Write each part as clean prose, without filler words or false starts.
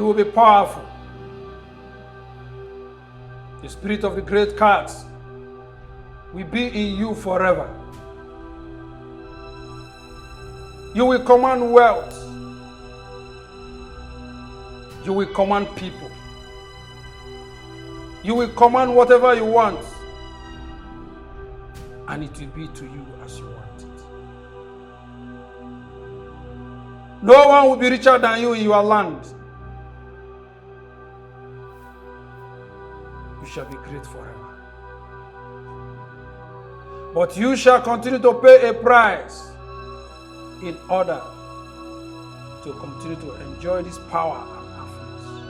You will be powerful. The spirit of the great cats will be in you forever. You will command wealth. You will command people. You will command whatever you want. And it will be to you as you want it. No one will be richer than you in your land. You shall be great forever. But you shall continue to pay a price in order to continue to enjoy this power and affluence.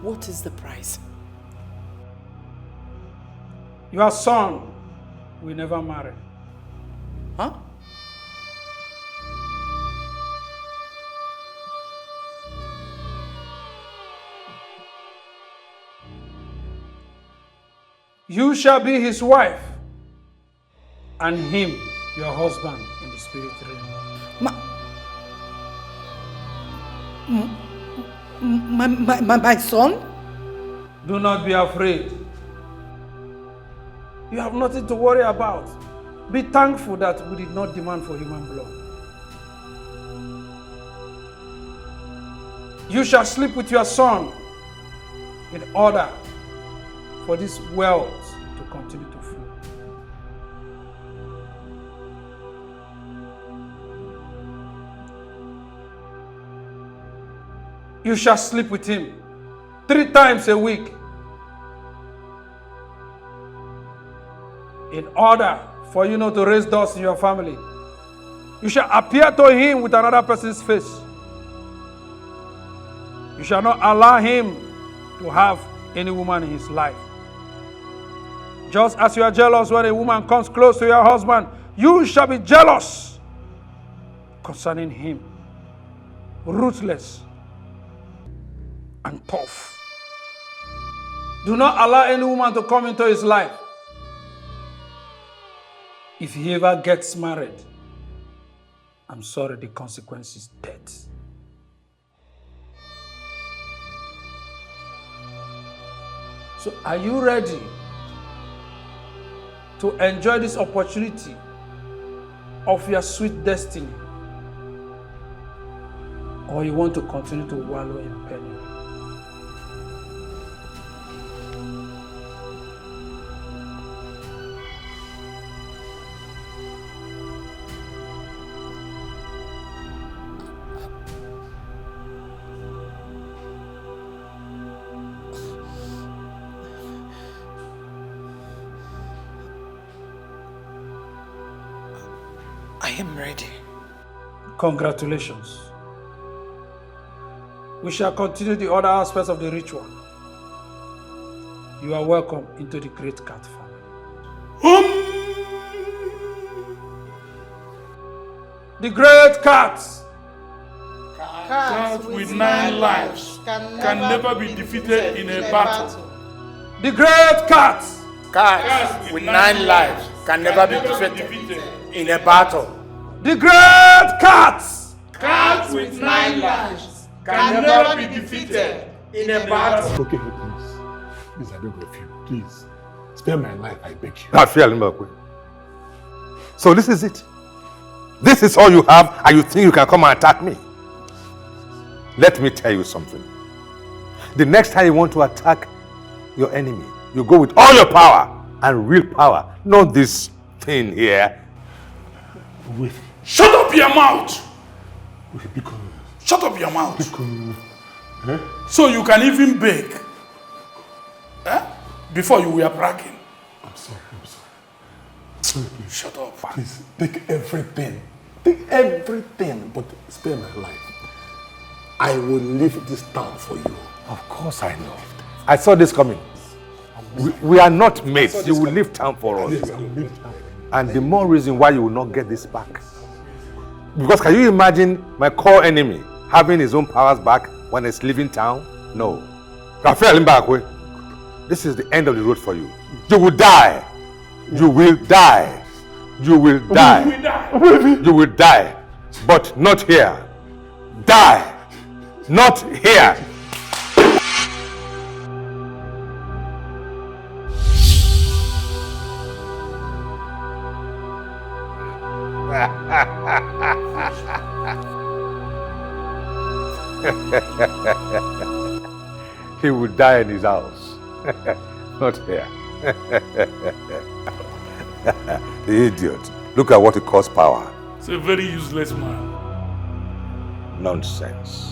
What is the price? Your son will never marry. Huh? You shall be his wife, and him your husband in the spirit realm. My son? Do not be afraid. You have nothing to worry about. Be thankful that we did not demand for human blood. You shall sleep with your son in order for this wealth to continue to flow. You shall sleep with him 3 times a week in order for you not to raise dust in your family. You shall appear to him with another person's face. You shall not allow him to have any woman in his life. Just as you are jealous when a woman comes close to your husband, you shall be jealous concerning him. Ruthless and tough. Do not allow any woman to come into his life. If he ever gets married, I'm sorry, the consequence is death. So are you ready to enjoy this opportunity of your sweet destiny? Or you want to continue to wallow in penury? I am ready. Congratulations. We shall continue the other aspects of the ritual. You are welcome into the great cat family. The great cats. Cats with 9 lives can never be defeated in a battle. The great cats. Cats with 9 lives can never be defeated in a battle. The great cats. Cats with 9 lives can never be defeated in a battle. Okay, please. Please, I beg of you. Please. Spare my life, I beg you. So this is it. This is all you have, and you think you can come and attack me. Let me tell you something. The next time you want to attack your enemy, you go with all your power and real power, not this thing here. Wait. Shut up your mouth! Wait, because... Shut up your mouth! Because... Eh? So you can even beg. Eh? Before you were bragging. I'm sorry. Please. Shut up. Please, take everything. Take everything, but spare my life. I will leave this town for you. Of course I know. I saw this coming. We are not mates. You will leave town for us. Yes, I will leave town. And the more reason why you will not get this back. Because can you imagine my core enemy having his own powers back when he's leaving town? No. Raphael Mbakwe, this is the end of the road for you. You will die. You will die. You will die. You will die, but not here. Die, not here. He will die in his house, not here. The idiot. Look at what he calls power. It's a very useless man. Nonsense.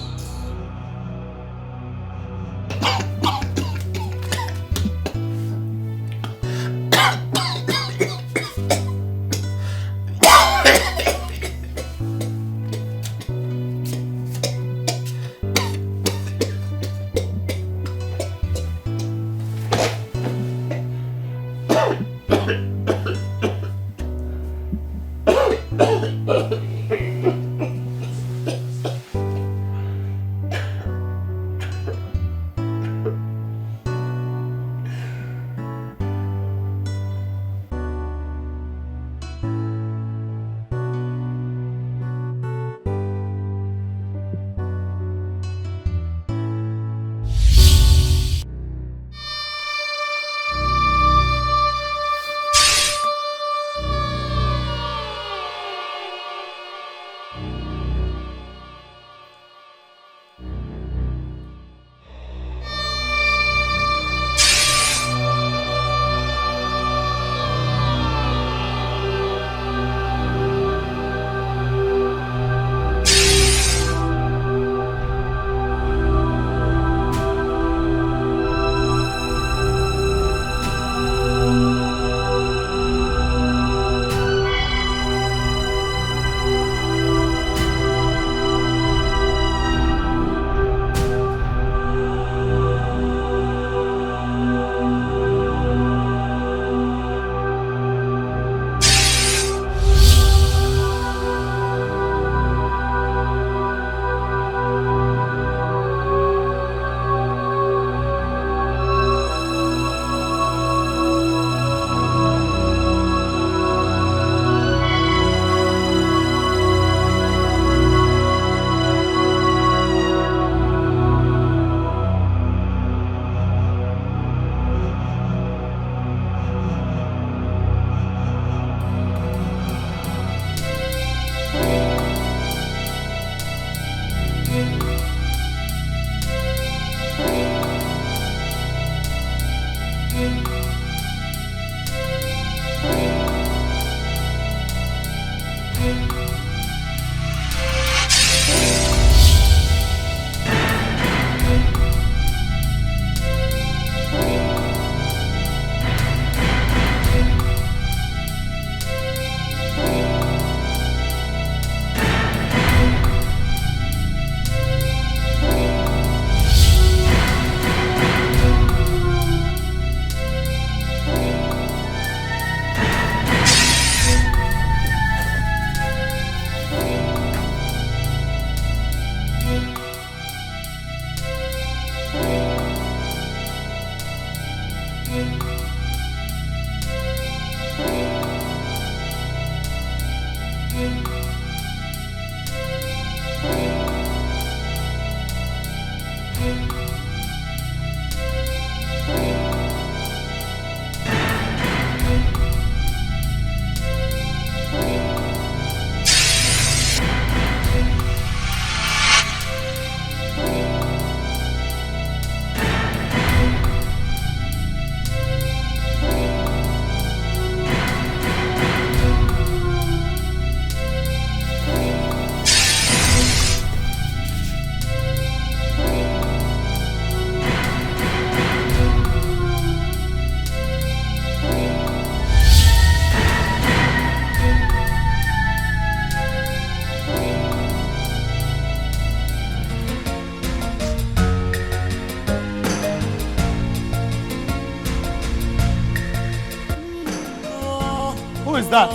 Who is that?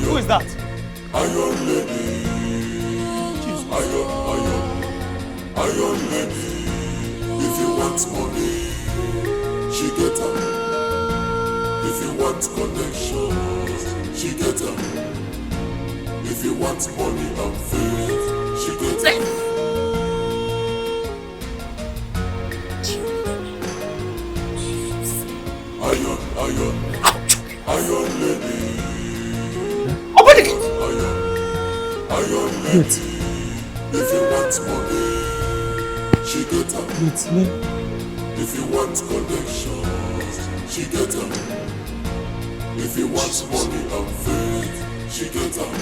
Who is that? Iron lady. Iron lady. If you want money, she get her. If you want connection, she get them. If you want money and faith, she get them. Iron lady. Open the gate. Iron lady. If you want money, she get them. If you want connection, she get them. If you want money and faith, she get them.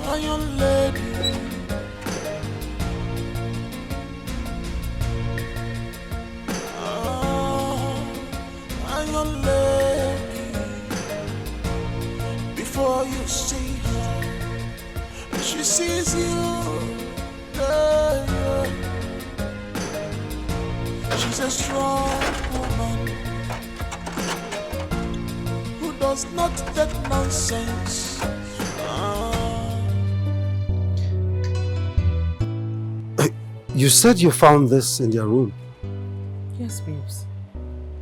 Iron lady. Iron lady. Before you see her, she sees you. Yeah. She's a strong woman who does not take nonsense. You said you found this in their room. Yes, babes.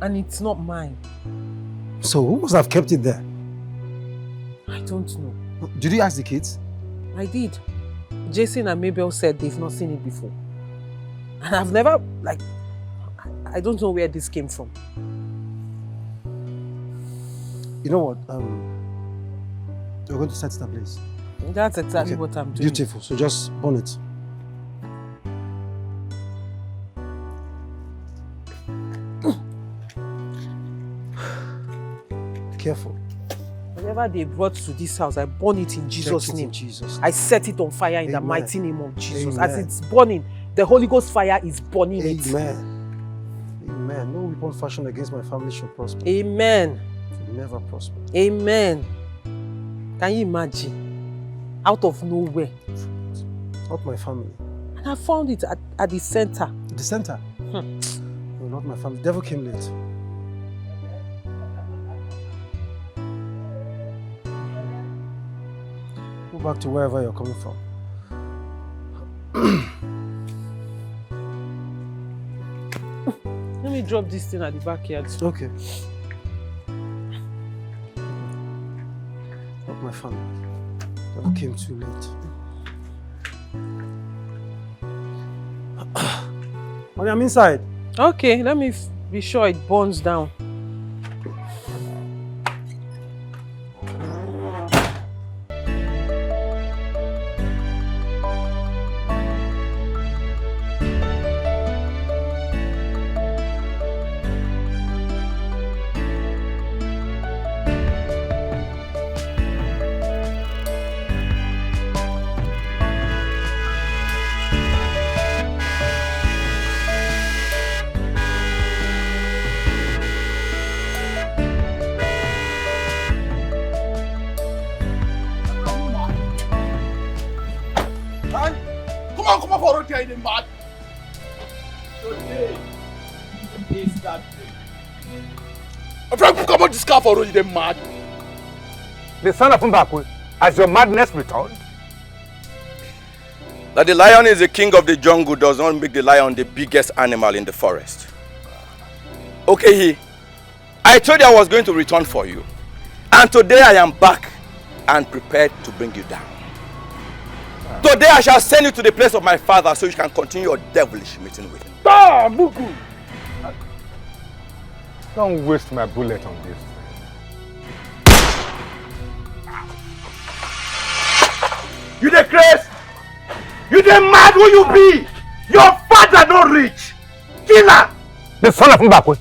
And it's not mine. So who must have kept it there? I don't know. Did you ask the kids? I did. Jason and Mabel said they've not seen it before. And I've never, I don't know where this came from. You know what? We're going to set it ablaze. That's exactly what I'm doing. Beautiful. So just burn it. Careful. Whatever they brought to this house, I burn it in Jesus' name. Jesus. I set it on fire in the Amen. mighty name of Jesus. Amen. As it's burning, the Holy Ghost fire is burning it. Amen. Amen. No weapon fashioned against my family shall prosper. Amen. It will never prosper. Amen. Can you imagine? Out of nowhere. Not my family. And I found it at the center. The center? No, not my family. The devil came late. Go back to wherever you're coming from. Let me drop this thing at the backyard. Okay. Not my family. Devil came too late. Honey, I'm inside. Okay, let me be sure it burns down. Come on, for okay, the mad. Today is that day. I'm trying to come on this car for you, the mad. The son of Mbakwe, has your madness returned? That the lion is the king of the jungle does not make the lion the biggest animal in the forest. Okay, I told you I was going to return for you. And today I am back and prepared to bring you down. Today I shall send you to the place of my father so you can continue your devilish meeting with him. Don't waste my bullet on this. You the craze? You the mad who you be? Your father not rich. Killer. The son of Mbakwe.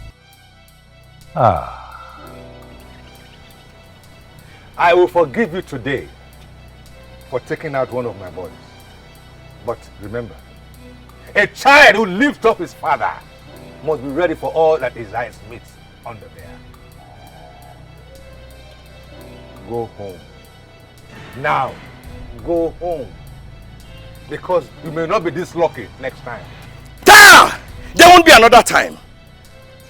I will forgive you today for taking out one of my boys. But remember, a child who lifts up his father must be ready for all that his eyes meet under there. Go home. Now, go home. Because you may not be this lucky next time. There won't be another time.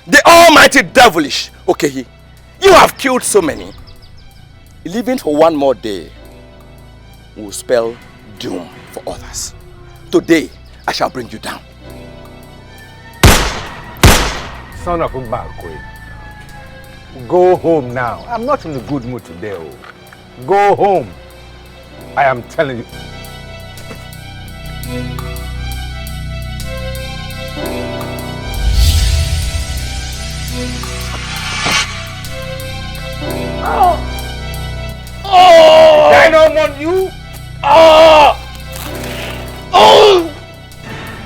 The almighty devilish. Okay, you have killed so many. Living for one more day. will spell doom for others. Today, I shall bring you down. Son of a Mbakwe, go home now. I'm not in a good mood today. Oh. Go home. I am telling you. I don't want you.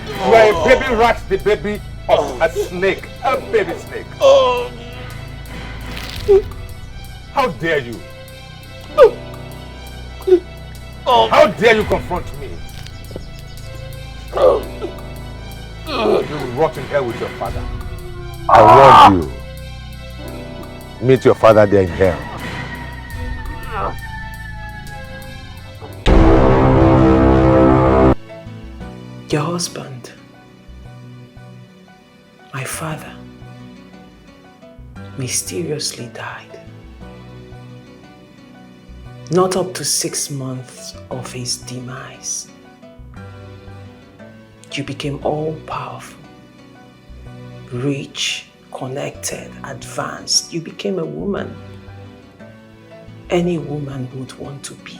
You are a baby rat, the baby of a snake, a baby snake. How dare you? How dare you confront me? You will rot in hell with your father. I warned you. Meet your father there in hell. Your husband, my father, mysteriously died. Not up to 6 months of his demise. You became all-powerful, rich, connected, advanced. You became a woman any woman would want to be.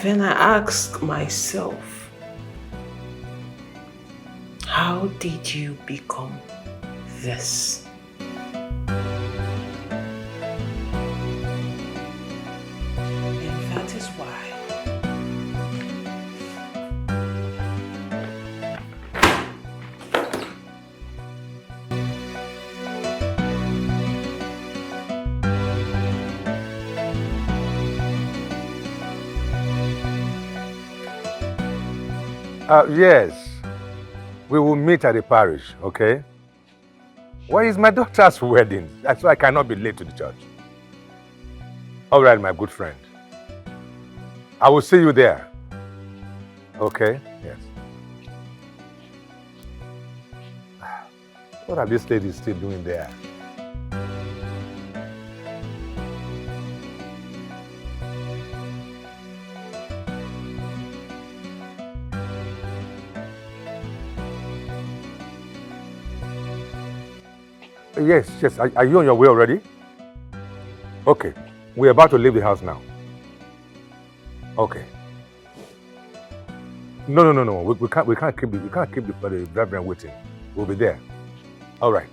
Then I asked myself, how did you become this? And that is why yes, we will meet at the parish, okay? Where is my daughter's wedding? That's why I cannot be late to the church. All right, my good friend. I will see you there. Okay? Yes. What are these ladies still doing there? Yes, yes. Are you on your way already? Okay. We're about to leave the house now. Okay. No. We can't keep the driver waiting. We'll be there. All right.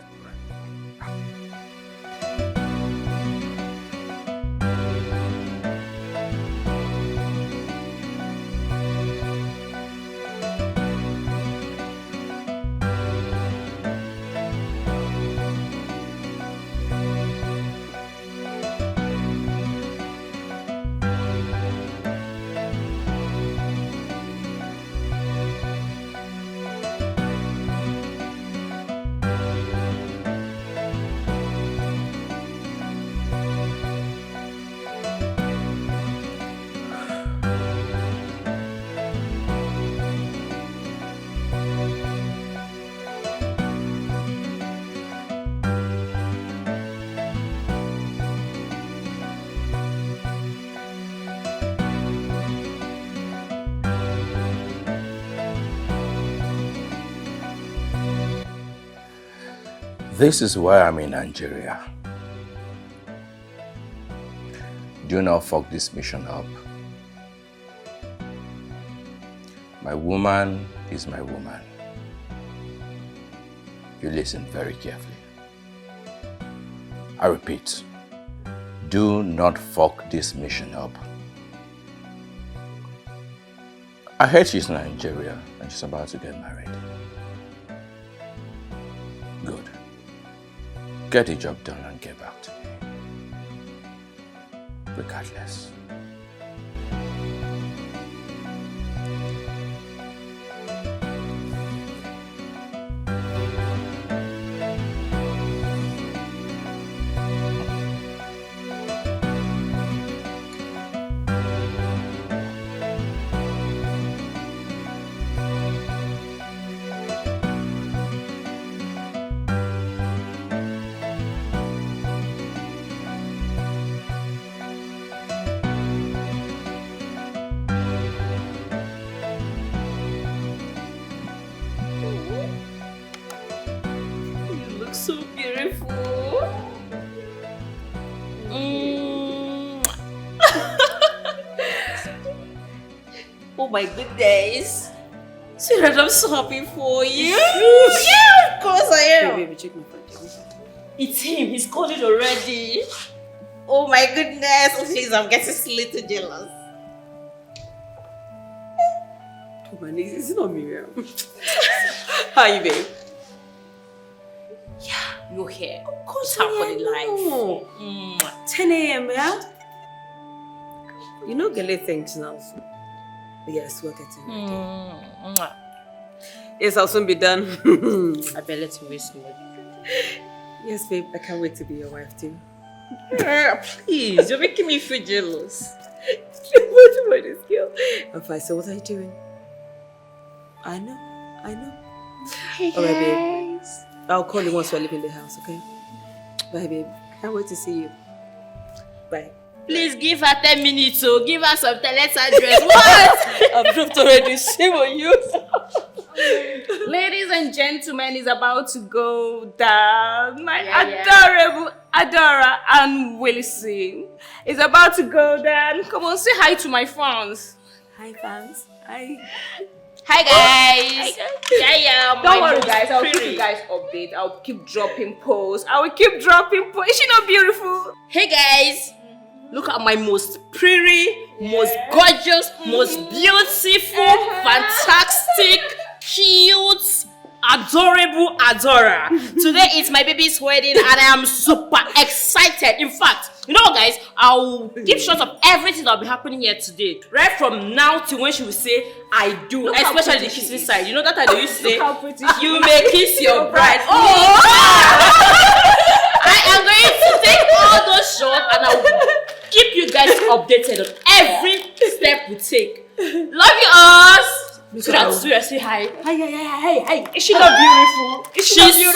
This is why I'm in Nigeria. Do not fuck this mission up. My woman is my woman. You listen very carefully. I repeat, do not fuck this mission up. I heard she's in Nigeria and she's about to get married. Good. Get the job done and get back to me. Regardless. Oh my goodness. Sweetheart, I'm so happy for you. Yeah, of course I am. Baby, check my phone. It's him. He's calling already. Oh my goodness. Oh, please, I'm getting a little jealous. Oh my knees, it's not Miriam. How are you, babe? Yeah, you're here. Of course, Tap for the life. 10 a.m., yeah? You know Gele thinks now. But yes, we're getting ready. Yes, I'll soon be done. I better let you waste me. Yes, babe, I can't wait to be your wife too. Please, you're making me feel jealous. What about this girl? I'm fine, so what are you doing? I know. Hey, guys. Alright, babe. I'll call you once we're leaving the house, okay? Bye, babe. Can't wait to see you. Bye. Please give her 10 minutes, so give her some talent address. What? I've dropped already. Shame on you. Ladies and gentlemen, is about to go down. My adorable Adora and Wilson is about to go down. Come on, say hi to my fans. Hi, fans. Hi. Hi guys. Yeah. Don't worry, guys. I'll keep you guys updated. I'll keep dropping posts. I will keep dropping posts. Is she not beautiful? Hey guys. Look at my most pretty, most gorgeous, most beautiful, fantastic, cute, adorable Adora. Today is my baby's wedding and I am super excited. In fact, you know what, guys? I'll give shots of everything that will be happening here today. Right from now to when she will say, I do. Look especially the kissing side. You know that I used to say, how pretty you may kiss your bride. Oh! I am going to take all those shots and I'll keep you guys updated on every step we take. Love you all. Say hi. Hi. Is she not beautiful? She's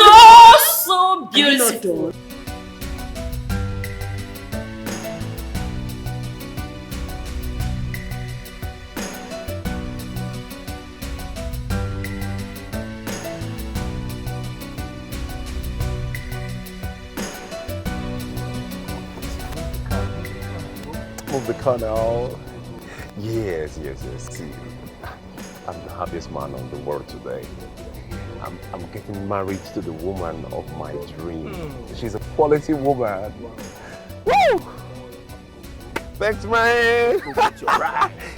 so beautiful. Move the car now. Yes. See, I'm the happiest man on the world today. I'm getting married to the woman of my dream. She's a quality woman. Woo! Thanks, man.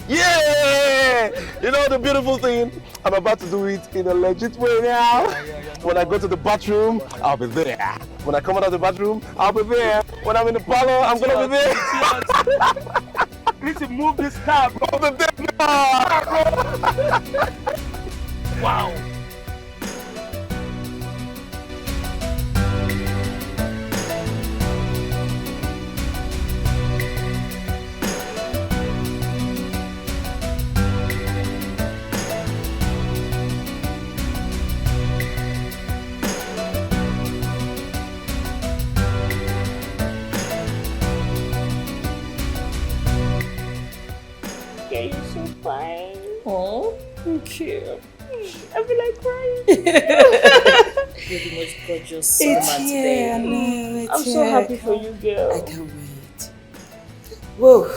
Yeah! You know the beautiful thing? I'm about to do it in a legit way now. When I go to the bathroom, I'll be there. When I come out of the bathroom, I'll be there. When I'm in the parlor, I'm gonna be there. You need to move this car, bro. Move the damn car. Wow. Yeah, you're so fine. Oh, thank you. I feel like crying. You're the most gorgeous woman today. I know, I'm so happy for you, girl. I can't wait. Whoa.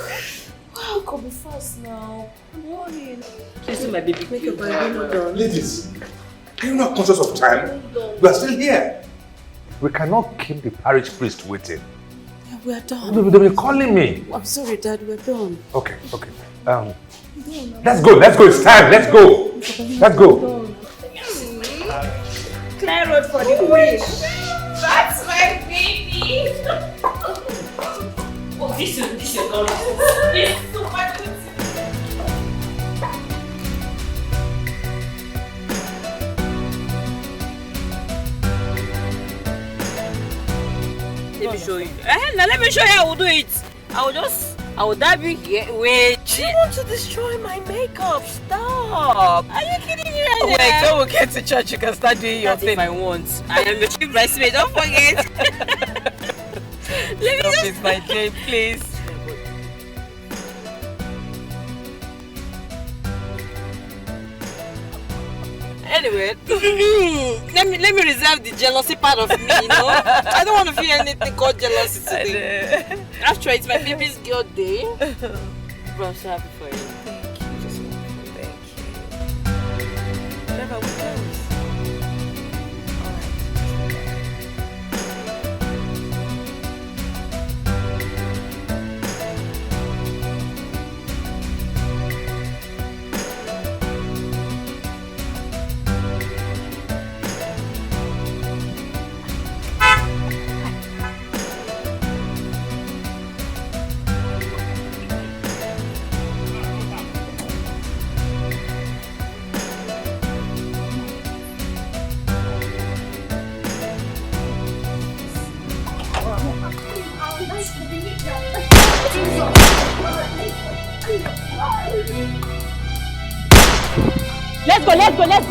Wow, come be fast now. I'm worried. Please do my baby. Make your baby done. Ladies, are you not conscious of time? We are still here. We cannot keep the parish priest waiting. Yeah, we are done. They'll be calling me. I'm sorry, Dad. We're done. Okay. Let's go. It's time. Let's go. Clear road for the queen. That's my baby. Oh, this is your girl. It's super good. Let me show you. Now let me show you how we'll do it. I will dab you here. Wait. You want to destroy my makeup? Stop. Are you kidding me right now? Wait, when we get to church, you can start doing your thing. I want. I am your chief bridesmaid. Don't forget. Let me just... It's my dream, please. Anyway, let me reserve the jealousy part of me, you know. I don't want to feel anything called jealousy today. After it's my baby's girl day. Bro, I'm so happy for you. Thank you. whatever we do.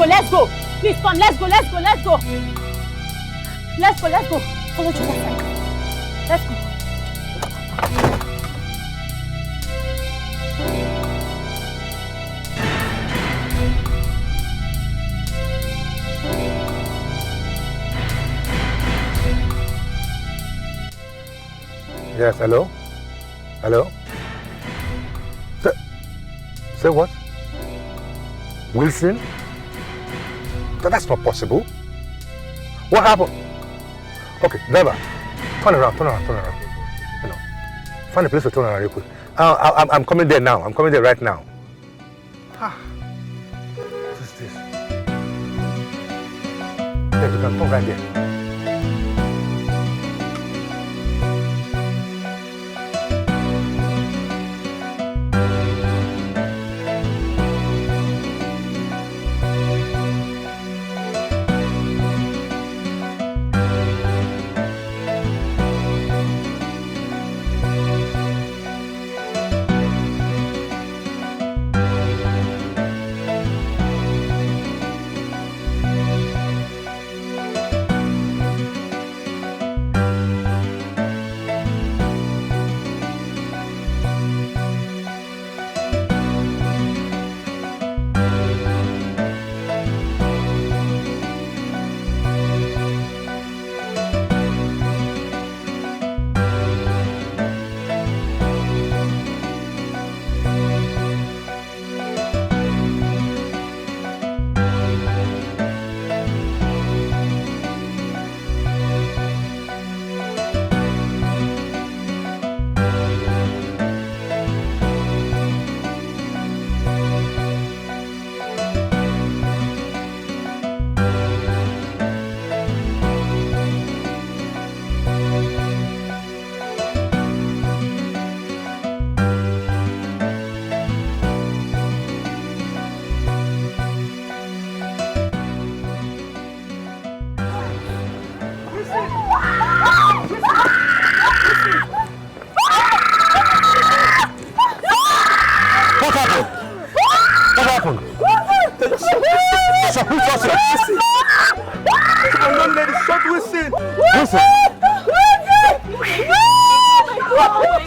Let's go. Please come, let's go. Let's go. Follow to that side. Let's go. Yes, hello? Hello? Say what? Wilson? That's not possible. What happened? Okay, driver, turn around. You know, find a place to turn around real quick. I'm coming there now. I'm coming there right now. What is this? Yes, you can turn right there.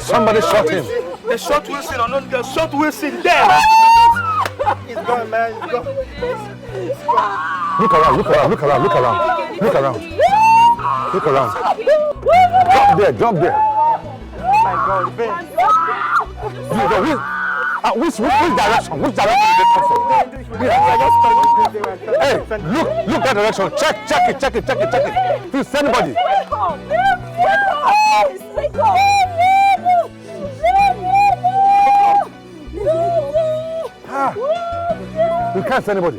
Somebody shot him. They shot Wilson, or not? They shot Wilson there. He's gone, man. He's gone. Look around. Jump there. My God, Ben. Which direction? Which direction did they come from? Hey, look that direction. Check it. Please, anybody. We can't see anybody.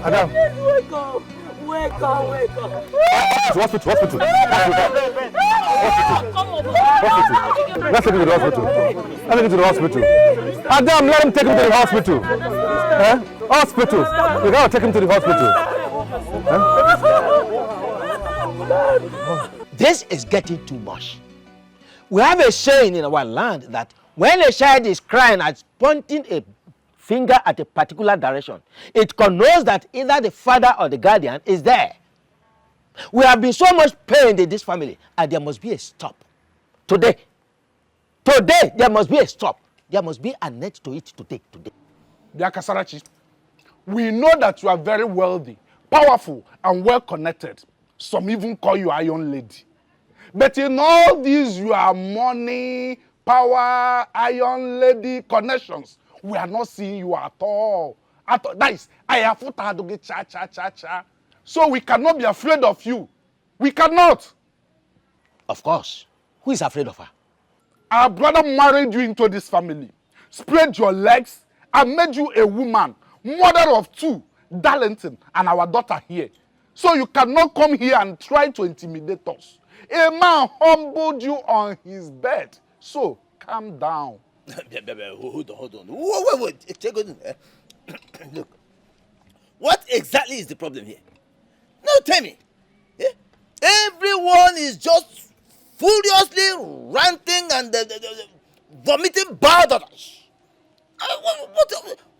Adam. Wake up. Hospital. Let's take him to the hospital. Adam, let him take him to the hospital. Hospital. We gotta take him to the hospital. This is getting too much. We have a saying in our land that when a child is crying and pointing a finger at a particular direction, it connotes that either the father or the guardian is there. We have been so much pained in this family, and there must be a stop. Today, there must be a stop. There must be an end to it today. Dear Kasarachi, we know that you are very wealthy, powerful, and well-connected. Some even call you Iron Lady. But in all these, you are money, power, Iron Lady connections. We are not seeing you at all. That is, so we cannot be afraid of you. We cannot. Of course. Who is afraid of her? Our brother married you into this family, spread your legs, and made you a woman, mother of 2, Darlington, and our daughter here. So you cannot come here and try to intimidate us. A man humbled you on his bed. So calm down. Hold on. Wait. Look, what exactly is the problem here? Now tell me. Yeah? Everyone is just furiously ranting and vomiting bad orders.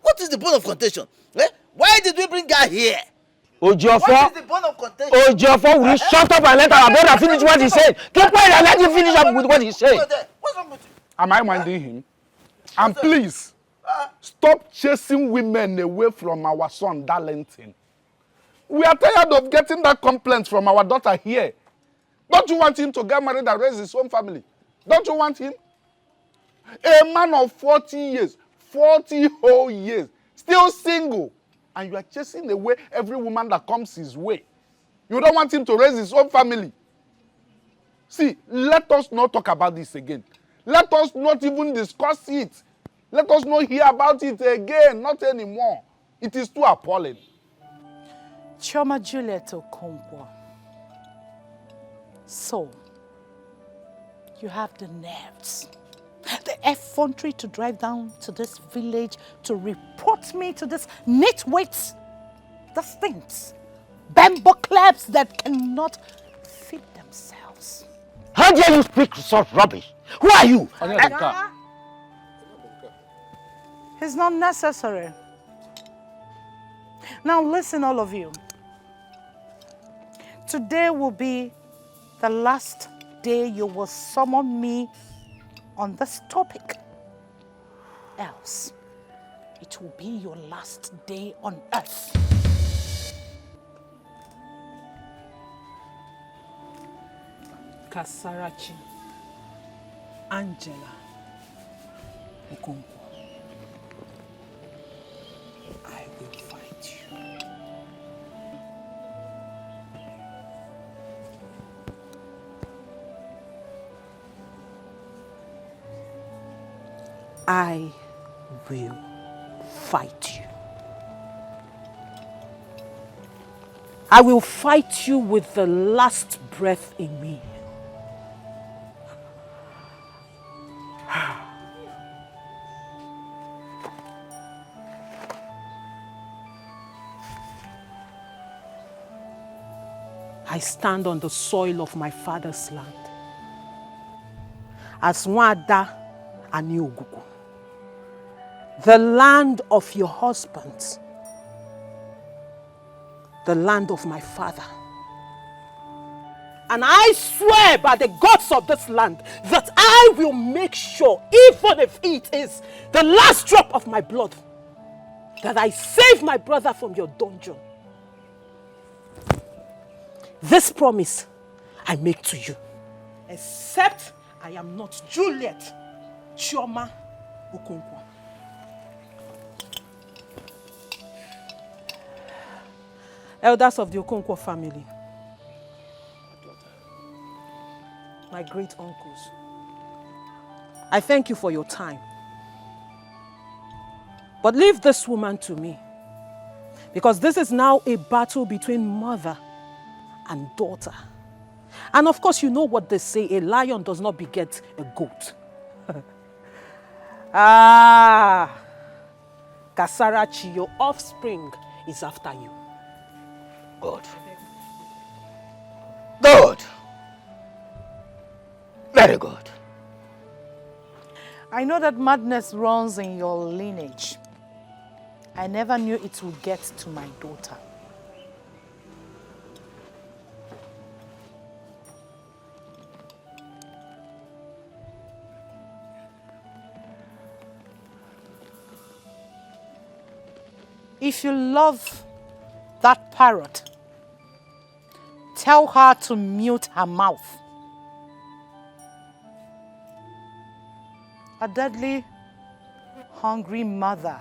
What is the point of contention? Eh? Why did we bring her here? Ojofo, What is the point of contention? Ojofo, will you shut up and let our brother finish what he said? Keep quiet and let him finish up with what he said. What's wrong with you? Am I minding him? And please, stop chasing women away from our son, Darlington. We are tired of getting that complaint from our daughter here. Don't you want him to get married and raise his own family? Don't you want him? A man of 40 years, 40 whole years, still single. And you are chasing away every woman that comes his way. You don't want him to raise his own family. See, let us not talk about this again. Let us not even discuss it. Let us not hear about it again, not anymore. It is too appalling. Chioma Juliet Okonkwo. So, you have the nerves, the effrontery to drive down to this village to report me to this nitwits, the stinks, bamboo clubs that cannot feed themselves. How dare you speak such rubbish? Who are you? It's not necessary. Now listen, all of you. Today will be the last day you will summon me on this topic. Else, it will be your last day on earth. Kasarachi Angela Okonkwo, I will fight you. I will fight you. I will fight you with the last breath in me. I stand on the soil of my father's land as Nwada Aniogugu, the land of your husband, the land of my father. And I swear by the gods of this land that I will make sure, even if it is the last drop of my blood, that I save my brother from your dungeon. This promise I make to you, except I am not Juliet Chioma Okonkwo. Elders of the Okonkwo family, my great uncles, I thank you for your time. But leave this woman to me, because this is now a battle between mother and daughter. And of course, you know what they say, a lion does not beget a goat. Kasarachi, your offspring is after you. Good. Good. Very good. I know that madness runs in your lineage. I never knew it would get to my daughter. If you love that parrot, tell her to mute her mouth. A deadly, hungry mother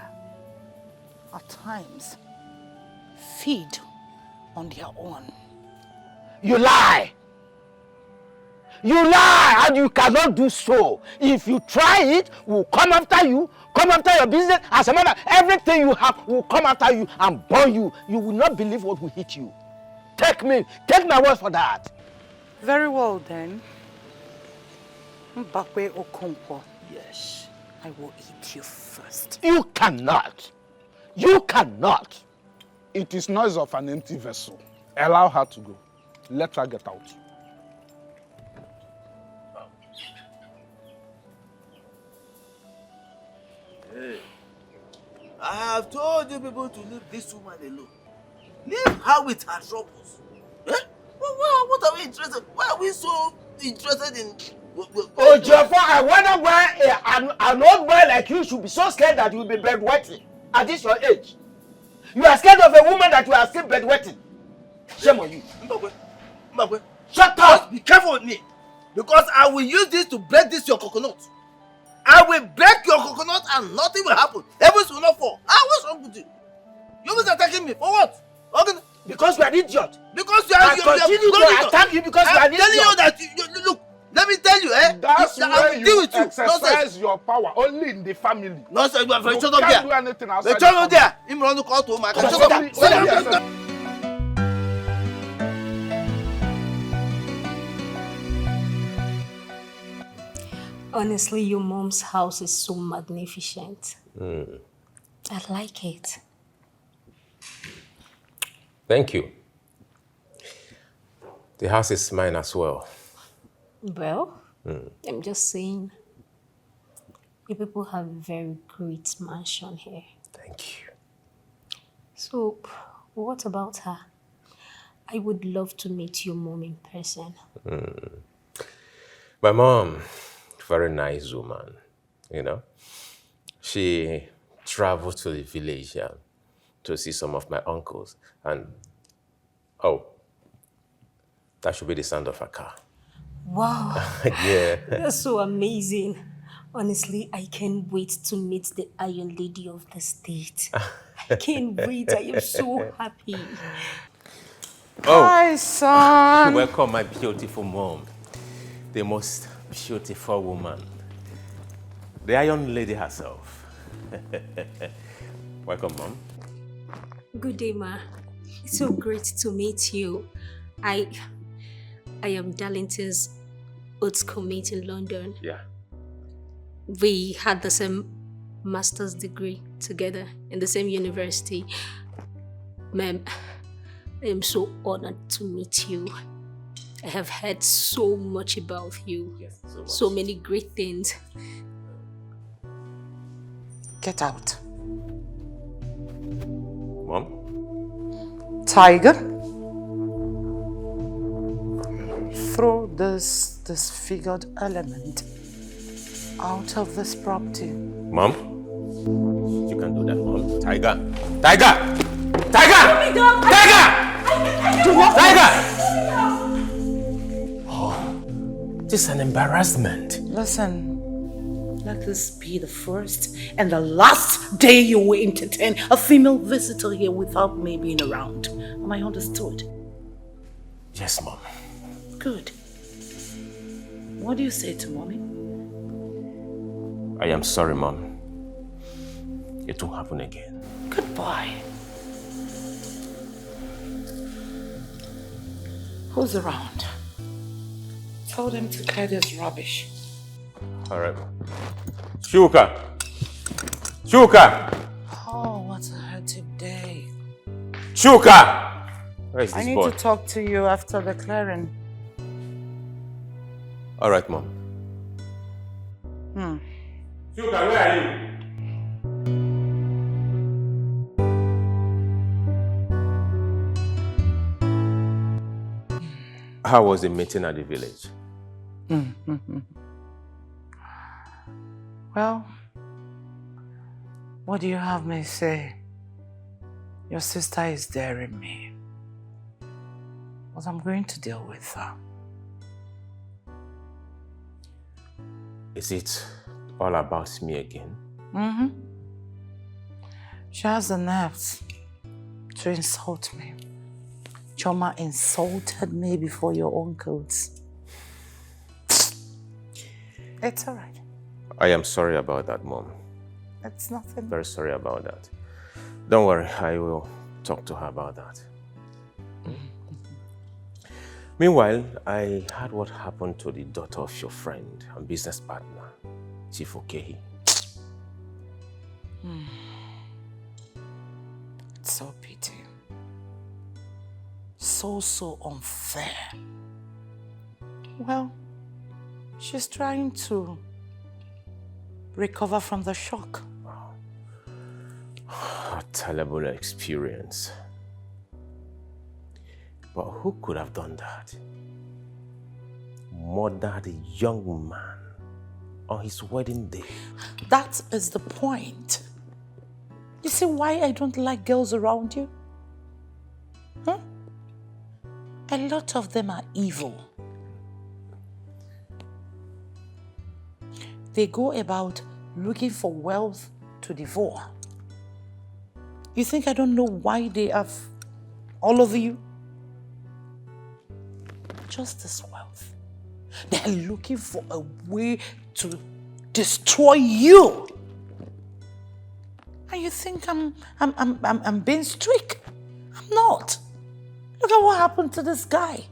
at times feed on their own. You lie! You lie, and you cannot do so. If you try it, we'll come after you, come after your business. As a matter, everything you have will come after you and burn you. You will not believe what will hit you. Take my word for that. Very well then. Mbakwe Okonkwo. Yes. I will eat you first. You cannot. You cannot. It is noise of an empty vessel. Allow her to go. Let her get out. Hey, I have told you people to leave this woman alone. Leave her with her troubles. Eh? What are we interested? Why are we so interested in? Oh, Jeffo, I wonder why an old boy like you should be so scared that you will be bedwetting at this your age. You are scared of a woman that you are still bedwetting. Shame on you. Mbakwe, shut up! Just be careful with me. Because I will use this to break this your coconut. I will break your coconut and nothing will happen. Heavens will not fall. What's wrong with you? You always attacking me. For what? Okay. Because you are an idiot. Because you are an idiot. I continue to attack you because you are an idiot. I'm telling you that look, let me tell you, That's where you exercise your power, only in the family. No, sir, you can't shut up there. Do anything outside Shut up there. Him run to call to home. Shut up. Honestly, your mom's house is so magnificent. I like it. Thank you. The house is mine as well. Well, I'm just saying, you people have a very great mansion here. Thank you. So, what about her? I would love to meet your mom in person. My mom, very nice woman, you know. She traveled to the village to see some of my uncles. And, oh, that should be the sound of her car. Wow. Yeah. That's so amazing. Honestly, I can't wait to meet the Iron Lady of the state. I can't wait. I am so happy. Oh. Hi, son. Welcome, my beautiful mom. The most beautiful woman. The Iron Lady herself. Welcome, Mom. Good day, Ma. It's so great to meet you. I am Darlington's old schoolmate in London. Yeah. We had the same master's degree together in the same university. Ma'am, I am so honored to meet you. I have heard so much about you. Yes, so much. So many great things. Get out. Mom? Tiger. Throw this disfigured element out of this property. Mom? You can do that, Mom. Tiger! Tiger! Tiger! Tiger! Tiger! Oh, this is an embarrassment. Listen, let this be the first and the last day you will entertain a female visitor here without me being around. Am I understood? Yes, Mom. Good. What do you say to Mommy? I am sorry, Mom. It won't happen again. Goodbye. Who's around? Tell them to carry this rubbish. All right. Shuka! Shuka! Oh, what a hectic day. Shuka! Where is this I need boy? to talk to you after the clearing. All right, Mom. Shuka, where are you? How was the meeting at the village? Well, what do you have me say? Your sister is daring me. But I'm going to deal with her. Is it all about me again? She has the nerves to insult me. Choma insulted me before your uncles. It's all right. I am sorry about that, Mom. It's nothing. Very sorry about that. Don't worry, I will talk to her about that. Meanwhile, I heard what happened to the daughter of your friend and business partner, Chief Okehi. It's so pity. So unfair. Well, she's trying to recover from the shock. A terrible experience. But who could have done that? Murdered a young man on his wedding day. That is the point. You see why I don't like girls around you? Huh? A lot of them are evil. They go about looking for wealth to devour. You think I don't know why they have all of you? Just this wealth. They're looking for a way to destroy you. And you think I'm being strict? I'm not. Look at what happened to this guy.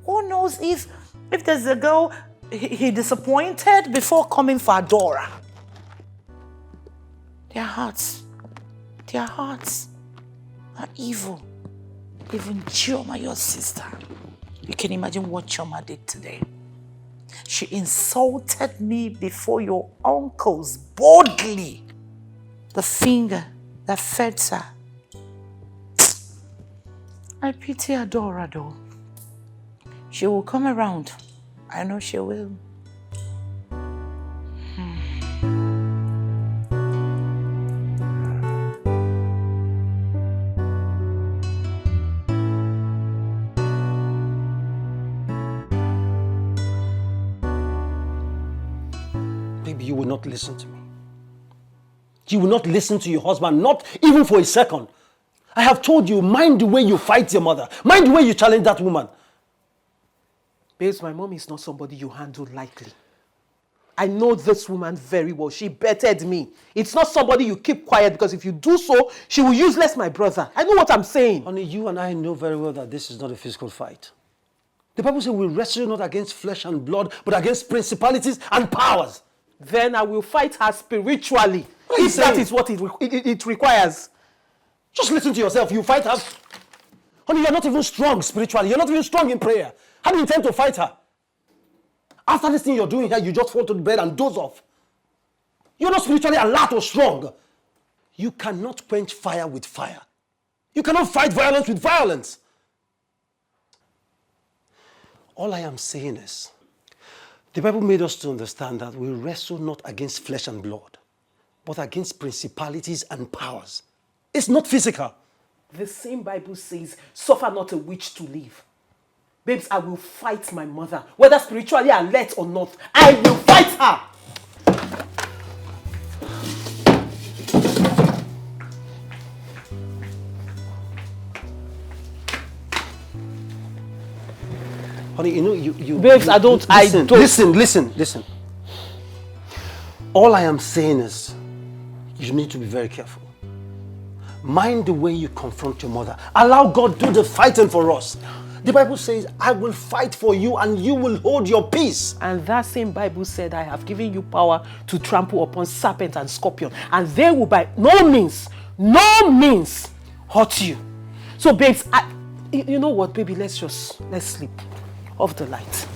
Who knows if there's a girl he disappointed before coming for Adora. Their hearts are evil. Even Chioma, your sister. You can imagine what Chioma did today. She insulted me before your uncles boldly. The finger that fed her. I pity Adora though. She will come around. I know she will. Baby, you will not listen to me. You will not listen to your husband, not even for a second. I have told you, mind the way you fight your mother. Mind the way you challenge that woman. Babes, my mom is not somebody you handle lightly. I know this woman very well. She bettered me. It's not somebody you keep quiet because if you do so, she will useless my brother. I know what I'm saying. Honey, you and I know very well that this is not a physical fight. The Bible says we wrestle not against flesh and blood, but against principalities and powers. Then I will fight her spiritually. If that is what it requires. Just listen to yourself. You fight her. Honey, you're not even strong spiritually. You're not even strong in prayer. How do you intend to fight her? After this thing you're doing here, you just fall to the bed and doze off. You're not spiritually alert or strong. You cannot quench fire with fire. You cannot fight violence with violence. All I am saying is, the Bible made us to understand that we wrestle not against flesh and blood, but against principalities and powers. It's not physical. The same Bible says, suffer not a witch to live. Babes, I will fight my mother. Whether spiritually alert or not, I will fight her. Honey, you know, you Babes, I don't. Listen. All I am saying is, you need to be very careful. Mind the way you confront your mother. Allow God to do the fighting for us. The Bible says, I will fight for you and you will hold your peace. And that same Bible said, I have given you power to trample upon serpent and scorpion, and they will by no means hurt you. So babes, you know what, baby, let's sleep. Off the light.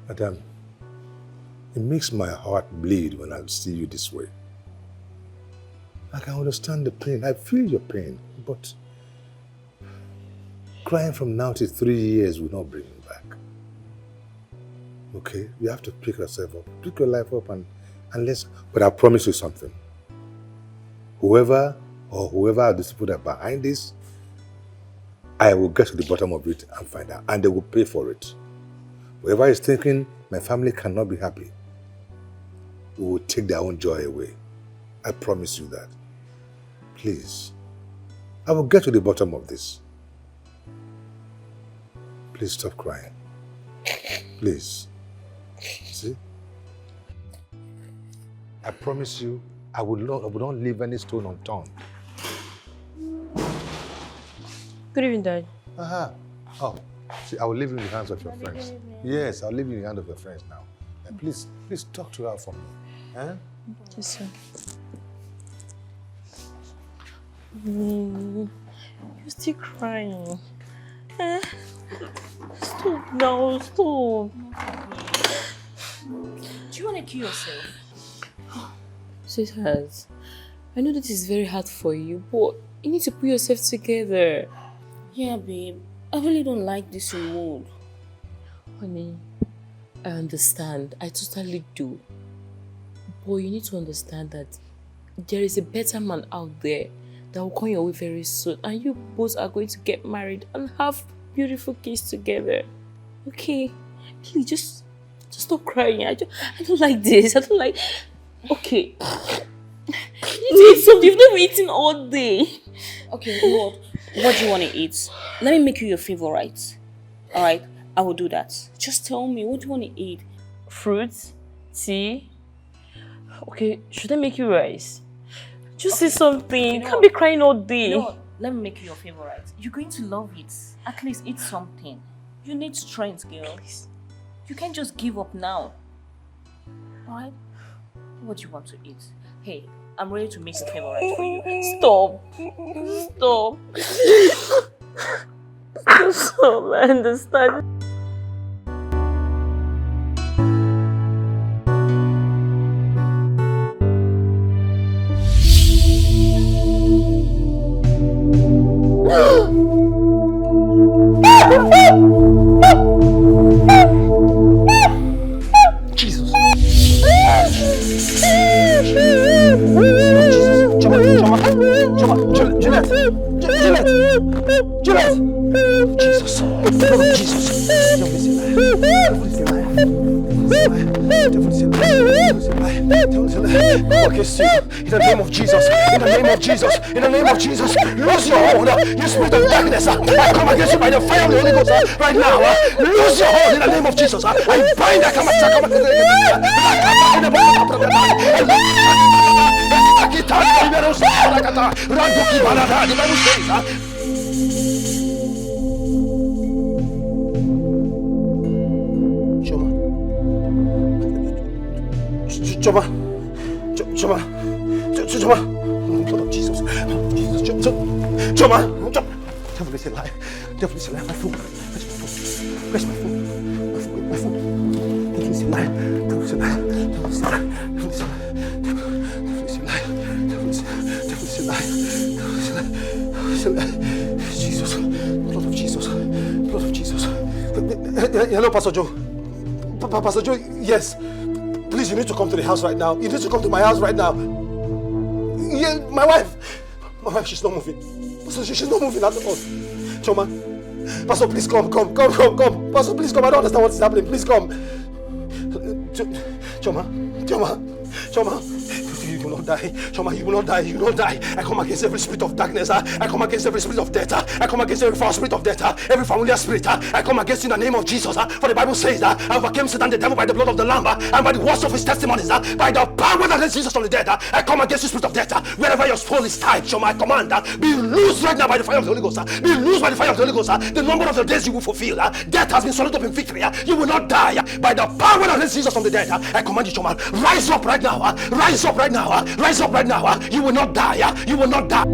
Madam, it makes my heart bleed when I see you this way. I can understand the pain. I feel your pain, but crying from now to 3 years will not bring you back. Okay? You have to pick yourself up. Pick your life up and let's... But I promise you something. Whoever are these people that are behind this, I will get to the bottom of it and find out. And they will pay for it. Whoever is thinking my family cannot be happy, we will take their own joy away. I promise you that. Please, I will get to the bottom of this. Please stop crying. Please. See? I promise you, I will not leave any stone unturned. Good evening, Dad. Oh, see, I will leave you in the hands of your friends. Yes, I'll leave you in the hands of your friends now. And please talk to her for me. Huh? Yes, sir. You're still crying. Stop now, stop. Do you want to kill yourself? Sweetheart, I know this is very hard for you, but you need to put yourself together. Yeah, babe. I really don't like this mood. Honey, I understand. I totally do. But you need to understand that there is a better man out there that will come your way very soon. And you both are going to get married and have beautiful kids together. Okay? Please, just stop crying. I don't like this. I don't like... Okay. You need to eat something. You've never eaten all day. Okay, what do you want to eat? Let me make you your favorite. Alright? I will do that. Just tell me, what do you want to eat? Fruits? Tea? Okay, should I make you rice? Just say something. You can't be crying all day. No, let me make you your favorite. You're going to love it. At least eat something. You need strength, girl. You can't just give up now. Alright? What do you want to eat? Hey, I'm ready to make a favorite for you. Stop. Stop. I understand. Jesus. Juliet. Jesus. Jesus. Okay, see, in the name of Jesus, in the name of Jesus, in the name of Jesus, lose your hold, you spirit of darkness. I come against you by the fire of the Holy Ghost right now. Lose your hold in the name of Jesus. I bind that. Choma. Blood of Jesus. Choma. Devil is a lie. Devil is a lie. My food. Where's my food? My food. Devil is a lie. Devil is a lie. Devil is a lie. Devil is a lie. Devil is a lie. Devil is a lie. Devil is a lie. Devil is a lie. Jesus. Blood of Jesus. Blood of Jesus. Hello, Pastor Joe. Pastor Joe, yes. Please, you need to come to the house right now. You need to come to my house right now. Yeah, my wife, she's not moving. Pastor, she's not moving at all. Choma, Pastor, please come. Pastor, please come. I don't understand what is happening. Please come. Choma. You will not die. Choma, you will not die. You will not die. I come against every spirit of darkness. I come against every spirit of death. I come against every foul spirit of death. Every familiar spirit. I come against you in the name of Jesus. For the Bible says that I overcame Satan the devil by the blood of the Lamb and by the words of his testimonies. By the power that raised Jesus from the dead. I come against you, spirit of death. Wherever your soul is tied, Choma, I command be loose right now by the fire of the Holy Ghost. Be loose by the fire of the Holy Ghost. The number of the days you will fulfill. Death has been swallowed up in victory. You will not die by the power that raised Jesus from the dead. I command you, Choma, rise up right now. Rise up right now. Rise up right now. You will not die. You will not die.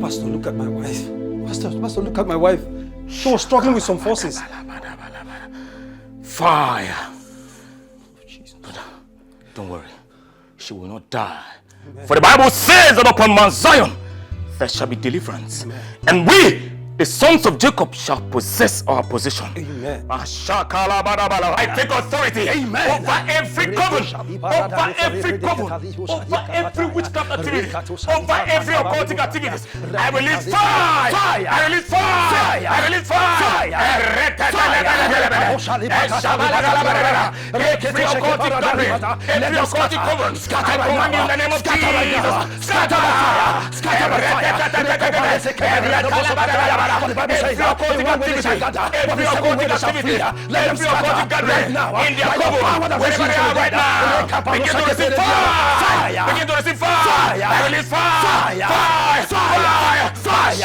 Pastor, look at my wife. Pastor, look at my wife. She was struggling with some forces. Fire. But don't worry. She will not die. Amen. For the Bible says that upon Mount Zion there shall be deliverance. Amen. And we the sons of Jacob shall possess our possession. Amen. I take authority over every coven, over every coven, over every witchcraft activity, over every occultic activity. I release fire! I release fire! I release fire! Every occultic gathering, every occultic coven, I command you in the name of Jesus. Scatter by fire! Scatter by fire! Every occultic activity, every occultic activity, every occultic gathering in their coven, wherever they are right now, begin to receive fire! Begin to receive fire! I release fire! Fire! Fire!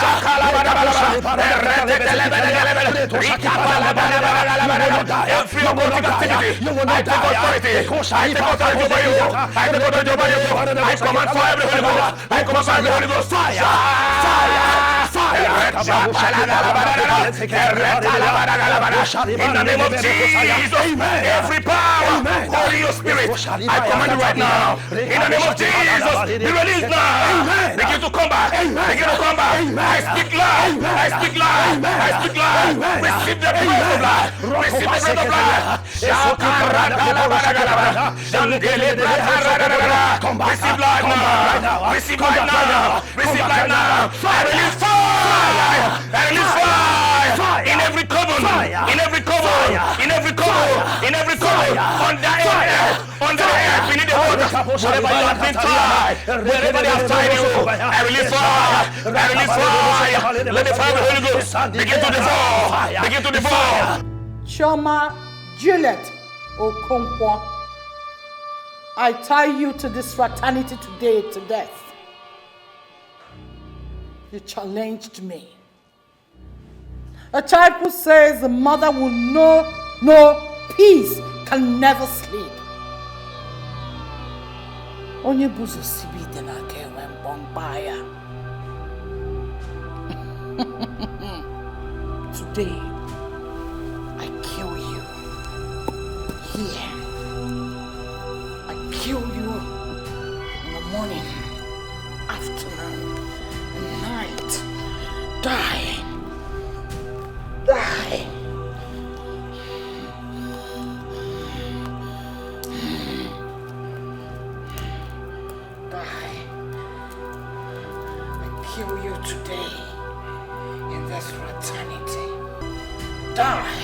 Every occultic activity, I take authority. I take authority over you. I take authority over you. I command fire every Holy Ghost. I command fire every Holy Ghost. Fire! In the name of Jesus, every power, Holy Spirit, I command you right now. In the name of Jesus, be released now. Begin to come back. Begin to come back. I speak life. I speak life. I speak life. Receive the breath of life. Receive the breath of life. Receive life now. Receive life now. Receive life now. I release fire. I release fire. In every coven. In every coven. In every coven. In every coven. On the air. On the air. We need the water. Wherever you have been tied. Wherever they have tied you. I release fire. I release fire. Let the fire of the Holy Ghost begin to devour. Begin to devour. Choma Juliet Okonkwo, I tie you to this fraternity today to death. You challenged me. A child who says the mother will know peace can never sleep. Onye buzo sibi de na kewe mbombaya. Today, I kill you. Here. I kill you in the morning, afternoon, night. Die. Die. Die. I kill you today in this fraternity. Die.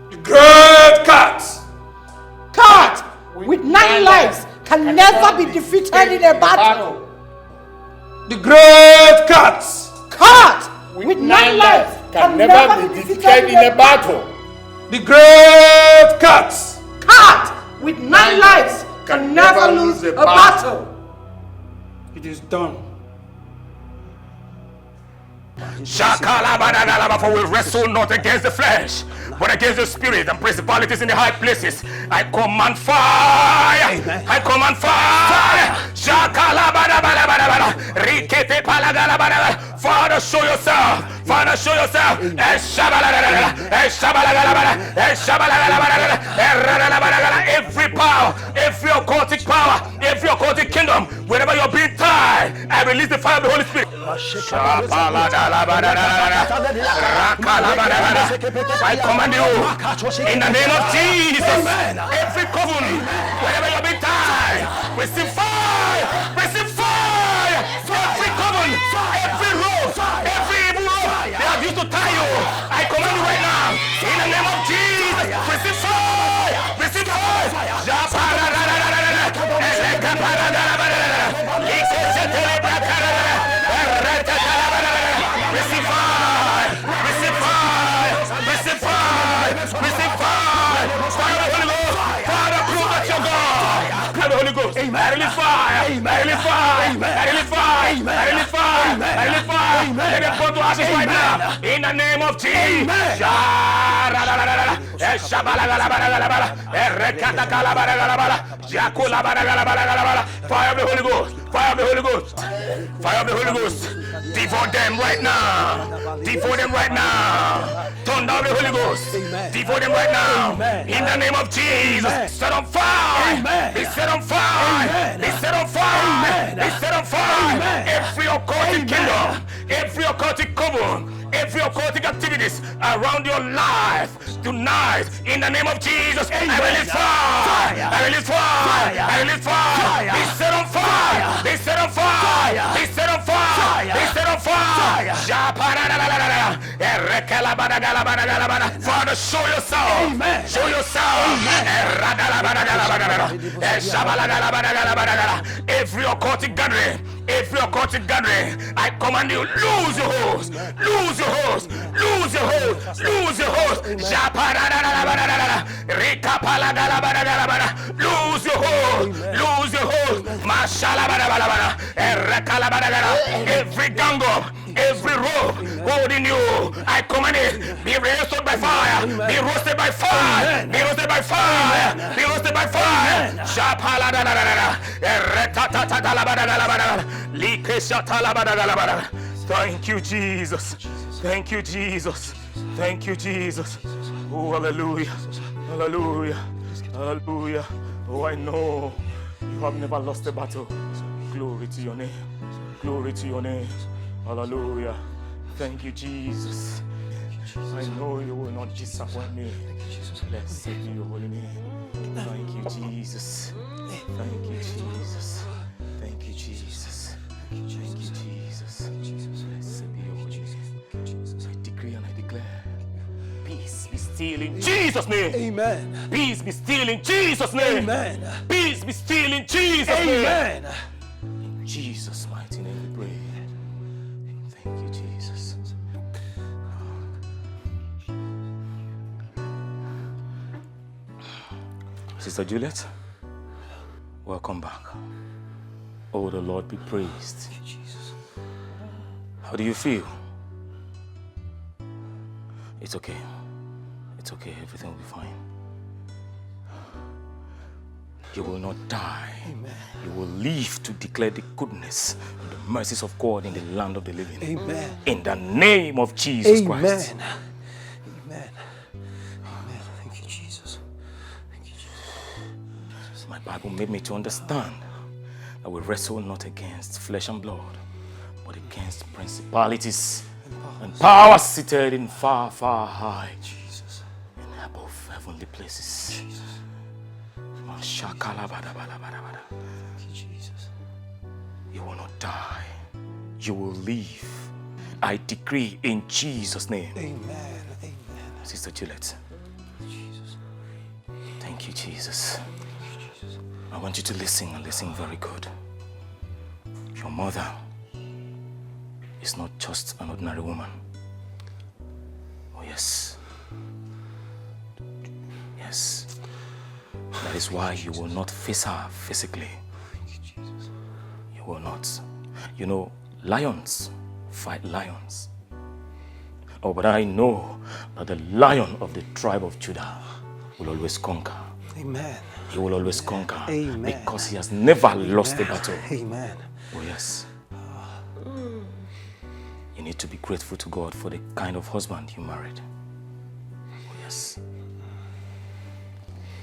The great cat! Cat with 9 lives can never be defeated in a battle. The great cat! Cat with 9 lives can never be defeated in a battle. The great cat! Cat with 9 lives can never lose a battle. It is done. For we wrestle not against the flesh, but against the spirit and principalities in the high places. I command fire! I command fire! Father, show yourself! Father, show yourself! Every power, every occultic power, every occultic kingdom, wherever you're being tied, I release the fire of the Holy Spirit. I command you in the name of Jesus. Every coven, wherever you're being tied, receive fire! Receive fire! Every coven, every rope, every evil rope they have used to tie you, I command you right now in the name of Jesus. Receive fire! Receive fire! Holy Ghost. Ghost. I release fire. I release fire. I release fire. I release fire. I release fire. Let them go to ashes right now. In the name of Jesus. Fire of the Holy Ghost. Fire of the Holy Ghost. Fire of the Holy Ghost. Devour them right now. Devour them right now. Thunder of the Holy Ghost. Devour them right now. In the name of Jesus. Set on fire. Be set on fire. Be set on fire. Be set on fire. Every occultic kingdom. Every occultic covenant. Every occultic activities around your life tonight, in the name of Jesus, I release fire. I release fire. I release fire. Be set on fire. Be set on fire. Be set on fire. Be set on fire. Father, show yourself. Show yourself. Every occultic gathering. Every occultic gathering, I command you, lose your host, lose your host, lose your host, lose your host. Lose your host, lose your host. Every gang up, every rope holding you, I command it, be roasted by fire, be roasted by fire, be roasted by fire, be roasted by fire. Thank you, Jesus. Thank you, Jesus. Thank you, Jesus. Oh, hallelujah. Hallelujah. Hallelujah. Oh, I know you have never lost a battle. Glory to your name. Glory to your name. Hallelujah. Thank you, Jesus. I know you will not disappoint me. Blessed be your holy name. Thank you, Jesus. Thank you, Jesus. Thank you, Jesus. Thank you, Jesus. Blessed be your holy name. I decree and I declare, peace be still in Jesus' name. Amen. Peace be still in Jesus' name. Amen. Peace be still in Jesus' name. Amen. In Jesus' mighty name we pray. Thank you, Jesus. Sister Juliet, welcome back. Oh, the Lord be praised. How do you feel? It's okay. It's okay. Everything will be fine. You will not die. Amen. You will live to declare the goodness and the mercies of God in the land of the living. Amen. In the name of Jesus Christ. Amen. Amen. Amen. Thank you, Jesus. Thank you, Jesus. My Bible made me to understand that we wrestle not against flesh and blood, but against principalities and powers seated in far, far high, Jesus, and above heavenly places. Jesus. Jesus. You will not die. You will live. I decree in Jesus' name. Amen. Amen. Sister Juliet. Jesus. Thank you, Jesus. I want you to listen and listen very good. Your mother is not just an ordinary woman. Oh, yes. Yes. That is why you will not face her physically. You will not. You know, lions fight lions. Oh, but I know that the Lion of the tribe of Judah will always conquer. Amen. He will always conquer. Amen. Because he has never lost a battle. Amen. Oh, yes. You need to be grateful to God for the kind of husband you married. Oh, yes.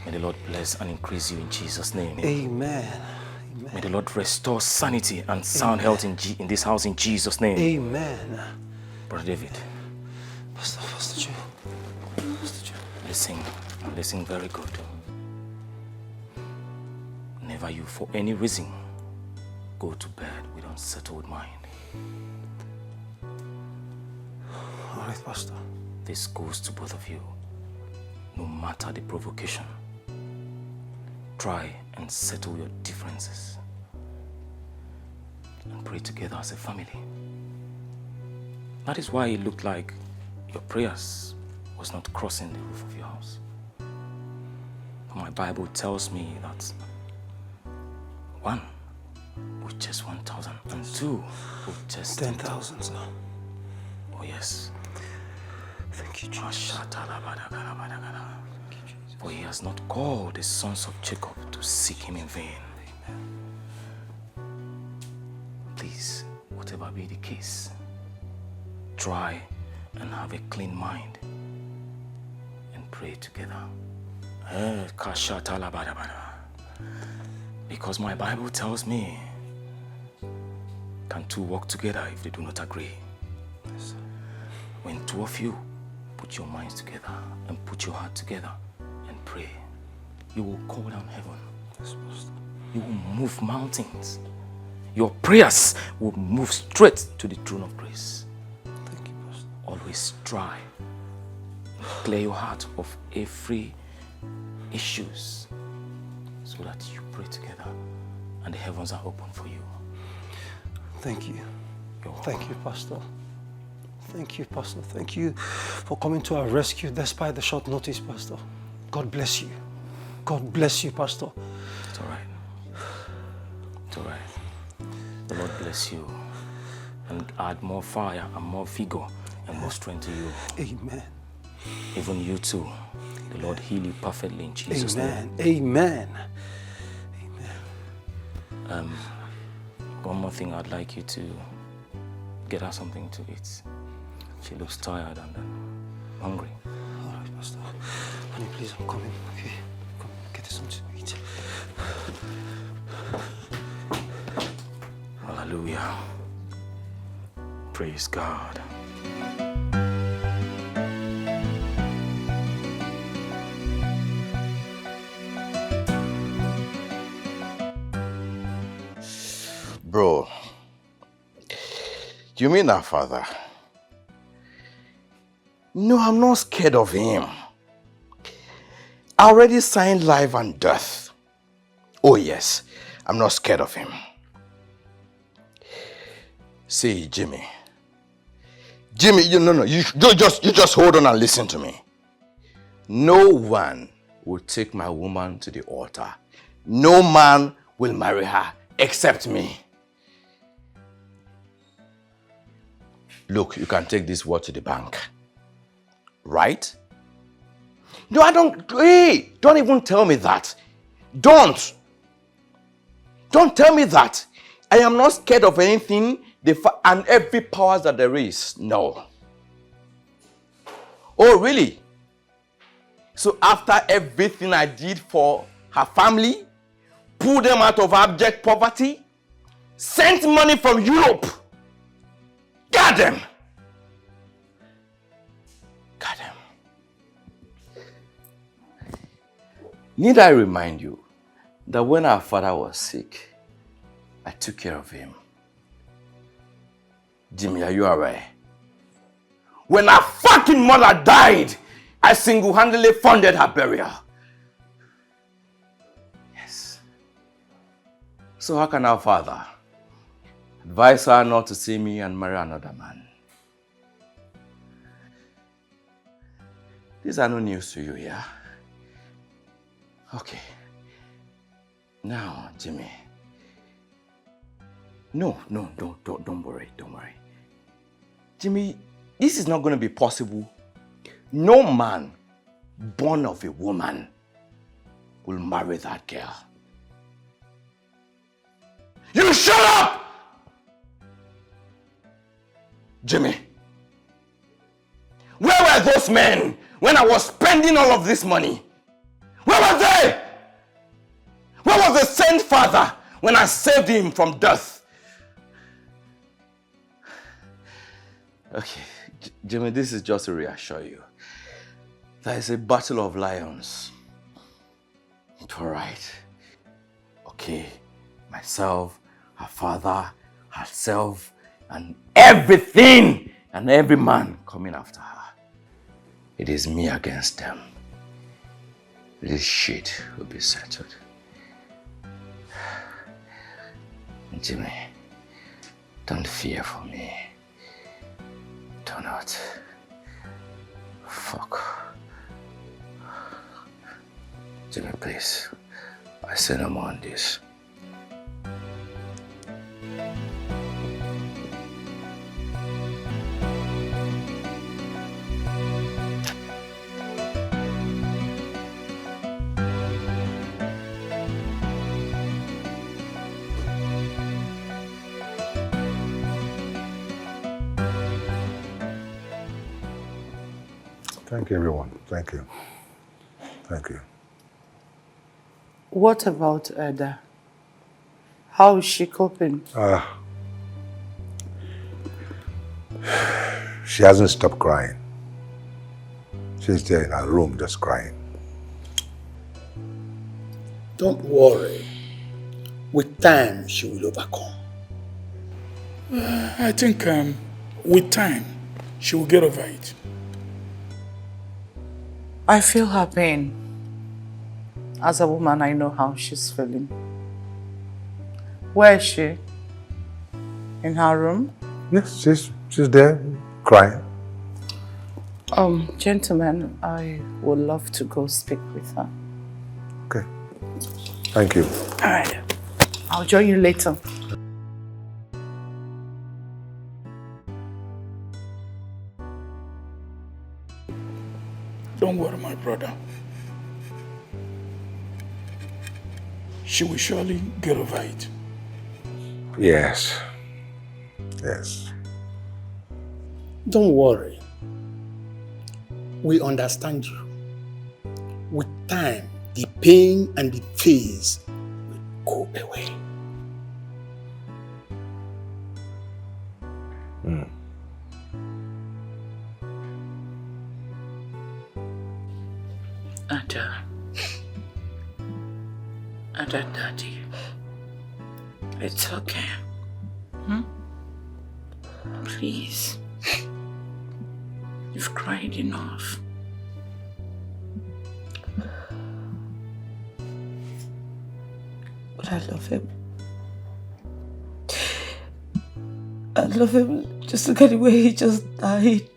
May the Lord bless and increase you in Jesus' name. Amen. May the Lord restore sanity and sound health in this house in Jesus' name. Amen. Brother David. Pastor Joe. Listen. Listen very good. Never you, for any reason, go to bed with unsettled mind. All right, Pastor. This goes to both of you. No matter the provocation, try and settle your differences and pray together as a family. That is why it looked like your prayers was not crossing the roof of your house. My Bible tells me that 1 with just 1,000 and 2 with just 10,000, sir. Oh yes. Thank you, Jesus. For he has not called the sons of Jacob to seek him in vain. Please, whatever be the case, try and have a clean mind and pray together. Because my Bible tells me, can two walk together if they do not agree? Yes. When two of you put your minds together and put your heart together and pray, you will call down heaven. Yes, you will move mountains. Your prayers will move straight to the throne of grace. Thank you, Pastor. Always try. Clear your heart of every issues so that you pray together and the heavens are open for you. Thank you. Thank you, Pastor. Thank you, Pastor. Thank you for coming to our rescue despite the short notice, Pastor. God bless you. God bless you, Pastor. It's all right. It's all right. The Lord bless you and add more fire and more vigor and more strength to you. Amen. Even you too. The Lord heal you perfectly in Jesus' name. Amen. One more thing, I'd like you to get her something to eat. She looks tired and hungry. All right, Pastor. Honey, please, I'm coming. Okay, come get her something to eat. Hallelujah. Praise God. Bro, you mean our father? No, I'm not scared of him. I already signed life and death. Oh yes, I'm not scared of him. See, Jimmy, you just hold on and listen to me. No one will take my woman to the altar. No man will marry her except me. Look, you can take this word to the bank. Right? No, I don't. Hey, don't even tell me that. Don't tell me that. I am not scared of anything and every power that there is. No. Oh, really? So after everything I did for her family, pull them out of abject poverty, sent money from Europe, got them. Need I remind you that when our father was sick, I took care of him. Jimmy, are you aware? When our fucking mother died, I single-handedly funded her burial. Yes. So how can our father advise her not to see me and marry another man? These are no news to you, yeah? Okay. Now, Jimmy. No, don't worry. Jimmy, this is not going to be possible. No man born of a woman will marry that girl. You shut up! Jimmy, where were those men when I was spending all of this money? Where were they? Where was the saint father when I saved him from death? Okay, Jimmy, this is just to reassure you. There is a battle of lions. It's all right. Okay, myself, her father, herself, and everything and every man coming after her. It is me against them. This shit will be settled. Jimmy, don't fear for me. Do not. Fuck. Jimmy, please. I say no more on this. Thank you, everyone. Thank you. Thank you. What about Ada? How is she coping? She hasn't stopped crying. She's there in her room just crying. Don't worry. With time, she will overcome. I think with time, she will get over it. I feel her pain. As a woman, I know how she's feeling. Where is she? In her room? Yes, she's there crying. Gentlemen, I would love to go speak with her. Okay. Thank you. All right. I'll join you later. Don't worry, my brother. She will surely get over it. Yes. Yes. Don't worry. We understand you. With time, the pain and the phase will go away. Ada, Daddy. It's okay. Please. You've cried enough. But I love him. I love him. Just look at the way he just died.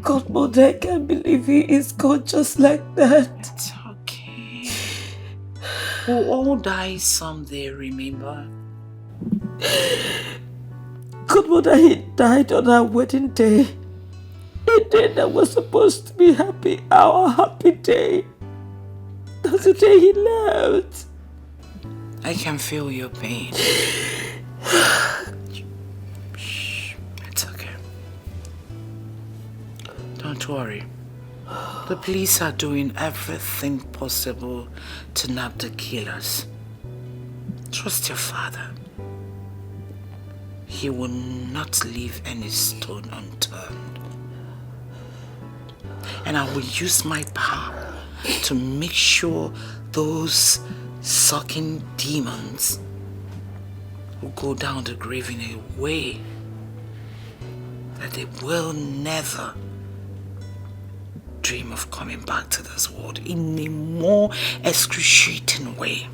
Godmother, I can't believe he is gone just like that. It's okay. We'll all die someday, remember? Godmother, he died on our wedding day. A day that was supposed to be happy, our happy day. That's the day he left. I can feel your pain. Shh, it's okay. Don't worry. The police are doing everything possible to nab the killers. Trust your father. He will not leave any stone unturned. And I will use my power to make sure those sucking demons will go down the grave in a way that they will never dream of coming back to this world in a more excruciating way.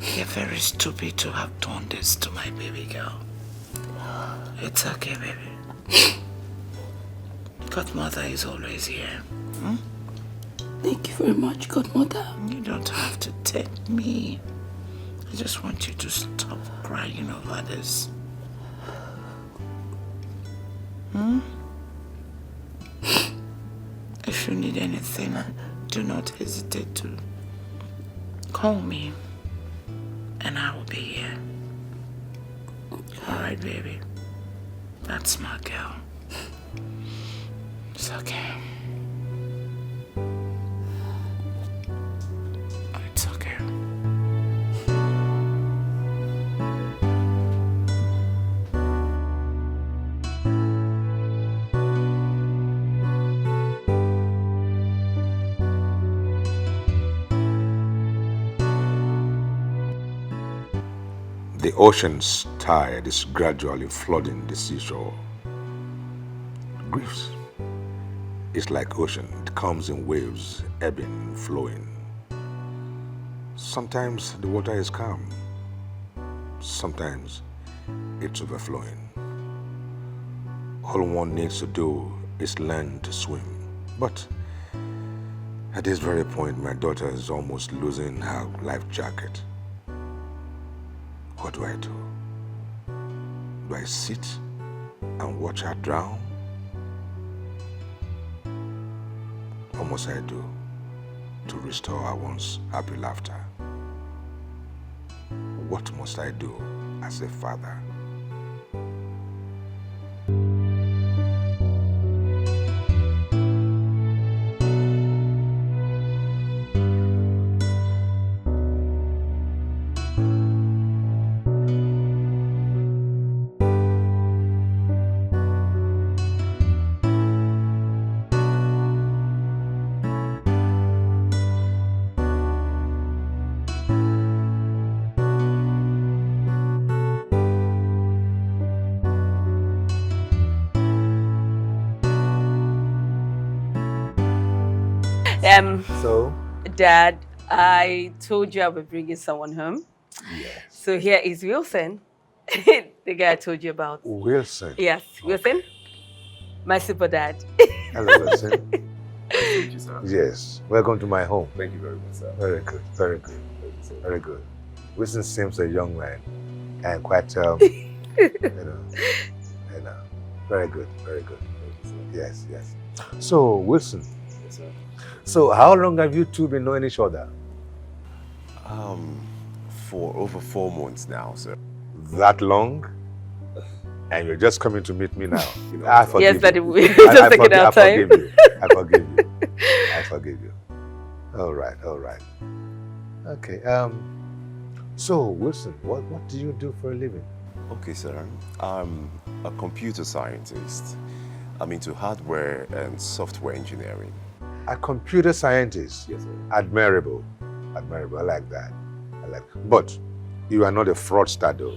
You're very stupid to have done this to my baby girl. It's okay, baby. Godmother is always here. Thank you very much, Godmother. You don't have to take me. I just want you to stop crying over this. If you need anything, do not hesitate to call me and I will be here. Alright, baby. That's my girl. It's okay. It's okay. The ocean's tide is gradually flooding the seashore. Grief is like ocean. It comes in waves, ebbing, flowing. Sometimes the water is calm. Sometimes it's overflowing. All one needs to do is learn to swim. But at this very point, my daughter is almost losing her life jacket. What do I do? Do I sit and watch her drown? What must I do to restore her once happy laughter? What must I do as a father? So? Dad, I told you I would bring someone home. Yes. So here is Wilson, the guy I told you about. Wilson? Yes, Wilson, my super dad. Hello, Wilson. Thank you, sir. Yes. Welcome to my home. Thank you very much, sir. Very good, very good, very good. Wilson seems a young man and quite, very good, very good. Yes, yes. So, Wilson. Yes, sir. So, how long have you two been knowing each other? For over 4 months now, sir. That long? And you're just coming to meet me now. I forgive Yes, Daddy, you. we're just taking our time. I forgive you. I forgive you. All right, all right. Okay. So, Wilson, what do you do for a living? Okay, sir. I'm a computer scientist. I'm into hardware and software engineering. A computer scientist? Yes, sir. Admirable. Admirable. I like that. But you are not a fraudster, though.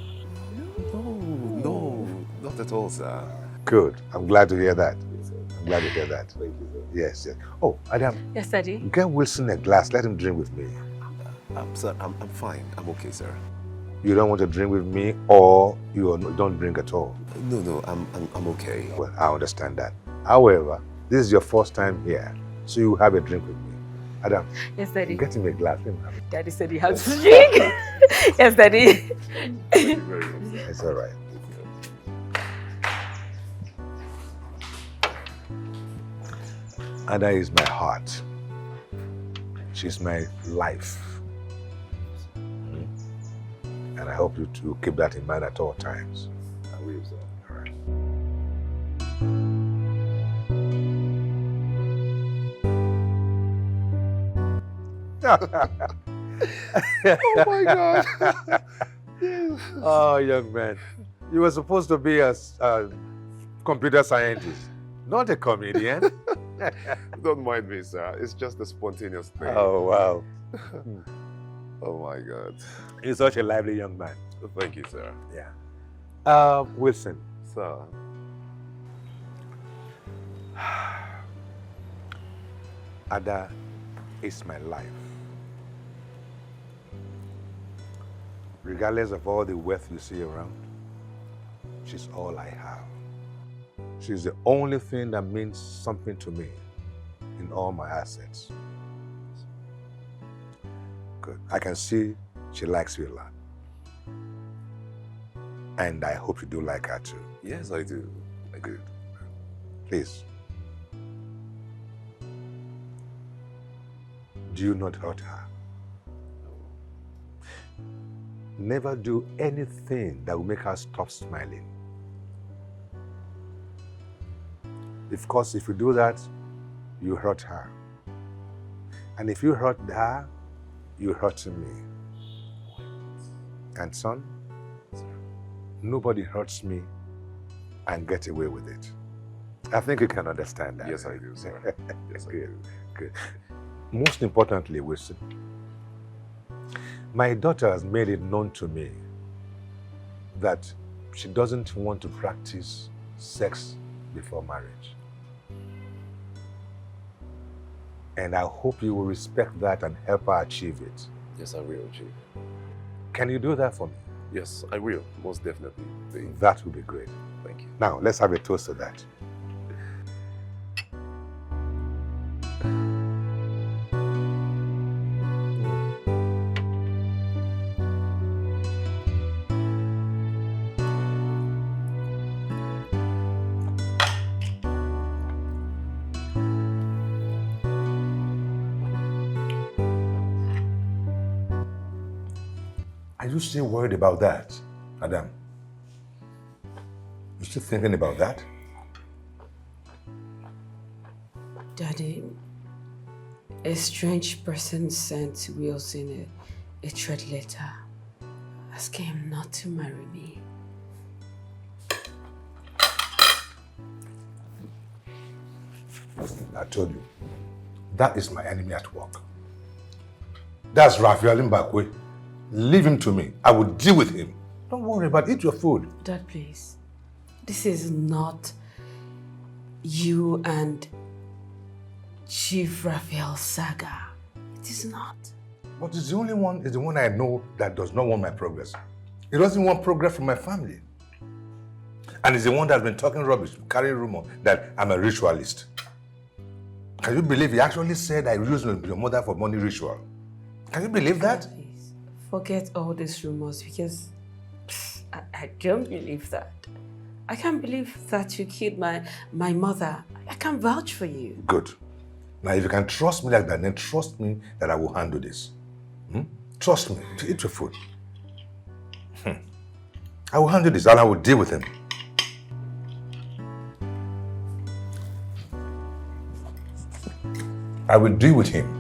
No, not at all, sir. Good. I'm glad to hear that. I'm glad to hear that. Thank you, sir. Yes, yes. Oh, Adam. Yes, Daddy. Get Wilson a glass. Let him drink with me. Sir, I'm fine. I'm okay, sir. You don't want to drink with me, or you don't drink at all? No, I'm okay. Well, I understand that. However, this is your first time here, so you have a drink with me. Adam. Yes, Daddy. Get him a glass. Let him have it. Daddy said he has to drink. Yes, Daddy. Thank you very much, sir. It's all right. Ada is my heart. She's my life. And I hope you to keep that in mind at all times. I will, sir. All right. Oh my God. Oh, young man. You were supposed to be a computer scientist, not a comedian. Don't mind me, sir. It's just a spontaneous thing. Oh, wow. Oh my God. You're such a lively young man. Thank you, sir. Yeah. Wilson. Sir. Ada is my life. Regardless of all the wealth you see around, she's all I have. She's the only thing that means something to me in all my assets. Good. I can see she likes you a lot. And I hope you do like her too. Yes, I do. Good. Please. Do you not hurt her? Never do anything that will make her stop smiling. Of course, if you do that, you hurt her. And if you hurt her, you hurt me. And son, nobody hurts me and get away with it. I think you can understand that. Yes, I do, sir. Yes, I do. Good. Most importantly, Wilson, my daughter has made it known to me that she doesn't want to practice sex before marriage. And I hope you will respect that and help her achieve it. Yes, I will, Chief. Can you do that for me? Yes, I will. Most definitely. That would be great. Thank you. Now, let's have a toast to that. Are you still worried about that, Adam? You still thinking about that? Daddy, a strange person sent Wilson a threat letter asking him not to marry me. I told you, that is my enemy at work. That's Raphael Mbakwe. Leave him to me. I will deal with him. Don't worry about it. Eat your food. Dad, please. This is not you and Chief Raphael saga. It is not. But it's the only one, is the one I know that does not want my progress. He doesn't want progress from my family. And he's the one that's been talking rubbish, carrying rumor that I'm a ritualist. Can you believe he actually said I used your mother for money ritual? Can you believe that? Please, forget all these rumors because I don't believe that. I can't believe that you killed my mother. I can't vouch for you. Good. Now, if you can trust me like that, then trust me that I will handle this. Trust me. Eat your food. I will handle this and I will deal with him. I will deal with him.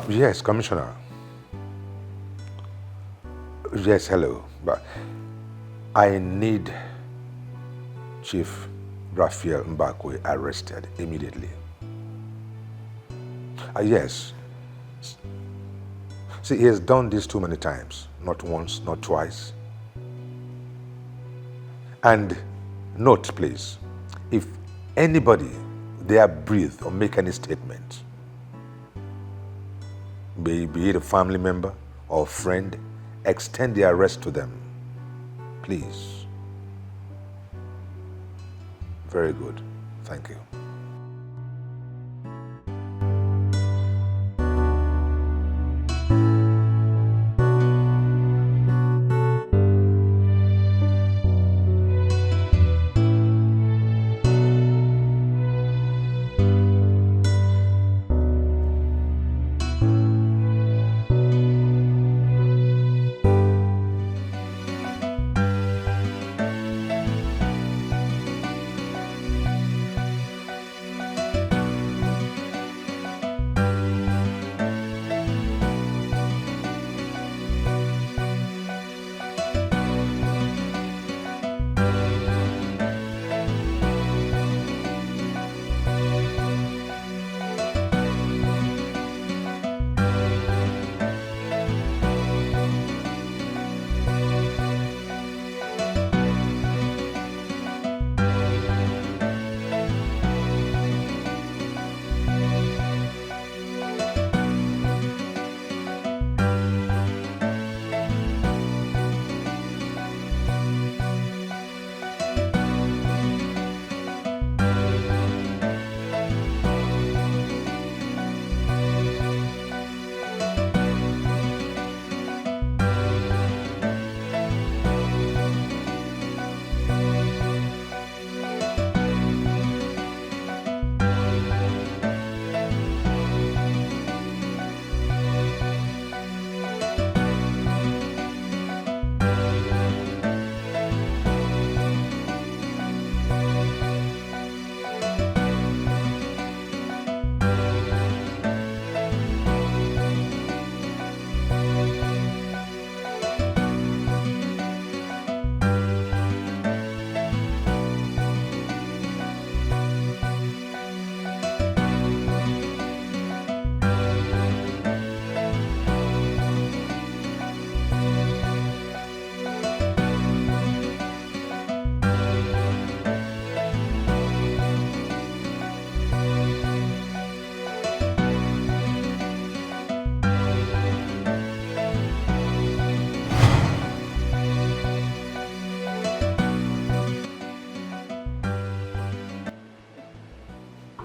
Yes, Commissioner. Yes, hello. But I need Chief Raphael Mbakwe arrested immediately. Yes. See, he has done this too many times. Not once, not twice. And note, please, if anybody dare breathe or make any statement, be it a family member or friend, extend the arrest to them. Please. Very good. Thank you.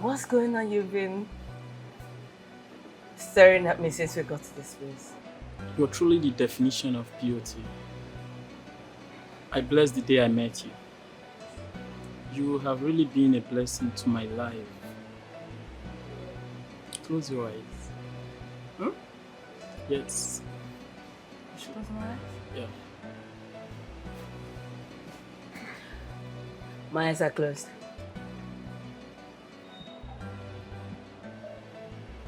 What's going on? You've been staring at me since we got to this place. You're truly the definition of beauty. I bless the day I met you. You have really been a blessing to my life. Close your eyes. Hmm? Yes. Close my eyes? Yeah. My eyes are closed.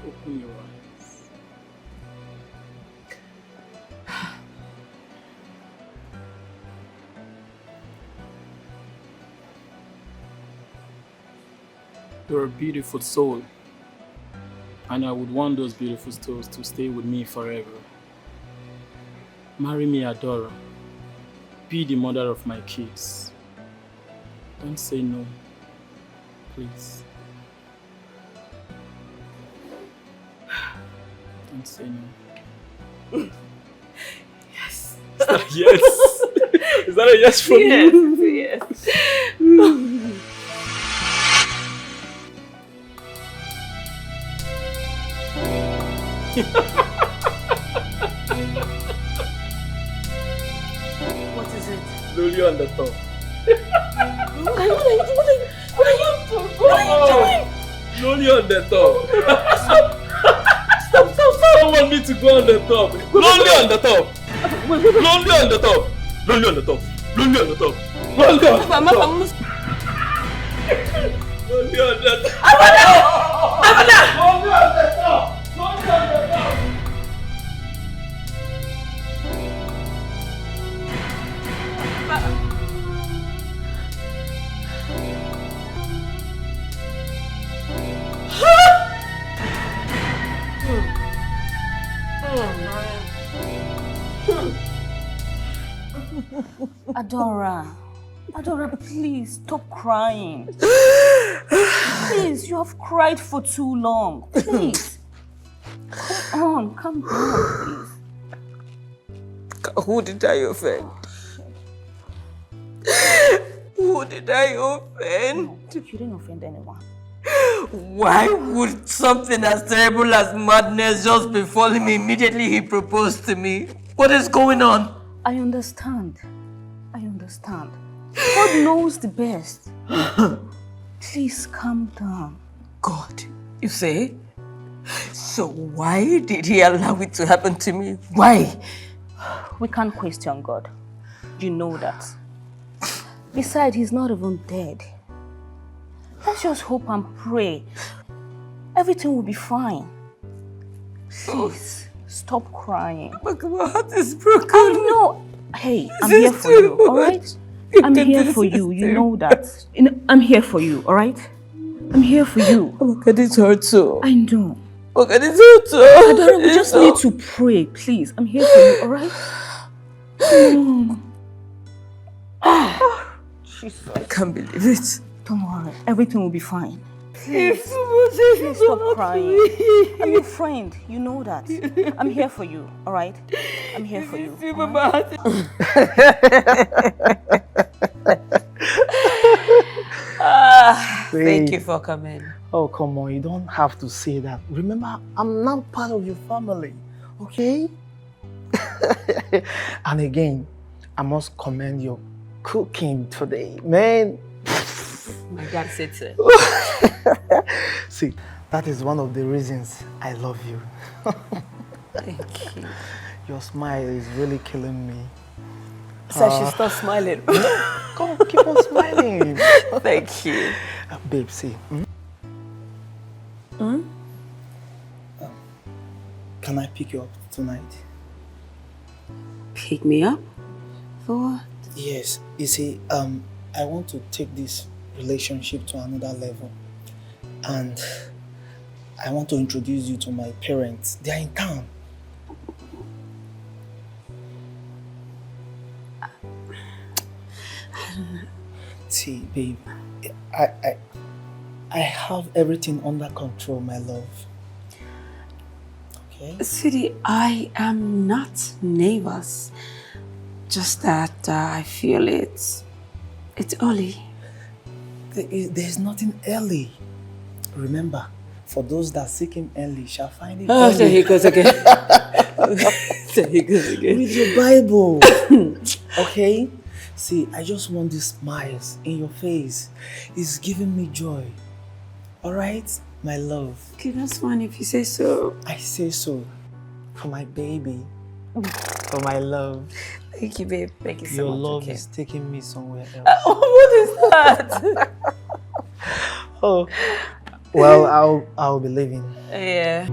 Open your eyes. You're a beautiful soul, and I would want those beautiful souls to stay with me forever. Marry me, Adora. Be the mother of my kids. Don't say no, please. Don't say no. Yes. Is that a yes? Is that a yes from you? Yes. What is it? Loli on the top. What are you doing? Loli on the top. Stop. Don't want me to go on the top. Loli on the top. Loli on the top. Loli on the top. Loli on the top. Loli on the top. Loli on the top. Abada! Loli on the top. Loli on the top. Adora, please stop crying. Please, you have cried for too long. Please. Calm down, please. Who did I offend? Who did I offend? No, you didn't offend anyone. Why would something as terrible as madness just befall me immediately he proposed to me? What is going on? I understand. God knows the best. Please calm down. God, you say? So why did he allow it to happen to me? Why? We can't question God. You know that. Besides, he's not even dead. Let's just hope and pray. Everything will be fine. Please, stop crying. But my heart is broken. I know. Hey, I'm here for you, alright? I'm here for you, you know that. I'm here for you, alright? I'm here for you. Look at this hurt so. I know. Look at this hurt so. Adora, we just need to pray, please. I'm here for you, alright? Jesus. I can't believe it. Don't worry, everything will be fine. Please stop crying. I'm your friend, you know that. I'm here for you, alright? I'm here for you. Thank you for coming. Oh, come on, you don't have to say that. Remember, I'm now part of your family, okay? And again, I must commend your cooking today, man. My God said so. See, that is one of the reasons I love you. Thank you. Your smile is really killing me. So she stop smiling. Come on, keep on smiling. Thank you. Babe, see. Can I pick you up tonight? Pick me up? For what? Yes. You see, I want to take this relationship to another level. And I want to introduce you to my parents. They are in town. See, babe, I have everything under control, my love. Okay? Sweetie, I am not nervous. Just that I feel it's early. There's nothing early. Remember, for those that seek him early shall find it Oh, early. there he goes again. There he goes again. Read your Bible. Okay? See, I just want these smiles in your face. It's giving me joy. Alright, my love? Okay, that's fine if you say so. I say so. For my baby. For my love. Thank you, babe. Thank you so Your much. love is taking me somewhere else. What is that? Oh, well, I'll be leaving. Yeah.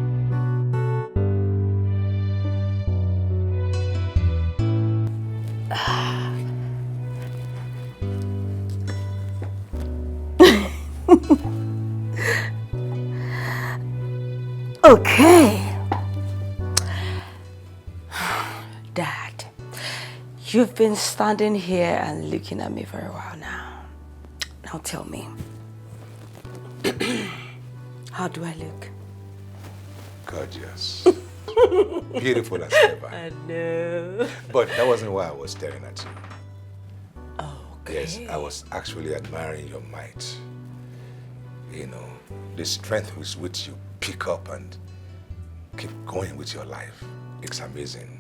Okay. Dad, you've been standing here and looking at me for a while now. Now tell me, how do I look? Gorgeous. Beautiful as ever. I know. But that wasn't why I was staring at you. Oh, okay. Yes, I was actually admiring your might. You know, the strength with which you pick up and keep going with your life. It's amazing.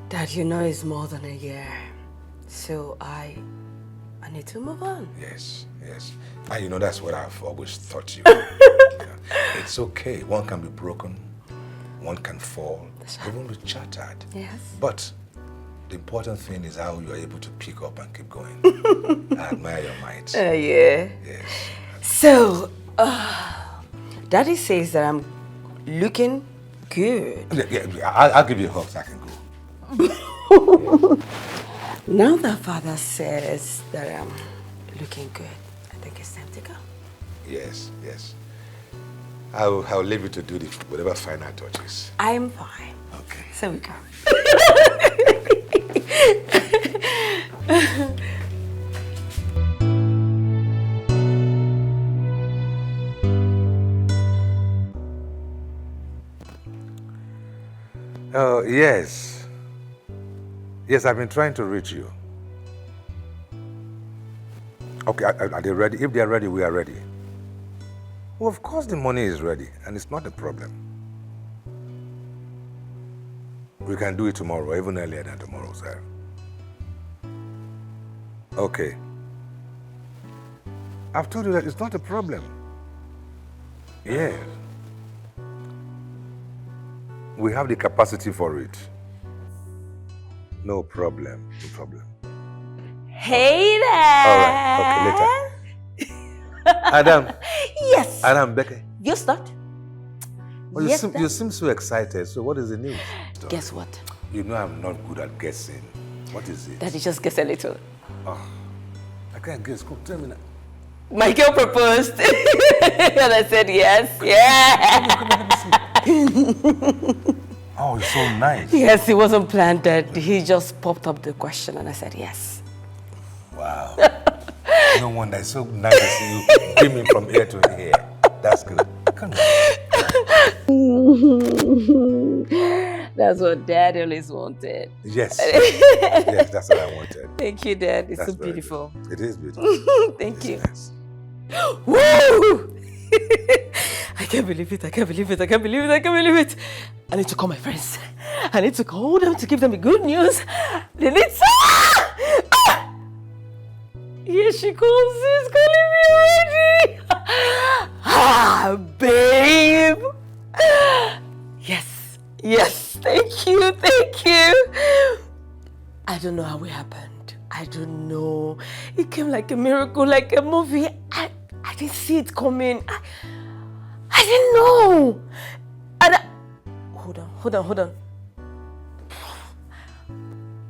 Dad, you know it's more than a year. So I need to move on. Yes, yes. And you know, that's what I've always taught you. It's okay. One can be broken. One can fall. Even be shattered. Yes. But the important thing is how you're able to pick up and keep going. I admire your might. Yeah. Yes. So, Daddy says that I'm looking good. Yeah, I'll give you a hug so I can go. Now that Father says that I'm looking good, I think it's time to go. Yes, yes. I'll leave you to do whatever final touches. I'm fine. Okay. So we go. Oh, yes. Yes, I've been trying to reach you. Okay, are they ready? If they are ready, we are ready. Well, of course the money is ready, and it's not a problem. We can do it tomorrow, even earlier than tomorrow, sir. Okay. I've told you that it's not a problem. Yeah. We have the capacity for it. No problem, no problem. Hey there. All right, okay, later. Adam. Yes. Adam, Becky. You start. Oh, Yes, you seem so excited. So what is the news? Guess what? You know I'm not good at guessing. What is it? Daddy just guess a little. Oh, I can't guess. Come tell me now. My girl proposed. And I said yes. Yeah. Oh, it's so nice. Yes, it wasn't planned. He just popped up the question and I said yes. Wow. No wonder. It's so nice to see you beaming from ear to ear. That's good. Come on. That's what Dad always wanted. Yes. Yes, that's what I wanted. Thank you, Dad. It's That's so very beautiful. good. It is beautiful. Thank you. Nice. Woo! I can't believe it. I can't believe it. I can't believe it. I can't believe it. I need to call my friends. I need to call them to give them the good news. They need Here she comes. She's calling me already. Babe. Yes. Yes. Thank you. Thank you. I don't know how it happened. I don't know. It came like a miracle, like a movie. I didn't see it coming. I didn't know. And hold on.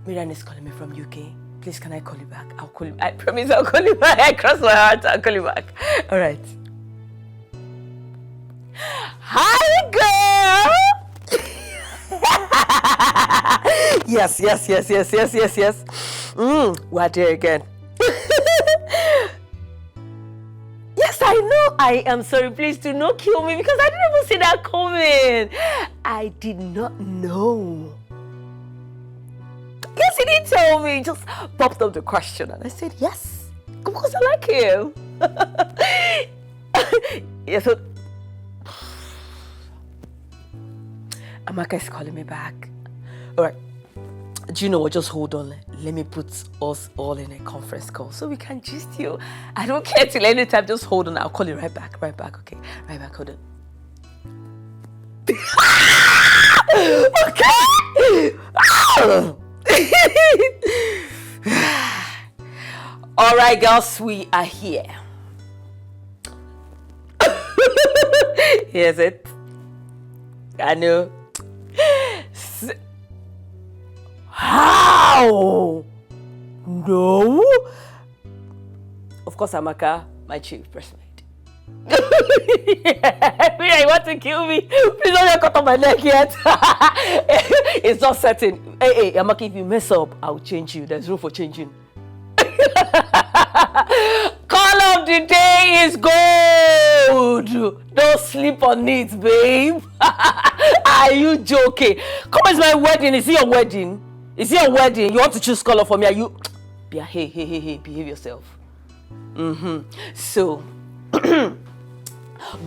Miran is calling me from UK. Please, can I call you back? I'll call you. I promise I'll call you back. I cross my heart. I'll call you back. All right. Hi, girl. Yes. We're there again. Yes, I know. I am sorry. Please do not kill me because I didn't even see that coming. I did not know. Yes, he didn't tell me. He just popped up the question and I said yes. Because I like him. Yes. So Amaka is calling me back. All right. Do you know what? Just hold on. Let me put us all in a conference call so we can gist you. I don't care till any time. Just hold on. I'll call you right back. Right back. Okay. Right back. Hold on. Okay. All right, girls. We are here. Here's it. I know. How? No. Of course, Amaka, my chief person. You want to kill me? Please don't cut off my neck yet. It's not certain. Hey, Amaka, if you mess up, I'll change you. There's room for changing. Call of the day is gold. Don't sleep on it, babe. Are you joking? Come, it's my wedding. Is it your wedding? Is it your wedding? You want to choose color for me? Are you? Yeah, hey, behave yourself. So,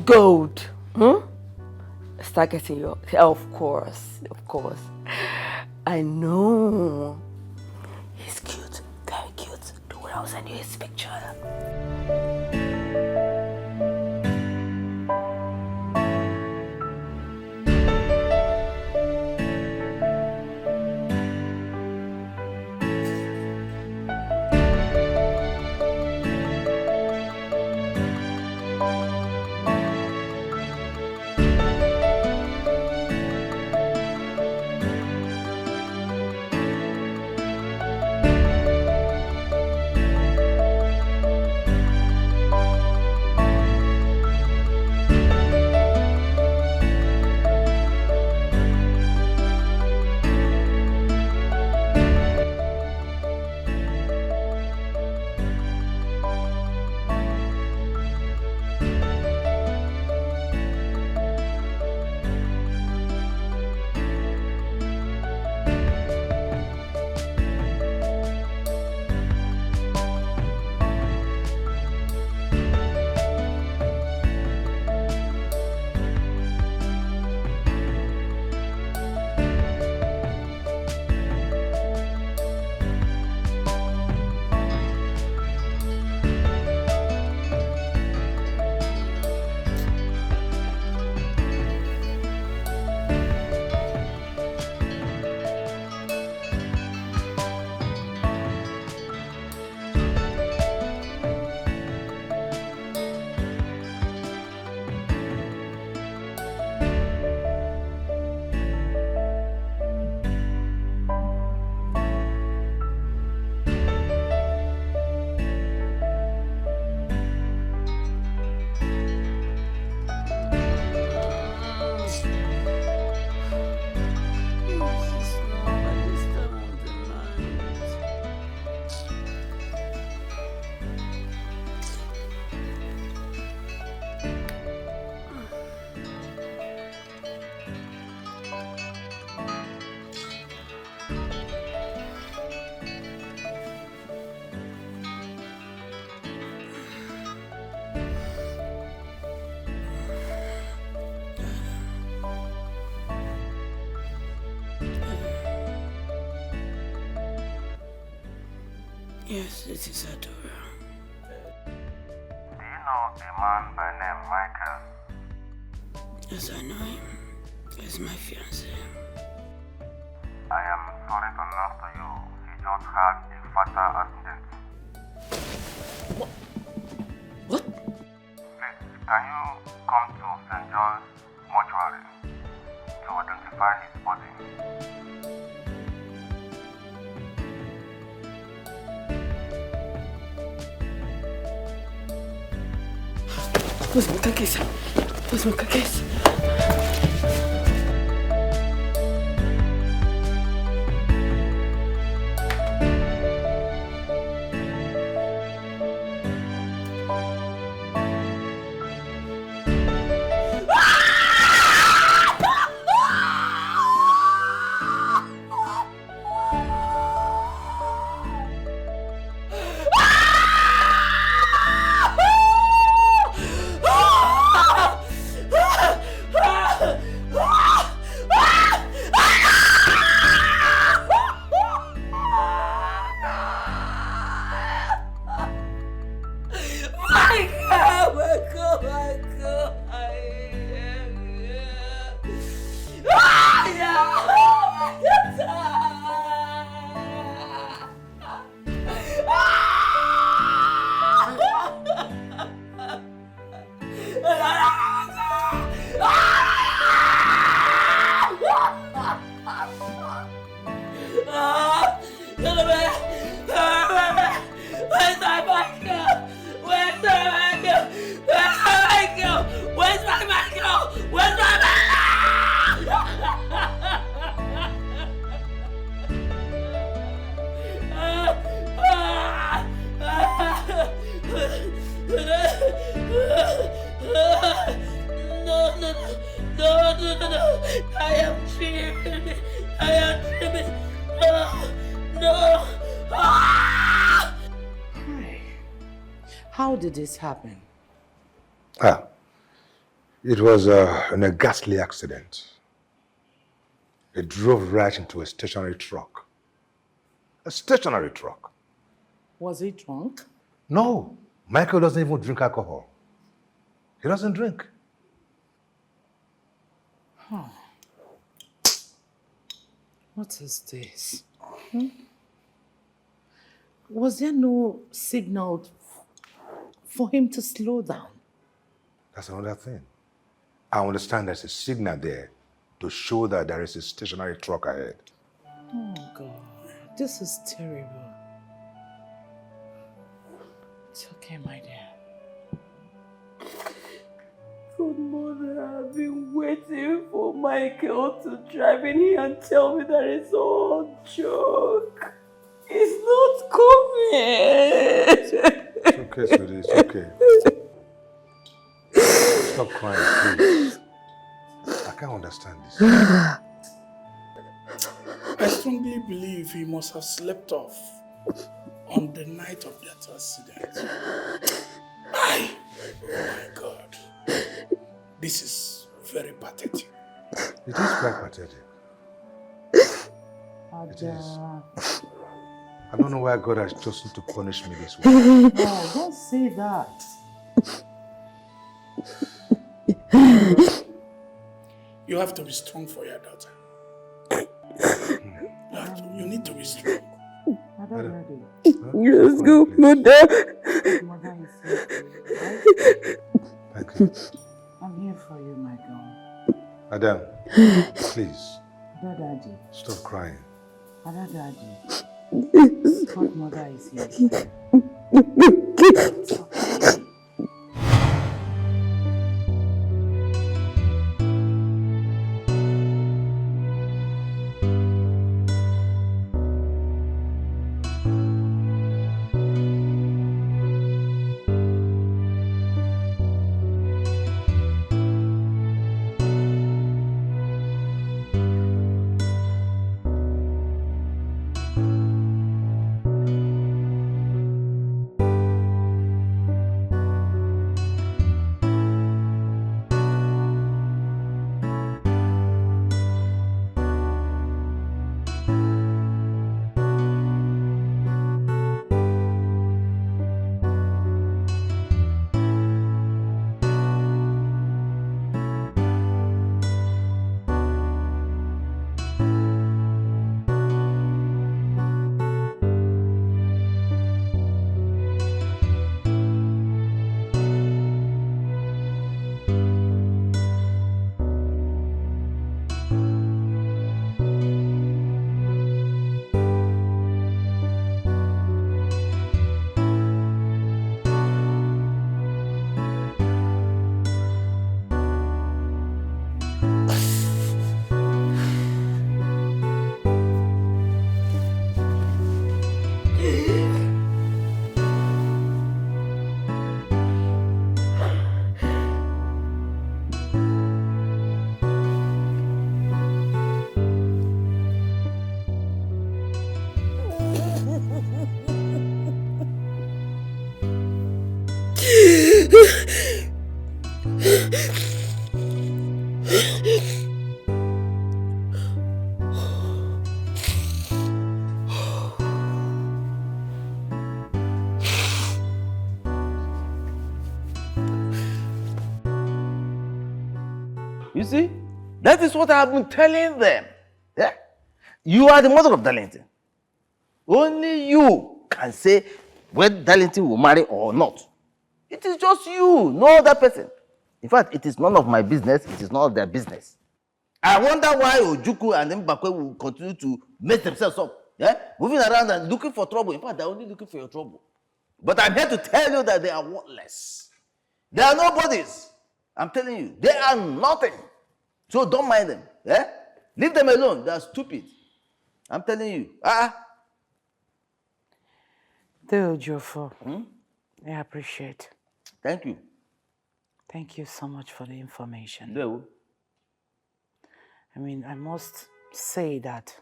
gold. Start getting your. Of course. I know. He's cute, very cute. Do what I'll send you his picture. Yes, it is Adora. Do you know a man by name Michael? Yes, I know him. He's my fiancé. I am sorry to announce to you, he just had a fatal accident. What? Please, can you come to St. John's mortuary to identify his body? Where's my cookies? Where's my cookies? I am dreaming. I am dreaming. No. Ah! How did this happen? It was in a ghastly accident. It drove right into a stationary truck. A stationary truck. Was he drunk? No, Michael doesn't even drink alcohol. He doesn't drink. Huh. What is this? Was there no signal for him to slow down? That's another thing. I understand there's a signal there to show that there is a stationary truck ahead. Oh God, this is terrible. It's okay, my dear. Good mother, I've been waiting for Michael to drive in here and tell me that it's all joke. It's not coming. It's okay, sweetie, it's okay. Stop crying, please. I can't understand this. I strongly believe he must have slept off on the night of that accident. Oh my God. This is very pathetic. It is quite pathetic. It is. I don't know why God has chosen to punish me this way. No, don't say that. You have to be strong for your daughter. You need to be strong. Let's go, mother. Mother is here for you, right? Thank you. I'm here for you, my girl. Adam, please. Daddy. Stop crying. Daddy. Godmother is here. It's okay. You see, that is what I have been telling them. Yeah? You are the mother of Darlington. Only you can say whether Darlington will marry or not. It is just you, no other person. In fact, it is none of my business. It is none of their business. I wonder why Ojuku and Mbakwe will continue to mess themselves up. Yeah? Moving around and looking for trouble. In fact, they're only looking for your trouble. But I'm here to tell you that they are worthless. They are nobodies. I'm telling you, they are nothing. So don't mind them. Yeah? Leave them alone. They are stupid. I'm telling you. Though, Jofo, I appreciate. Thank you. Thank you so much for the information. No. I mean, I must say that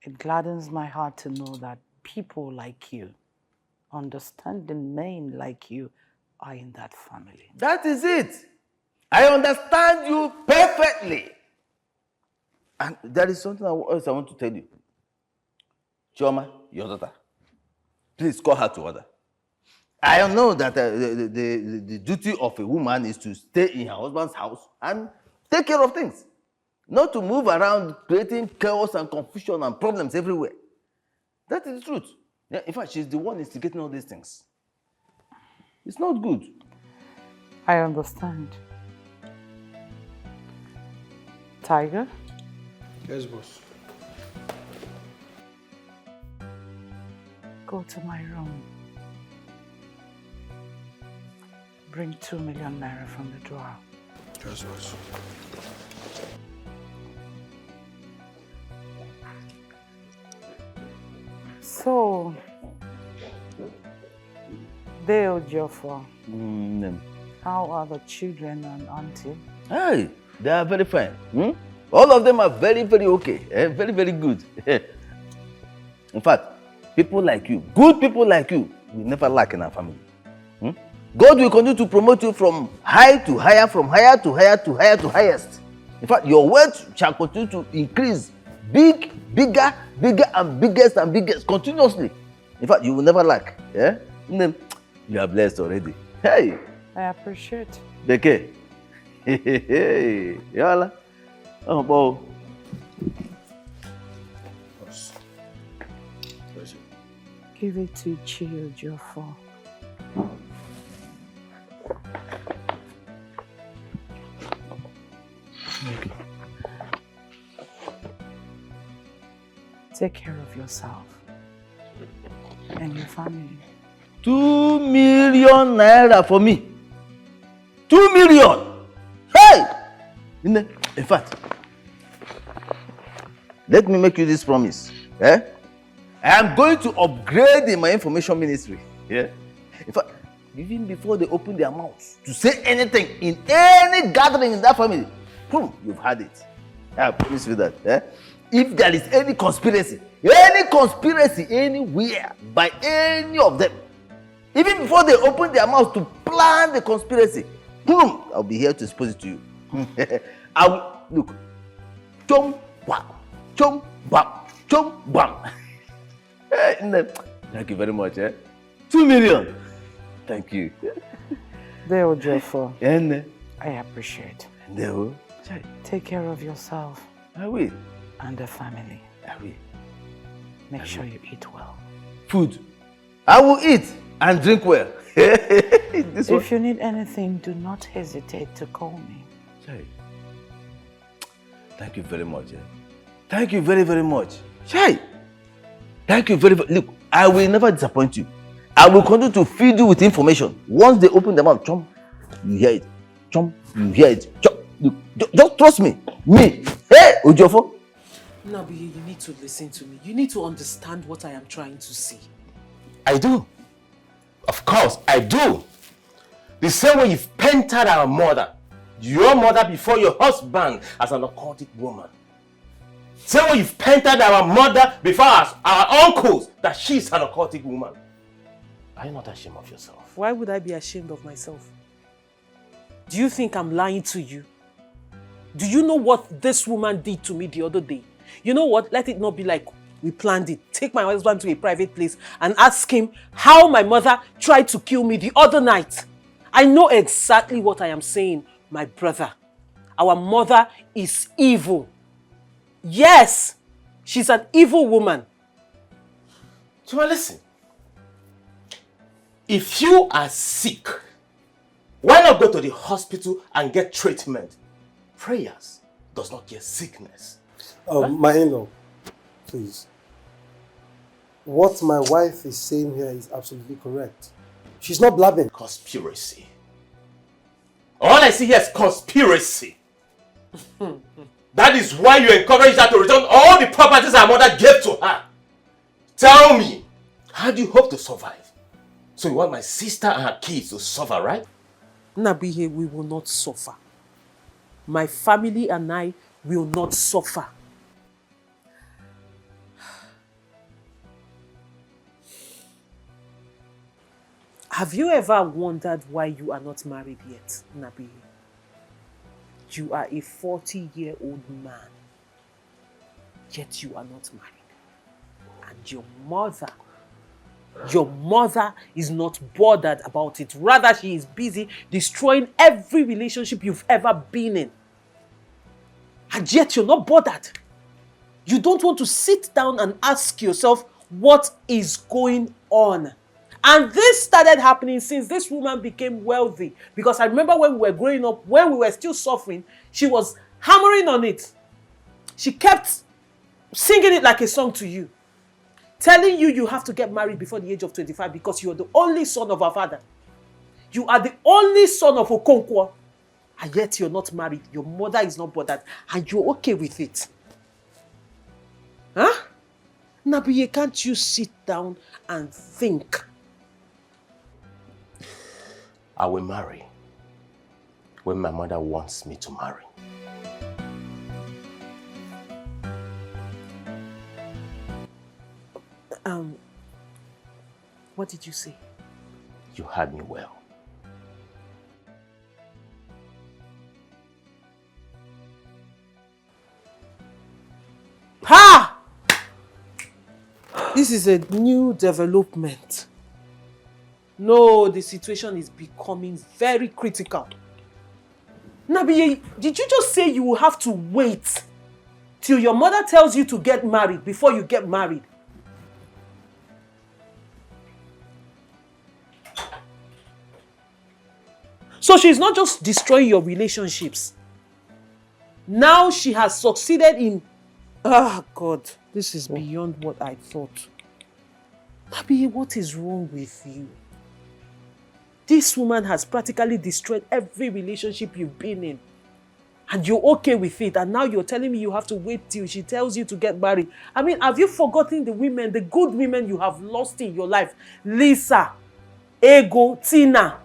it gladdens my heart to know that people like you, understanding men like you, are in that family. That is it. I understand you perfectly. And there is something else I want to tell you. Chioma, your daughter, please call her to order. I know that the duty of a woman is to stay in her husband's house and take care of things. Not to move around creating chaos and confusion and problems everywhere. That is the truth. Yeah, in fact, she's the one instigating all these things. It's not good. I understand. Tiger? Yes, boss. Go to my room. Bring 2 million naira from the drawer. Yes, boss. So, Dale Joffo, how are the children and auntie? Hey, they are very fine. All of them are very, very okay. Very, very good. In fact, people like you, good people like you, will never lack in our family. God will continue to promote you from high to higher, from higher to higher to higher to highest. In fact, your wealth shall continue to increase. Big, bigger, bigger and biggest continuously. In fact, you will never lack. Yeah? You are blessed already. Hey! I appreciate. Beke. Hey, Yola. Oh, boy. Give it to Chio Joffo. Okay. Take care of yourself and your family. 2 million naira for me. 2 million! Hey! In fact, let me make you this promise. I am going to upgrade in my information ministry. In fact, even before they open their mouths to say anything in any gathering in that family, you've had it. I promise you that. If there is any conspiracy anywhere by any of them, even before they open their mouths to plan the conspiracy, I'll be here to expose it to you. I will, look, chom, bam, chom, bam, chom, bam. Thank you very much. 2 million. Thank you. Dale Joffo. And I appreciate. Dale. Take care of yourself. I will. And the family. I will. Make sure you eat well. Food. I will eat and drink well. If you need anything, do not hesitate to call me. Thank you very much. Thank you very, very much. Thank you very much. Look, I will never disappoint you. I will continue to feed you with information. Once they open their mouth, chomp, you hear it. Chomp, you hear it. Chomp. Look, just trust me. Me. Hey, Ojofo. Nabi, you need to listen to me. You need to understand what I am trying to say. I do. Of course, I do. The same way you've painted our mother, your mother before your husband, as an occultic woman. Same way you've painted our mother before our uncles, that she's an occultic woman. Are you not ashamed of yourself? Why would I be ashamed of myself? Do you think I'm lying to you? Do you know what this woman did to me the other day? You know what? Let it not be like we planned it. Take my husband to a private place and ask him how my mother tried to kill me the other night. I know exactly what I am saying, my brother. Our mother is evil. Yes, she's an evil woman. Chuma, listen. If you are sick, why not go to the hospital and get treatment? Prayers does not cure sickness. My in-law, please. What my wife is saying here is absolutely correct. She's not blabbing. Conspiracy. All I see here is conspiracy. That is why you encourage her to return all the properties her mother gave to her. Tell me, how do you hope to survive? So you want my sister and her kids to suffer, right? Nabihe, we will not suffer. my family and I will not suffer. Have you ever wondered why you are not married yet, Nabi? You are a 40-year-old man, yet you are not married. And your mother is not bothered about it. Rather, she is busy destroying every relationship you've ever been in. And yet you're not bothered. You don't want to sit down and ask yourself what is going on. And this started happening since this woman became wealthy. Because I remember when we were growing up, when we were still suffering, she was hammering on it. She kept singing it like a song to you. Telling you you have to get married before the age of 25 because you are the only son of our father. You are the only son of Okonkwo. And yet you're not married. Your mother is not bothered. And you're okay with it. Huh? Nabiye, can't you sit down and think? I will marry when my mother wants me to marry. What did you say? You heard me well. Ha! This is a new development. No, the situation is becoming very critical. Nabi, did you just say you will have to wait till your mother tells you to get married before you get married? So she's not just destroying your relationships. Now she has succeeded in... Ah, God, this is beyond what I thought. Nabi, what is wrong with you? This woman has practically destroyed every relationship you've been in. And you're okay with it. And now you're telling me you have to wait till she tells you to get married. I mean, have you forgotten the women, the good women you have lost in your life? Lisa, Ego, Tina.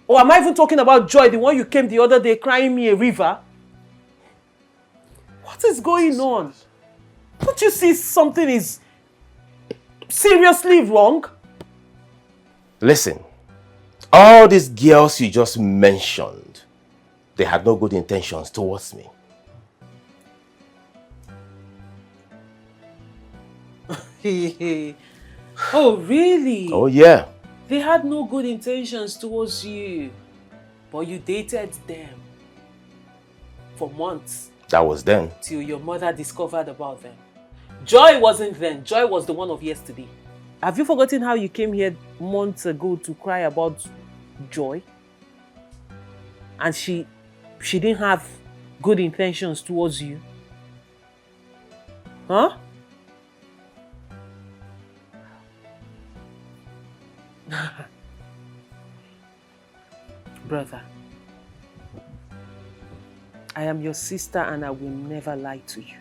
Or am I even talking about Joy, the one you came the other day crying me a river? What is going on? Don't you see something is seriously wrong? Listen, all these girls you just mentioned, they had no good intentions towards me. Oh, really? Oh, yeah. They had no good intentions towards you, but you dated them for months. That was then. Till your mother discovered about them. Joy wasn't then. Joy was the one of yesterday. Have you forgotten how you came here months ago to cry about Joy? And she didn't have good intentions towards you? Huh? Brother, I am your sister and I will never lie to you.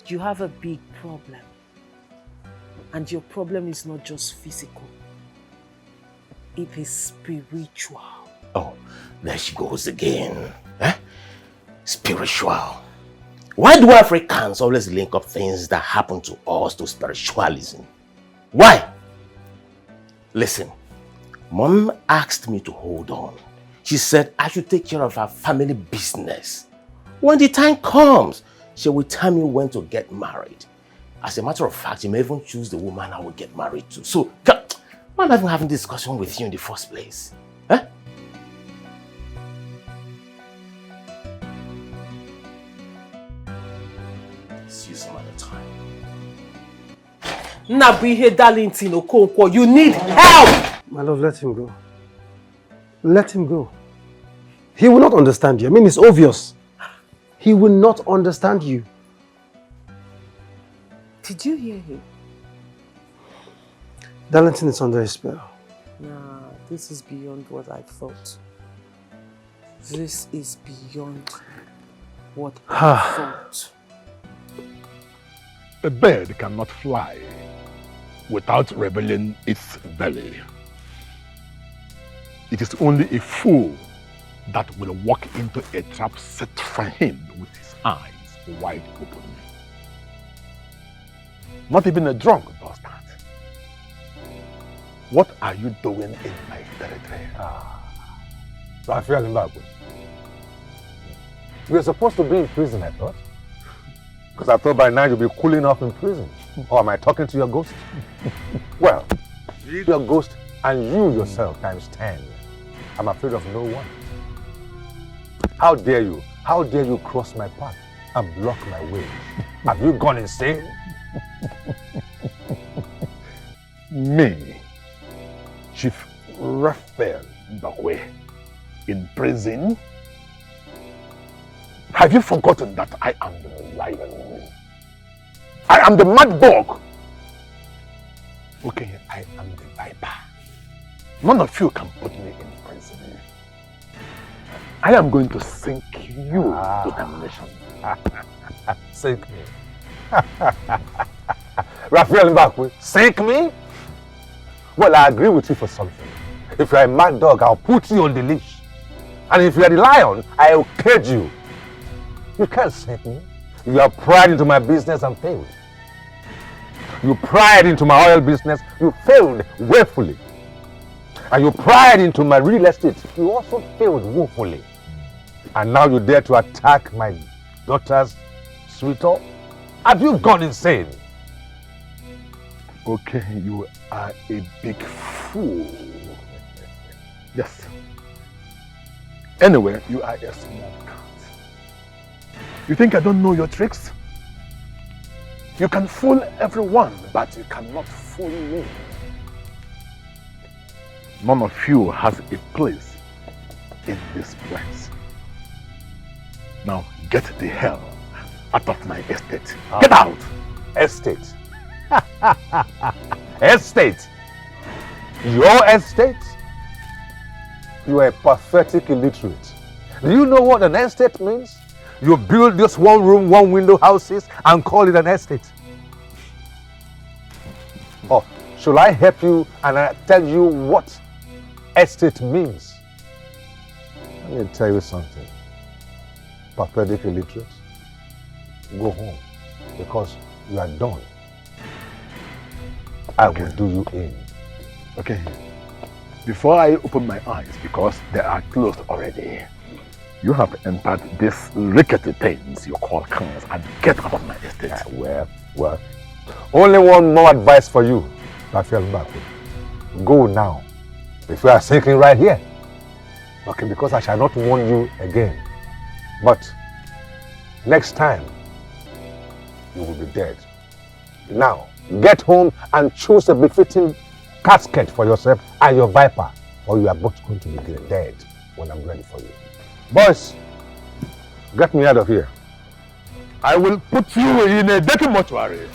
You have a big problem. And your problem is not just physical. It is spiritual. Oh, there she goes again. Eh? Spiritual. Why do Africans always link up things that happen to us to spiritualism? Why? Listen, Mom asked me to hold on. She said I should take care of her family business. When the time comes, she will tell me when to get married. As a matter of fact, she may even choose the woman I will get married to. So, why am I even having this discussion with you in the first place? Huh? See you some other time. Nabihe Darlington Okonkwo, you need help! My love, let him go. Let him go. He will not understand you. I mean, it's obvious. He will not understand you. Did you hear him? Darlington is under a spell. Nah, this is beyond what I thought. This is beyond what I thought. A bird cannot fly without revealing its belly. It is only a fool that will walk into a trap set for him with his eyes wide open. Not even a drunk does that. What are you doing in my territory? Raphael Mbagwe. We are supposed to be in prison, I thought. Because I thought by now you'll be cooling off in prison. Or am I talking to your ghost? Well, your ghost and you yourself times 10. I'm afraid of no one. How dare you? How dare you cross my path and block my way? Have you gone insane? Me, Chief Raphael Mbagwe, in prison? Have you forgotten that I am the lion? I am the mad dog. Okay, I am the viper. None of you can put me in prison. I am going to sink you to damnation. Sink me? Raphael Mbagwe, sink me? Well, I agree with you for something. If you're a mad dog, I'll put you on the leash. And if you're the lion, I'll cage you. You can't sink me. You have pried into my business and failed. You pried into my oil business, you failed woefully. And you pried into my real estate, you also failed woefully. And now you dare to attack my daughter's sweetheart? Have you gone insane? Okay, you are a big fool. Yes. Anyway, you are a small cat. You think I don't know your tricks? You can fool everyone, but you cannot fool me. None of you has a place in this place. Now get the hell out of my estate. Get out! Estate? Estate? Your estate? You are a pathetic illiterate. Do you know what an estate means? You build just one room, one window houses and call it an estate. Oh, should I help you and I tell you what estate means? Let me tell you something. Pathetic illiterate. Go home because you are done. I will do you in. Okay. Before I open my eyes, because they are closed already, you have entered these rickety things you call cars and get out of my estate. Well, only one more advice for you, Raphael Mbagwe. Go now. If you are sinking right here. Okay, because I shall not warn you again. But next time, you will be dead. Now, get home and choose a befitting casket for yourself and your viper, or you are both going to be dead when I'm ready for you. Boys, get me out of here. I will put you in a dirty mortuary.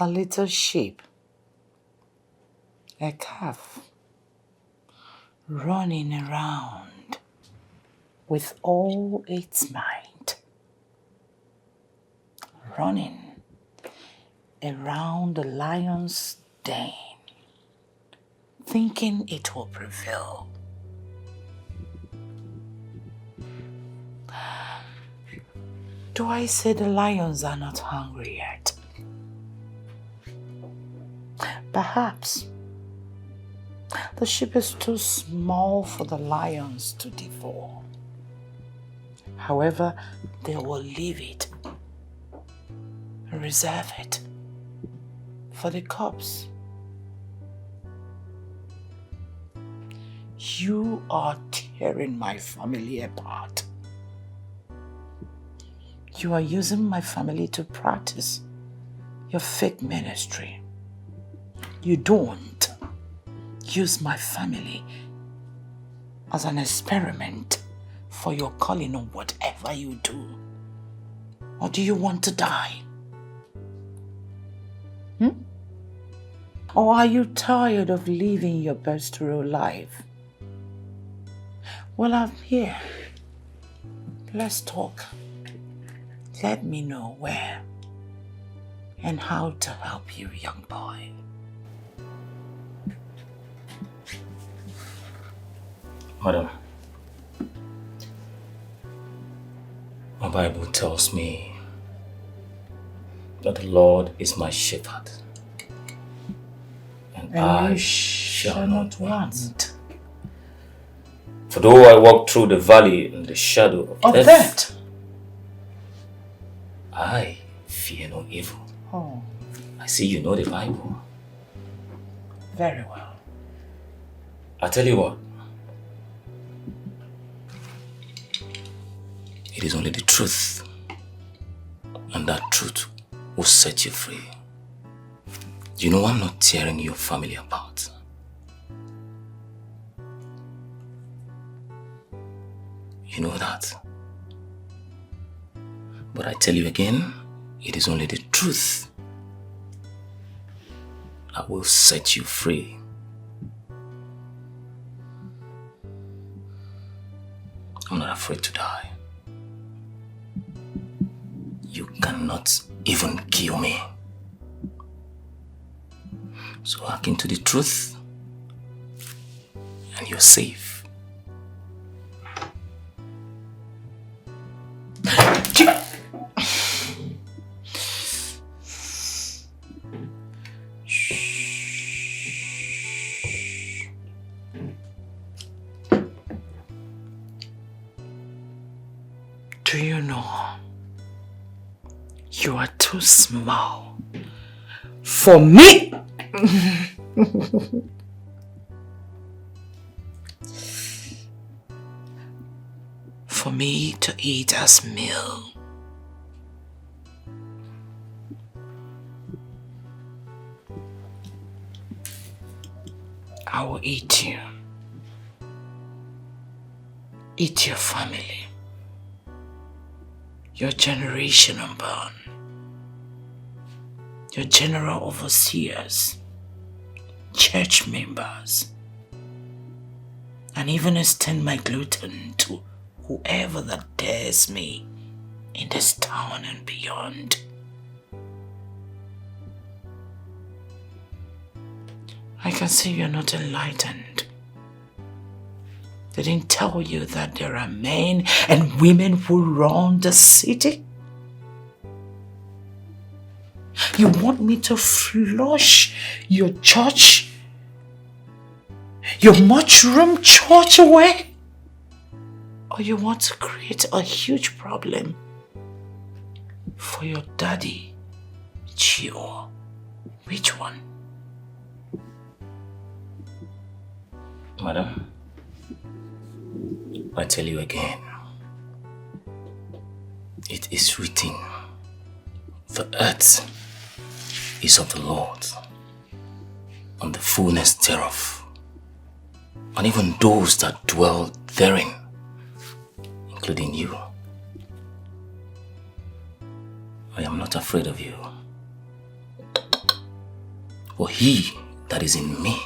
A little sheep, a calf, running around with all its might, running around the lion's den, thinking it will prevail. Do I say the lions are not hungry yet? Perhaps the sheep is too small for the lions to devour. However, they will leave it, reserve it for the cubs. You are tearing my family apart. You are using my family to practice your fake ministry. You don't use my family as an experiment for your calling on whatever you do. Or do you want to die? Or are you tired of living your best real life? Well, I'm here. Let's talk. Let me know where and how to help you, young boy. Madam, my Bible tells me that the Lord is my shepherd, and I shall not want. For though I walk through the valley in the shadow of death, I fear no evil. Oh, I see you know the Bible. very well. I tell you what, it is only the truth, and that truth will set you free. You know I'm not tearing your family apart. You know that. But I tell you again, it is only the truth that will set you free. I'm not afraid to die. You cannot even kill me. So hearken to the truth and you're safe. Do you know, you are too small for me. For me to eat as meal. I will eat you. Eat your family. Your generation unborn. Your general overseers. Church members. And even extend my gluten to whoever that dares me in this town and beyond. I can see you're not enlightened. They didn't tell you that there are men and women who run the city? You want me to flush your church? Your mushroom church away? Or you want to create a huge problem for your daddy, Chio? Which one? Madam, I tell you again, it is written, the earth is of the Lord, and the fullness thereof, and even those that dwell therein, including you. I am not afraid of you, for he that is in me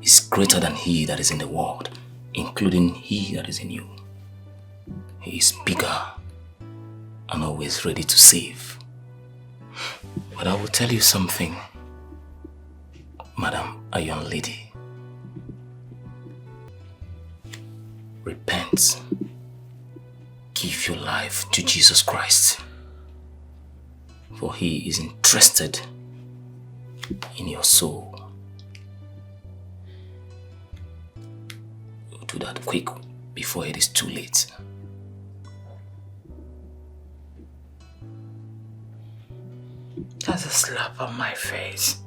is greater than he that is in the world, including he that is in you. He is bigger and always ready to save. But I will tell you something, Madam, a young lady. Repent. Give your life to Jesus Christ, for he is interested in your soul. Do that quick before it is too late. That's a slap on my face.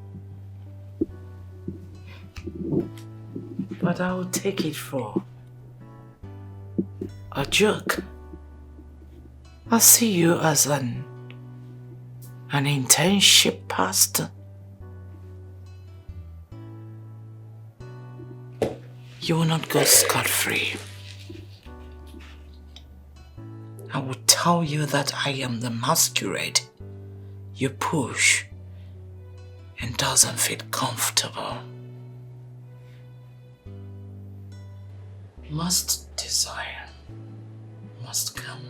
But I will take it for a joke. I see you as an an internship pastor. You will not go scot-free. I will tell you that I am the masquerade you push and doesn't feel comfortable. Must desire, must come.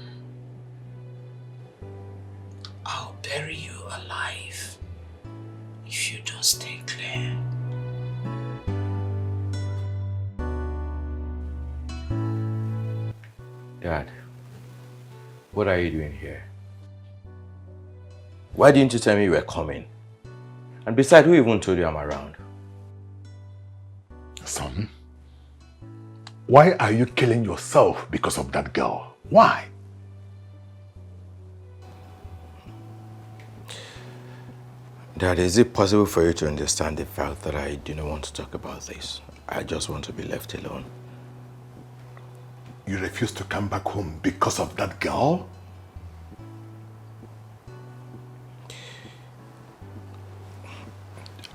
I'll bury you alive if you don't stay clear. Dad, what are you doing here? Why didn't you tell me you were coming? And besides, who even told you I'm around? Son, why are you killing yourself because of that girl? Why? Dad, is it possible for you to understand the fact that I do not want to talk about this? I just want to be left alone. You refuse to come back home because of that girl?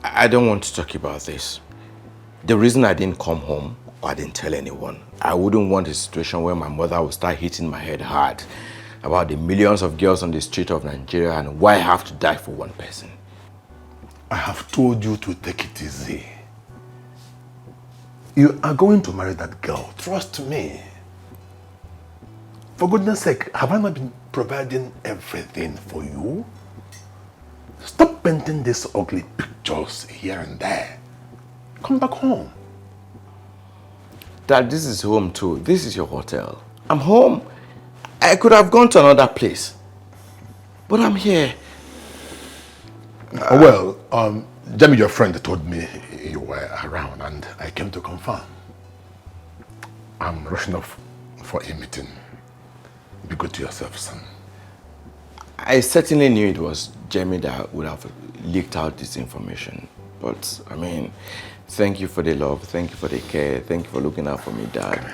I don't want to talk about this. The reason I didn't come home, or I didn't tell anyone, I wouldn't want a situation where my mother would start hitting my head hard about the millions of girls on the street of Nigeria and why I have to die for one person. I have told you to take it easy. You are going to marry that girl. Trust me. For goodness sake, have I not been providing everything for you? Stop painting these ugly pictures here and there. Come back home. Dad, this is home too. This is your hotel. I'm home. I could have gone to another place. But I'm here. Jamie, your friend, told me you were around and I came to confirm. I'm rushing off for a meeting. Be good to yourself, son. I certainly knew it was Jamie that would have leaked out this information. But, I mean, thank you for the love, thank you for the care, thank you for looking out for me, Dad.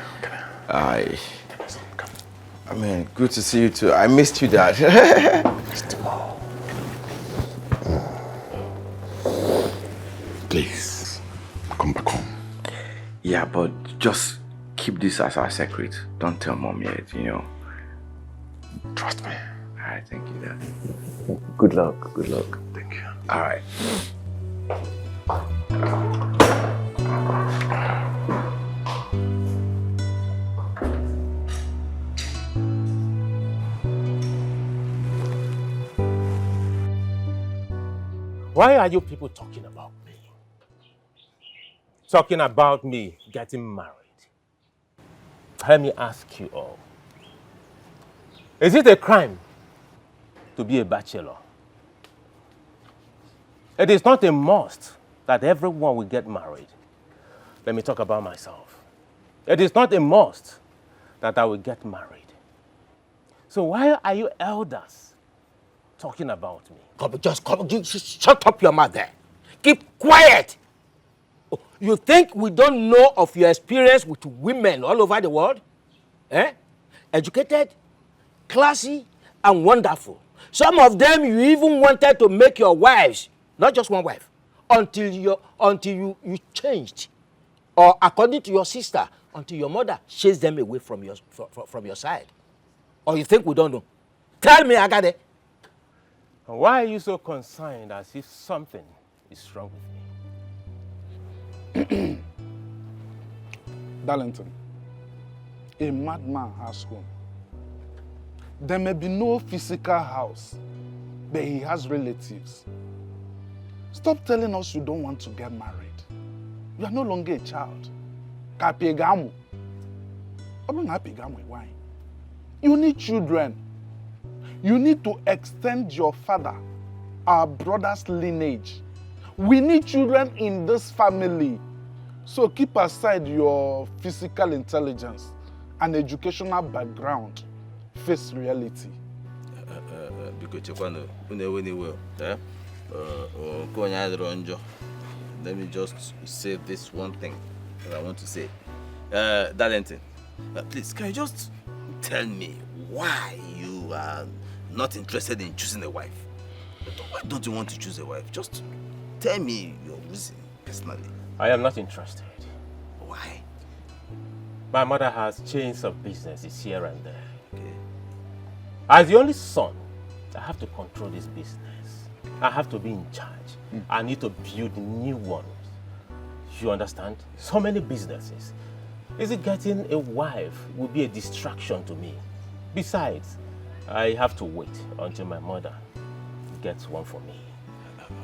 I mean, good to see you too. I missed you, Dad. Please, come back home. Yeah, but just keep this as our secret. Don't tell Mom yet, you know. Trust me. Alright, thank you, Dad. Good luck, good luck. Thank you. Alright. Why are you people talking about me? Talking about me getting married. Let me ask you all. Is it a crime to be a bachelor? It is not a must that everyone will get married. Let me talk about myself. It is not a must that I will get married. So why are you elders talking about me? Shut up your mouth there. Keep quiet. You think we don't know of your experience with women all over the world? Educated, classy, and wonderful. Some of them you even wanted to make your wives, not just one wife, until you changed. Or according to your sister, until your mother chased them away from your side. Or you think we don't know? Tell me, Agade. Why are you so concerned as if something is wrong with me? Darlington, a madman has home. There may be no physical house, but he has relatives. Stop telling us you don't want to get married. You are no longer a child. You need children. You need to extend your father, our brother's lineage. We need children in this family. So keep aside your physical intelligence and educational background. Face reality. Let me just say this one thing that I want to say. Darlington, please, can you just tell me why you are not interested in choosing a wife? Why don't you want to choose a wife? Just tell me your reason, personally. I am not interested. Why? My mother has chains of businesses here and there. Okay. As the only son, I have to control this business. I have to be in charge. I need to build new ones. You understand? So many businesses. Is it getting a wife will be a distraction to me? Besides, I have to wait until my mother gets one for me.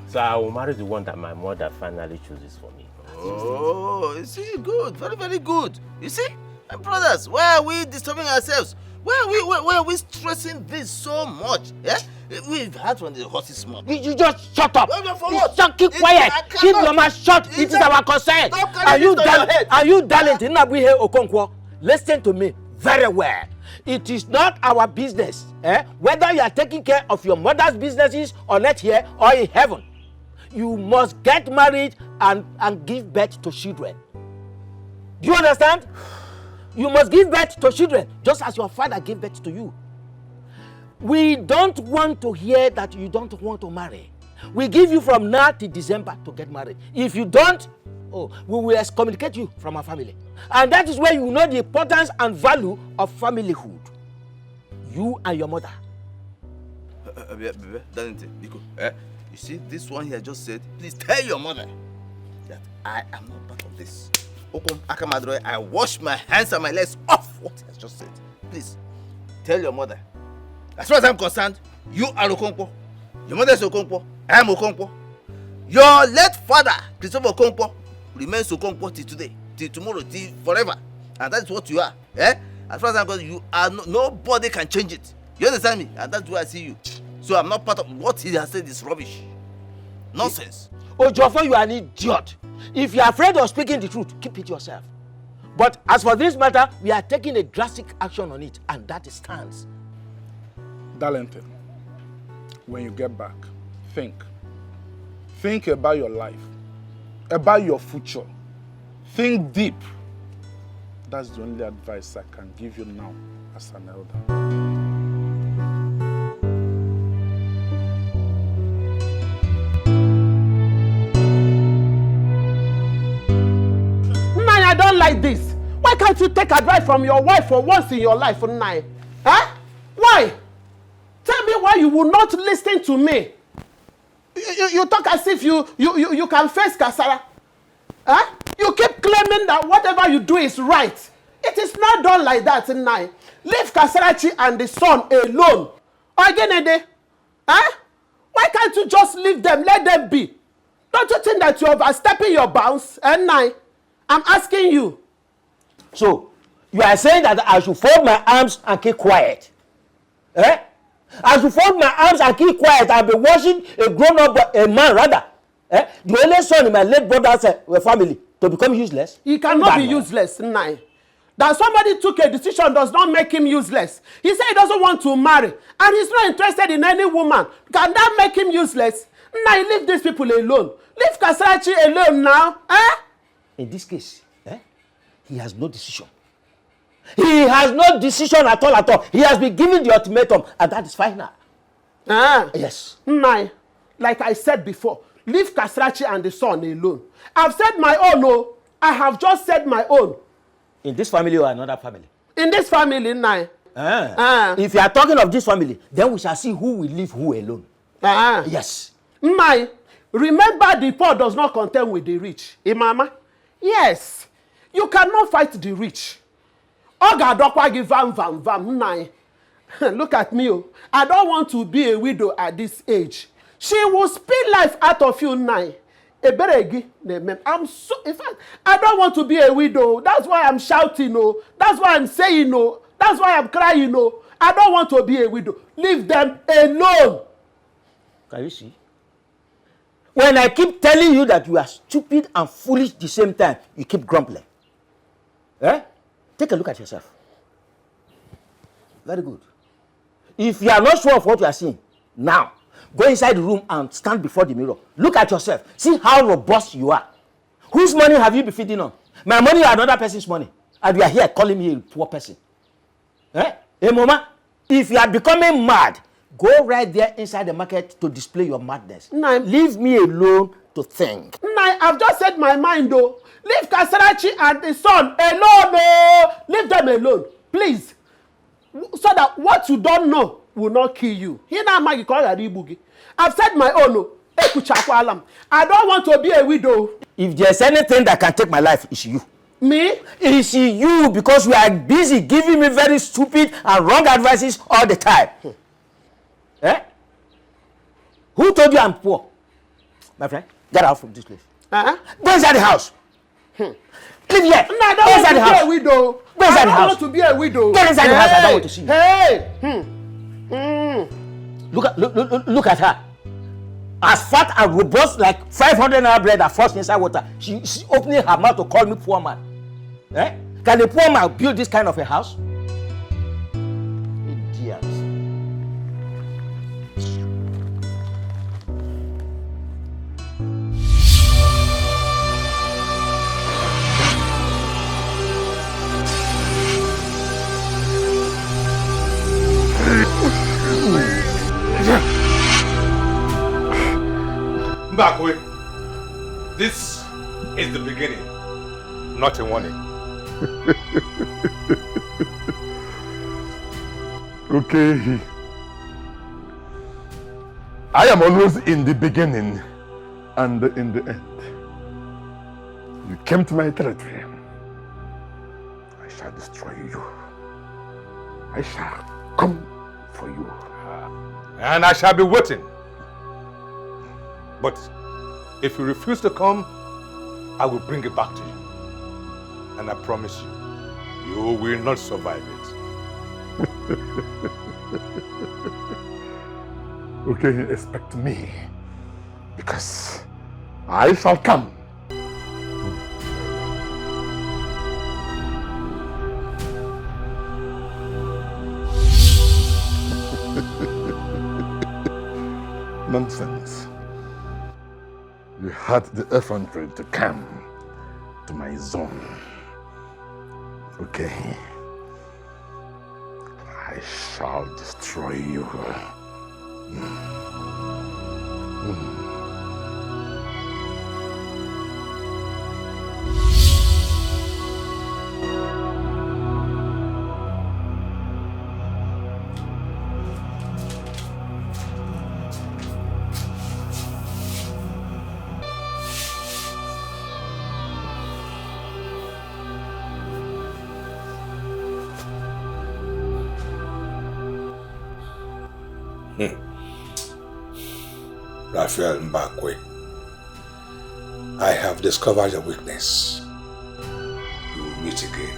So I will marry the one that my mother finally chooses for me. Oh, you see, good. Very, very good. You see? And brothers, why are we disturbing ourselves? Why are we stressing this so much? Yeah? We've had from the horse's mouth. You just shut up. For what? Just keep quiet. Keep your mouth shut. It is our concern. Are you darling? Okonkwo? Listen to me very well. It is not our business, whether you are taking care of your mother's businesses or not here or in heaven. You must get married and give birth to children. Do you understand? You must give birth to children, just as your father gave birth to you. We don't want to hear that you don't want to marry. We give you from now to December to get married. If you don't, we will excommunicate you from our family. And that is where you know the importance and value of familyhood. You and your mother. You see, this one here just said, please tell your mother that I am not part of this. I wash my hands and my legs off what he has just said. Please, tell your mother. As far as I'm concerned, you are Okonkwo. Your mother is Okonkwo. I am Okonkwo. Your late father, Christopher Okonkwo, remains Okonkwo till today, till tomorrow, till forever. And that's what you are. As far as I'm concerned, you are nobody can change it. You understand me? And that's why I see you. So I'm not part of what he has said is rubbish. Nonsense. Ojofo, you are an idiot. If you are afraid of speaking the truth, keep it yourself. But as for this matter, we are taking a drastic action on it, and that stands. Darlington, when you get back, think. Think about your life, about your future. Think deep. That's the only advice I can give you now as an elder. I don't like this. Why can't you take advice from your wife for once in your life, Nai? Why? Tell me why you will not listen to me. You talk as if you can face Kasara. You keep claiming that whatever you do is right. It is not done like that, Nai. Leave Kasarachi and the son alone. Ogenede. Why can't you just leave them? Let them be. Don't you think that you're overstepping your bounds, Nai? I'm asking you. So, you are saying that I should fold my arms and keep quiet? I should fold my arms and keep quiet and be watching a grown-up, a man rather. The only son in my late brother's family to become useless? He cannot be useless, Nai. That somebody took a decision does not make him useless. He said he doesn't want to marry and he's not interested in any woman. Can that make him useless? Nai, leave these people alone. Leave Kasarachi alone now. In this case, he has no decision. He has no decision at all. He has been given the ultimatum, and that is final. Yes. Nai, like I said before, leave Kasarachi and the son alone. I've said my own, I have just said my own. In this family or another family? In this family, Nai. If you are talking of this family, then we shall see who will leave who alone. Yes. Nai, remember the poor does not contend with the rich. Mama? Yes. You cannot fight the rich. Ogadokwa give vam, Nai. Look at me. I don't want to be a widow at this age. She will spit life out of you, Nai. I'm so, in fact, I don't want to be a widow. That's why I'm shouting, That's why I'm saying, That's why I'm crying, I don't want to be a widow. Leave them alone. Can you see? When I keep telling you that you are stupid and foolish at the same time, you keep grumbling. Take a look at yourself. Very good. If you are not sure of what you are seeing, now, go inside the room and stand before the mirror. Look at yourself. See how robust you are. Whose money have you been feeding on? My money or another person's money? And you are here calling me a poor person. Hey, Mama, if you are becoming mad, Go right there inside the market to display your madness. Leave me alone to think. I've just said my mind though. Leave Kasarachi and the son alone. No. Leave them alone, please. So that what you don't know will not kill you. I've said my own. I don't want to be a widow. If there's anything that can take my life, it's you. Me? It's you, because you are busy giving me very stupid and wrong advices all the time. Eh? Who told you I'm poor? My friend, get out from this place. Go inside the house. Live here. No, I don't want to be a widow. Go inside the house. I don't want to be a widow. Get inside the house. I don't want to see you. Look at her. As fat and robust like 500 naira bread that falls inside water. She's opening her mouth to call me poor man. Eh? Can a poor man build this kind of a house? Idiot. Mbakwe, this is the beginning, not a warning. Okay. I am always in the beginning and in the end. You came to my territory. I shall destroy you. I shall come for you. And I shall be waiting. But if you refuse to come, I will bring it back to you. And I promise you, you will not survive it. Okay, expect me. Because I shall come. Nonsense. You had the effrontery to come to my zone. Okay. I shall destroy you. Raphael Mbakwe, I have discovered your weakness. We will meet again.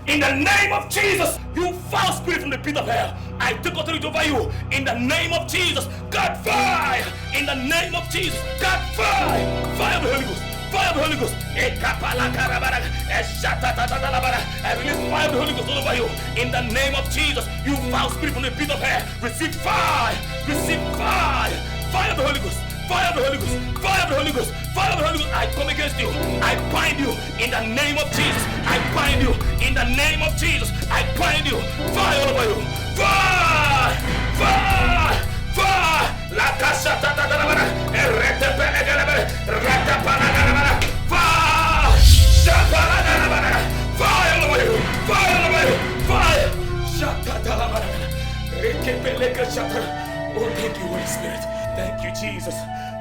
In the name of Jesus, you foul spirit from the pit of hell, I take authority over you. In the name of Jesus, God fire. In the name of Jesus, God fire. Fire of the Holy Ghost. Fire of the Holy Ghost. I release fire of the Holy Ghost all over you. In the name of Jesus, you foul spirit from the pit of hell, receive fire. Receive fire. Fire of the Holy Ghost. Fire of the Holy Ghost. Fire of the Holy Ghost. Fire of the Holy Ghost. I come against you. I bind you in the name of Jesus. I bind you in the name of Jesus. I bind you. Fire all over you. Fire! Fire! Fire! La casa ta ta ta la bara. Erete pele gala bara. Rata pala gala bara. Fire! Shapala gala bara. Fire all over you. Fire all over you. Fire! Shata ta la bara. Reke pele gala shata. Oh, thank you, Holy Spirit. Thank you, Jesus.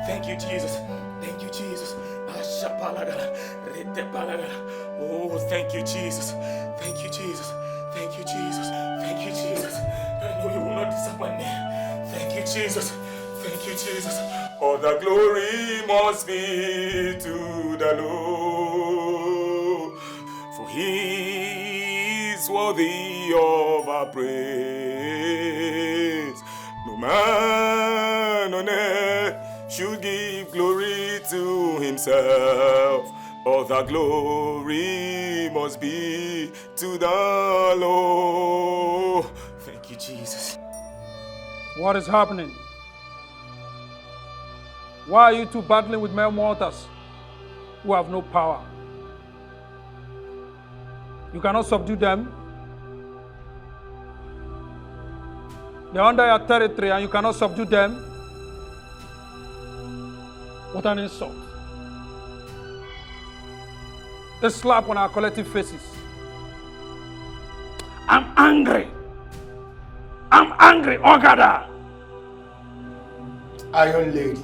Thank you, Jesus. Thank you, Jesus. Oh, thank you, Jesus. Thank you, Jesus. Thank you, Jesus. Thank you, Jesus. I know you will not disappoint me. Thank you, Jesus. Thank you, Jesus. All the glory must be to the Lord. He is worthy of our praise. No man on earth should give glory to himself. All the glory must be to the Lord. Thank you, Jesus. What is happening? Why are you two battling with mere mortals who have no power? You cannot subdue them. They are under your territory and you cannot subdue them. What an insult. A slap on our collective faces. I'm angry. I'm angry, Ogada. Iron Lady,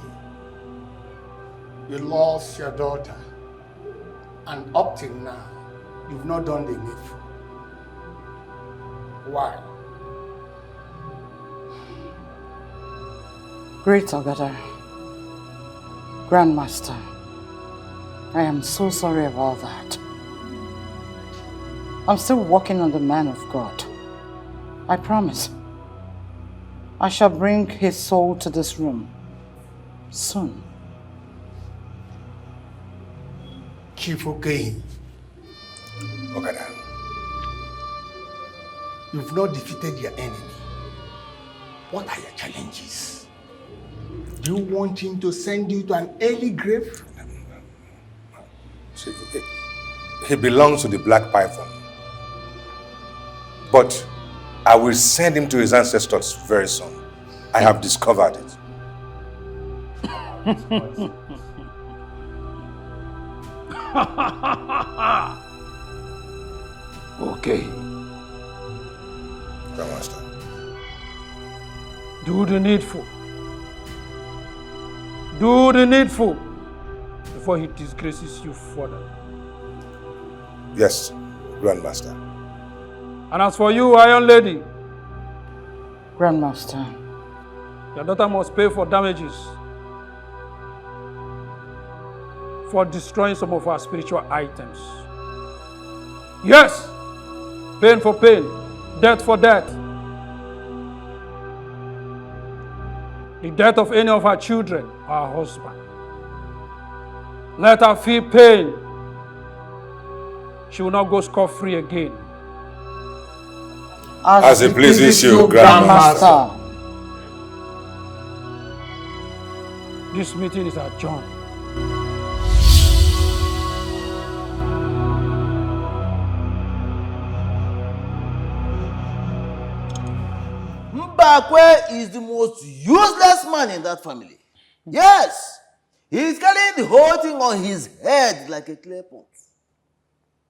you lost your daughter, and up till now, you've not done the needful. Why? Great Ogada, Grandmaster, I am so sorry about that. I'm still working on the man of God. I promise. I shall bring his soul to this room soon. Chief Okehin, Ogada, you've not defeated your enemy. What are your challenges? Do you want him to send you to an early grave? See, he belongs to the Black Python. But I will send him to his ancestors very soon. I have discovered it. Okay. Grandmaster. Do the needful. Do the needful before he disgraces you further. Yes, Grandmaster. And as for you, Iron Lady, Grandmaster, your daughter must pay for damages for destroying some of our spiritual items. Yes, pain for pain, death for death. The death of any of our children or our husband. Let her feel pain. She will not go scot-free again. As it pleases you, Grandmaster. This meeting is adjourned. Mbakwe is the most useless man in that family. Yes, he's carrying the whole thing on his head like a clay pot.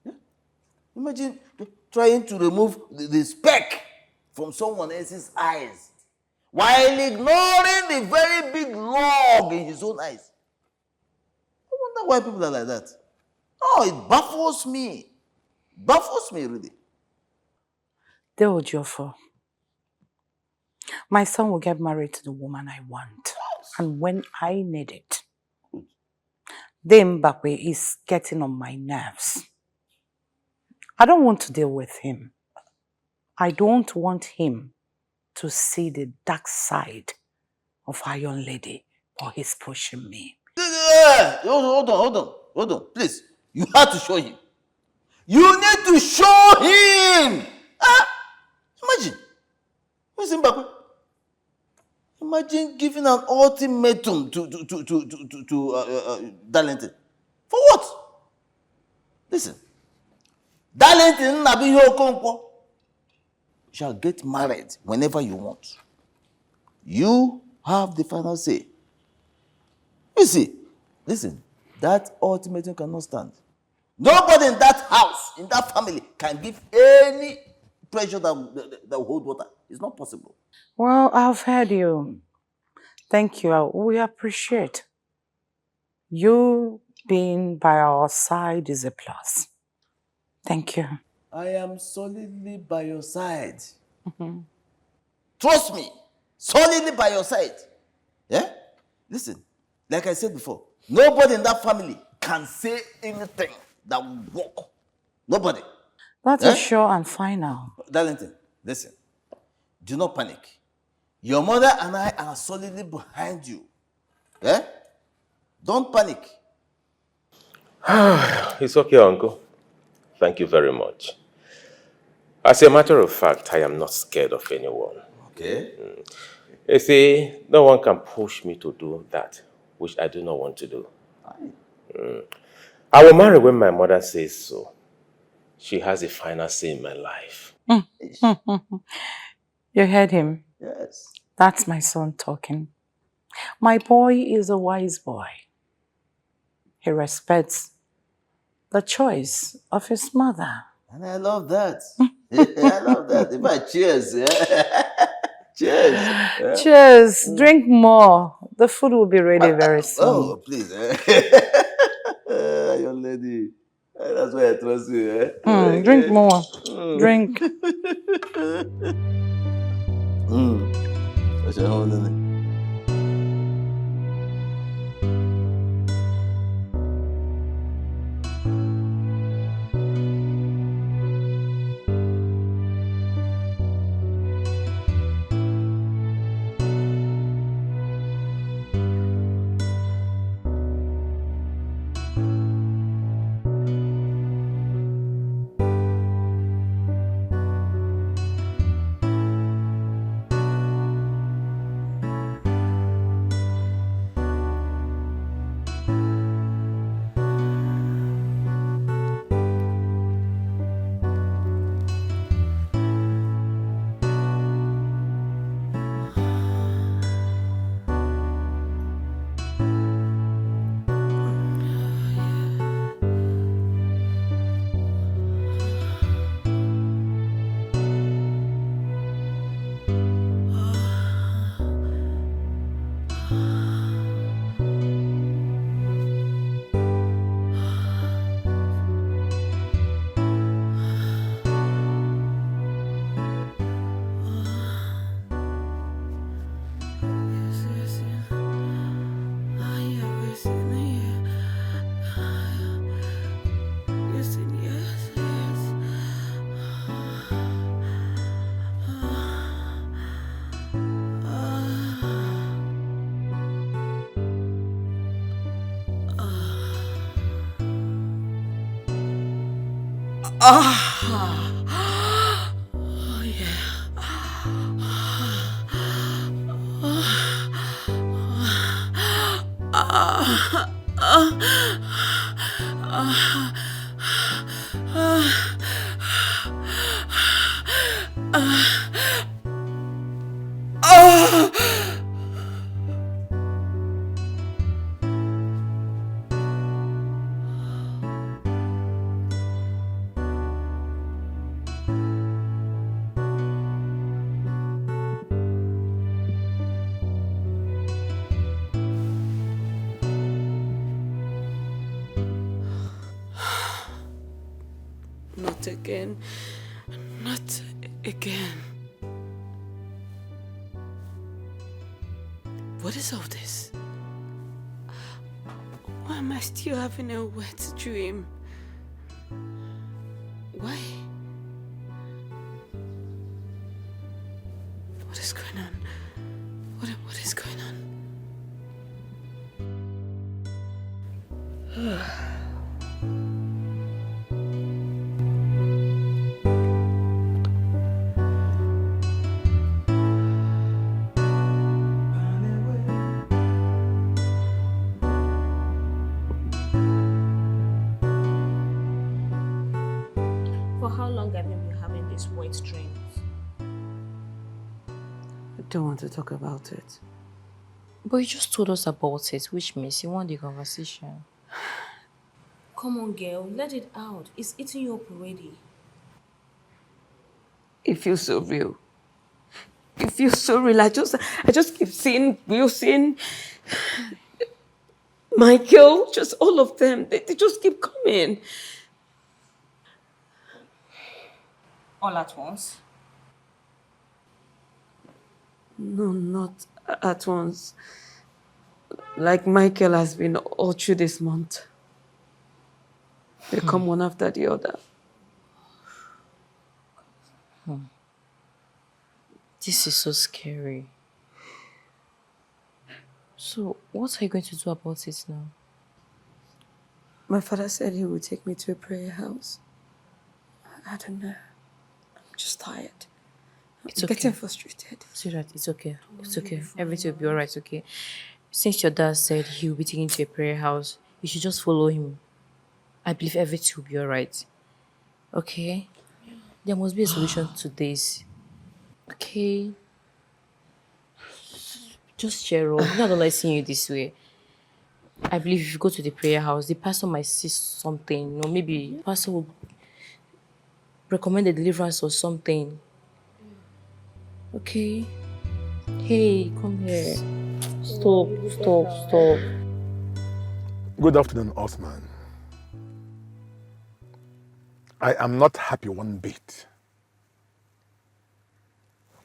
Yeah? Imagine trying to remove the speck from someone else's eyes while ignoring the very big log in his own eyes. I wonder why people are like that. Oh, it baffles me. Baffles me, really. Deojiofo, my son will get married to the woman I want. And when I need it, Mbakwe is getting on my nerves. I don't want to deal with him. I don't want him to see the dark side of Iron Lady, or he's pushing me. Hold on, please. You have to show him. You need to show him. Imagine. Who's Mbakwe? Imagine giving an ultimatum to Darlington. For what? Listen. Darlington Nabiyo Okonkwo shall get married whenever you want. You have the final say. You see, listen, that ultimatum cannot stand. Nobody in that house, in that family, can give any pressure that will hold water. It's not possible. Well, I've heard you. Thank you. We appreciate. You being by our side is a plus. Thank you. I am solidly by your side. Trust me, solidly by your side. Yeah? Listen, like I said before, nobody in that family can say anything that will work Nobody. That is sure and final. Darlington, listen. Do not panic. Your mother and I are solidly behind you. Eh? Don't panic. It's okay, Uncle. Thank you very much. As a matter of fact, I am not scared of anyone. Okay. You see, no one can push me to do that, which I do not want to do. I will marry when my mother says so. She has a final say in my life. You heard him? Yes. That's my son talking. My boy is a wise boy. He respects the choice of his mother. And I love that. I love that. In fact, cheers. Cheers. Cheers. Drink more. The food will be ready very soon. Oh, please. Young lady. That's why I trust you. Drink more. Drink. What's your whole name? Not again. Not again. What is all this? Why am I still having a wet dream? Why? What is going on? What is going on? I don't want to talk about it. But you just told us about it, which means you want the conversation. Come on, girl, let it out. It's eating you up already. It feels so real. It feels so real. I just keep seeing Wilson, Michael, just all of them. They just keep coming. All at once? No, not at once. Like Michael has been all through this month. They come one after the other. This is so scary. So, what are you going to do about it now? My father said he would take me to a prayer house. I don't know. I'm just tired. It's I'm okay. getting frustrated. Sweetheart, it's okay. It's okay. Everything will be alright, okay? Since your dad said he will be taken to a prayer house, you should just follow him. I believe everything will be alright. Okay? There must be a solution to this. Okay? Just cheer up. I don't like seeing you this way. I believe if you go to the prayer house, the pastor might see something. You know, maybe the pastor will recommend a deliverance or something. Okay? Hey, come here. Stop. Good afternoon, Osman. I am not happy one bit.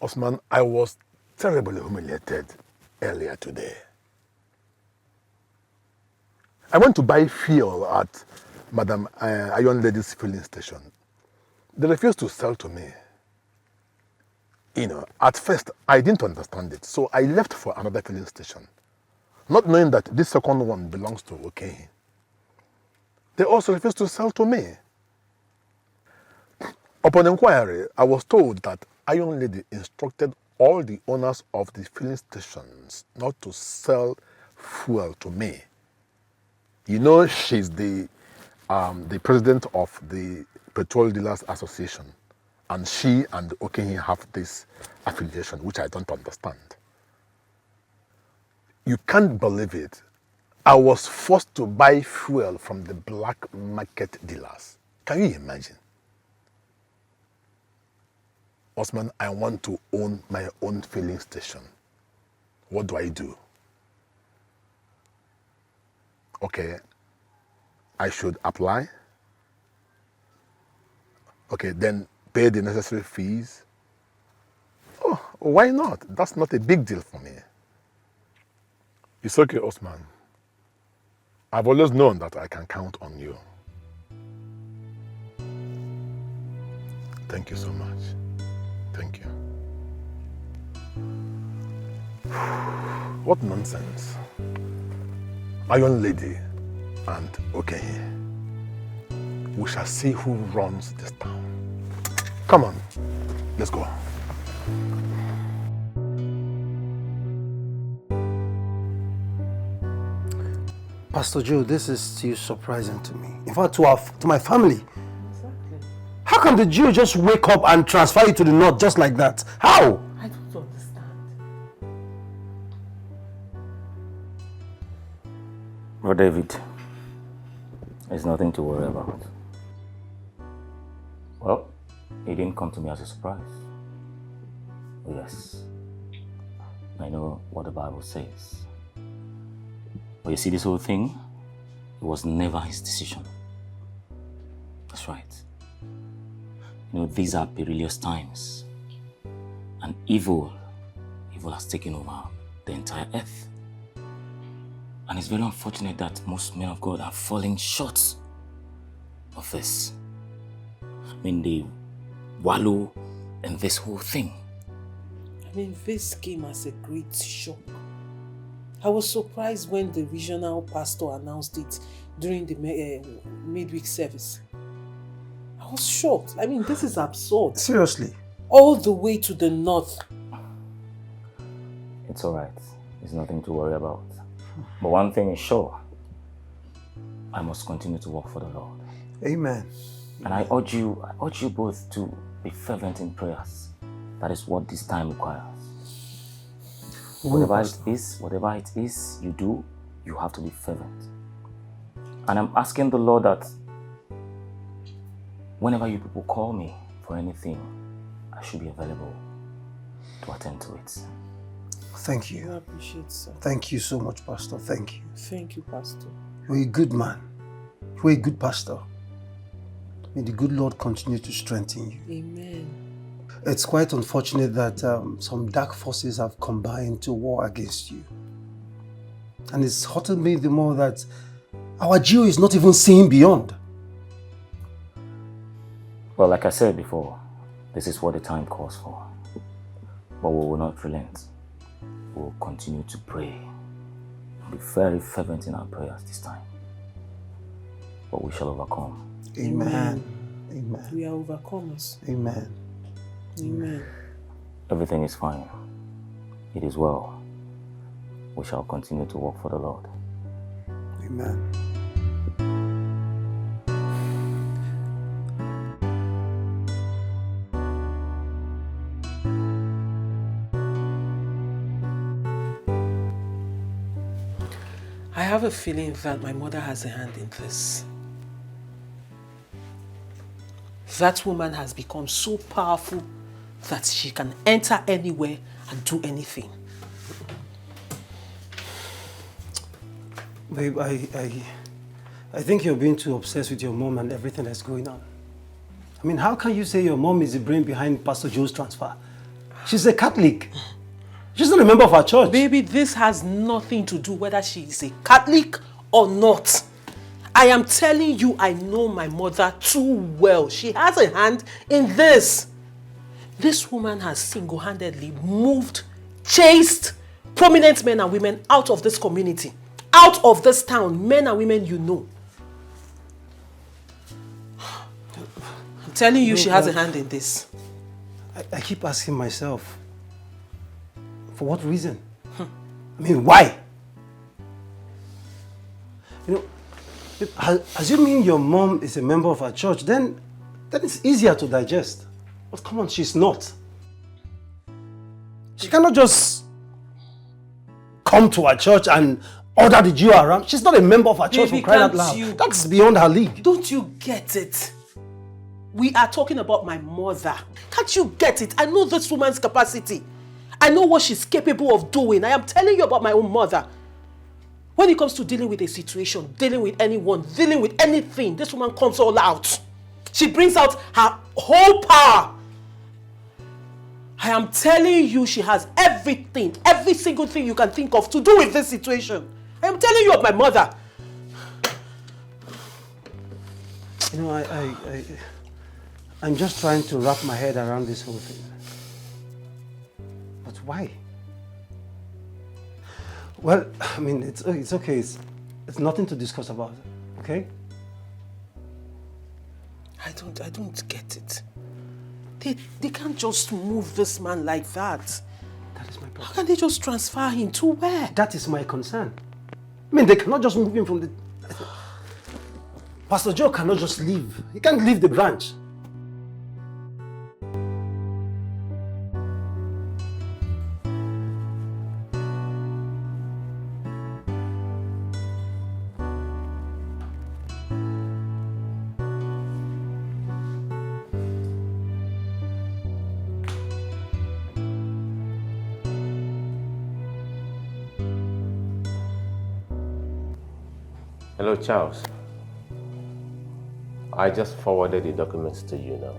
Osman, I was terribly humiliated earlier today. I went to buy fuel at Madam Iron Lady's filling station. They refused to sell to me. You know, at first, I didn't understand it, so I left for another filling station, not knowing that this second one belongs to OK. They also refused to sell to me. Upon inquiry, I was told that Iron Lady instructed all the owners of the filling stations not to sell fuel to me. You know, she's the president of the Petrol Dealers Association, and she and OK have this affiliation, which I don't understand. You can't believe it. I was forced to buy fuel from the black market dealers. Can you imagine? Osman, I want to own my own filling station. What do I do? Okay, I should apply. Okay, then pay the necessary fees. Oh, why not? That's not a big deal for me. It's okay, Osman. I've always known that I can count on you. Thank you so much. Thank you. What nonsense. Iron Lady and OK. We shall see who runs this town. Come on, let's go. Pastor Joe, this is still surprising to me. In fact, to my family. Exactly. How can the Jew just wake up and transfer you to the north just like that? How? I don't understand. Well, David, there's nothing to worry about. Well, it didn't come to me as a surprise. Yes, I know what the Bible says. But you see, this whole thing, it was never his decision. That's right. You know, these are perilous times. And evil has taken over the entire earth. And it's very unfortunate that most men of God are falling short of this. I mean, they wallow in this whole thing. I mean, this came as a great shock. I was surprised when the regional pastor announced it during the midweek service. I was shocked. I mean, this is absurd. Seriously? All the way to the north. It's all right. There's nothing to worry about. But one thing is sure. I must continue to work for the Lord. Amen. And I urge you both to be fervent in prayers. That is what this time requires. Whatever it is you do, you have to be fervent. And I'm asking the Lord that whenever you people call me for anything, I should be available to attend to it. Thank you. I appreciate it, sir. Thank you so much, Pastor. Thank you. Thank you, Pastor. You're a good man. You're a good pastor. May the good Lord continue to strengthen you. Amen. It's quite unfortunate that some dark forces have combined to war against you. And it's hurting me the more that our Jew is not even seeing beyond. Well, like I said before, This is what the time calls for. But we will not relent. We will continue to pray. Be very fervent in our prayers this time. But we shall overcome. Amen. Amen. We are overcomers. Amen. Amen. Everything is fine. It is well. We shall continue to work for the Lord. Amen. I have a feeling that my mother has a hand in this. That woman has become so powerful that she can enter anywhere and do anything. Babe, I think you're being too obsessed with your mom and everything that's going on. I mean, how can you say your mom is the brain behind Pastor Joe's transfer? She's a Catholic. She's not a member of our church. Baby, this has nothing to do whether she is a Catholic or not. I am telling you, I know my mother too well. She has a hand in this. This woman has single-handedly moved, chased prominent men and women out of this community, out of this town, men and women you know. I'm telling you, she has a hand in this. I keep asking myself, for what reason? I mean, why? You know, assuming your mom is a member of our church, then it's easier to digest. But come on, she's not. She cannot just come to our church and order the Jew around. She's not a member of our church, for crying out loud. That's beyond her league. Don't you get it? We are talking about my mother. Can't you get it? I know this woman's capacity. I know what she's capable of doing. I am telling you about my own mother. When it comes to dealing with a situation, dealing with anyone, dealing with anything, this woman comes all out. She brings out her whole power. I am telling you, she has everything, every single thing you can think of to do with this situation. I am telling you of my mother. You know, I'm just trying to wrap my head around this whole thing. But why? Well, I mean, it's okay. It's nothing to discuss about, okay? I don't get it. They can't just move this man like that. That is my problem. How can they just transfer him to where? That is my concern. I mean, they cannot just move him from the... Pastor Joe cannot just leave. He can't leave the branch. Hello, Charles. I just forwarded the documents to you now.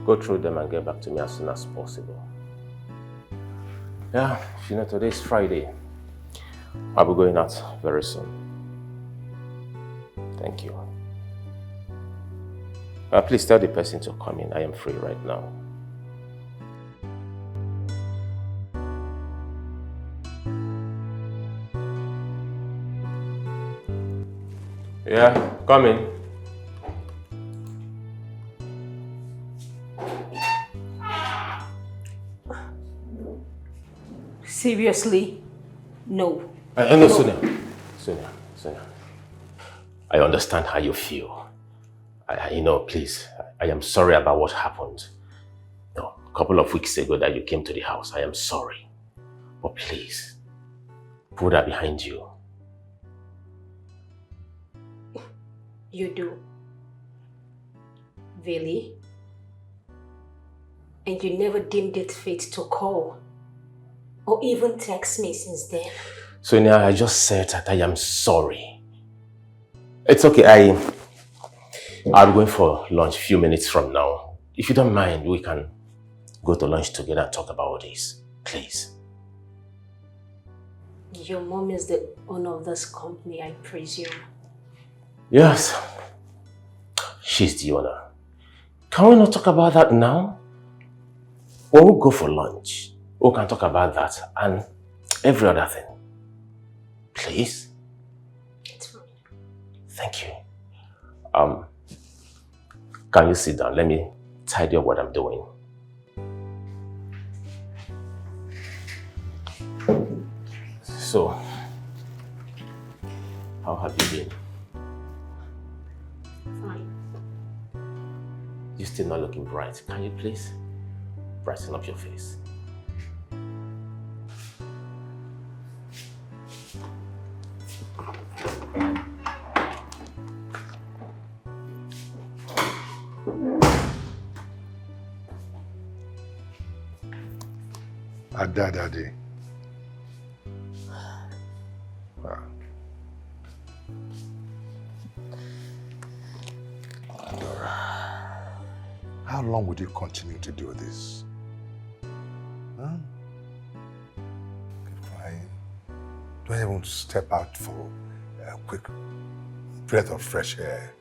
Go through them and get back to me as soon as possible. Yeah, you know, today's Friday. I'll be going out very soon. Thank you. Please tell the person to come in. I am free right now. Yeah, come in. Seriously? No. No, Sonia. I understand how you feel. You know, please, I am sorry about what happened. You know, a couple of weeks ago that you came to the house. I am sorry. But please, put that behind you. You do? Really? And you never deemed it fit to call or even text me since then? Sonia, I just said that I am sorry. It's okay, I'll be going for lunch a few minutes from now. If you don't mind, we can go to lunch together and talk about all this, please. Your mom is the owner of this company, I presume. Yes, she's the owner. Can we not talk about that now? When we go for lunch, we can talk about that and every other thing. Please? Thank you. Can you sit down? Let me tidy up what I'm doing. So, how have you been? Fine. You're still not looking bright. Can you please brighten up your face? Daddy. Wow. Dora, how long would you continue to do this? Huh? Keep crying. Don't even step out for a quick breath of fresh air.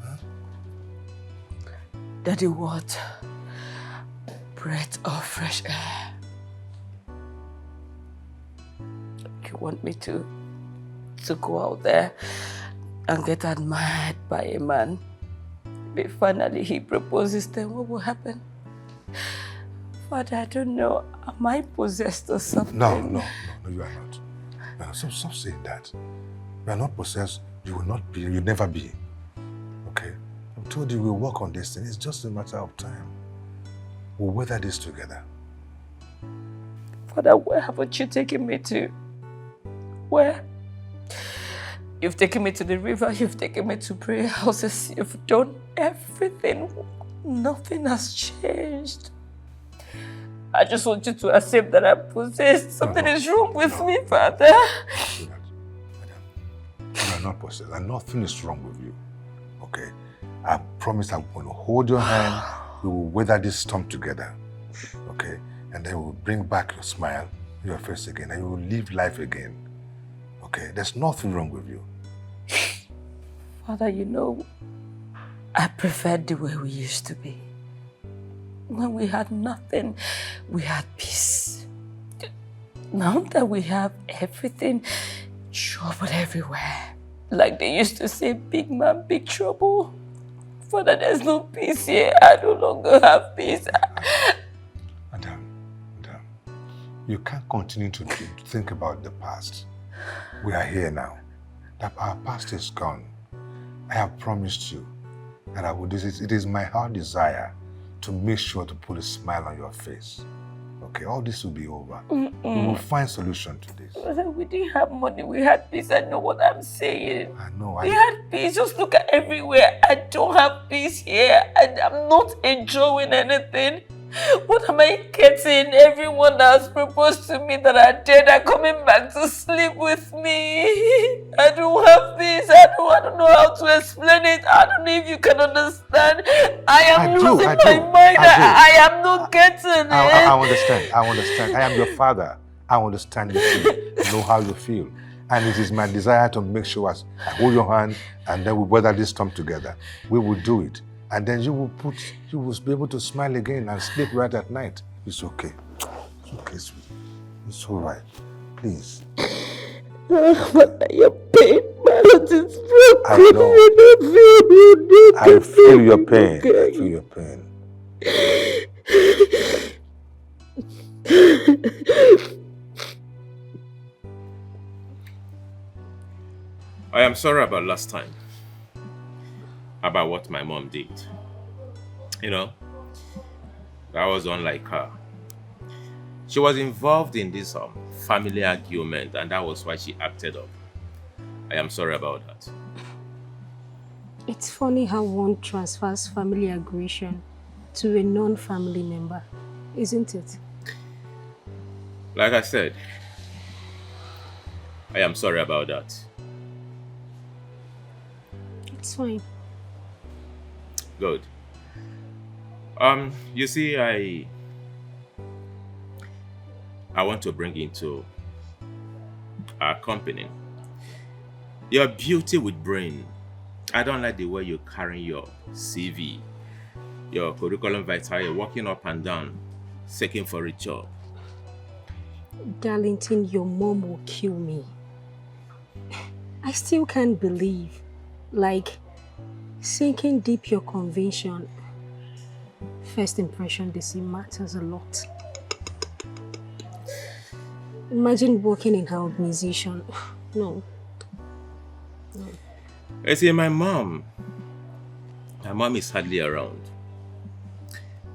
Huh? Daddy, what? Breath of fresh air. You want me to go out there and get admired by a man? But finally he proposes, then what will happen? Father, I don't know. Am I possessed or something? No, you are not. No, stop saying that. You are not possessed. You will not be. You'll never be. Okay? I told you we'll work on this thing. It's just a matter of time. We'll weather this together. Father, where haven't you taken me to? Where? You've taken me to the river, you've taken me to prayer houses, you've done everything. Nothing has changed. I just want you to accept that I'm possessed. Something is wrong with me, Father. You are not possessed, and nothing is wrong with you. Okay? I promise I'm going to hold your hand. We will weather this storm together. Okay? And then we'll bring back your smile, your face again, and you will live life again. Okay? There's nothing wrong with you. Father, you know, I preferred the way we used to be. When we had nothing, we had peace. Now that we have everything, trouble everywhere. Like they used to say, big man, big trouble. Father, there's no peace here. I no longer have peace. Madam, you can't continue to think about the past. We are here now. That our past is gone. I have promised you that I will do this. It is my heart desire to make sure to put a smile on your face. Okay, all this will be over. We will find solution to this. Father, we didn't have money. We had peace. I know what I'm saying. I know. We had peace. Just look at everywhere. I don't have peace here. I'm not enjoying anything. What am I getting? Everyone that has proposed to me that are dead are coming back to sleep with me. I don't have peace. I don't know how to explain it. I don't know if you can understand. I am losing my mind. I am not getting it. I understand. I am your father. I understand you too. I know how you feel. And it is my desire to make sure as I hold your hand and then we weather this storm together. We will do it. And then you will be able to smile again and sleep right at night. It's okay. It's okay, sweet. It's all right. Please. But your pain, my heart is broken. I know. I feel your pain. I feel your pain. I am sorry about last time. About what my mom did. You know, that was unlike her. She was involved in this family argument, and that was why she acted up. I am sorry about that. It's funny how one transfers family aggression to a non-family member, isn't it? Like I said, I am sorry about that. It's fine. Good. You see, I want to bring into our company your beauty with brain I don't like the way you're carrying your CV, your curriculum vitae, you're walking up and down, seeking for a job. Darlington, your mom will kill me. I still can't believe, like, sinking deep your conviction. First impression, they see matters a lot. Imagine working in her organization. No. No. I see, my mom is hardly around.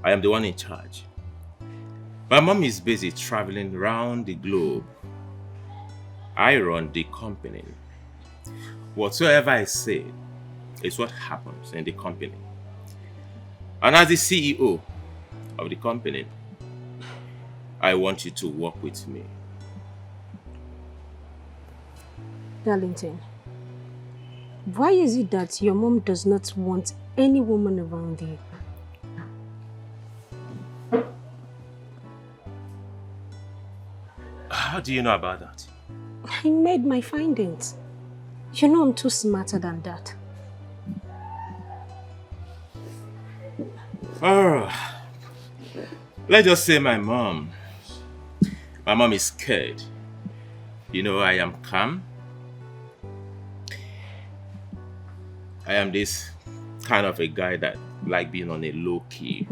I am the one in charge. My mom is busy traveling around the globe. I run the company. Whatsoever I say is what happens in the company. And as the CEO of the company, I want you to work with me. Darlington, why is it that your mom does not want any woman around you? How do you know about that? I made my findings. You know I'm too smarter than that. Oh, let's just say my mom is scared. You know, I am calm. I am this kind of a guy that like being on a low key.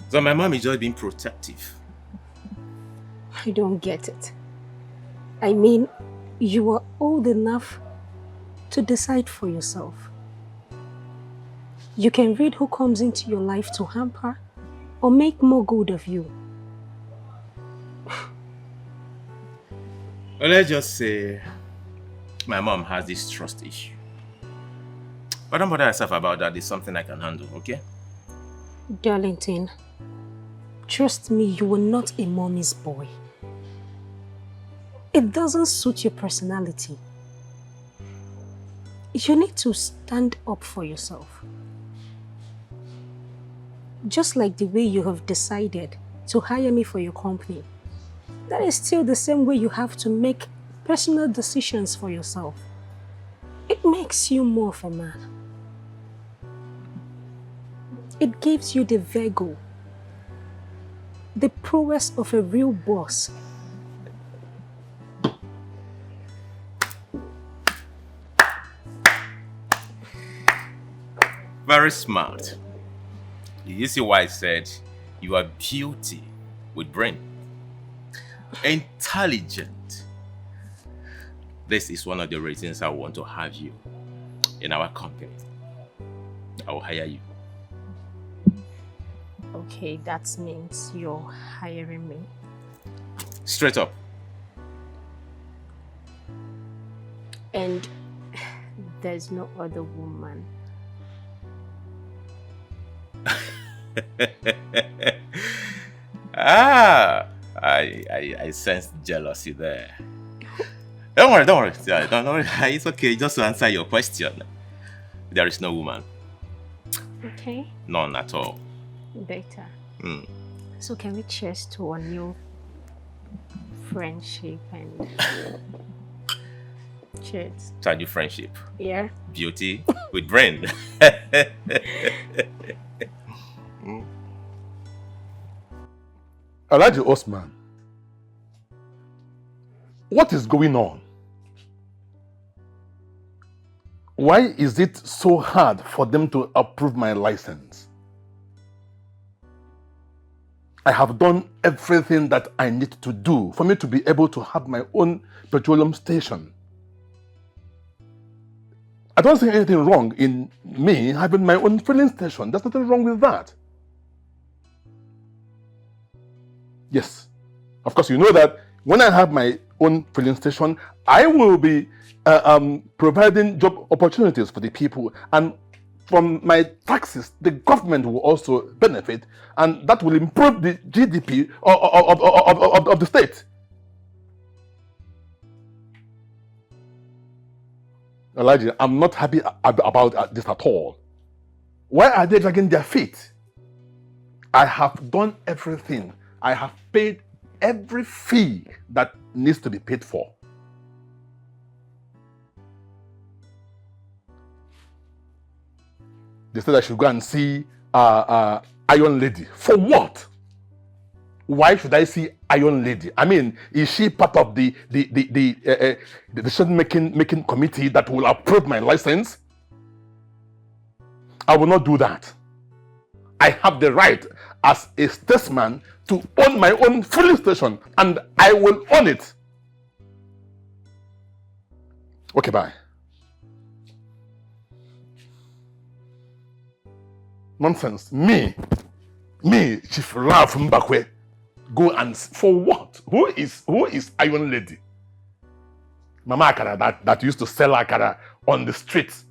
So my mom is just being protective. I don't get it. I mean, you are old enough to decide for yourself. You can read who comes into your life to hamper or make more good of you. Well, let's just say my mom has this trust issue. But don't bother yourself about that. It's something I can handle, okay? Darlington, trust me, you are not a mommy's boy. It doesn't suit your personality. You need to stand up for yourself. Just like the way you have decided to hire me for your company, that is still the same way you have to make personal decisions for yourself. It makes you more of a man. It gives you the Virgo, the prowess of a real boss. Very smart. You see why I said you are beauty with brain. Intelligent. This is one of the reasons I want to have you in our company. I will hire you. Okay, that means you're hiring me. Straight up. And there's no other woman. I sense jealousy there. Don't worry. Yeah, don't worry. It's okay. Just to answer your question, there is no woman. Okay. None at all. Better. Mm. So can we cheers to a new friendship and cheers. To a new friendship. Yeah. Beauty with brain. Alhaji Osman, what is going on? Why is it so hard for them to approve my license? I have done everything that I need to do for me to be able to have my own petroleum station. I don't see anything wrong in me having my own filling station. There's nothing wrong with that. Yes, of course, you know that when I have my own filling station, I will be providing job opportunities for the people, and from my taxes, the government will also benefit, and that will improve the GDP of the state. Elijah, I'm not happy about this at all. Why are they dragging their feet? I have done everything. I have paid every fee that needs to be paid for. They said I should go and see Iron Lady. For what? Why should I see Iron Lady? I mean, is she part of the decision-making committee that will approve my license? I will not do that. I have the right as a statesman to own my own filling station, and I will own it. Okay, bye. Nonsense. Me, Chief Ralph Mbakwe, go and for what? Who is Iron Lady? Mama Akara that used to sell Akara on the streets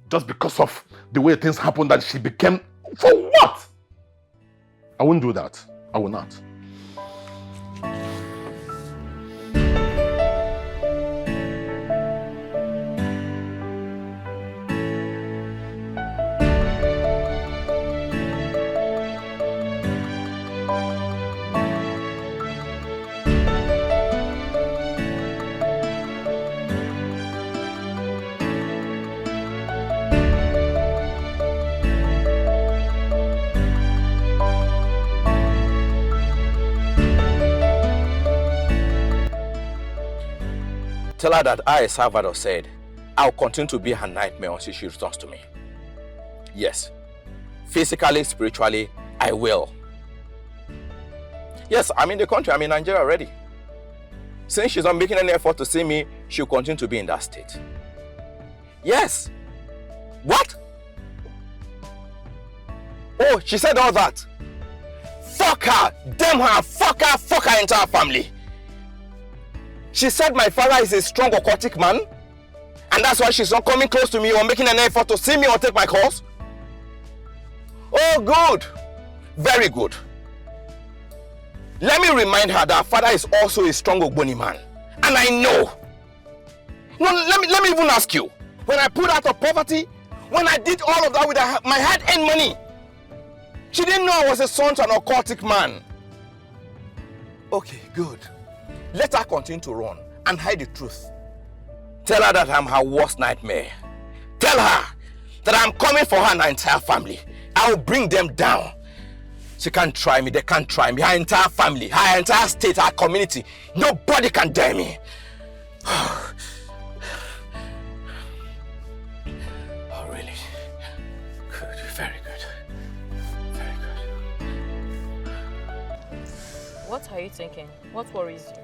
just because of the way things happened that she became. For what? I won't do that. I will not. Tell her that I, Salvador, said I'll continue to be her nightmare until she returns to me. Yes. Physically, spiritually, I will. Yes, I'm in the country. I'm in Nigeria already. Since she's not making any effort to see me, she'll continue to be in that state. Yes. What? Oh, she said all that. Fuck her, damn her, fuck her entire family. She said my father is a strong occultic man, and that's why she's not coming close to me or making an effort to see me or take my calls. Oh, good. Very good. Let me remind her that her father is also a strong Ogboni man. And I know. No, let me even ask you. When I put out of poverty, when I did all of that with my hard-earned money, she didn't know I was a son to an occultic man. Okay, good. Let her continue to run and hide the truth. Tell her that I'm her worst nightmare. Tell her that I'm coming for her and her entire family. I will bring them down. She can't try me, they can't try me. Her entire family, her entire state, her community. Nobody can dare me. Oh, really? Good, very good. Very good. What are you thinking? What worries you?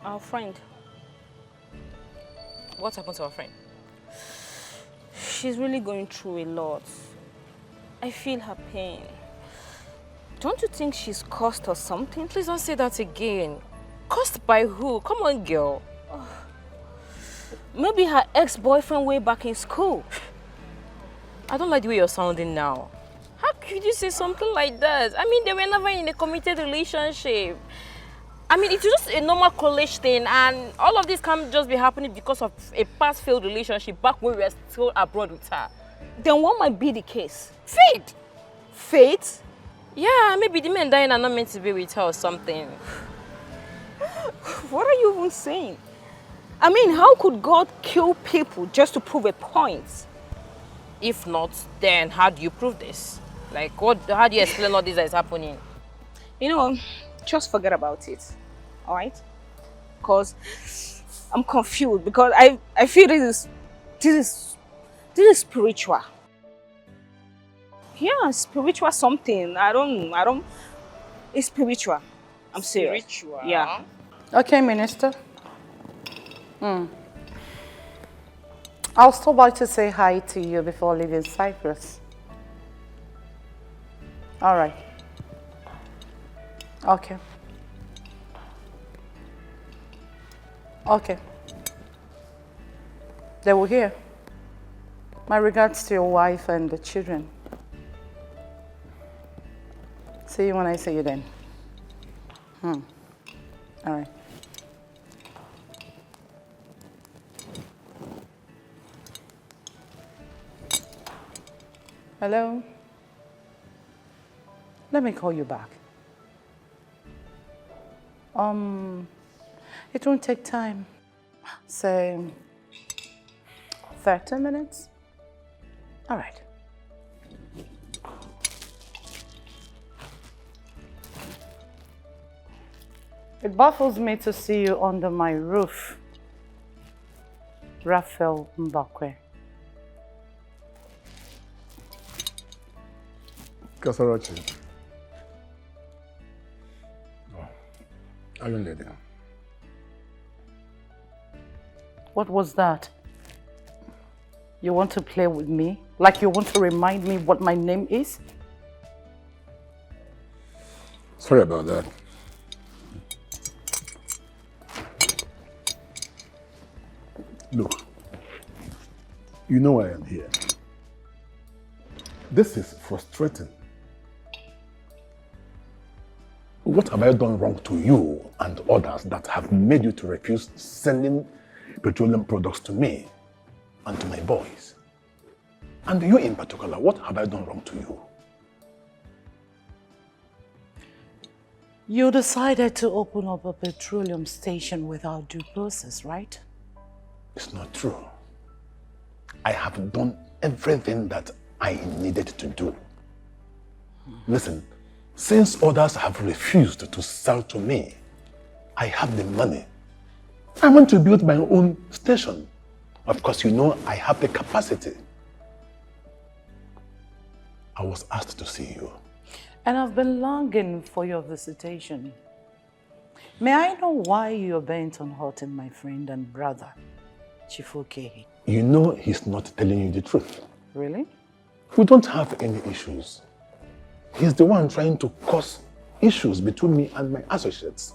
Our friend. What happened to our friend? She's really going through a lot. I feel her pain. Don't you think she's cursed or something? Please don't say that again. Cursed by who? Come on, girl. Maybe her ex-boyfriend way back in school. I don't like the way you're sounding now. How could you say something like that? I mean, they were never in a committed relationship. I mean, it's just a normal college thing, and all of this can't just be happening because of a past failed relationship back when we were still abroad with her. Then what might be the case? Fate! Fate? Yeah, maybe the men dying are not meant to be with her or something. What are you even saying? I mean, how could God kill people just to prove a point? If not, then how do you prove this? Like, how do you explain all this that is happening? You know, just forget about it, all right? Because I'm confused, because I feel this is spiritual. Yeah, spiritual something. I don't. It's spiritual. I'm serious. Spiritual? Yeah. Okay, Minister. I'll stop by to say hi to you before leaving Cyprus. All right. Okay. Okay. They will hear. My regards to your wife and the children. See you when I see you then. All right. Hello? Let me call you back. It won't take time. Say 30 minutes? All right. It baffles me to see you under my roof, Raphael Mbakwe. Kasarachi. Are you lady? What was that? You want to play with me? Like you want to remind me what my name is? Sorry about that. Look, you know I am here. This is frustrating. What have I done wrong to you and others that have made you to refuse selling petroleum products to me and to my boys? And you in particular, what have I done wrong to you? You decided to open up a petroleum station without due process, right? It's not true. I have done everything that I needed to do. Listen, since others have refused to sell to me, I have the money. I want to build my own station. Of course, you know I have the capacity. I was asked to see you. And I've been longing for your visitation. May I know why you're bent on hurting my friend and brother, Chief Okehi? You know he's not telling you the truth. Really? We don't have any issues. He's the one trying to cause issues between me and my associates.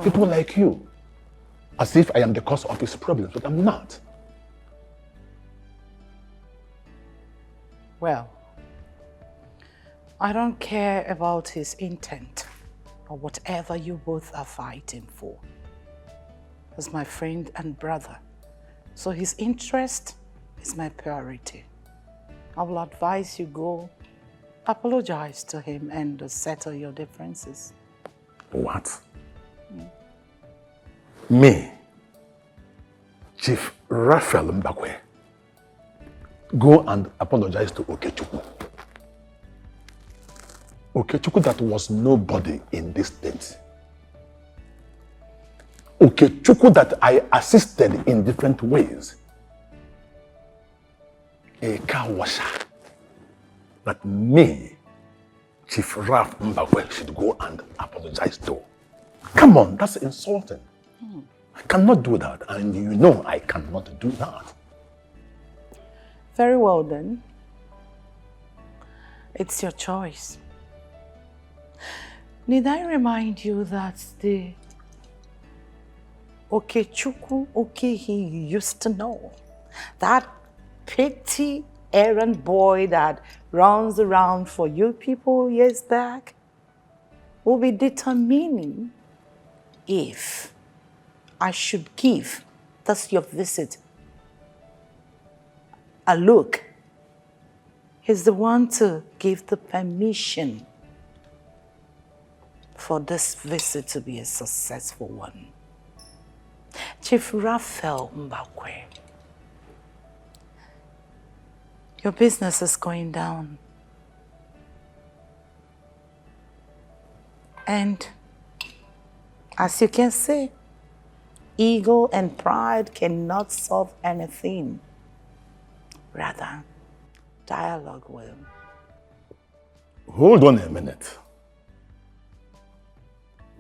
People like you. As if I am the cause of his problems, but I'm not. Well, I don't care about his intent or whatever you both are fighting for. He's my friend and brother, so his interest is my priority. I will advise you go apologize to him and settle your differences. What? Me, Chief Raphael Mbakwe, go and apologize to Okechukwu. Okechukwu that was nobody in this state. Okechukwu that I assisted in different ways. A car washer that me, Chief Raf Mbakwe, should go and apologize to. Come on, that's insulting. I cannot do that, and you know I cannot do that. Very well then. It's your choice. Need I remind you that the Okechukwu Okehi you used to know, that petty errand boy that runs around for you people years back, will be determining if I should give this your visit a look. He's the one to give the permission for this visit to be a successful one. Chief Raphael Mbakwe, your business is going down. And as you can see, ego and pride cannot solve anything. Rather, dialogue will. Hold on a minute.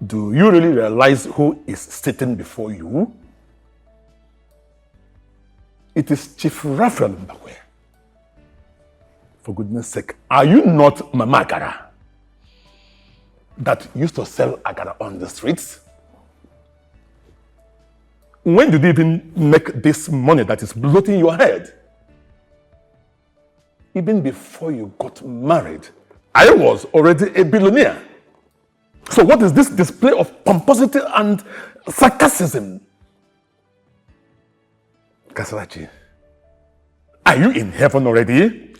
Do you really realize who is sitting before you? It is Chief Raphael Mbakwe. For goodness sake, are you not Mama Agara that used to sell Agara on the streets? When did you even make this money that is bloating your head? Even before you got married, I was already a billionaire. So what is this display of pomposity and sarcasm? Kasarachi, are you in heaven already?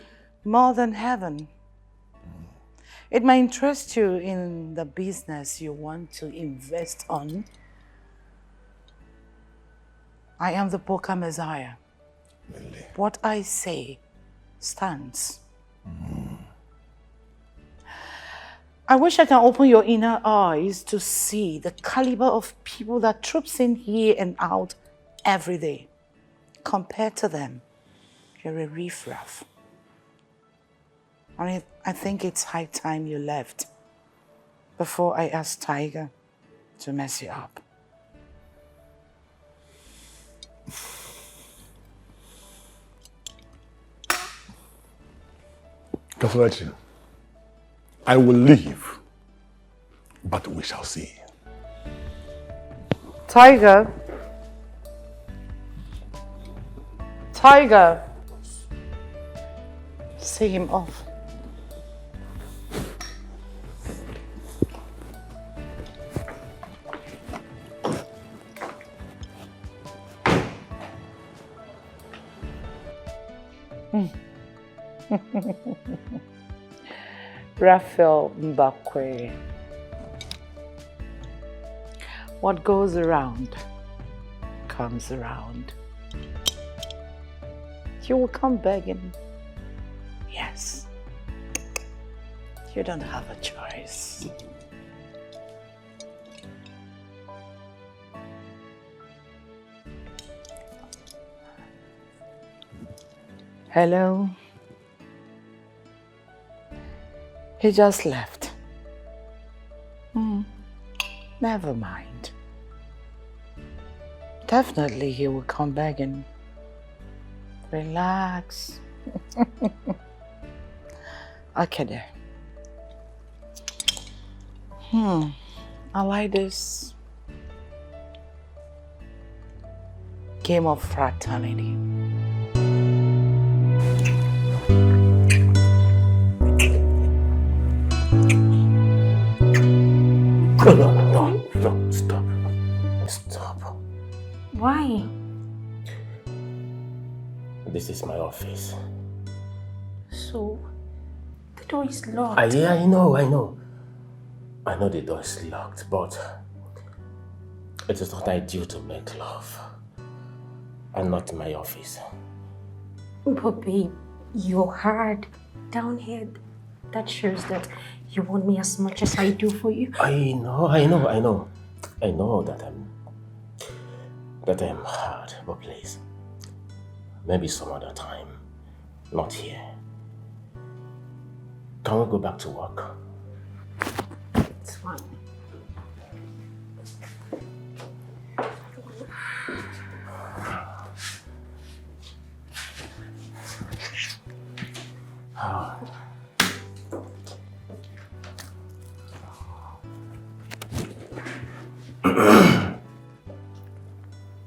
More than heaven. It might interest you in the business you want to invest on. I am the Boka Messiah. Really? What I say stands. I wish I can open your inner eyes to see the caliber of people that troops in here and out every day. Compared to them, you're a riffraff. I think it's high time you left before I ask Tiger to mess you up. Kafarachi, I will leave, but we shall see. Tiger. Tiger. See him off. Raphael Mbakwe. What goes around comes around. You will come begging. Yes. You don't have a choice. Hello? He just left. Never mind. Definitely he will come back and relax. Okay there. I like this game of fraternity. No, stop. Stop. Why? This is my office. So, the door is locked. I know. I know the door is locked, but it is not ideal to make love. And not in my office. But babe, you're hard down here. That shows that you want me as much as I do for you. I know that I'm hard, but please, maybe some other time, not here. Can we go back to work? It's fine.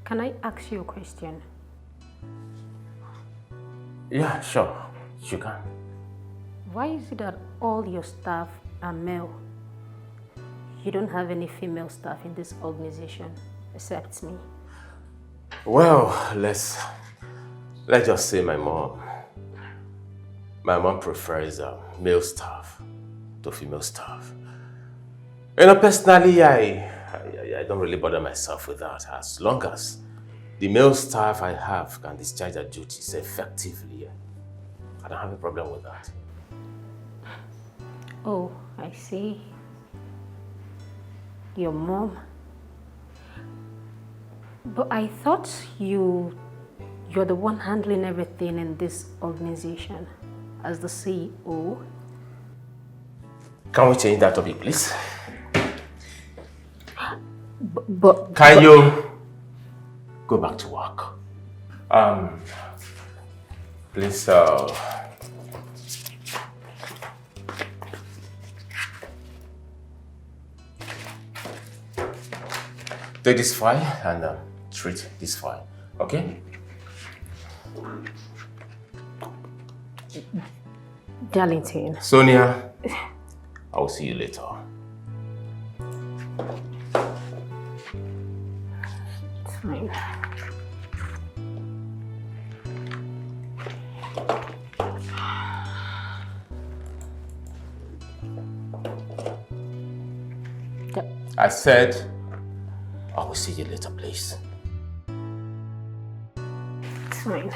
Can I ask you a question? Yeah, sure. You can. Why is it that all your staff are male? You don't have any female staff in this organization, except me. Well, let's just say my mom. My mom prefers male staff to female staff. You know, personally, I don't really bother myself with that. As long as the male staff I have can discharge their duties effectively, I don't have a problem with that. Oh, I see. Your mom. But I thought you're the one handling everything in this organization as the CEO. Can we change that topic, please? But can you go back to work? Please, take this file and treat this file, okay? Darlington. Sonia, I will see you later. It's fine. I said, I will see you later, please. It's fine.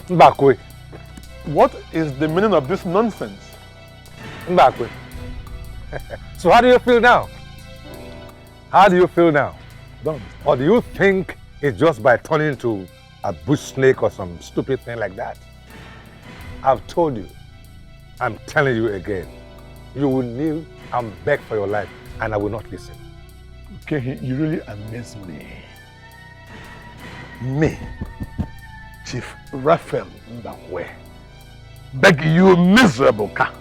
Mbakwe, what is the meaning of this nonsense? Mbakwe. So how do you feel now? How do you feel now? Or do you think it's just by turning into a bush snake or some stupid thing like that? I've told you, I'm telling you again, you will kneel and beg for your life and I will not listen. Okay, you really amaze me. Me, Chief Raphael Mbakwe, beg you miserable cat.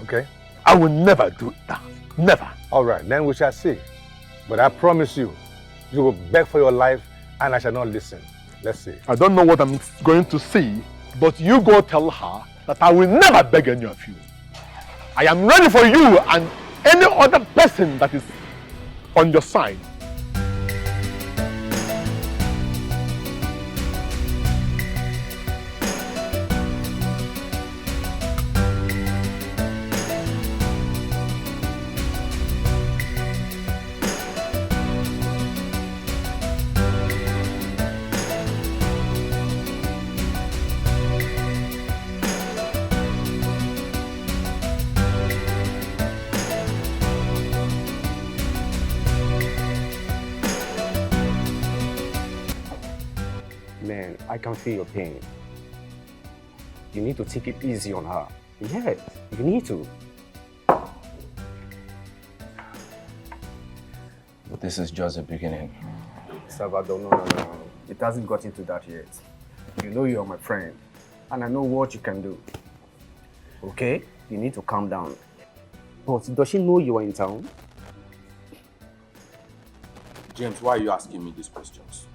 Okay? I will never do that. Never. All right, then we shall see. But I promise you, you will beg for your life and I shall not listen. Let's see. I don't know what I'm going to see, but you go tell her that I will never beg any of you. I am ready for you and any other person that is on your side. Man, I can feel your pain. You need to take it easy on her. Yes, you need to. But this is just the beginning. Salvador, no. It hasn't got into that yet. You know you're my friend, and I know what you can do. Okay? You need to calm down. But does she know you are in town? James, why are you asking me these questions?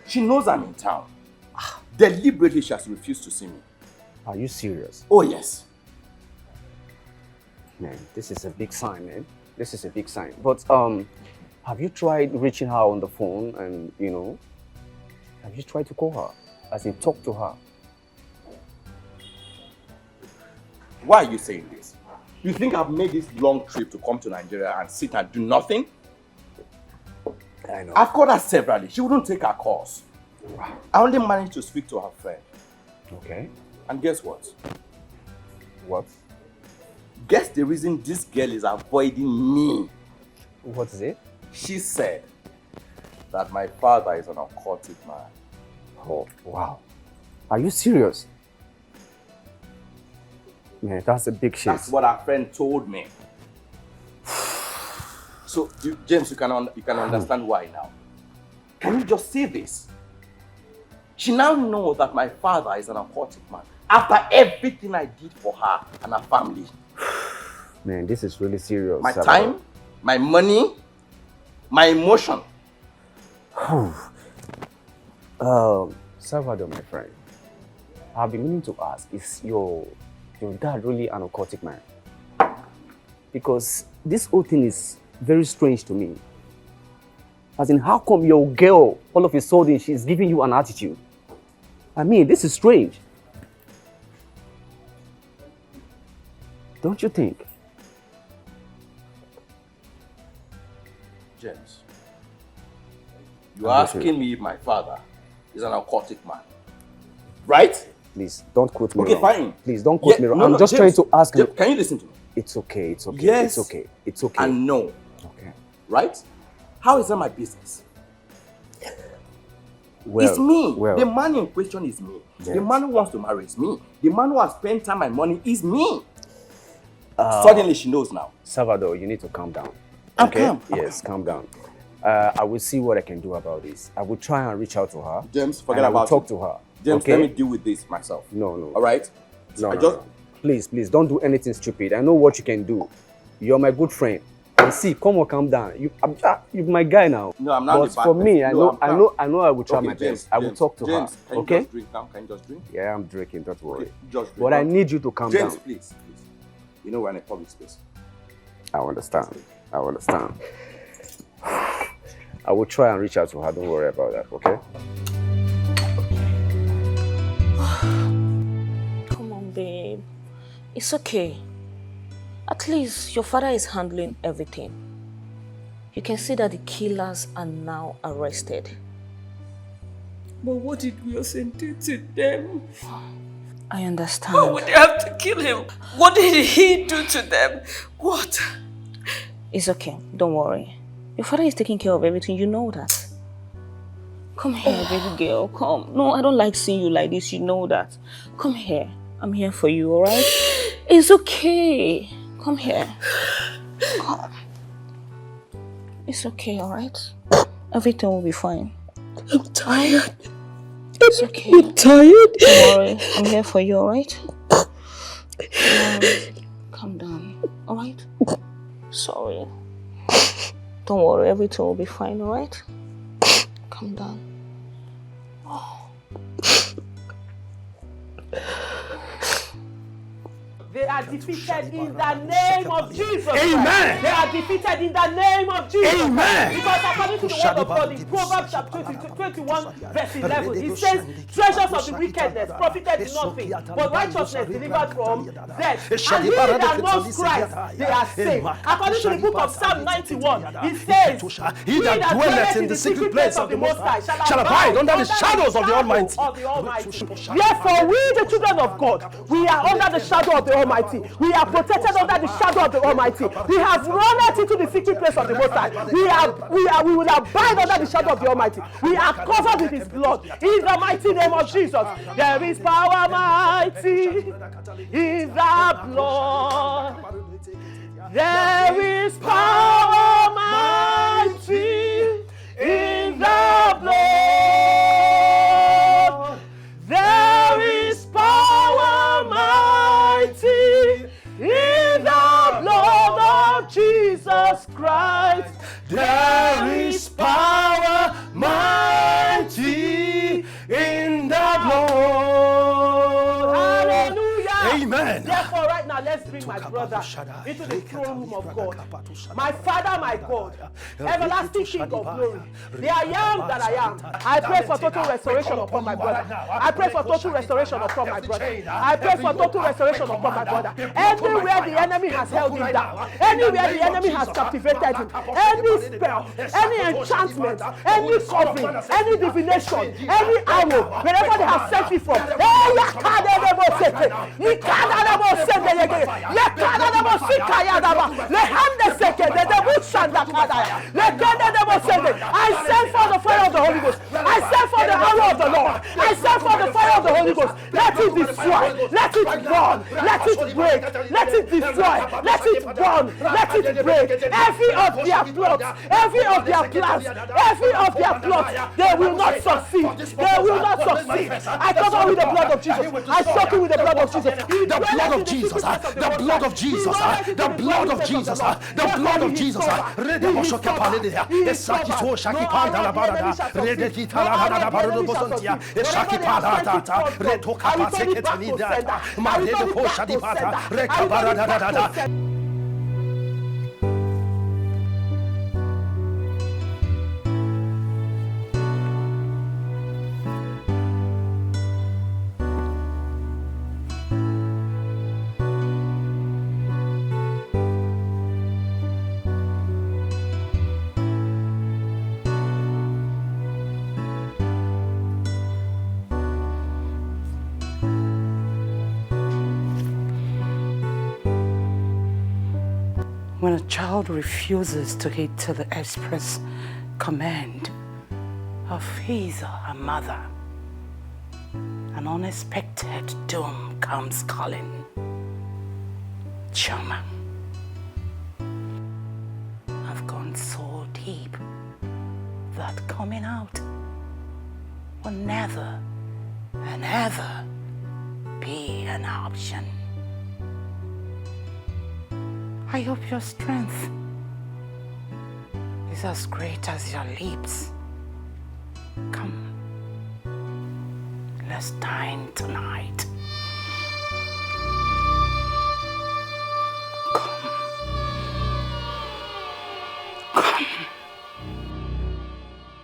She knows I'm in town. Deliberately, she has refused to see me. Are you serious? Oh, yes. Man, this is a big sign, man. This is a big sign. But, have you tried reaching her on the phone and, have you tried to call her? As in, talk to her? Why are you saying this? You think I've made this long trip to come to Nigeria and sit and do nothing? I know. I've called her severally. She wouldn't take her calls. I only managed to speak to her friend. Okay. And guess what? What? Guess the reason this girl is avoiding me. What is it? She said that my father is an occultic man. Oh, wow. Are you serious? Man, that's a big shit. That's what her friend told me. So, James, you can understand why now. Can you just see this? She now knows that my father is an occultic man after everything I did for her and her family. Man, this is really serious. My time, my money, my emotion. Salvador, my friend, I've been meaning to ask, is your dad really an occultic man? Because this whole thing is very strange to me. As in, how come your girl, all of a sudden, she's giving you an attitude? I mean, this is strange. Don't you think? James, you're asking me if my father is an occultic man, right? Please, don't quote me wrong. Okay, fine. Please, don't quote me wrong. I'm just trying to ask you. Can you listen to me? It's okay, it's okay, Yes. it's okay, it's okay. And no. Okay. Right? How is that my business? Well, it's me. well. The man in question is me. Yes. The man who wants to marry is me. The man who has spent time and money is me. Suddenly she knows now. Salvador, you need to calm down. I'm Okay? calm. Yes, calm down. I will see what I can do about this. I will try and reach out to her. James, forget and I about will talk it. to her. James, okay? let me deal with this myself. No. All right? No, I no, just no. Please, don't do anything stupid. I know what you can do. You're my good friend. And see, come on, calm down. You're my guy now. No, I'm not But the bad for me, person. I No, know I'm I will try Okay, my James, best. I will James, talk to James, her. can you Okay? just drink now? Can you just drink? Yeah, I'm drinking. Don't worry. Okay, just drink. But I need you to calm James, down. please. You know we're in a public space. I understand. I will try and reach out to her. Don't worry about that, okay? Come on, babe. It's okay. At least your father is handling everything. You can see that the killers are now arrested. But what did Wilson do to them? I understand. How would they have to kill him? What did he do to them? What? It's okay. Don't worry. Your father is taking care of everything. You know that. Come here, baby girl. Come. No, I don't like seeing you like this. You know that. Come here. I'm here for you, alright? It's okay. Come here. Come. It's okay, alright? Everything will be fine. I'm tired. It's okay. I'm tired. Don't worry. I'm here for you, alright? Calm down, alright? Sorry. Don't worry, everything will be fine, alright? Calm down. They are defeated in the name of Jesus. Amen. They are defeated in the name of Jesus. Amen. Because according to the word of God in Proverbs chapter 21 verse 11, it says, treasures of the wickedness profited nothing, but righteousness delivered from death. And he that knows Christ, they are saved. According to the book of Psalm 91, it says, he that dwelleth in the secret place of the Most High shall abide under the shadows of the Almighty. Therefore, we, the children of God, we are under the shadow of the Almighty. We are protected under the shadow of the Almighty. We have run into the secret place of the Most High. We will abide under the shadow of the Almighty. We are covered with His blood. In the mighty name of Jesus, there is power mighty in the blood. There is power mighty in the blood. There is power mighty in the blood of Jesus Christ. There is power mighty in the blood. Hallelujah. Amen. Therefore, right now, let's bring my brother into the throne room of God. My Father, my God, everlasting King of glory, the I am that I am. I pray for total restoration upon my brother. I pray for total restoration upon my brother. I pray for total restoration upon my brother. Anywhere the enemy has held him down, anywhere the enemy has captivated him, any spell, any enchantment, any covering, any divination, any arrow, wherever they have sent me from, I send for the fire of the Holy Ghost. I send for the arrow of the Lord. I send for the fire of the Holy Ghost. Let it destroy. Let it burn. Let it break. Let it destroy. Let it burn. Let it break. Every of their plots, every of their plans, every of their plots, they will not succeed. They will not succeed. I cover with the blood of Jesus. I soak you with the blood of Jesus. The blood of Jesus. The blood of Jesus. The blood of Jesus. The blood of Jesus. When a child refuses to heed to the express command of his or her mother, an unexpected doom comes calling. Chama, I've gone so deep that coming out will never and ever be an option. I hope your strength is as great as your lips. Come, let's dine tonight.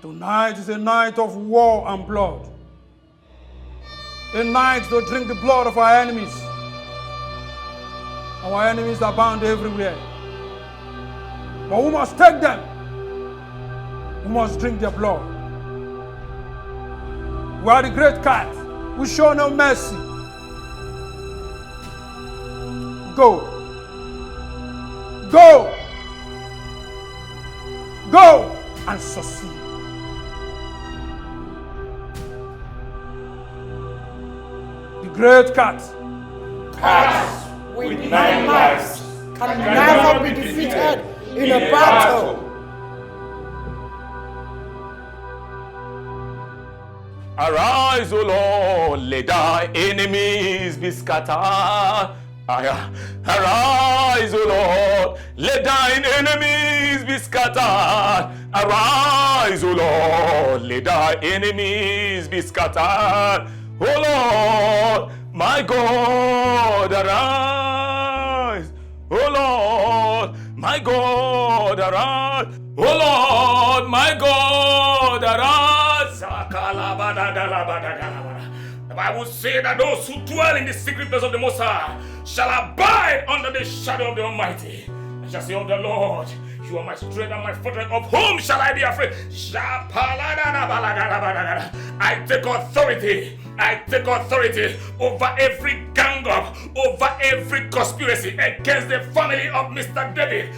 Tonight is a night of war and blood. A night to drink the blood of our enemies. Our enemies are bound everywhere. But we must take them we must drink their blood. We are the great cat. We show no mercy. Go. Go. Go and succeed. The great cat. Cats with 9 lives can never be defeated in a battle. Arise, O Lord, let thy enemies be scattered. Arise, O Lord, let thine enemies be scattered. Arise, O Lord, let thy enemies be scattered. O Lord, my God, arise. O Lord, my God, arise. O Lord, my God, arise. The Bible says that those who dwell in the secret place of the Most High shall abide under the shadow of the Almighty. I shall say of the Lord, you are my strength and my fortress. Of whom shall I be afraid? I take authority. I take authority over every gang up, over every conspiracy against the family of Mr. David.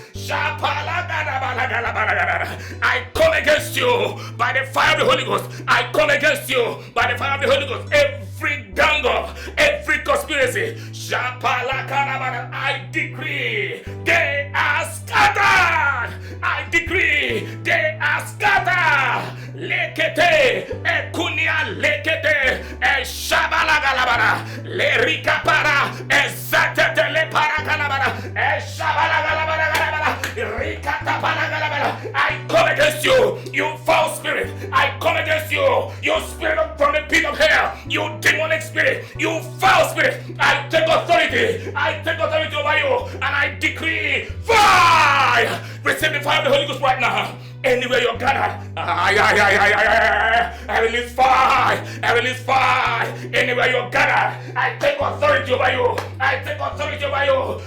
I come against you by the fire of the Holy Ghost. I come against you by the fire of the Holy Ghost. Every gang up, every conspiracy. I decree they are scattered. I decree they are scattered. Lekete, ekunia lekete, eshabalagalabara, lerikapara, ezatete le paragalabara, eshabalagalabara, rikatapalagalabara. I come against you, you foul spirit. I come against you, you spirit from the pit of hell, you demonic spirit, you foul spirit. I take authority. I take authority over you, and I decree fire. Receive the fire of the Holy Ghost right now. Anywhere you're gathered, I release fire. I release fire. Anywhere you're gathered, I take authority over you. I take authority over you.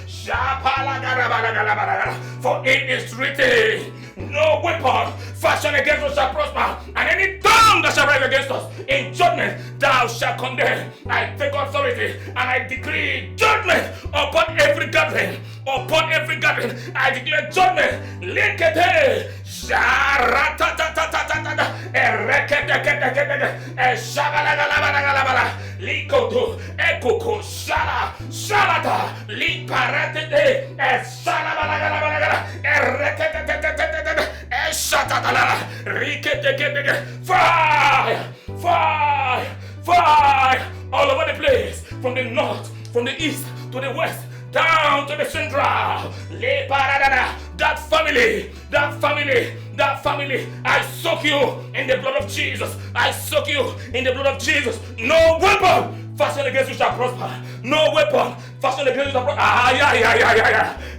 For it is written, no weapon fashioned against us shall prosper, and any tongue that shall rise against us in judgment thou shalt condemn. I take authority and I decree judgment upon every gathering. Upon every gathering, I declare judgment. Linkete, sharatatatatata, ereketeketekete, eshabalagalabalagala, likoto, ekoko, shala, shalata, liparatete, eshalabalagalabalaga, ereketeketekete, eshatatala, riketeketeke, fire, fire, fire, all over the place, from the north, from the east to the west, down to the central. That family, I soak you in the blood of Jesus. I soak you in the blood of Jesus. No weapon fashioned against you shall prosper. No weapon fashioned against you shall prosper.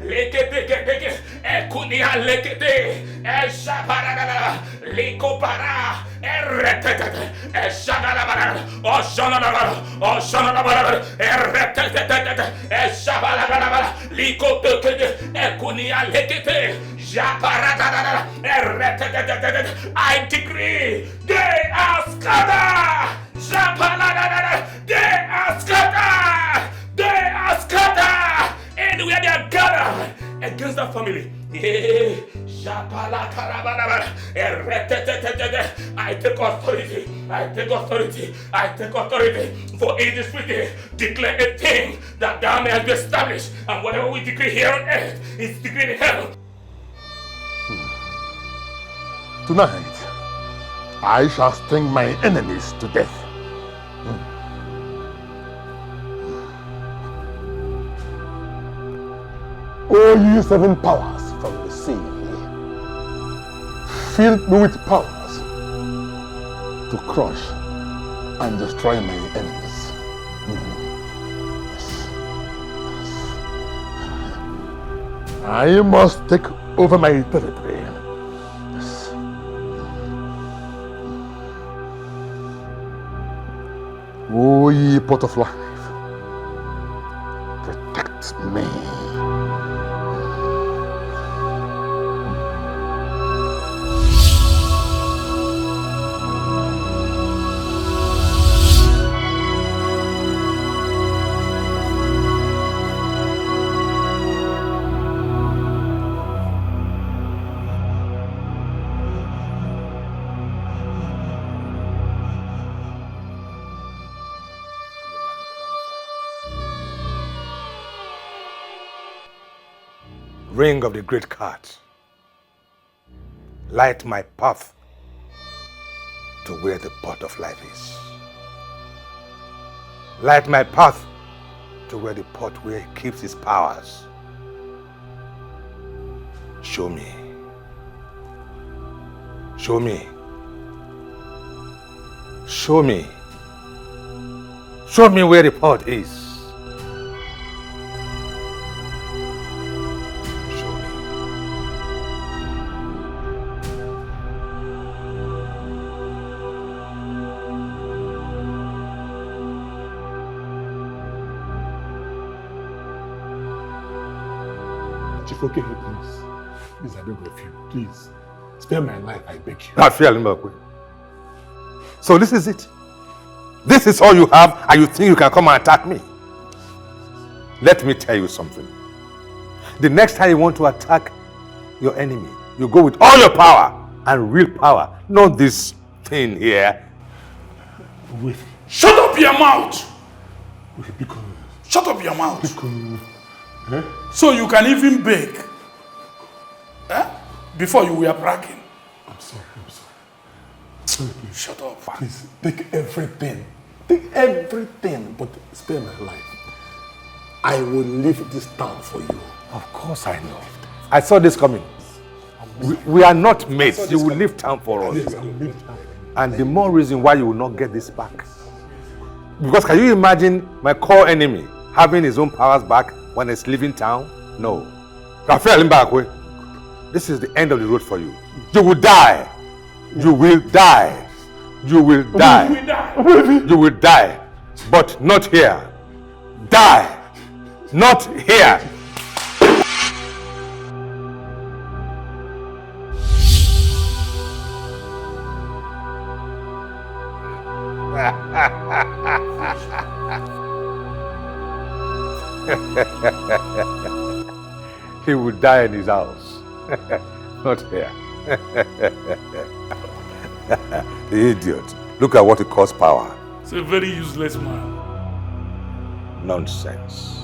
Lekete, ekunia lekete, eshaparada, likopara, eretete, eshagalabara, oshanalabara, eretete, eshabalabara, likopete, ekunia lekete, japarada, eretete. I decree they are scattered. Japarada, they are scattered. They are scattered. Anywhere they are gathered against the family. I take authority. I take authority. I take authority. For it is written, declare a thing that thou mayest be established. And whatever we decree here on earth is decreed in heaven. Tonight, I shall sting my enemies to death. O ye 7 powers from the sea, fill me with powers to crush and destroy my enemies. I must take over my territory. O ye pot of life, protect me. ring of the great cart. Light my path to where the pot of life is. Light my path to where the pot where he keeps his powers. Show me. Show me. Show me. Show me where the pot is. Okay, please. Please, I beg of you. Please. Spare my life, I beg you. So this is it. This is all you have, and you think you can come and attack me. Let me tell you something. The next time you want to attack your enemy, you go with all your power and real power. Not this thing here. Wait. Shut up your mouth! Wait, because... Shut up your mouth! Because... Eh? So you can even beg. Eh? Before you were bragging. I'm sorry. Sorry, please. Shut up. Please, take everything. Take everything, but spare my life. I will leave this town for you. Of course I know. I saw this coming. We are not mates. You will leave town for us. Yes, I will leave town. And the more reason why you will not get this back. Because can you imagine my core enemy having his own powers back when he's leaving town? No. This is the end of the road for you. You will die. You will die. You will die. You will die. But not here. Die. Not here. He will die in his house. Not here. The idiot. Look at what he calls power. He's a very useless man. Nonsense.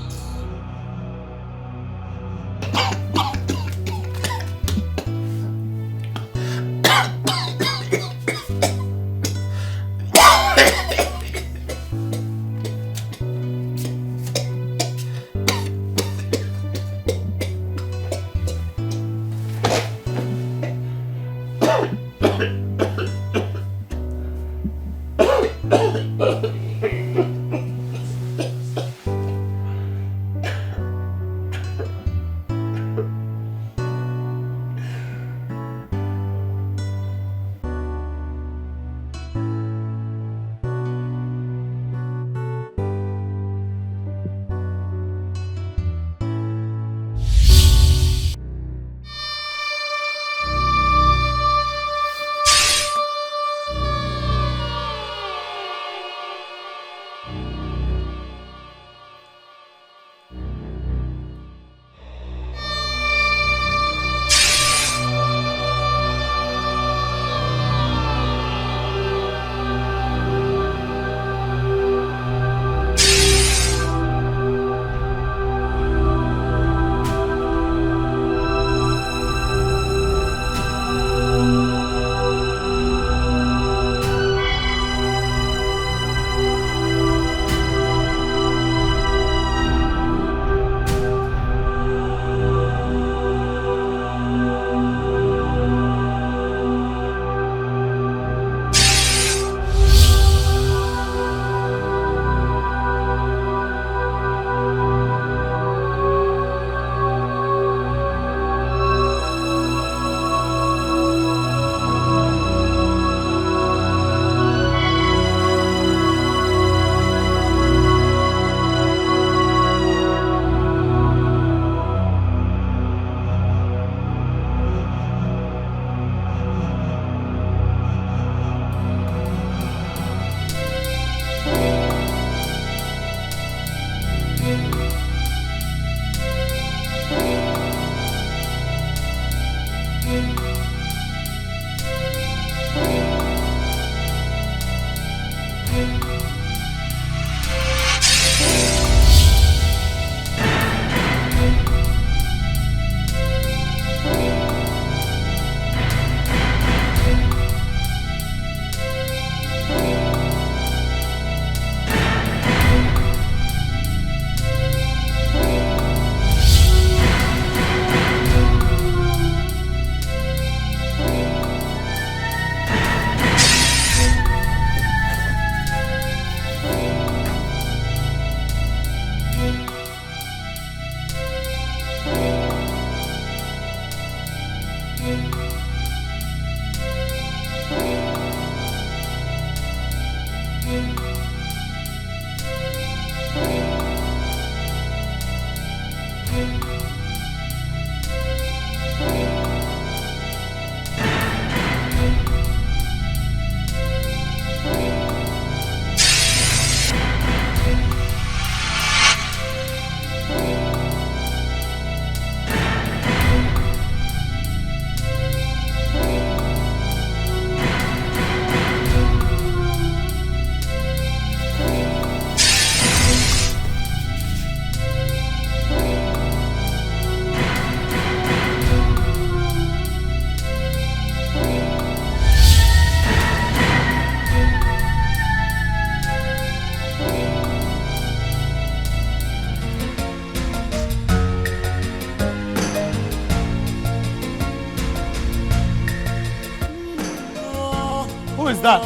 Who is that?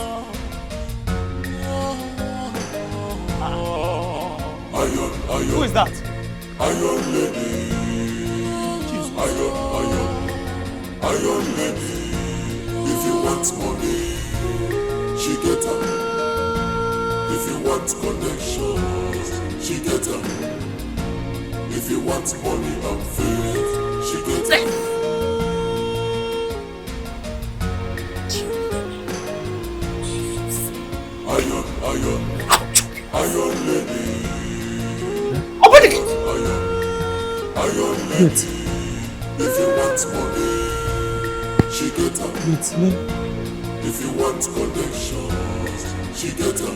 Who is that? Iron lady. Iron lady. If you want money, she get her. If you want connections, she get her. If you want money and faith, she get her. Iron lady. Open the gate. Iron lady. If you want money, she get her. If you want connections, she get her.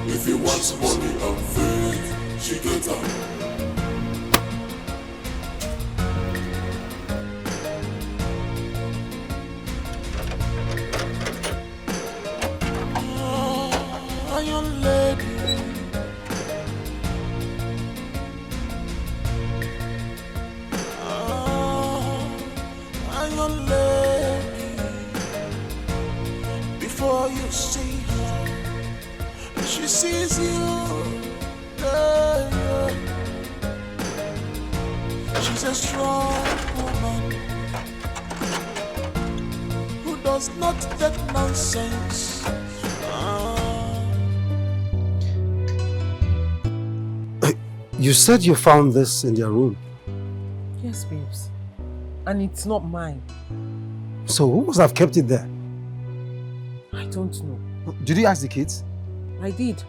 If you want money and faith, she get her. Iron lady. Iron lady. Before you see her, she sees you. Yeah. She's a strong woman who does not take nonsense. You said you found this in their room. Yes, babes. And it's not mine. So who must have kept it there? I don't know. Did you ask the kids? I did.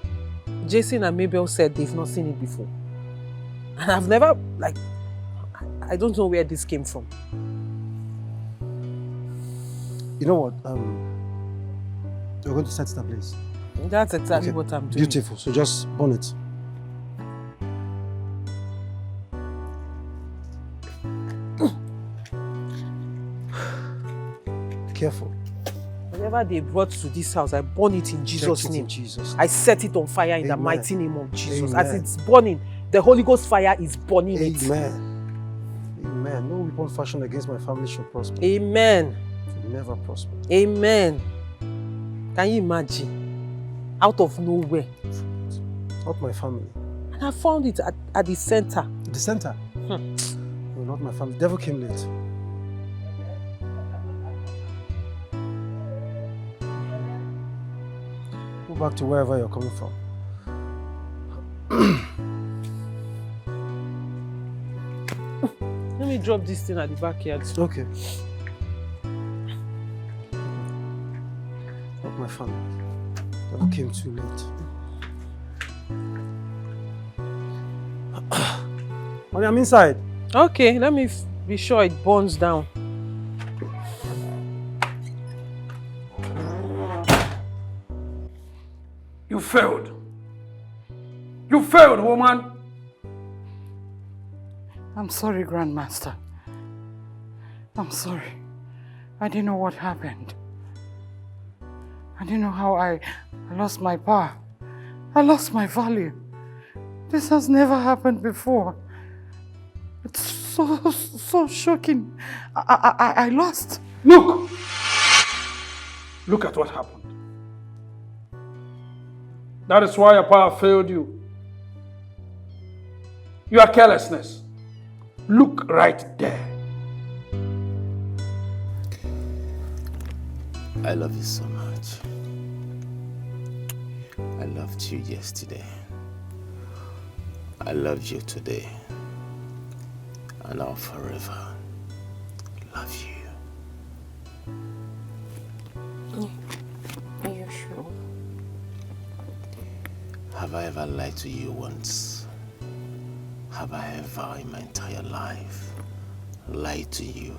Jason and Mabel said they've not seen it before. And I've never, I don't know where this came from. You know what? You're going to set it ablaze. That's exactly what I'm doing. Beautiful. So just burn it. Careful. Whatever they brought to this house, I burn it in Jesus' Set it name. in Jesus' I set it on fire in the Amen. mighty name of Jesus. Amen. As it's burning, the Holy Ghost fire is burning it. Amen. Amen. No weapon fashioned against my family shall prosper. Amen. It will never prosper. Amen. Can you imagine? Out of nowhere. Not my family. And I found it at the center. The center? No, not my family. The devil came late. Go back to wherever you're coming from. Let me drop this thing at the backyard. Okay. Not my family. The devil came too late. Honey, I'm inside. Okay, let me be sure it burns down. You failed. You failed, woman. I'm sorry, Grandmaster. I'm sorry. I didn't know what happened. I didn't know how I lost my power. I lost my value. This has never happened before. It's so shocking. I lost. Look! Look at what happened. That is why your power failed you. Your carelessness. Look right there. I love you so much. I loved you yesterday. I love you today. And I'll forever love you. Are you sure? Have I ever lied to you once? Have I ever in my entire life lied to you?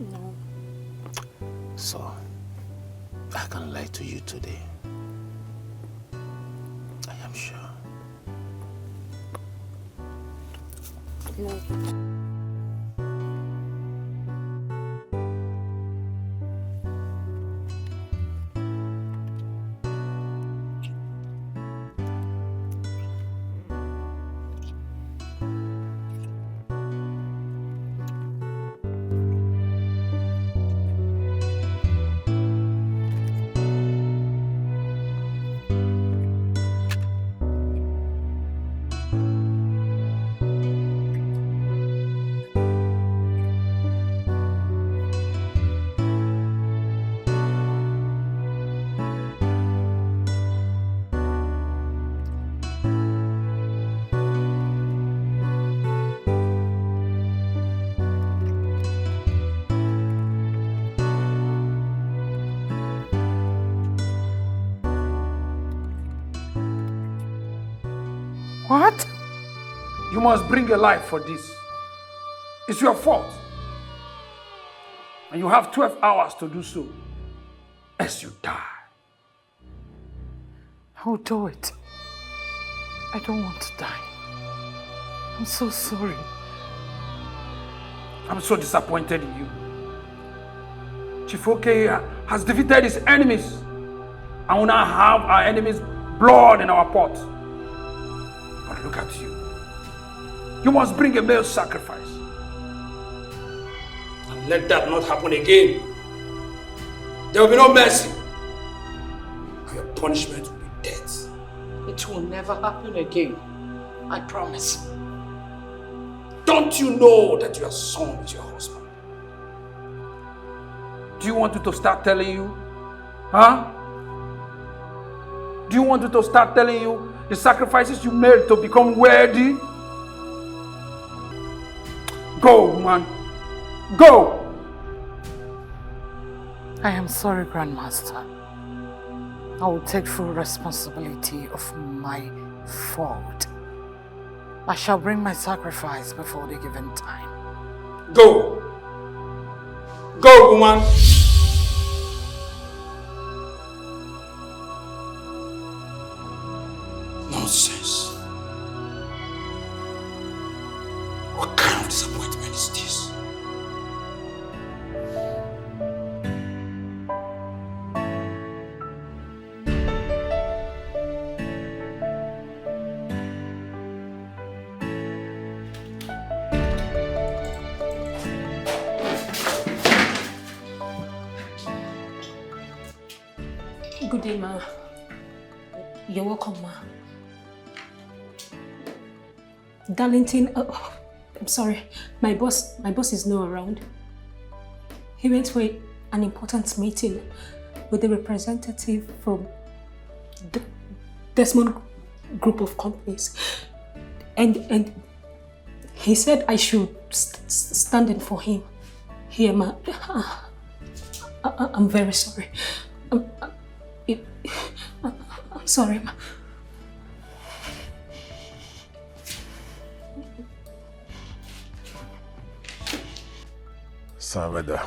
No. So, I can lie to you today. I am sure. No. What? You must bring a life for this. It's your fault. And you have 12 hours to do so, else you die. I will do it. I don't want to die. I'm so sorry. I'm so disappointed in you. Chief Oke has defeated his enemies and will now have our enemies' blood in our pot. But look at you. You must bring a male sacrifice. And let that not happen again. There will be no mercy. Your punishment will be death. It will never happen again. I promise. Don't you know that your son is your husband? Do you want me to start telling you? Huh? Do you want me to start telling you the sacrifices you made to become worthy? Go, woman. Go! I am sorry, Grandmaster. I will take full responsibility of my fault. I shall bring my sacrifice before the given time. Go! Go, woman! Nonsense. What kind of disappointment is this? Good day, ma. You're welcome, ma. Darlington, I'm sorry. My boss is not around. He went for an important meeting with a representative from the Desmond group of companies. And he said I should stand in for him. Here, ma. I'm very sorry. I'm sorry, ma. Saveda,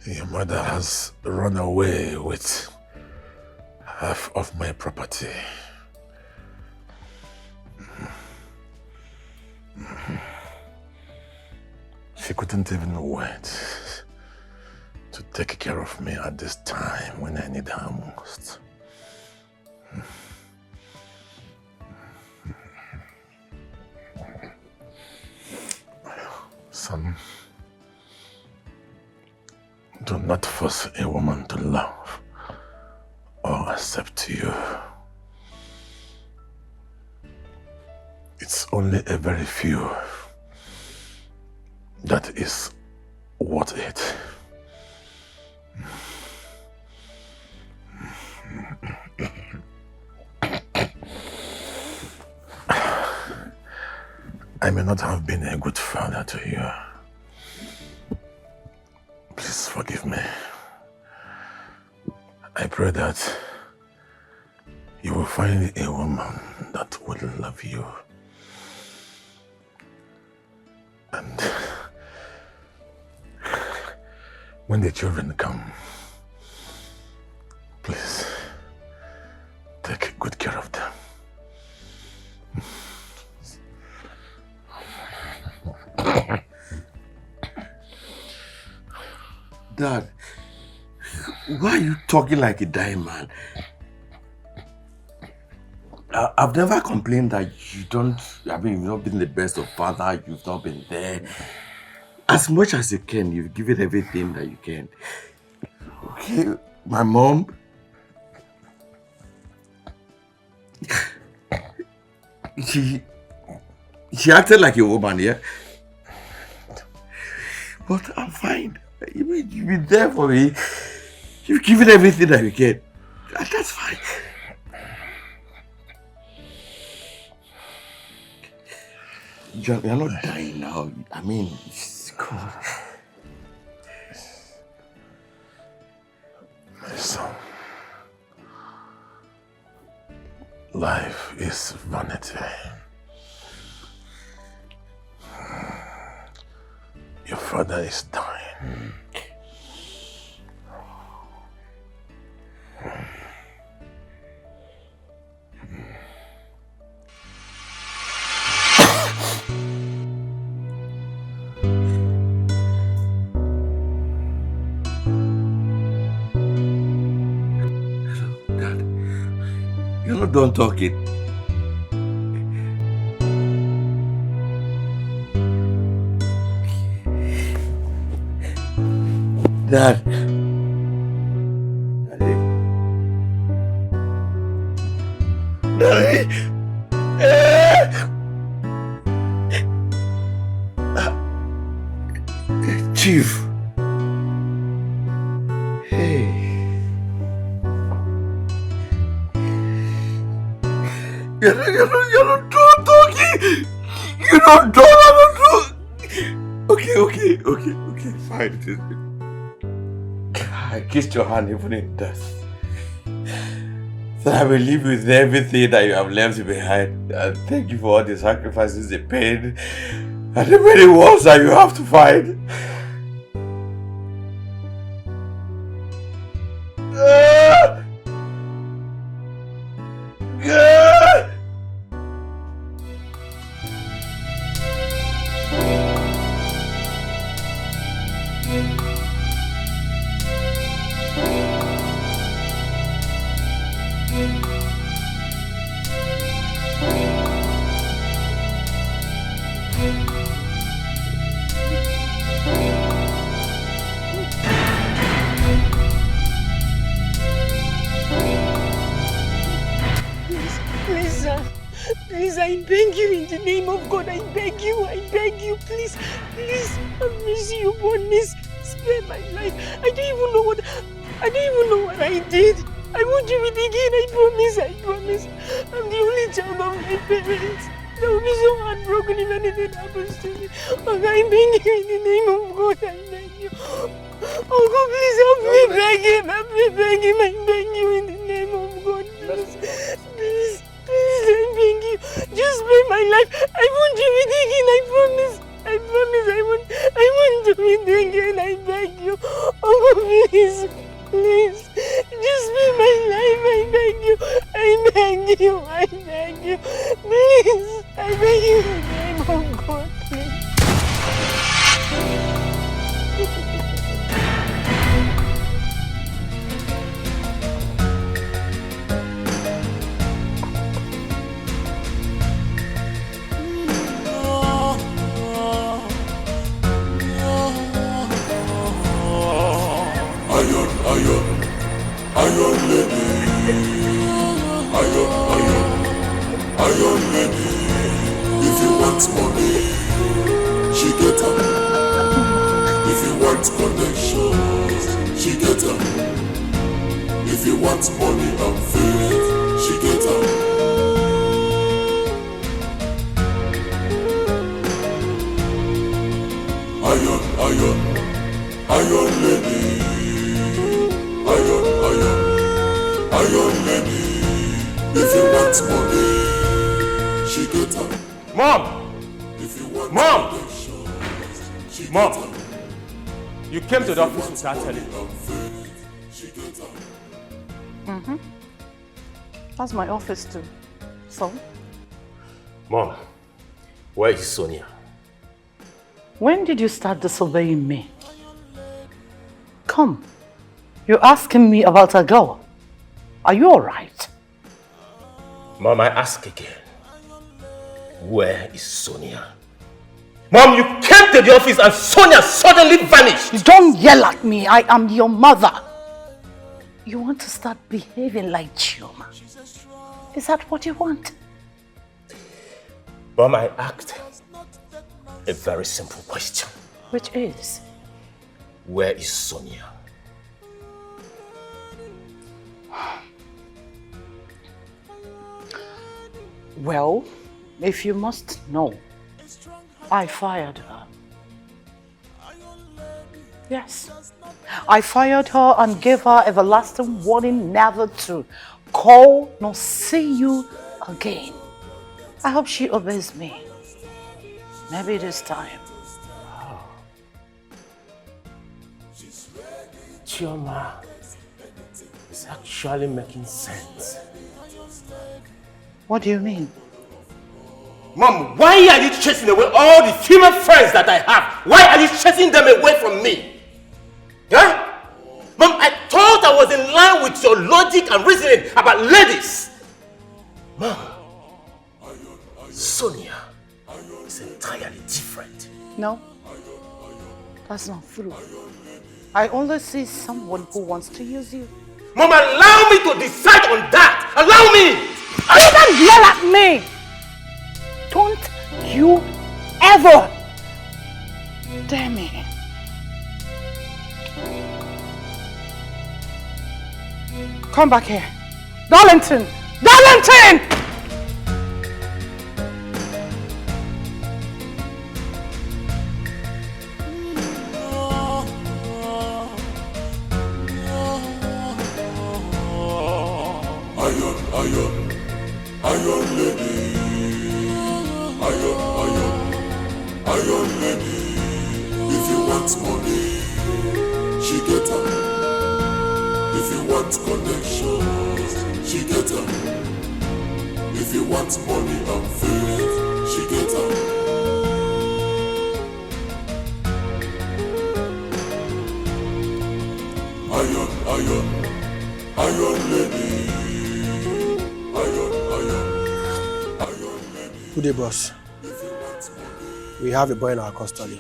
your mother has run away with half of my property. She couldn't even wait to take care of me at this time when I need her most. Son, do not force a woman to love or accept you. It's only a very few that is worth it. I may not have been a good father to you. Please forgive me. I pray that you will find a woman that will love you. And when the children come, please take good care of them. Dad, why are you talking like a dying man? I've never complained that you've not been the best of father, you've not been there. As much as you can, you've given everything that you can. Okay, my mom, she acted like a woman, yeah? But I'm fine. You've been there for me. You've given everything that you can. That's fine. John, you're not dying now. I mean, it's cool. My son, Life is vanity. Your father is dying. You're not done talking. Dad. Daddy. Chief. Hey. You're not done talking. You're not done. Okay. Fine. I kissed your hand even in death. So I will leave with everything that you have left behind. And thank you for all the sacrifices, the pain, and the many wars that you have to fight. Please, I beg you in the name of God, I beg you, please, have mercy upon me, spare my life. I don't even know what I did. I won't do it again, I promise. I'm the only child of my parents. They will be so heartbroken if anything happens to me. Oh, I beg you in the name of God, I beg you. Oh God, please help me beg him, I beg you in the name of God, please, I beg you. Just spare my life. I won't do it again, I promise I won't do it again, I beg you. Oh God, please, just spare my life, I beg you. Please, I beg you in the name of God, please. Iron lady. Iron lady. If you want money, she get her. If you want connections, she get her. If you want money and faith, she get her. Iron lady. Iron lady. If you want money, she get her. Mom! If you want Mom! she Mom! get her. You came to the office without telling me. She get her. Mm-hmm. That's my office too. So? Mom, where is Sonia? When did you start disobeying me? Come. You're asking me about a girl. Are you alright? Mom, I ask again. Where is Sonia? Mom, you came to the office and Sonia suddenly vanished. Don't yell at me. I am your mother. You want to start behaving like Chioma? Is that what you want? Mom, I asked a very simple question. Which is? Where is Sonia? Well, if you must know, I fired her. Yes. I fired her and gave her everlasting warning never to call nor see you again. I hope she obeys me. Maybe this time. Chioma is actually making sense. What do you mean? Mom, why are you chasing away all the female friends that I have? Why are you chasing them away from me? Huh? Mom, I thought I was in line with your logic and reasoning about ladies. Mom, Sonia is entirely different. No, that's not true. I only see someone who wants to use you. Mom, allow me to decide on that. Allow me. You don't yell at me. Don't you ever dare me. Come back here. Darlington! Darlington! Iron lady. Iron lady. If you want money, she get her. If you want connections, she get her. If you want money and faith, she get her. Iron lady. Good day, boss. We have a boy in our custody.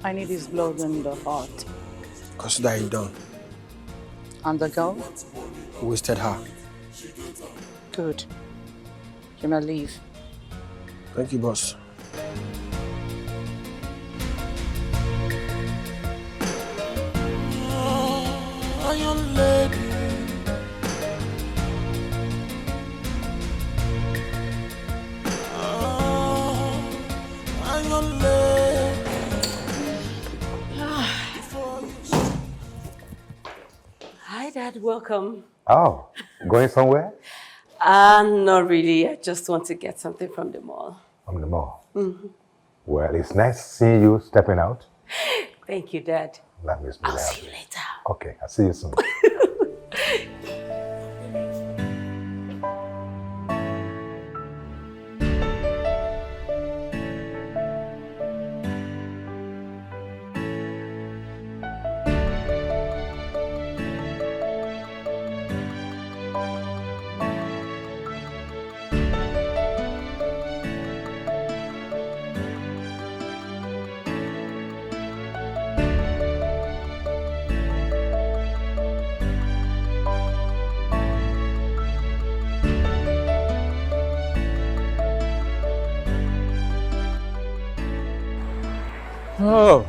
I need his blood in the heart. Consider it done. And the girl? We wasted her. Good. You may leave. Thank you, boss. Iron lady. Iron lady. Hi, Dad. Welcome. Oh, going somewhere? Not really. I just want to get something from the mall. From the mall? Mm-hmm. Well, it's nice seeing you stepping out. Thank you, Dad. That makes me I'll happy. see you later. Okay, I'll see you soon. Oh.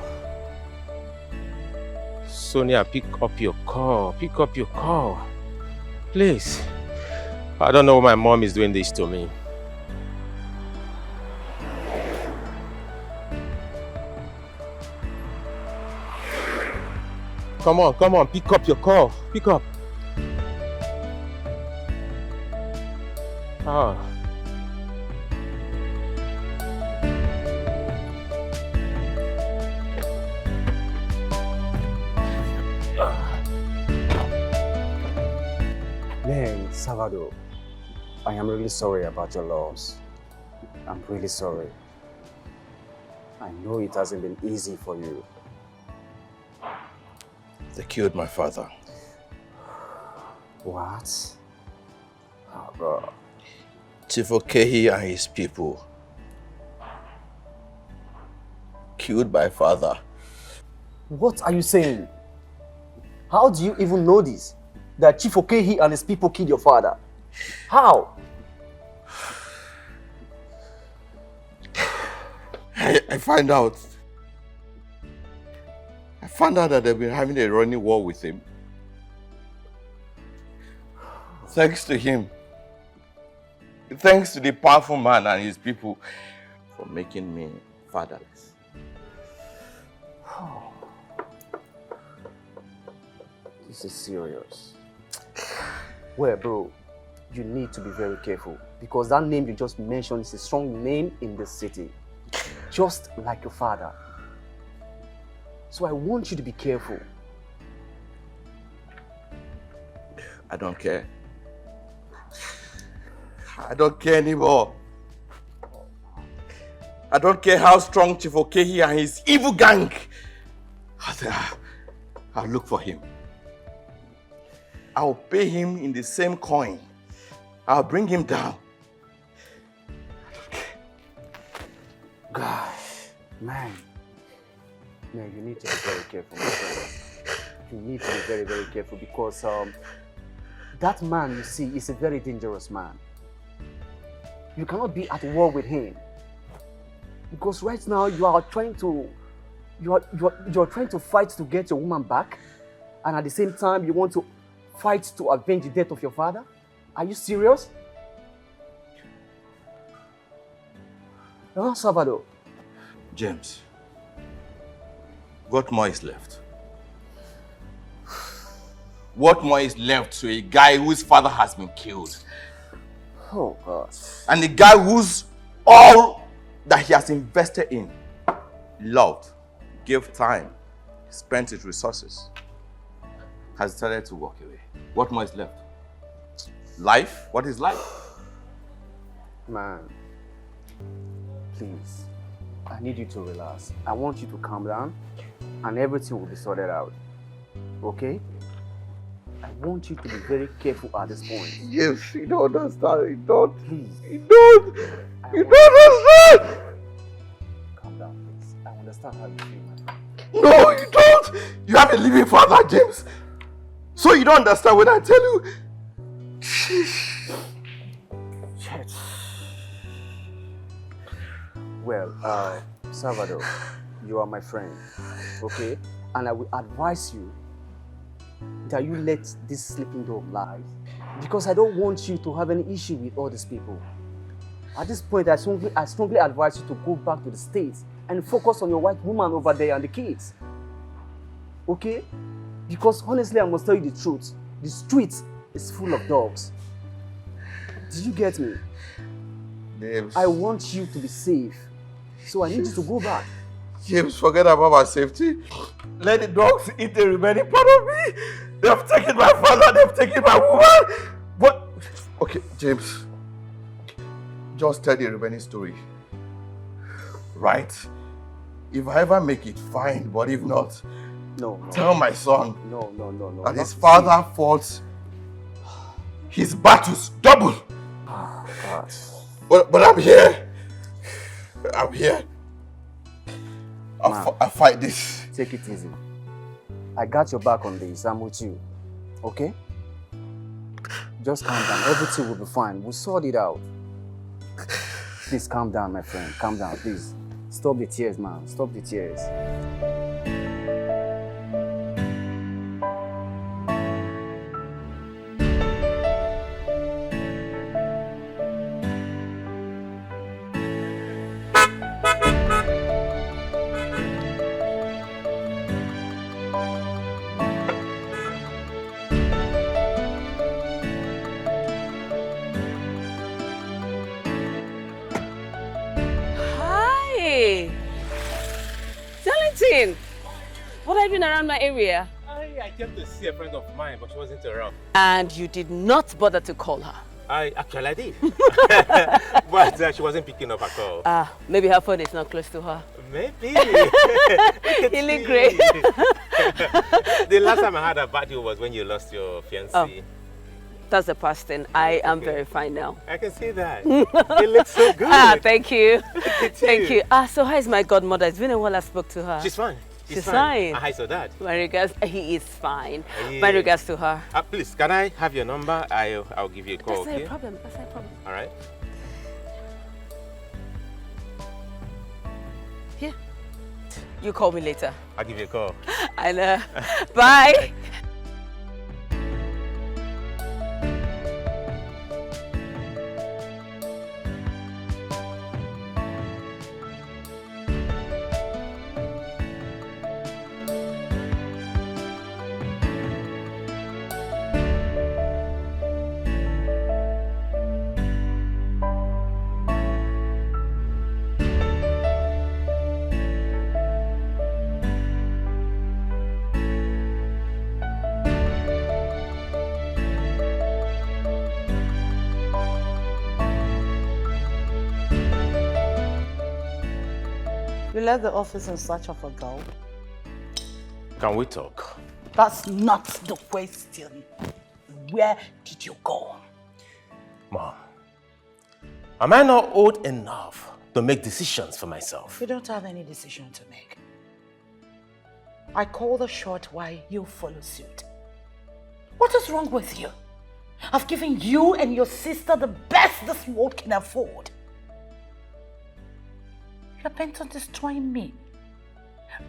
Sonia, pick up your call. Pick up your call. Please. I don't know why my mom is doing this to me. Come on, pick up your call. Pick up. Ah. Man, Salvador, I am really sorry about your loss. I'm really sorry. I know it hasn't been easy for you. They killed my father. What? Oh, bro. Chief Okehi and his people killed my father. What are you saying? How do you even know this? That Chief Okehi and his people killed your father? How? I found out. I found out that they've been having a running war with him. Thanks to him. Thanks to the powerful man and his people for making me fatherless. This is serious. Well, bro, you need to be very careful because that name you just mentioned is a strong name in the city, just like your father. So I want you to be careful. I don't care. I don't care anymore. I don't care how strong Chief Okehi and his evil gang. I'll look for him. I'll pay him in the same coin. I'll bring him down. Gosh, man, you need to be very careful, my friend. You need to be very, very careful because that man you see is a very dangerous man. You cannot be at war with him because right now you are trying to fight to get your woman back, and at the same time you want to fight to avenge the death of your father. Are you serious? Huh, Salvador? James, what more is left? What more is left to a guy whose father has been killed? Oh, God. And a guy whose all that he has invested in, loved, gave time, spent his resources, has started to walk away. What more is left? Life? What is life? Man, please, I need you to relax. I want you to calm down and everything will be sorted out. Okay? I want you to be very careful at this point. Yes, you don't understand. You don't. Please. You don't. You don't understand. Calm down, please. I understand how you feel, my friend. No, you don't. You have a living father, James. So you don't understand when I tell you. Well, Salvador, you are my friend, okay? And I will advise you that you let this sleeping dog lie because I don't want you to have any issue with all these people. At this point, I strongly advise you to go back to the States and focus on your white woman over there and the kids. Okay? Because honestly, I must tell you the truth. The street is full of dogs. Did you get me? James. I want you to be safe. So I need you to go back. James, forget about my safety. Let the dogs eat the remaining part of me. They've taken my father, they've taken my woman. What? Okay, James. Just tell the remaining story. Right? If I ever make it, fine. But if not, no. Tell my son No. that his father fought his battles double. Oh, God. But I'm here. I'm here. I'll fight this. Take it easy. I got your back on this. I'm with you. Okay? Just calm down. Everything will be fine. We'll sort it out. Please calm down, my friend. Calm down, please. Stop the tears, man. Stop the tears. What are you doing around my area? I came to see a friend of mine, but she wasn't around. And you did not bother to call her? I did. But she wasn't picking up at all. Maybe her phone is not close to her. Maybe. You look great. The last time I heard about you was when you lost your fiancé. Oh, that's the past thing. I am very fine now. I can see that. You look so good. Thank you. Thank you. So how is my godmother? It's been a while I spoke to her. She's fine. She's fine. Hi, so dad. My regards, he is fine. My regards to her. Please, can I have your number? I'll give you a call. That's not a problem. That's not a problem. All right. Here. You call me later. I'll give you a call. I know. Bye. You left the office in search of a girl. Can we talk? That's not the question. Where did you go? Mom, am I not old enough to make decisions for myself? You don't have any decision to make. I call the shot while you follow suit. What is wrong with you? I've given you and your sister the best this world can afford. You're bent on destroying me.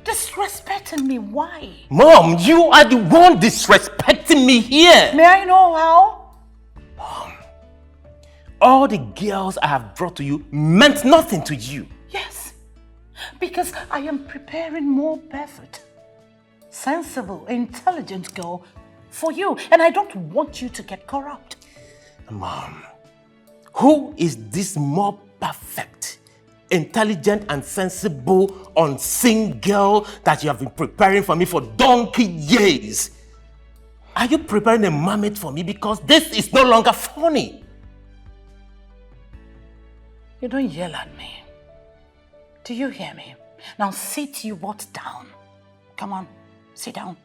Disrespecting me, why? Mom, you are the one disrespecting me here. May I know how? Mom, all the girls I have brought to you meant nothing to you. Yes, because I am preparing more perfect, sensible, intelligent girl for you, and I don't want you to get corrupt. Mom, who is this more perfect, intelligent and sensible, unseen girl that you have been preparing for me for donkey years? Are you preparing a marmot for me? Because this is no longer funny. You don't yell at me. Do you hear me? Now sit your butt down. Come on, sit down.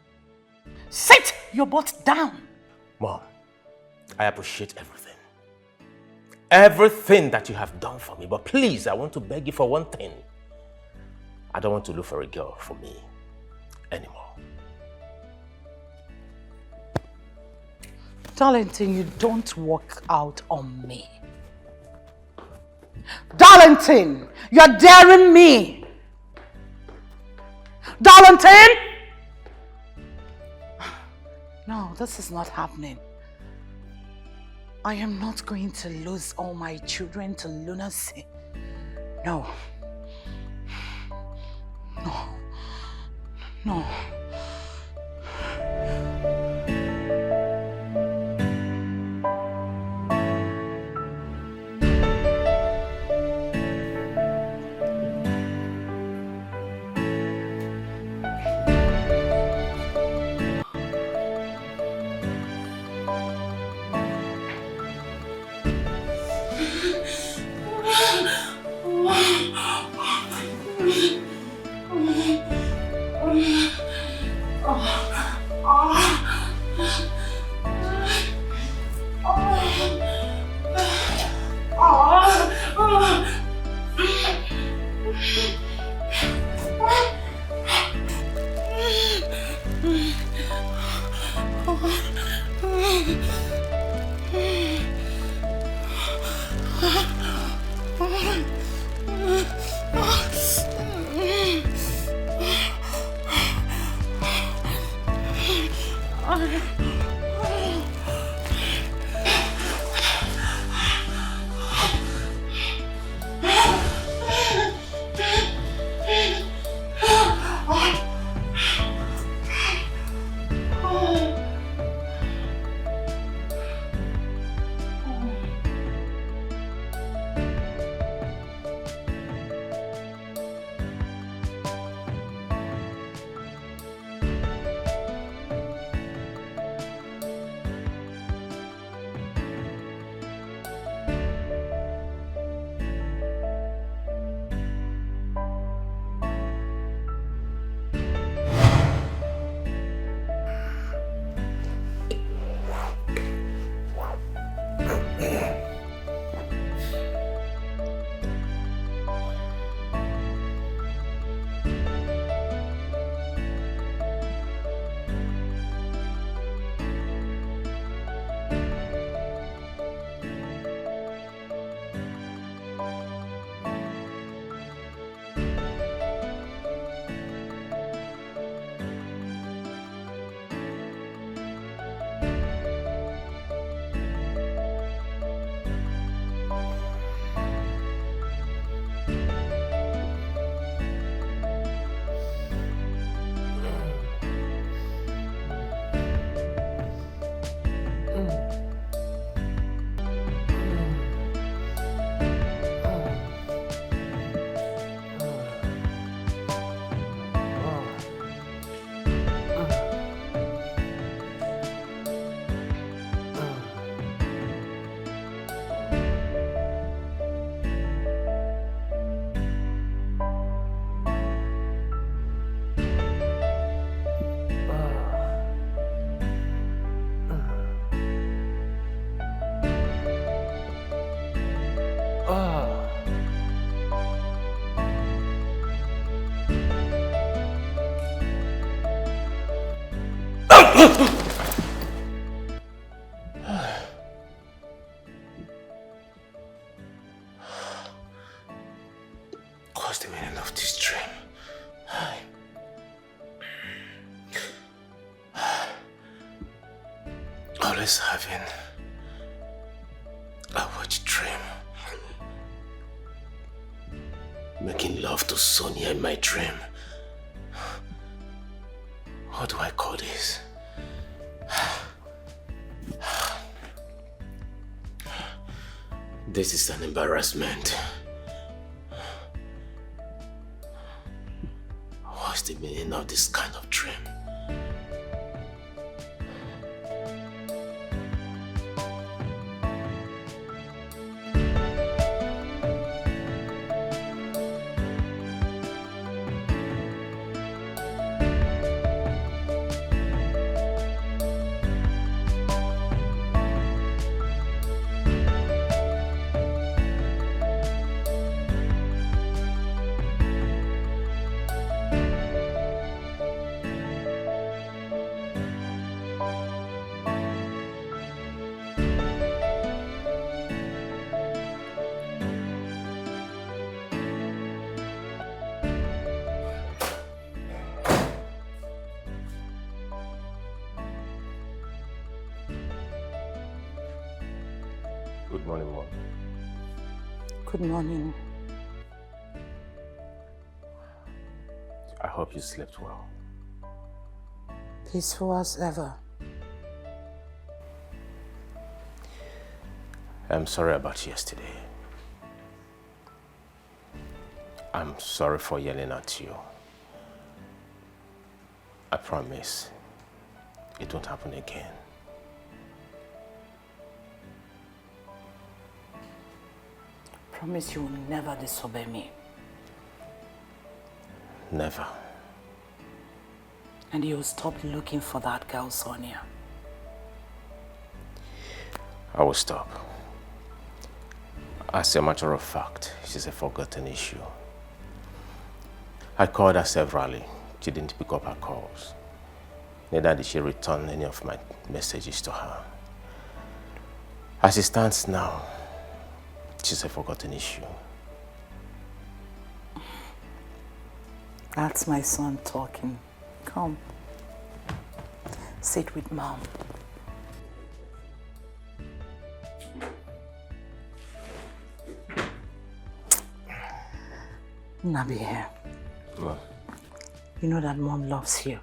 Sit your butt down. Mom, I appreciate everything. Everything that you have done for me. But please, I want to beg you for one thing. I don't want to look for a girl for me anymore. Darlington, you don't walk out on me. Darlington, you're daring me. Darlington! No, this is not happening. I am not going to lose all my children to lunacy. No. No. No. What's the meaning of this dream? Always having a wet dream. Making love to Sonia in my dream. What do I call this? This is an embarrassment. What's the meaning of this kind of dream? Good morning, Mom. Good morning. I hope you slept well. Peaceful as ever. I'm sorry about yesterday. I'm sorry for yelling at you. I promise it won't happen again. Promise you will never disobey me. Never. And you'll stop looking for that girl, Sonia. I will stop. As a matter of fact, she's a forgotten issue. I called her severally. She didn't pick up her calls. Neither did she return any of my messages to her. As it stands now, she's a forgotten issue. That's my son talking. Come. Sit with Mom. Nabi here. Mom. You know that Mom loves you.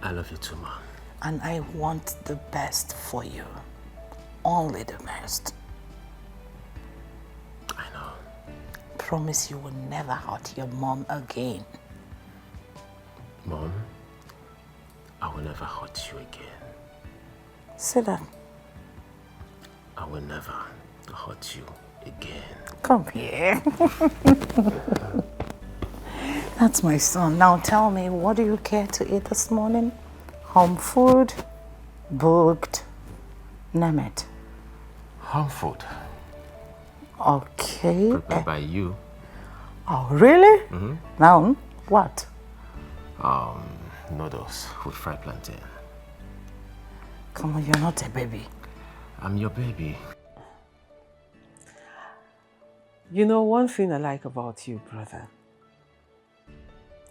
I love you too, Mom. And I want the best for you. Only the best. I know. Promise you will never hurt your mom again. Mom, I will never hurt you again. Say that. I will never hurt you again. Come here. That's my son. Now tell me, what do you care to eat this morning? Home food? Booked? Name it. Home food. Okay. Prepared by you. Oh, really? Mm-hmm. Now, what? Noodles with fried plantain. Come on, you're not a baby. I'm your baby. You know, one thing I like about you, brother,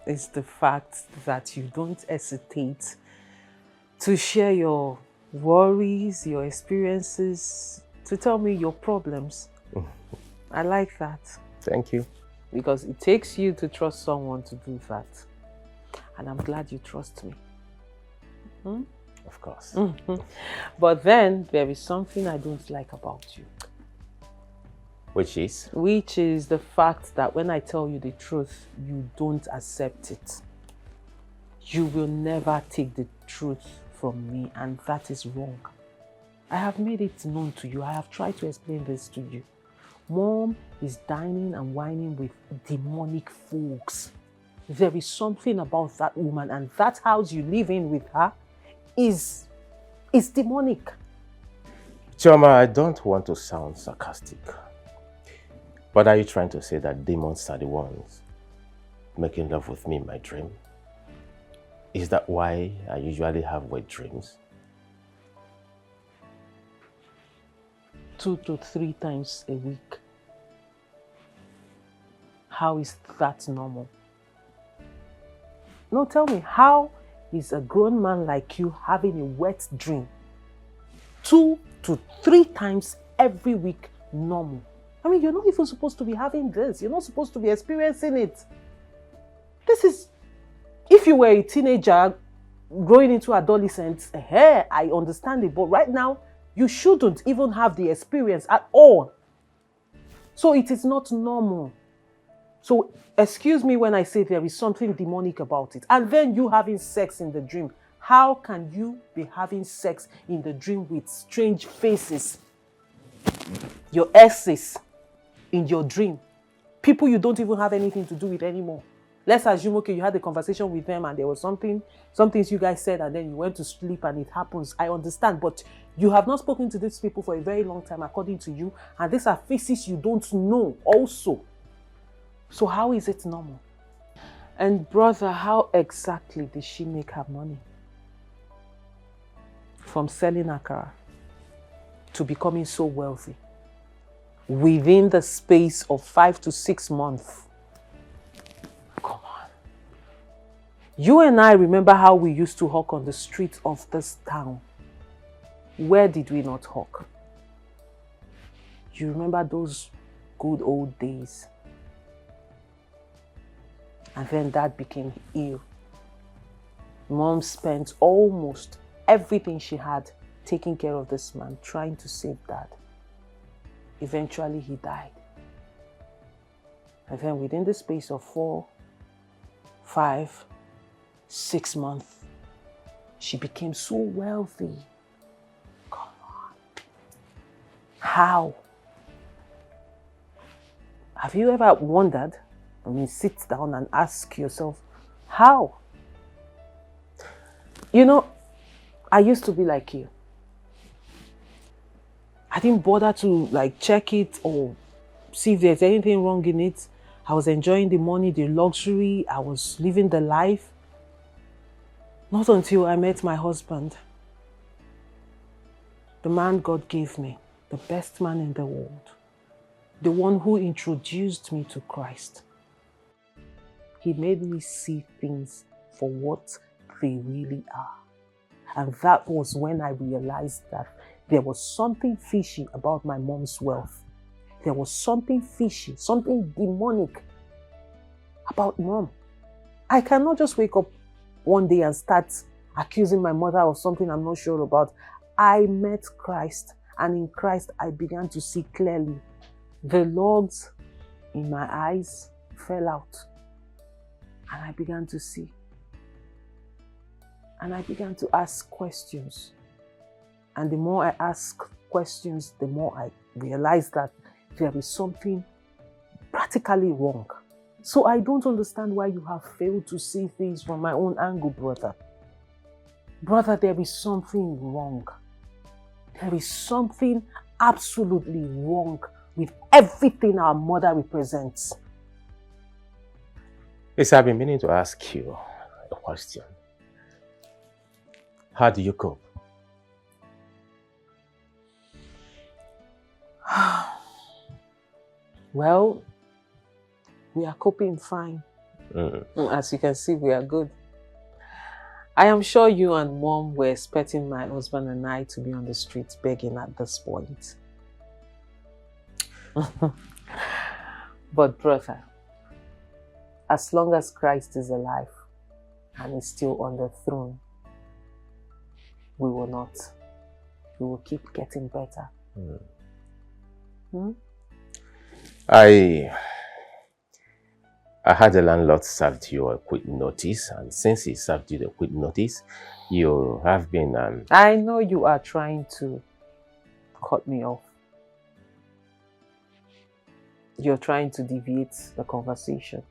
is the fact that you don't hesitate to share your worries, your experiences, to tell me your problems. I like that. Thank you. Because it takes you to trust someone to do that. And I'm glad you trust me. Hmm? Of course. But then there is something I don't like about you. Which is? Which is the fact that when I tell you the truth, you don't accept it. You will never take the truth from me, and that is wrong. I have made it known to you. I have tried to explain this to you. Mom is dining and whining with demonic folks. There is something about that woman, and that house you live in with her is demonic. Chioma, I don't want to sound sarcastic. But are you trying to say that demons are the ones making love with me in my dream? Is that why I usually have wet dreams? 2 to 3 times a week. How is that normal? No, tell me, how is a grown man like you having a wet dream 2 to 3 times every week normal? I mean, you're not even supposed to be having this. You're not supposed to be experiencing it. This is, if you were a teenager growing into adolescence, I understand it. But right now, you shouldn't even have the experience at all. So it is not normal. So excuse me when I say there is something demonic about it. And then you having sex in the dream. How can you be having sex in the dream with strange faces? Your exes in your dream. People you don't even have anything to do with anymore. Let's assume, okay, you had a conversation with them and there was some things you guys said and then you went to sleep and it happens. I understand, but you have not spoken to these people for a very long time according to you, and these are faces you don't know also. So how is it normal? And brother, how exactly did she make her money? From selling akara to becoming so wealthy within the space of 5 to 6 months. Come on. You and I remember how we used to hawk on the streets of this town. Where did we not hawk? You remember those good old days? And then Dad became ill. Mom spent almost everything she had taking care of this man, trying to save Dad. Eventually, he died. And then within the space of 4, 5, 6 months, she became so wealthy. Come on. How? Have you ever wondered? I mean, sit down and ask yourself, how? You know, I used to be like you. I didn't bother to check it or see if there's anything wrong in it. I was enjoying the money, the luxury. I was living the life. Not until I met my husband. The man God gave me, the best man in the world. The one who introduced me to Christ. He made me see things for what they really are. And that was when I realized that there was something fishy about my mom's wealth. There was something fishy, something demonic about Mom. I cannot just wake up one day and start accusing my mother of something I'm not sure about. I met Christ, and in Christ I began to see clearly. The logs in my eyes fell out, and I began to see. And I began to ask questions. And the more I asked questions, the more I realized that there is something practically wrong. So I don't understand why you have failed to see things from my own angle, brother. Brother, there is something wrong. There is something absolutely wrong with everything our mother represents. Yes, I've been meaning to ask you a question. How do you cope? Well, we are coping fine. As you can see, we are good. I am sure you and Mom were expecting my husband and I to be on the streets begging at this point. But brother, as long as Christ is alive and is still on the throne, we will not. We will keep getting better. I had the landlord served you a quick notice, and since he served you the quick notice, you have been... I know you are trying to cut me off. You're trying to deviate the conversation.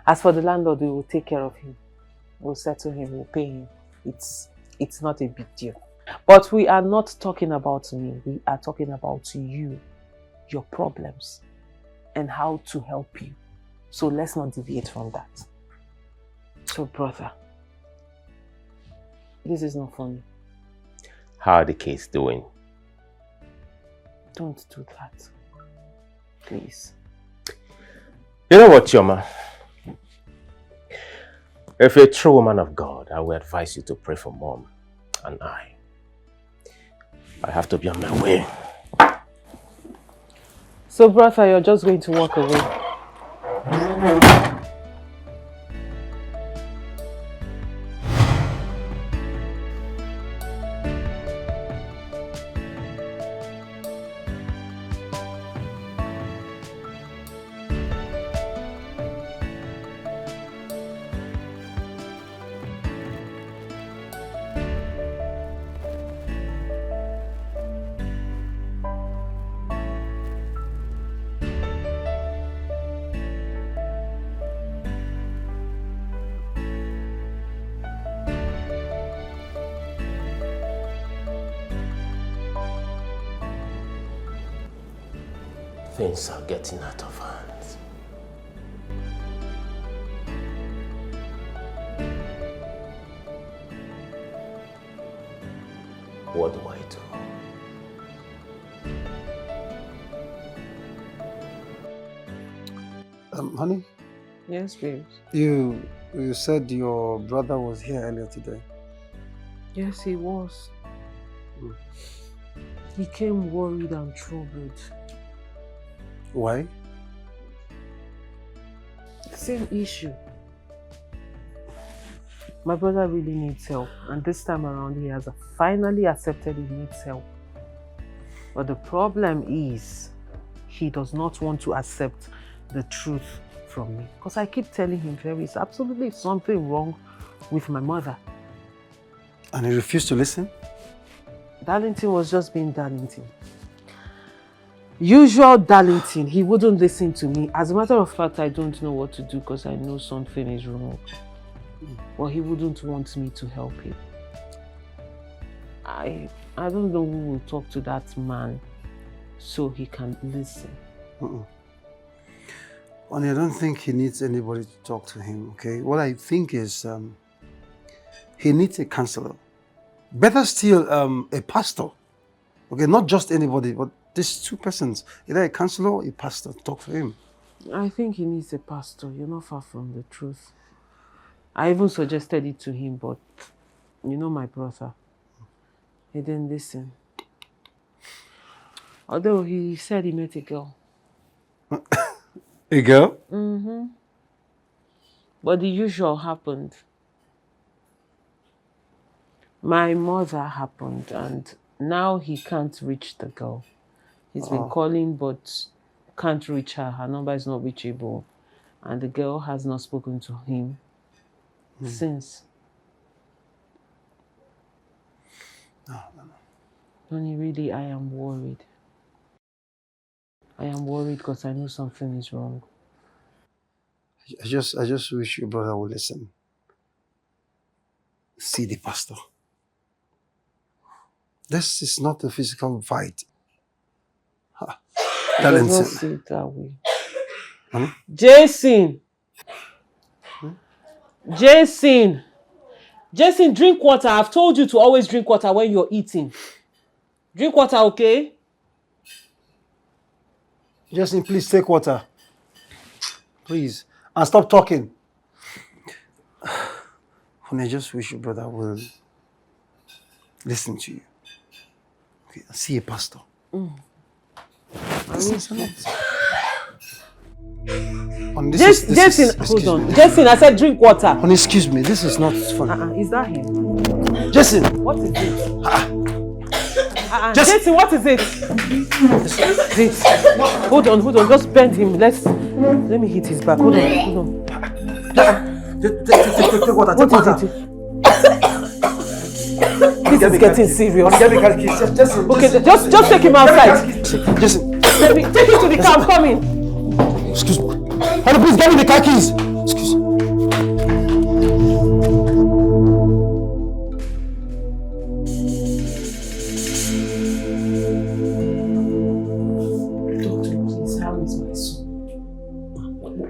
As for the landlord, we will take care of him. We'll settle him, we'll pay him. It's not a big deal. But we are not talking about me. We are talking about you, your problems, and how to help you. So let's not deviate from that. So, brother, this is not funny. How are the kids doing? Don't do that. Please. You know what, Chioma? If you're a true woman of God, I would advise you to pray for Mom and I. I have to be on my way. So, brother, you're just going to walk away? Things are getting out of hand. What do I do? Honey? Yes, babes. You said your brother was here earlier today. Yes, he was. He came worried and troubled. Why? Same issue. My brother really needs help, and this time around he has finally accepted he needs help. But the problem is, he does not want to accept the truth from me. Because I keep telling him there is absolutely something wrong with my mother. And he refused to listen? Darlington was just being Darlington. Usual Darlington, he wouldn't listen to me. As a matter of fact, I don't know what to do because I know something is wrong. But he wouldn't want me to help him. I don't know who will talk to that man so he can listen. Honey, I don't think he needs anybody to talk to him, okay? What I think is he needs a counselor. Better still, a pastor. Okay, not just anybody, but these two persons. Either a counselor or a pastor. Talk to him. I think he needs a pastor. You're not far from the truth. I even suggested it to him, but you know my brother. He didn't listen. Although he said he met a girl. A girl? Mm-hmm. But the usual happened. My mother happened, and now he can't reach the girl. He's been calling, but can't reach her. Her number is not reachable. And the girl has not spoken to him since. No. Honey, really, I am worried. I am worried because I know something is wrong. I just wish your brother would listen. See the pastor. This is not a physical fight. I don't see it that way. Huh? Jason! Jason, drink water. I've told you to always drink water when you're eating. Drink water, okay? Jason, please take water. Please. And stop talking. Honey, I just wish your brother will listen to you. Okay, see a pastor. Jason, hold on. Jason, I said drink water. Honey, excuse me. This is not funny. Is that him? Jason! What is it? Jason, what is it? Wait. Hold on. Just bend him. Let me hit his back. Hold on. Take water. What is it? This is getting serious. Okay, just take him outside. Jason. Take him to the car. I'm coming. Excuse me. Honey, please get me the car keys. Excuse me.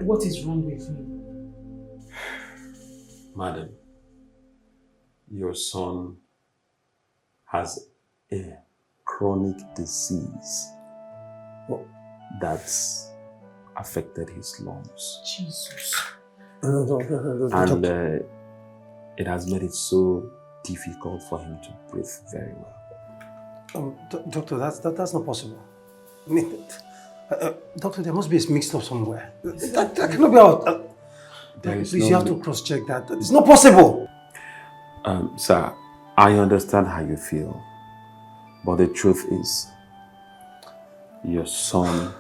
What is wrong with me? Madam, your son has a chronic disease that's affected his lungs. Jesus. And it has made it so difficult for him to breathe very well. Doctor, that's not possible. I mean, doctor, there must be a mix-up somewhere. That cannot be out. Please, you have to cross-check that. It's not possible. Sir, I understand how you feel, but the truth is, your son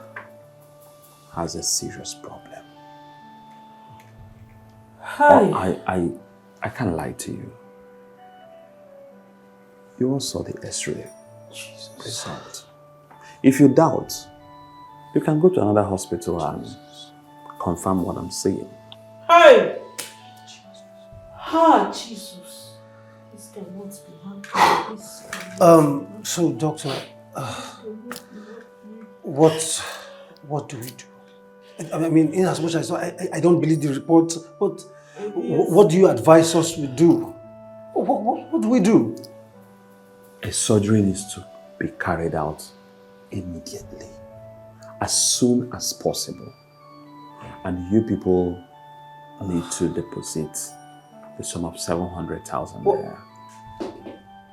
has a serious problem. Hi. I can't lie to you. You all saw the X-ray result. If you doubt, you can go to another hospital and confirm what I'm saying. Hey! Ah, Jesus. This cannot be happening. So, doctor, what do we do? I mean, in as much as I don't believe the report, but what do you advise us to do? What do we do? A surgery needs to be carried out immediately, as soon as possible. And you people need to deposit the sum of 700,000 naira.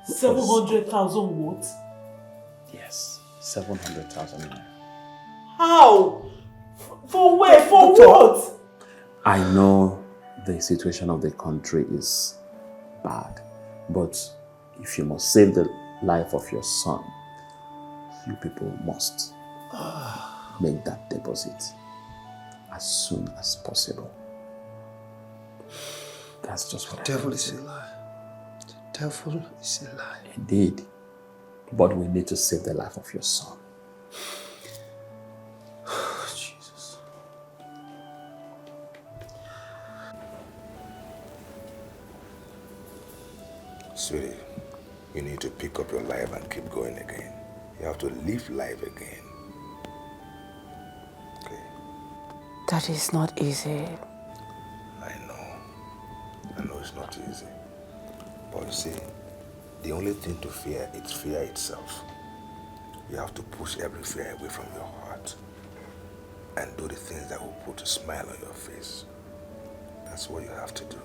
700,000 what? Yes, 700,000 naira. How? For where? For what? I know the situation of the country is bad, but if you must save the life of your son, you people must make that deposit as soon as possible. That's just what the devil is a lie. The devil is a lie. Indeed. But we need to save the life of your son. Jesus. Sweetie, you need to pick up your life and keep going again. You have to live life again. Okay? That is not easy. I know it's not easy. But you see, the only thing to fear is fear itself. You have to push every fear away from your heart and do the things that will put a smile on your face. That's what you have to do.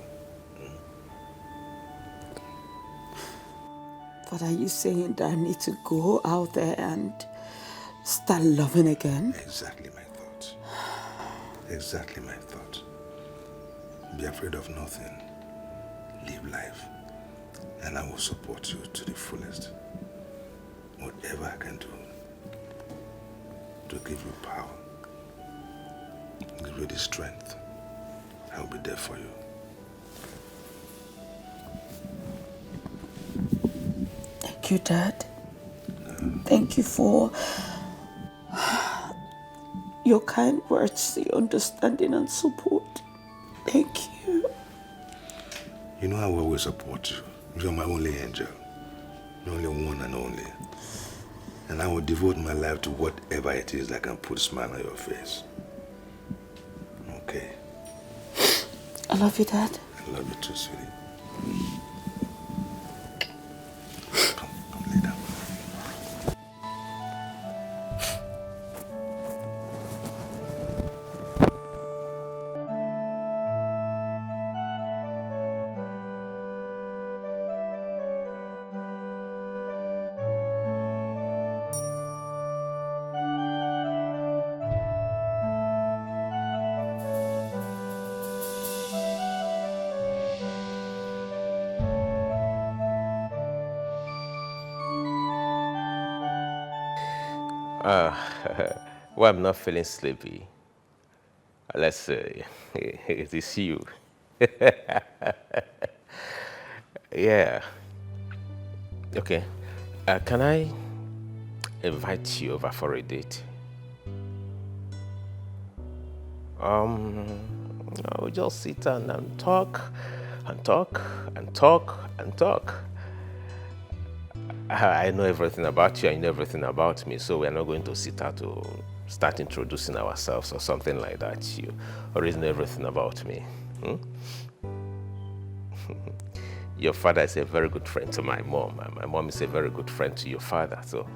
But are you saying that I need to go out there and start loving again? Exactly my thought. Exactly my thought. Be afraid of nothing. Live life. And I will support you to the fullest. Whatever I can do to give you power, give you the strength, I will be there for you. Thank you, Dad. Thank you for your kind words, your understanding and support. Thank you. You know I will always support you. You're my only angel. You're only one and only. And I will devote my life to whatever it is that can put a smile on your face. Okay? I love you, Dad. I love you too, sweetie. Well, I'm not feeling sleepy. Let's say it is you. Yeah. Okay. Can I invite you over for a date? We'll just sit and talk and talk and talk and talk. I know everything about you, I know everything about me, so we're not going to sit out to start introducing ourselves or something like that. You already know everything about me. Your father is a very good friend to my mom, and my mom is a very good friend to your father. So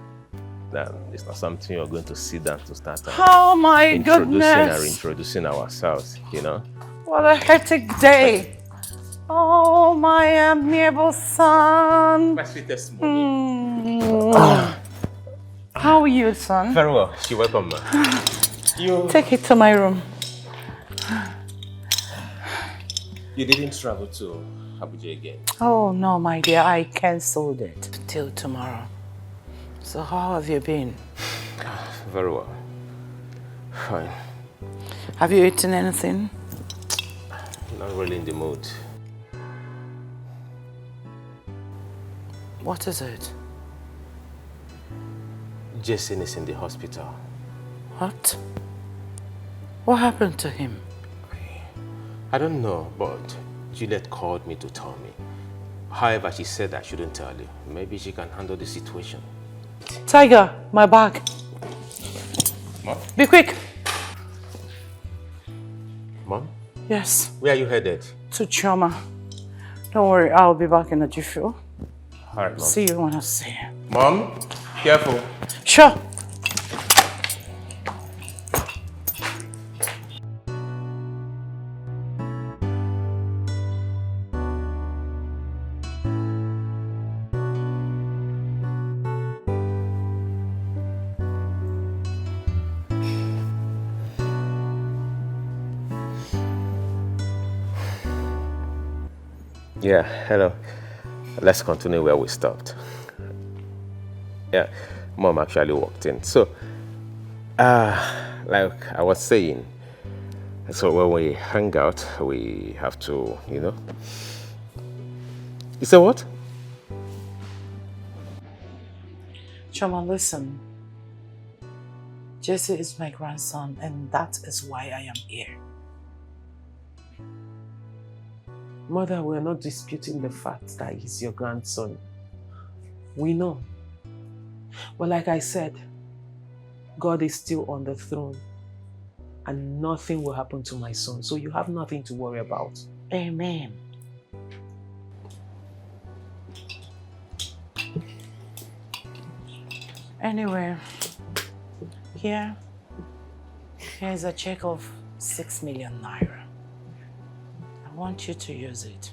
it's not something you're going to sit down to start Oh my goodness. Introducing ourselves, you know? What a hectic day. Oh, my amiable son. My sweetest mommy. How are you, son? Very well. You're welcome, ma. Take it to my room. You didn't travel to Abuja again? Oh, no, my dear. I cancelled it till tomorrow. So how have you been? Very well. Fine. Have you eaten anything? Not really in the mood. What is it? Jason is in the hospital. What? What happened to him? I don't know, but Juliet called me to tell me. However, she said I shouldn't tell you. Maybe she can handle the situation. Tiger, my bag. Mom? Be quick. Mom? Yes. Where are you headed? To Chioma. Don't worry, I'll be back in a jiffy. All right, Mom. See you when I see you. Mom, careful. Sure. Yeah, hello. Let's continue where we stopped. Yeah, Mom actually walked in. So, like I was saying, so when we hang out, we have to, you know. You said what? Chioma, listen. Jesse is my grandson, and that is why I am here. Mother, we're not disputing the fact that he's your grandson. We know. But like I said, God is still on the throne and nothing will happen to my son. So you have nothing to worry about. Amen. Anyway, here's a check of 6 million naira. I want you to use it.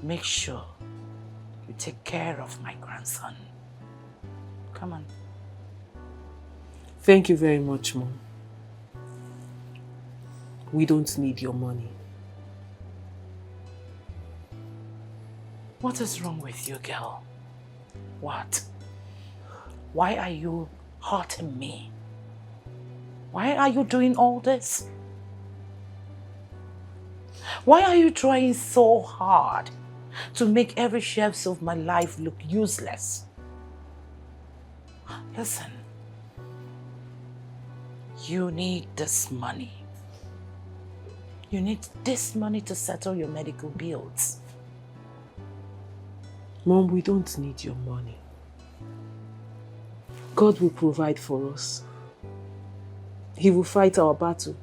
Make sure you take care of my grandson. Come on. Thank you very much, Mom. We don't need your money. What is wrong with you, girl? What? Why are you hurting me? Why are you doing all this? Why are you trying so hard to make every shelf of my life look useless? Listen, you need this money. You need this money to settle your medical bills. Mom, we don't need your money. God will provide for us. He will fight our battle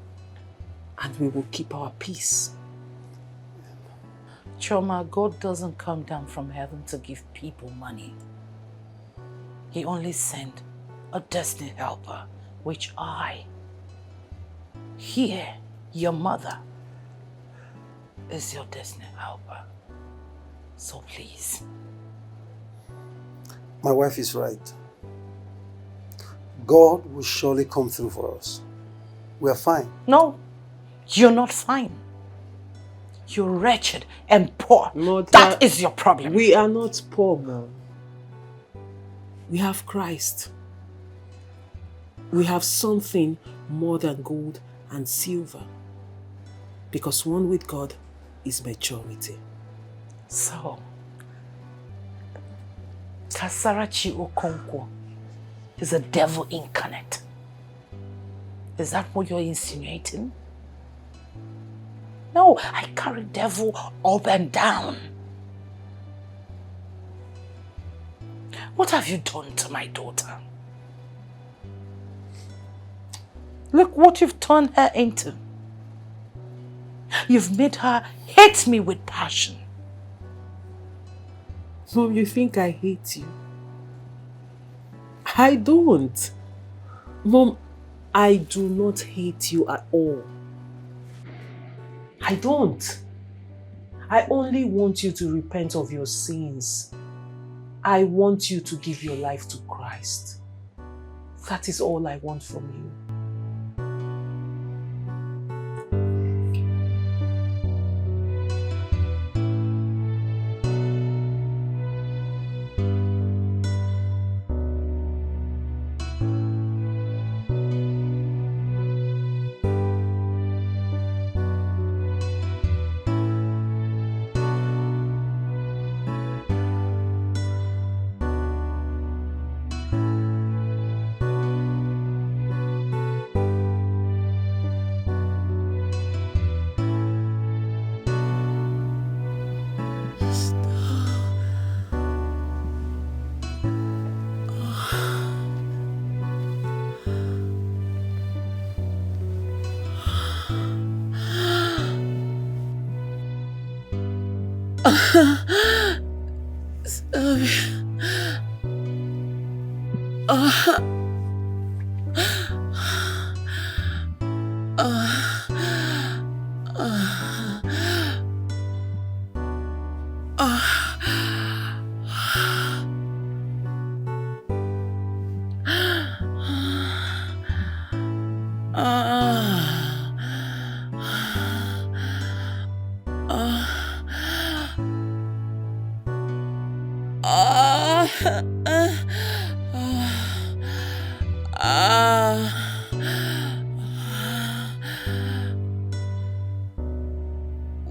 and we will keep our peace. Chioma, God doesn't come down from heaven to give people money. He only sent a destiny helper, which I, here, your mother, is your destiny helper. So please. My wife is right. God will surely come through for us. We are fine. No, you're not fine. You're wretched and poor. Mother, that is your problem. We are not poor, Mom. We have Christ. We have something more than gold and silver. Because one with God is maturity. So, Kasarachi Okonkwo is a devil incarnate. Is that what you're insinuating? No, I carry devil up and down. What have you done to my daughter? Look what you've turned her into. You've made her hate me with passion. Mom, you think I hate you? I don't. Mom, I do not hate you at all. I don't. I only want you to repent of your sins. I want you to give your life to Christ. That is all I want from you.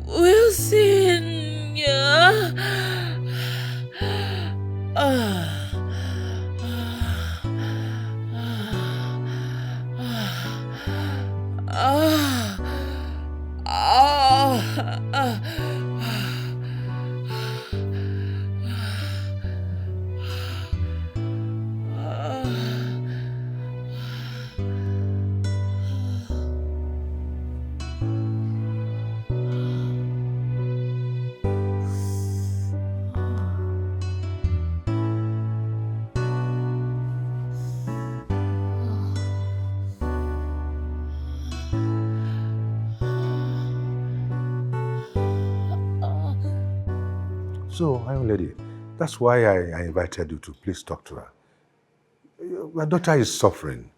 Wilson, yeah. So, my own lady, that's why I invited you to please talk to her. My daughter is suffering.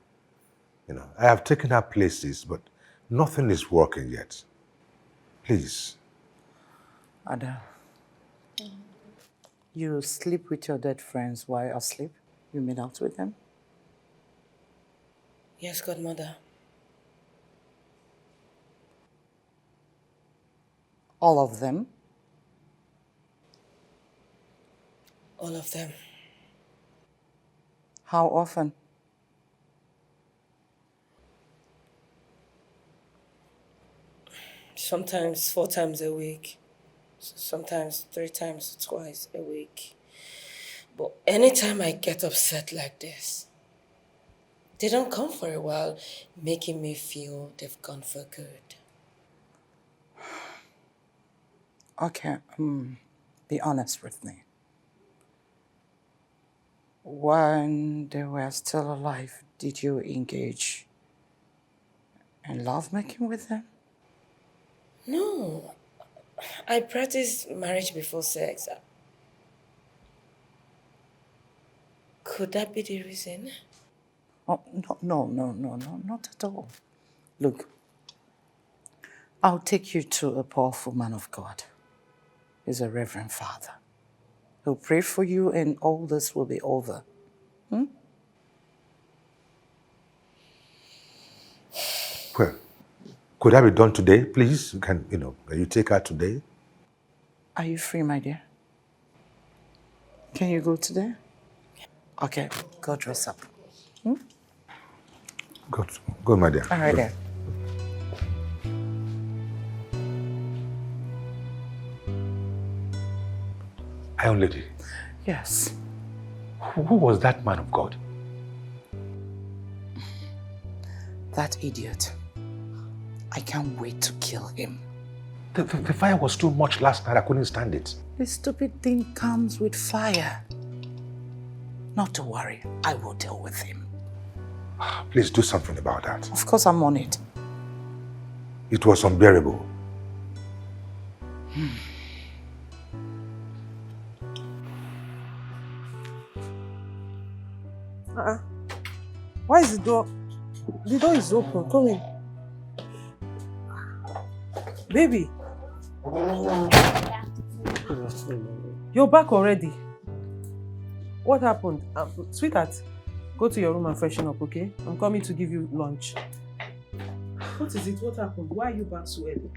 You know, I have taken her places, but nothing is working yet. Please. Ada, you sleep with your dead friends while asleep? You made out with them? Yes, godmother. All of them? All of them. How often? Sometimes 4 times a week. Sometimes 3 times, twice a week. But anytime I get upset like this, they don't come for a while, making me feel they've gone for good. Okay, be honest with me. When they were still alive, did you engage in lovemaking with them? No, I practiced marriage before sex. Could that be the reason? Oh, no, not at all. Look, I'll take you to a powerful man of God. He's a reverend father. He'll pray for you and all this will be over. Well, could that be done today, please? Can you take her today? Are you free, my dear? Can you go today? Okay, go dress up. Go, my dear. All right, Go. then. Iron Lady. Yes. Who was that man of God? That idiot. I can't wait to kill him. The fire was too much last night. I couldn't stand it. The stupid thing comes with fire. Not to worry, I will deal with him. Please do something about that. Of course I'm on it. It was unbearable. Why is the door? The door is open. Come in. Baby. You're back already. What happened? Sweetheart, go to your room and freshen up, okay? I'm coming to give you lunch. What is it? What happened? Why are you back so early?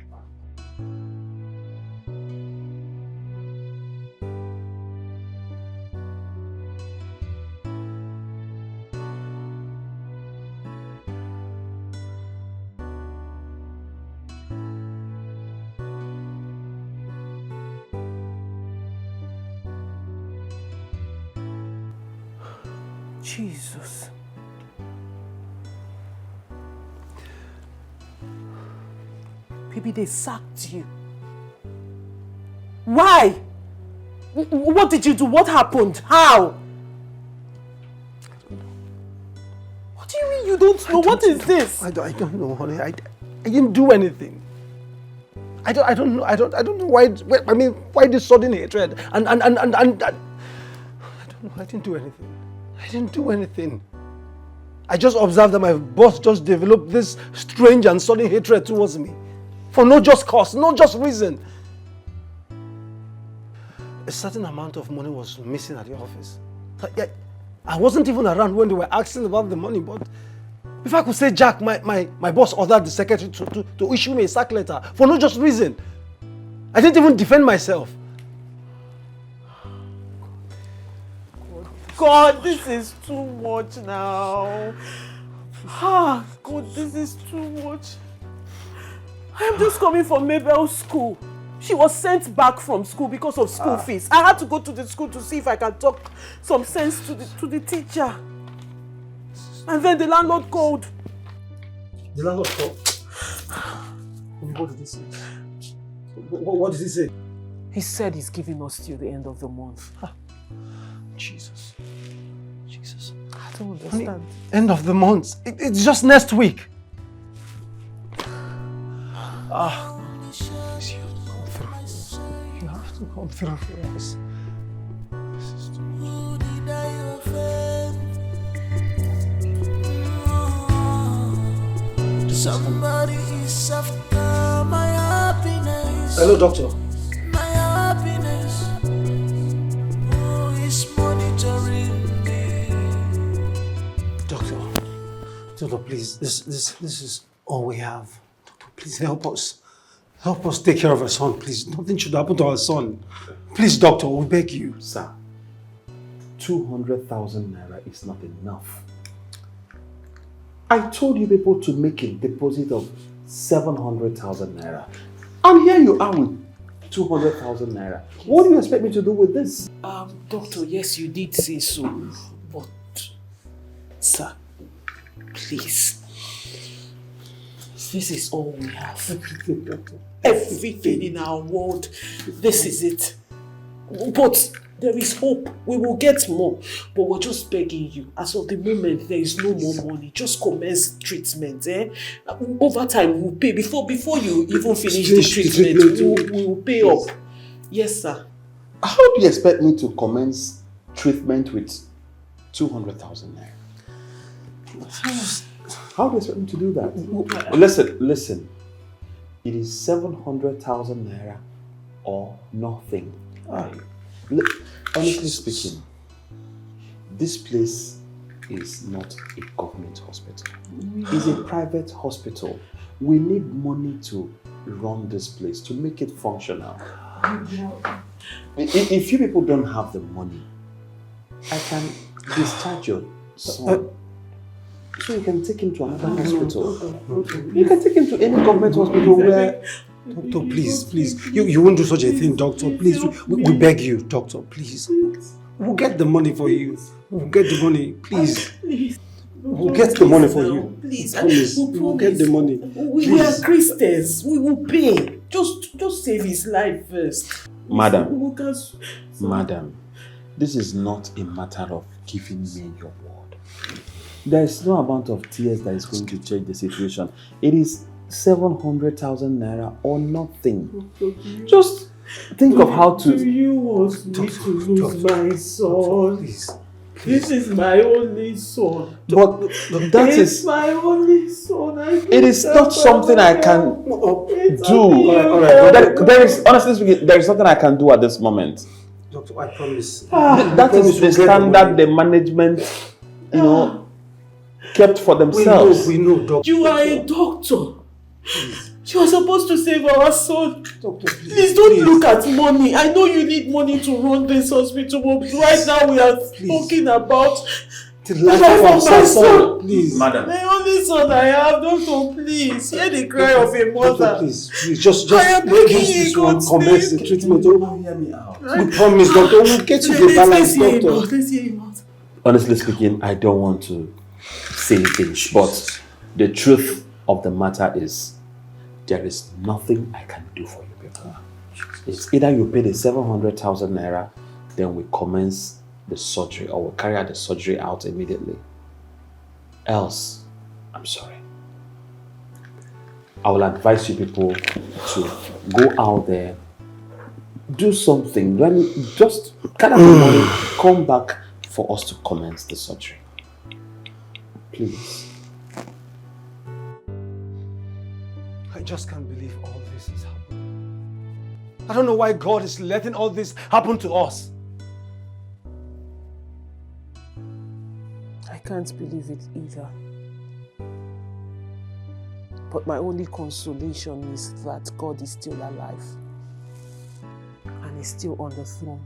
Jesus. Baby, they sacked you. Why? What did you do? What happened? How? What do you mean you don't know? What is this? I don't know, honey. I didn't do anything. I don't know. I don't know why. I mean, why this sudden hatred? And I don't know. I didn't do anything. I didn't do anything. I just observed that my boss just developed this strange and sudden hatred towards me. For no just cause, no just reason. A certain amount of money was missing at the office. I wasn't even around when they were asking about the money, but if I could say, Jack, my boss ordered the secretary to issue me a sack letter for no just reason. I didn't even defend myself. God, this is too much now. Ah, God, this is too much. I am just coming from Mabel's school. She was sent back from school because of school fees. I had to go to the school to see if I can talk some sense to the teacher. And then the landlord called. The landlord called? What did he say? What did he say? He said he's giving us till the end of the month. Jesus. I don't understand. Honey, end of the month. It's just next week. Please, you come through. You have to come through for us. Somebody is after my happiness. Hello, doctor. My happiness. Who is monitoring me? Doctor, please. This is all we have. Doctor, please help us. Help us take care of our son, please. Nothing should happen to our son. Please, doctor, we beg you. Sir, 200,000 naira is not enough. I told you people to make a deposit of 700,000 naira. And here you are with 200,000 naira. What do you expect me to do with this? Doctor, yes, you did say so. But, sir, please. This is all we have. Everything, doctor. Everything in our world. This is it. But there is hope. We will get more. But we're just begging you. As of the moment, there is no more money. Just commence treatment. Over time, we'll pay. Before you even finish the treatment, we will pay up. Yes, sir. How do you expect me to commence treatment with 200,000 naira? How do you expect me to do that? Listen. It is 700,000 naira or nothing. Honestly speaking, this place is not a government hospital. It's a private hospital. We need money to run this place, to make it functional. If you people don't have the money, I can discharge your son. So you can take him to another hospital. You can take him to any government hospital where... Doctor, please. You won't do such a thing, doctor. Please, we beg you, doctor, please. We'll get the money for you. We'll get the money, please. We'll get the money for you. Please, we'll get the money. We are Christians. We will pay. Just save his life first. Madam, Madam, this is not a matter of giving me your word. There is no amount of tears that is going to change the situation. It is 700,000 naira or nothing. Just think of how to... Do you want me to lose my son? Please. This is my only son. But that is my only son. It is not something I can do. There is, honestly speaking, there is nothing I can do at this moment. Doctor, I promise. That is the standard the management, kept for themselves. We know, doctor. You are a doctor. You are supposed to save our son. Doctor, please don't look at money. I know you need money to run this hospital, but right now we are talking about the life of my son. Please. Madam. My only son I have, doctor, please. Hear the cry of a mother. Doctor, please, just I am let begging this you, one God's commence name. the treatment. Don't hear me out. We promise, doctor, we'll get you the balance, doctor. Let's hear him out. Honestly speaking, I don't want to say things, but the truth of the matter is there is nothing I can do for you people. It's either you pay the 700,000 naira, then we commence the surgery, or we'll carry out the surgery out immediately. Else, I'm sorry. I will advise you people to go out there, do something, just gather the money, come back for us to commence the surgery. Please. I just can't believe all this is happening. I don't know why God is letting all this happen to us. I can't believe it either. But my only consolation is that God is still alive and is still on the throne.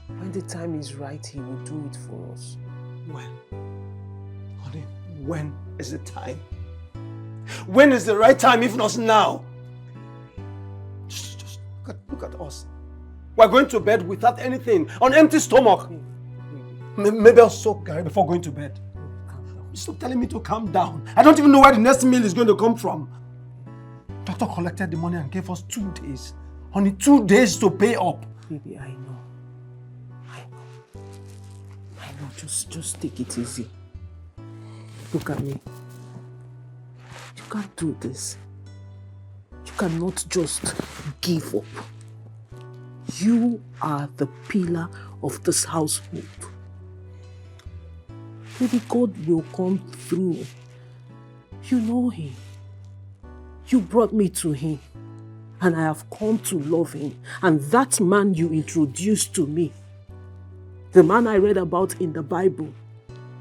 When the time is right, He will do it for us. When? Honey, when is the time? When is the right time, if not now? Just look at us. We're going to bed without anything, on empty stomach. Maybe I'll soak Gary before going to bed. Stop telling me to calm down. I don't even know where the next meal is going to come from. Doctor collected the money and gave us 2 days. Only 2 days to pay up. Baby, I know. Just take it easy. Look at me. You can't do this. You cannot just give up. You are the pillar of this household. Maybe God will come through. You know Him. You brought me to Him. And I have come to love Him. And that man you introduced to me, the man I read about in the Bible,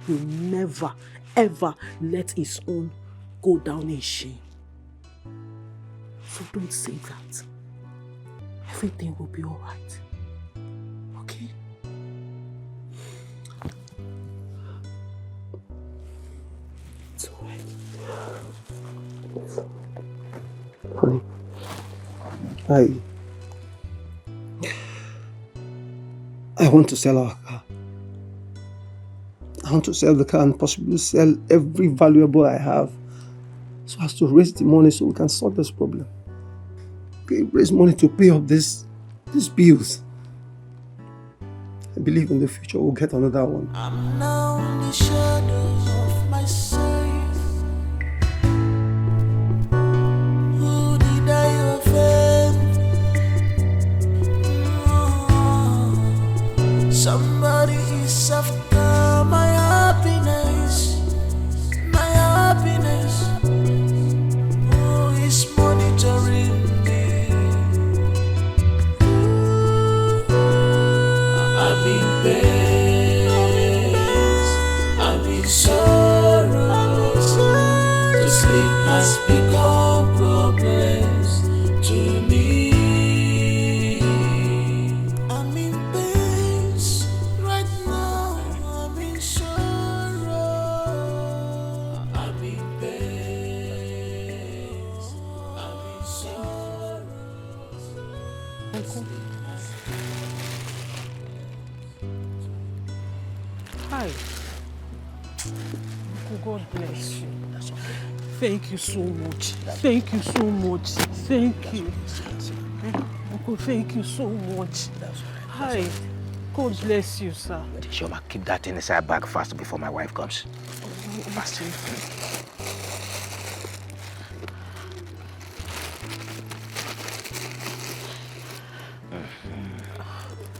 will never, ever let his own go down in shame. So don't say that. Everything will be all right. Okay? It's all right. Honey, I want to sell our car. I want to sell the car and possibly sell every valuable I have so as to raise the money so we can solve this problem. Okay, raise money to pay off these bills. I believe in the future we'll get another one. I'm now in the shadows of myself. Who did I offend? Somebody is after my happiness. My happiness. Who is monitoring me? I'm in pain, I'm in sorrow. To sleep has become problems to me. I'm in pain right now, I'm in sorrow. I'm in pain, I'm in sorrow. Hi. bless you. That's okay. Thank you so much. Thank you so much. Thank you. Uncle, thank you so much. Hi. God bless you, sir. Shoma, keep that in inside bag fast before my wife comes. Fast.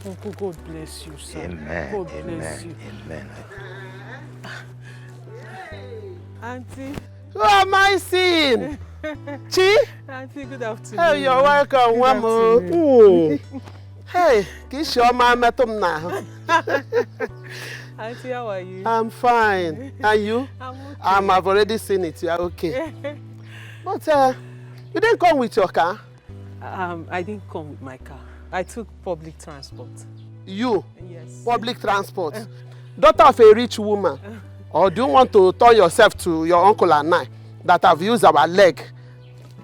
Uncle, God bless you, sir. Amen. God bless you. Amen. Auntie. Who am I seeing? Chi? Auntie, good afternoon. Hey, you're welcome, Wamo. Hey, Kishoma Matum now. Auntie, how are you? I'm fine. And you? I'm okay. I've already seen it. You are okay. But you didn't come with your car? I didn't come with my car. I took public transport. You? Yes. Public transport? Daughter of a rich woman? Or do you want to turn yourself to your uncle and I that have used our leg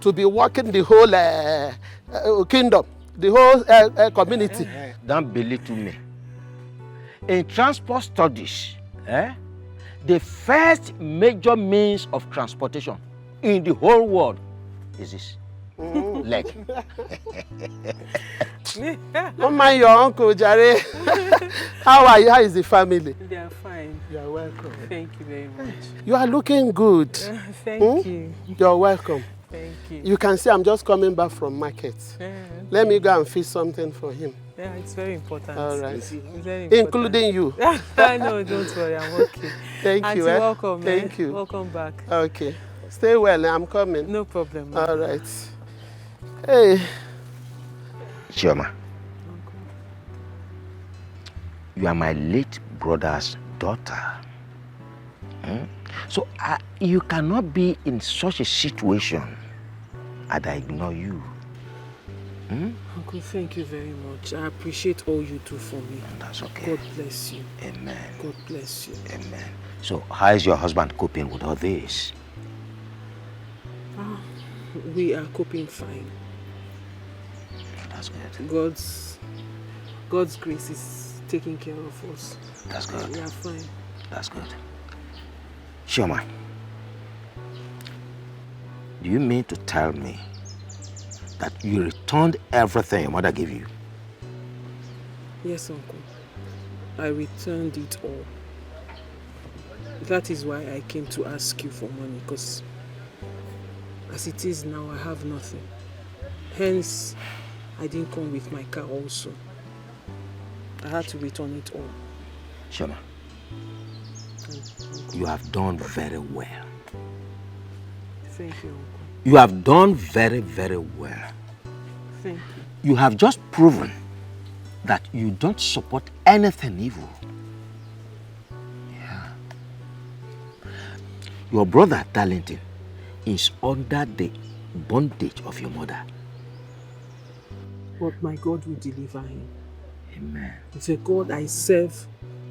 to be walking the whole kingdom, the whole community? Don't belittle me. In transport studies, the first major means of transportation in the whole world is this leg. Don't mind your uncle, Jare. How are you? How is the family? They are fine. You are welcome. Thank you very much. You are looking good. Thank you. You're welcome. Thank you. You can see I'm just coming back from market. Let me go and fix something for him. Yeah, it's very important. All right. It's very important. Including you. No, don't worry. I'm okay. Thank Auntie, you. welcome. Thank you. Welcome back. Okay. Stay well. I'm coming. No problem. All right. Hey. Chioma, you are my late brother's daughter. So you cannot be in such a situation and I ignore you. Uncle, thank you very much. I appreciate all you do for me. That's okay. God bless you. Amen. God bless you. Amen. So how is your husband coping with all this? We are coping fine. That's good. God's grace is taking care of us. That's good. We are fine. That's good. Chioma, do you mean to tell me that you returned everything your mother gave you? Yes, Uncle. I returned it all. That is why I came to ask you for money, because as it is now, I have nothing. Hence, I didn't come with my car also. I had to return it all. Chioma, you have done very well. Thank you, Uncle. You have done very, very well. Thank you. You have just proven that you don't support anything evil. Yeah. Your brother, Darlington, is under the bondage of your mother. But my God will deliver him. Amen. The God I serve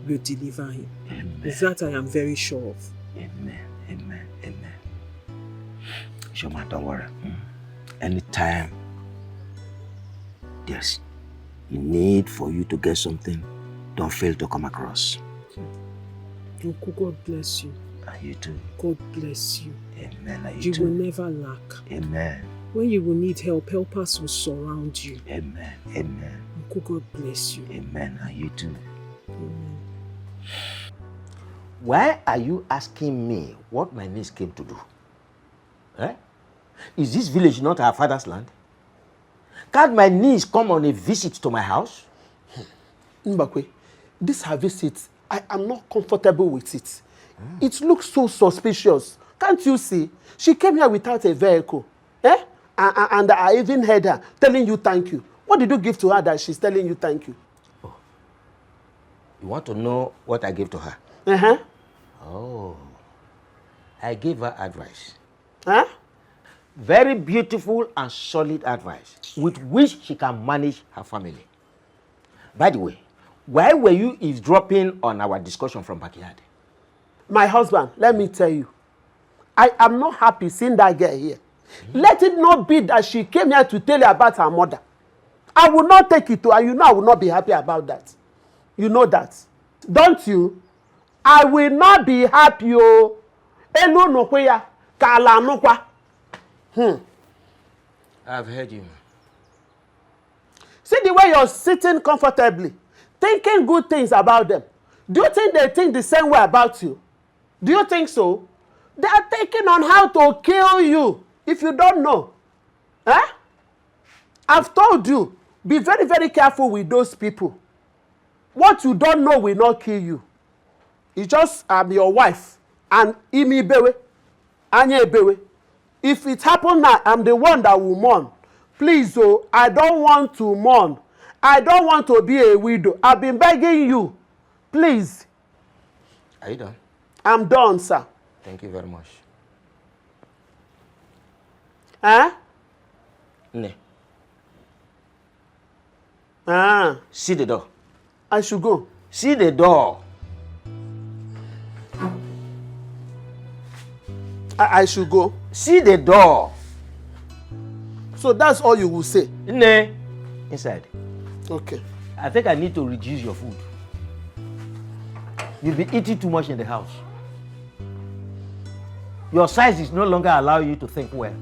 will deliver him. Amen. That I am very sure of. Amen. Amen. Amen. Shoma, don't worry. Anytime there's a need for you to get something, don't fail to come across. Uncle, God bless you. And you too. God bless you. Amen. And You too. will never lack. Amen. When you will need help, helpers will surround you. Amen. Amen. Uncle, God bless you. Amen. And you too. Amen. Why are you asking me what my niece came to do? Is this village not our father's land? Can't my niece come on a visit to my house? Mbakwe, this her visit, I am not comfortable with it. It looks so suspicious. Can't you see? She came here without a vehicle. And I even heard her telling you thank you. What did you give to her that she's telling you thank you? Oh. You want to know what I gave to her? Oh. I gave her advice. Very beautiful and solid advice with which she can manage her family. By the way, why were you eavesdropping on our discussion from backyard? My husband, let me tell you, I am not happy seeing that girl here. Let it not be that she came here to tell you about her mother. I will not take it to her. You know I will not be happy about that. You know that. Don't you? I will not be happy. Elu nokwe ya, ka ala nokwa. I've heard you. See the way you're sitting comfortably, thinking good things about them. Do you think they think the same way about you? Do you think so? They are thinking on how to kill you if you don't know. Eh? I've told you, be very, very careful with those people. What you don't know will not kill you. It's just your wife and Imi Bewe, Anya Bewe. If it happens now, I'm the one that will mourn. Please, oh, I don't want to mourn. I don't want to be a widow. I've been begging you. Please. Are you done? I'm done, sir. Thank you very much. Huh? Ne. See the door. I should go. See the door. I should go. See the door. So that's all you will say? Ne. Inside. Okay. I think I need to reduce your food. You've been eating too much in the house. Your size is no longer allowing you to think well.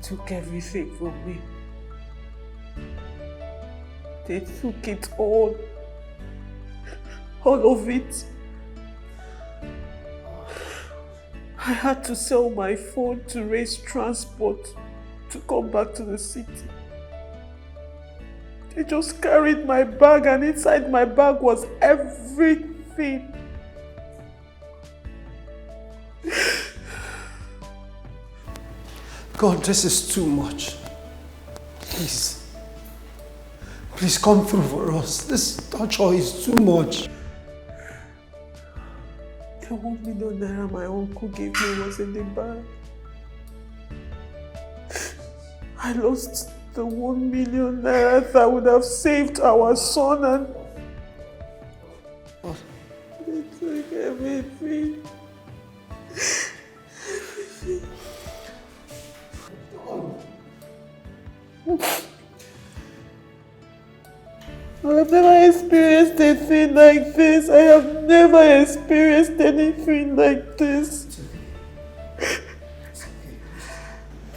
Took everything from me. They took it all of it. I had to sell my phone to raise transport to come back to the city. They just carried my bag, and inside my bag was everything. God, this is too much. Please. Please come through for us. This torture is too much. The 1 million naira my uncle gave me was in the bag. I lost the 1 million naira that would have saved our son, and they took everything. I've never experienced a thing like this. I have never experienced anything like this.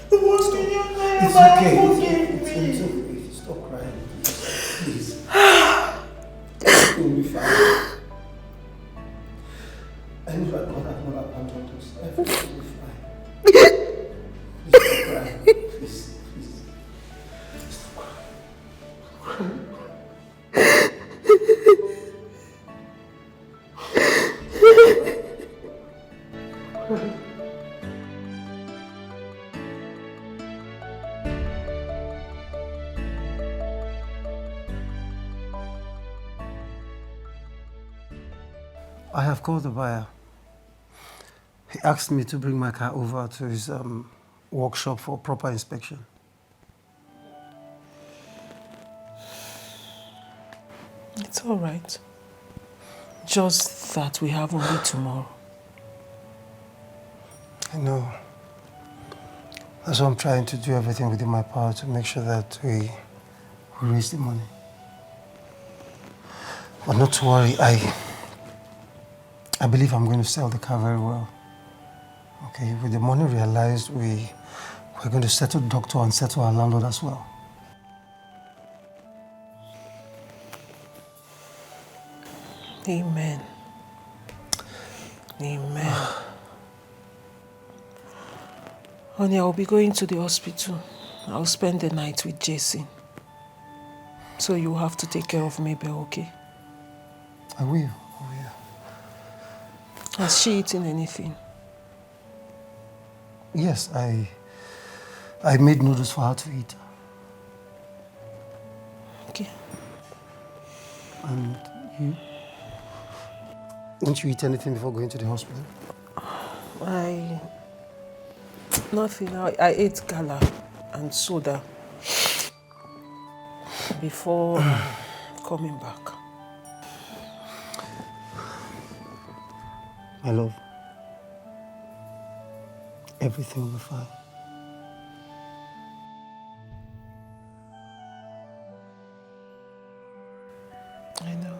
The 1 million naira my uncle gave me. It's okay. Stop crying. Please. It will be fine. I know that God has not abandoned us. Everything will be fine. Please stop crying. Please. Stop crying. I have called the buyer. He asked me to bring my car over to his workshop for proper inspection. It's all right. Just that we have only tomorrow. I know. That's why I'm trying to do everything within my power to make sure that we raise the money. But not to worry, I believe I'm going to sell the car very well. Okay, with the money realized, we're going to settle the doctor and settle our landlord as well. Amen. Amen. Honey, I'll be going to the hospital. I'll spend the night with Jason. So you have to take care of Mabel, okay? I will. Has she eaten anything? Yes, I made noodles for her to eat. Okay. And you? Didn't you eat anything before going to the hospital? Nothing. I ate gala and soda before coming back. My love, everything will be fine. I know.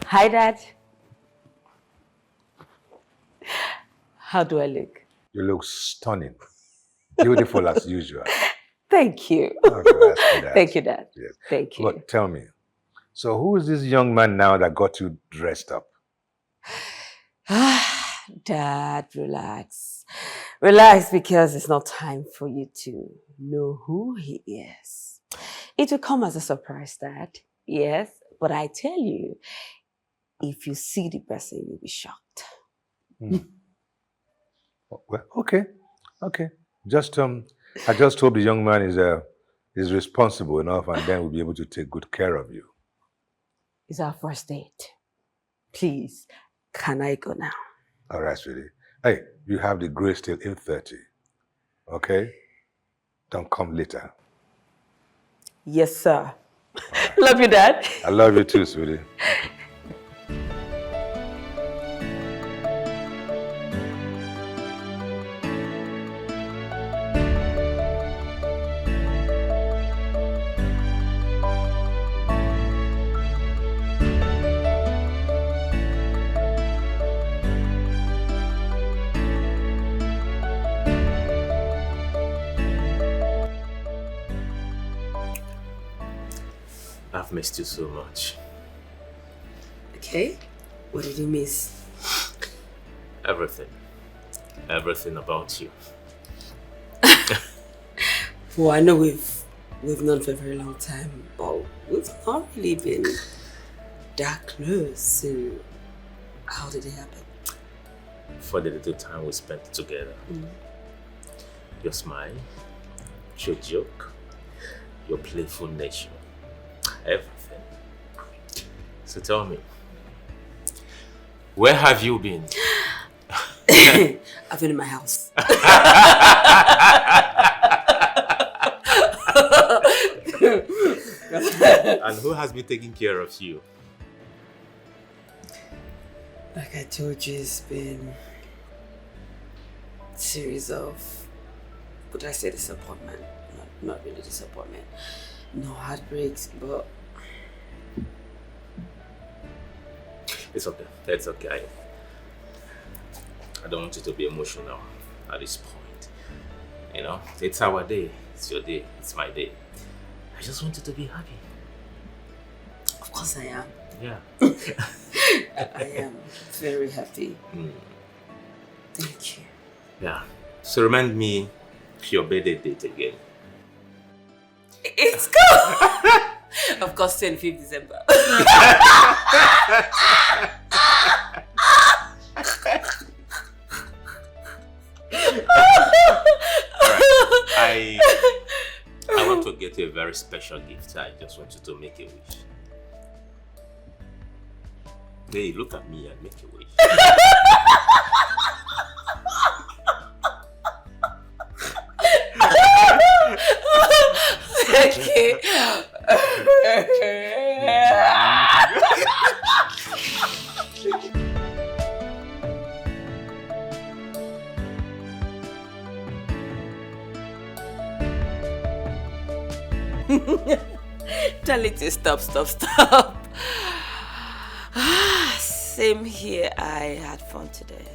Hi, Dad. How do I look? You look stunning. Beautiful as usual. Thank you. Thank you, Dad. Yes. Thank you. But tell me, so who is this young man now that got you dressed up? Dad, relax. Relax, because it's not time for you to know who he is. It will come as a surprise, Dad. Yes, but I tell you, if you see the person, you'll be shocked. Well, okay. I just hope the young man is responsible enough, and then we'll be able to take good care of you. It's our first date. Please, can I go now? All right, sweetie. Hey, you have the grace till 8:30. Okay? Don't come later. Yes, sir. Love you, Dad. I love you too, sweetie. I've missed you so much. Okay. What did you miss? Everything. Everything about you. Well, I know we've known for a very long time, but we've not really been that close. So how did it happen? For the little time we spent together. Your smile, your joke, your playful nature. Everything. So tell me, where have you been? I've been in my house. And who has been taking care of you? Like I told you, it's been a series of, would I say disappointment? Not really disappointment. No heartbreaks, but it's okay. It's okay. I don't want you to be emotional at this point. You know, it's our day. It's your day. It's my day. I just want you to be happy. Of course I am. Yeah. I am very happy. Thank you. Yeah. So remind me your birthday date again. It's cool. Of course, 25th December. I want to get you a very special gift. I just want you to make a wish. Hey, look at me and make a wish. Okay. Tell it to stop. Same here. I had fun today.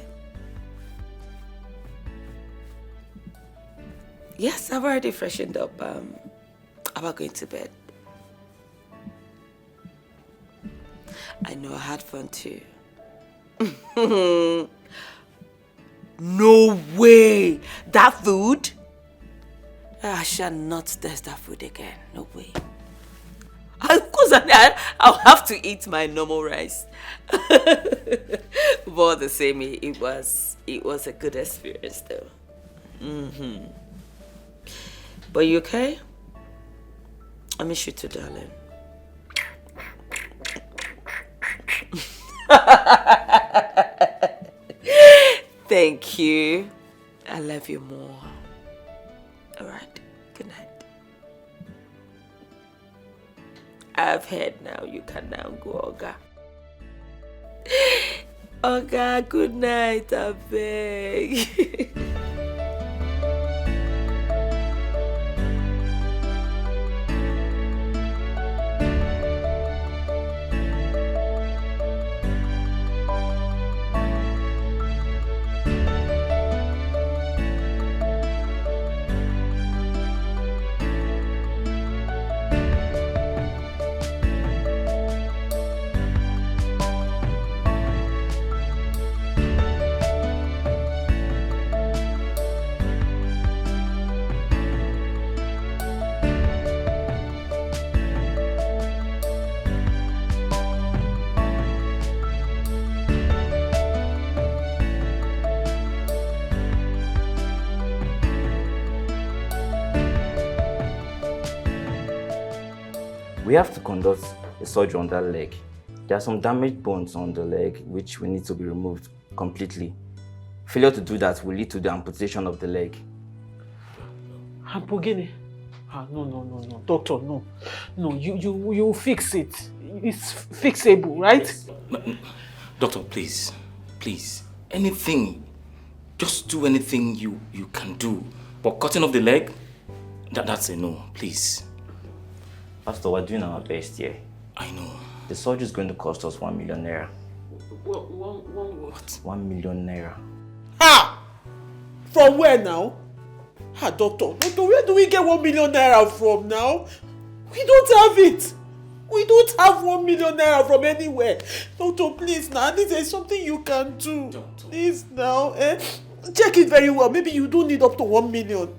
Yes, I've already freshened up. About going to bed. I know I had fun too. No way! That food? I shall not taste that food again. No way. Of course, I'll have to eat my normal rice. But the same, it was a good experience though. But you okay? I miss you too, darling. Thank you. I love you more. All right. Good night. I've heard now. You can now go, Oga. Oga, good night, I beg. We have to conduct a surgery on that leg. There are some damaged bones on the leg which will need to be removed completely. Failure to do that will lead to the amputation of the leg. Ampogene? No. Doctor, no. No, you fix it. It's fixable, right? Yes. Doctor, please. Anything. Just do anything you can do. But cutting off the leg, that's a no, please. Pastor, we're doing our best here. I know. The surgery is going to cost us 1 million naira. What? 1 million naira. Ah! From where now? Doctor, where do we get 1 million naira from now? We don't have it. We don't have 1 million naira from anywhere. Doctor, please now, this is something you can do. Doctor. Please now, check it very well. Maybe you do need up to 1 million.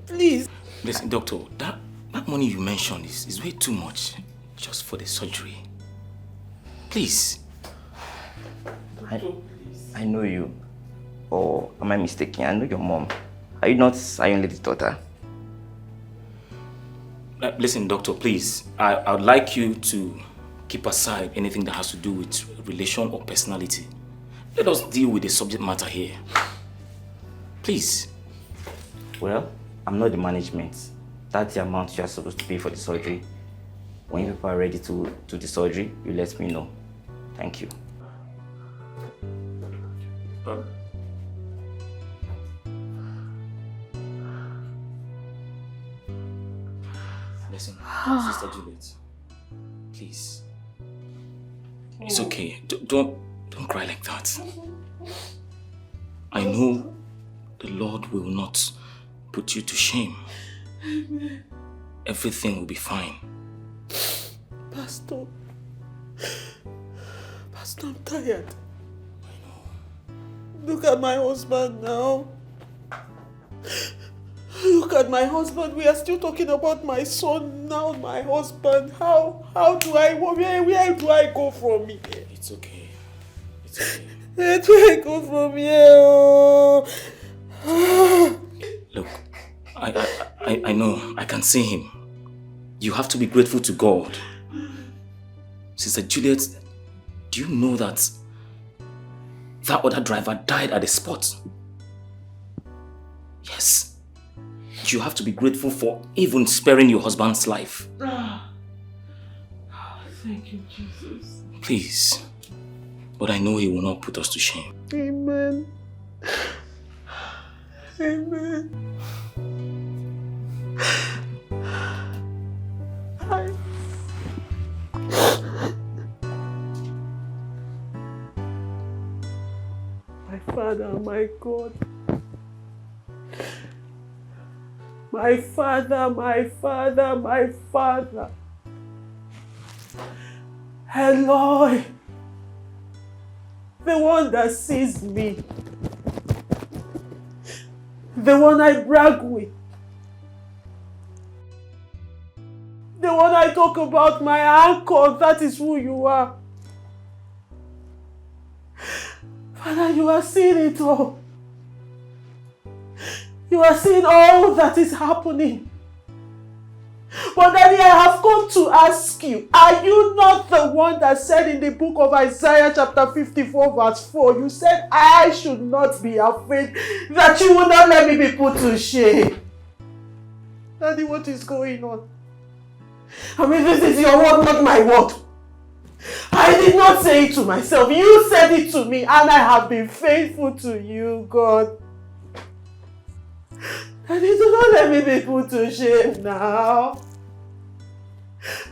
Please. Listen, doctor, that money you mentioned is way too much just for the surgery. Please. I know you. Or am I mistaken? I know your mom. Are you not Iron Lady's daughter? Listen, doctor, please. I would like you to keep aside anything that has to do with relation or personality. Let us deal with the subject matter here. Please. Well, I'm not the management. That's the amount you are supposed to pay for the surgery. When people are ready to do the surgery, you let me know. Thank you. Listen, Sister Juliet, please. It's okay. Don't cry like that. I know the Lord will not put you to shame. Everything will be fine. Pastor, I'm tired. I know. Look at my husband now. Look at my husband. We are still talking about my son now. My husband. How do where do I go from here? It's okay. It's okay. Where do I go from here? Look, I know. I can see him. You have to be grateful to God. Sister Juliet, do you know that other driver died at the spot? Yes. You have to be grateful for even sparing your husband's life. Thank you, Jesus. Please. But I know he will not put us to shame. Amen. Amen. Father, my God. My Father, my Father, my Father. Eloi, the one that sees me, the one I brag with, the one I talk about, my anchor, that is who you are. Father, you are seeing it all. You are seeing all that is happening. But Daddy, I have come to ask you, are you not the one that said in the book of Isaiah chapter 54 verse 4, you said, I should not be afraid, that you will not let me be put to shame? Daddy, what is going on? I mean, this is your word, not my word. I did not say it to myself. You said it to me, and I have been faithful to you, God. Daddy, do not let me be put to shame now.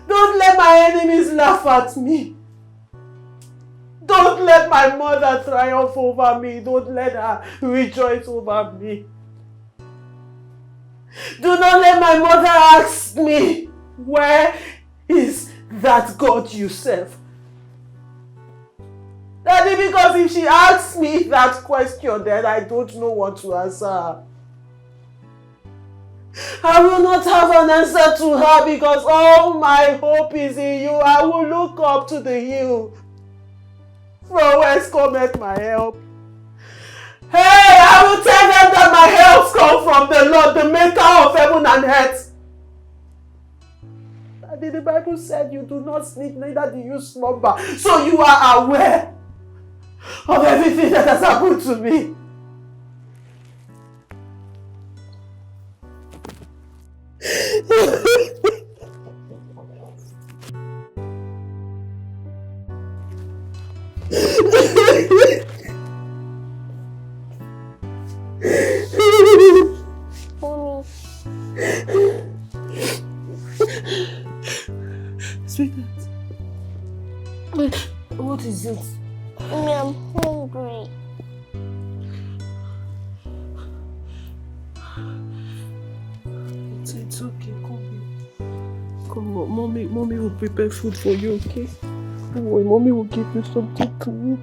Don't let my enemies laugh at me. Don't let my mother triumph over me. Don't let her rejoice over me. Do not let my mother ask me, where is that God you serve? Daddy, because if she asks me that question, then I don't know what to answer her. I will not have an answer to her because all my hope is in you. I will look up to the hill. From whence cometh my help? Hey, I will tell them that my help comes from the Lord, the maker of heaven and earth. Daddy, the Bible said you do not sleep, neither do you slumber. So you are aware of everything that has happened to me. Mommy. Sweetheart. What is it? Mommy, I'm hungry. It's okay, come on. Mommy will prepare food for you, okay? Don't worry, Mommy will give you something to eat.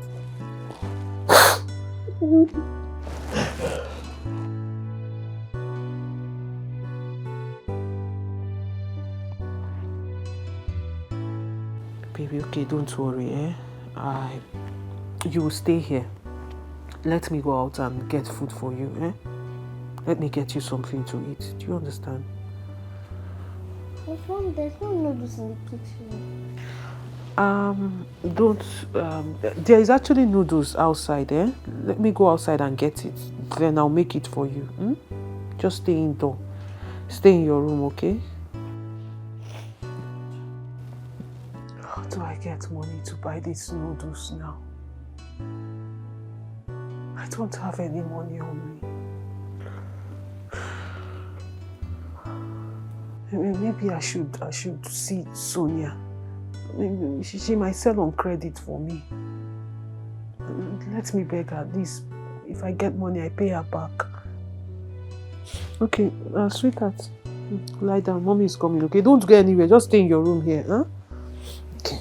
Baby, okay, don't worry, eh? You will stay here. Let me go out and get food for you, eh? Let me get you something to eat. Do you understand? Mom, there's no noodles in the kitchen. There is actually noodles outside, eh? Let me go outside and get it. Then I'll make it for you. Just stay indoor. Stay in your room, okay? How do I get money to buy these noodles now? I don't have any money on me. Maybe I should see Sonia. Maybe she might sell on credit for me. Let me beg her at least. If I get money, I pay her back. Okay, sweetheart, lie down. Mommy is coming, okay? Don't go anywhere. Just stay in your room here, huh? Okay.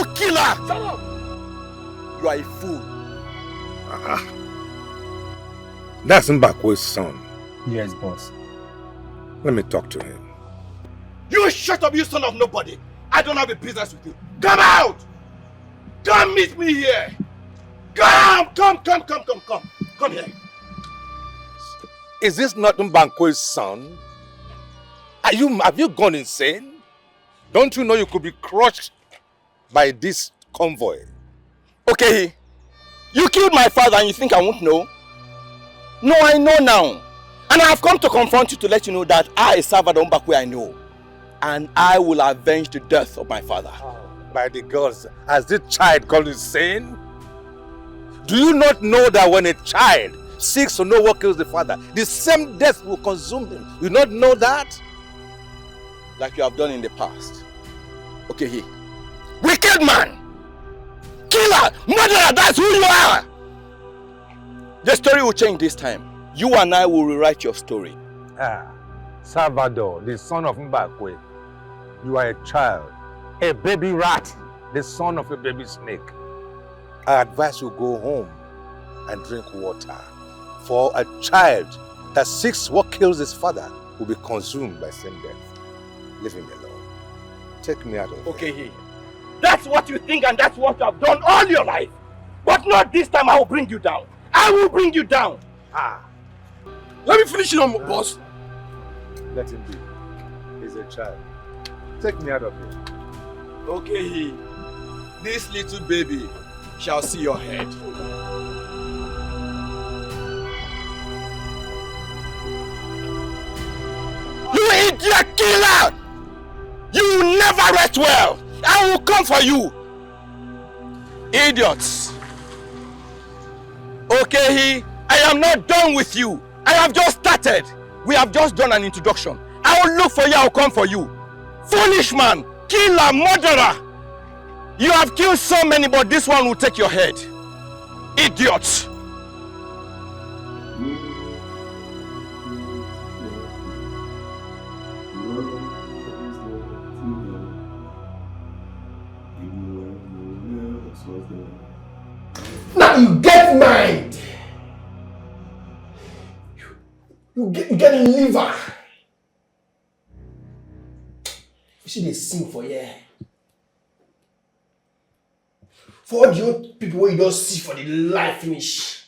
You killer! Shut up! You are a fool. That's Mbakwe's son. Yes, boss. Let me talk to him. You shut up, you son of nobody! I don't have a business with you. Come out! Come meet me here! Come here. Is this not Mbakwe's son? Have you gone insane? Don't you know you could be crushed by this convoy? Okay, you killed my father and you think I won't know? No, I know now. And I have come to confront you to let you know that I, Salvador Mbakwe, I know. And I will avenge the death of my father. By the gods, has this child gone insane? Do you not know that when a child seeks to know what kills the father, the same death will consume him? You not know that? Like you have done in the past. Okay, he. Wicked man! Killer! Murderer! That's who you are! The story will change this time. You and I will rewrite your story. Salvador, the son of Mbakwe, you are a child, a baby rat, the son of a baby snake. I advise you go home and drink water. For a child that seeks what kills his father will be consumed by same death. Leave him alone. Take me out of here. Okay, he. That's what you think and that's what you have done all your life. But not this time. I will bring you down. I will bring you down. Let me finish it on boss. Let him be. He's a child. Take me out of here. Okay, he. This little baby shall see your head. You idiot killer! You will never rest well! I will come for you! Idiots! Okay, he. I am not done with you. I have just started. We have just done an introduction. I will look for you, I will come for you. Foolish man, killer, murderer. You have killed so many, but this one will take your head. Idiots. Now you get mine. You get a liver. You see they sing for you. For all the old people where you don't see for the life finish.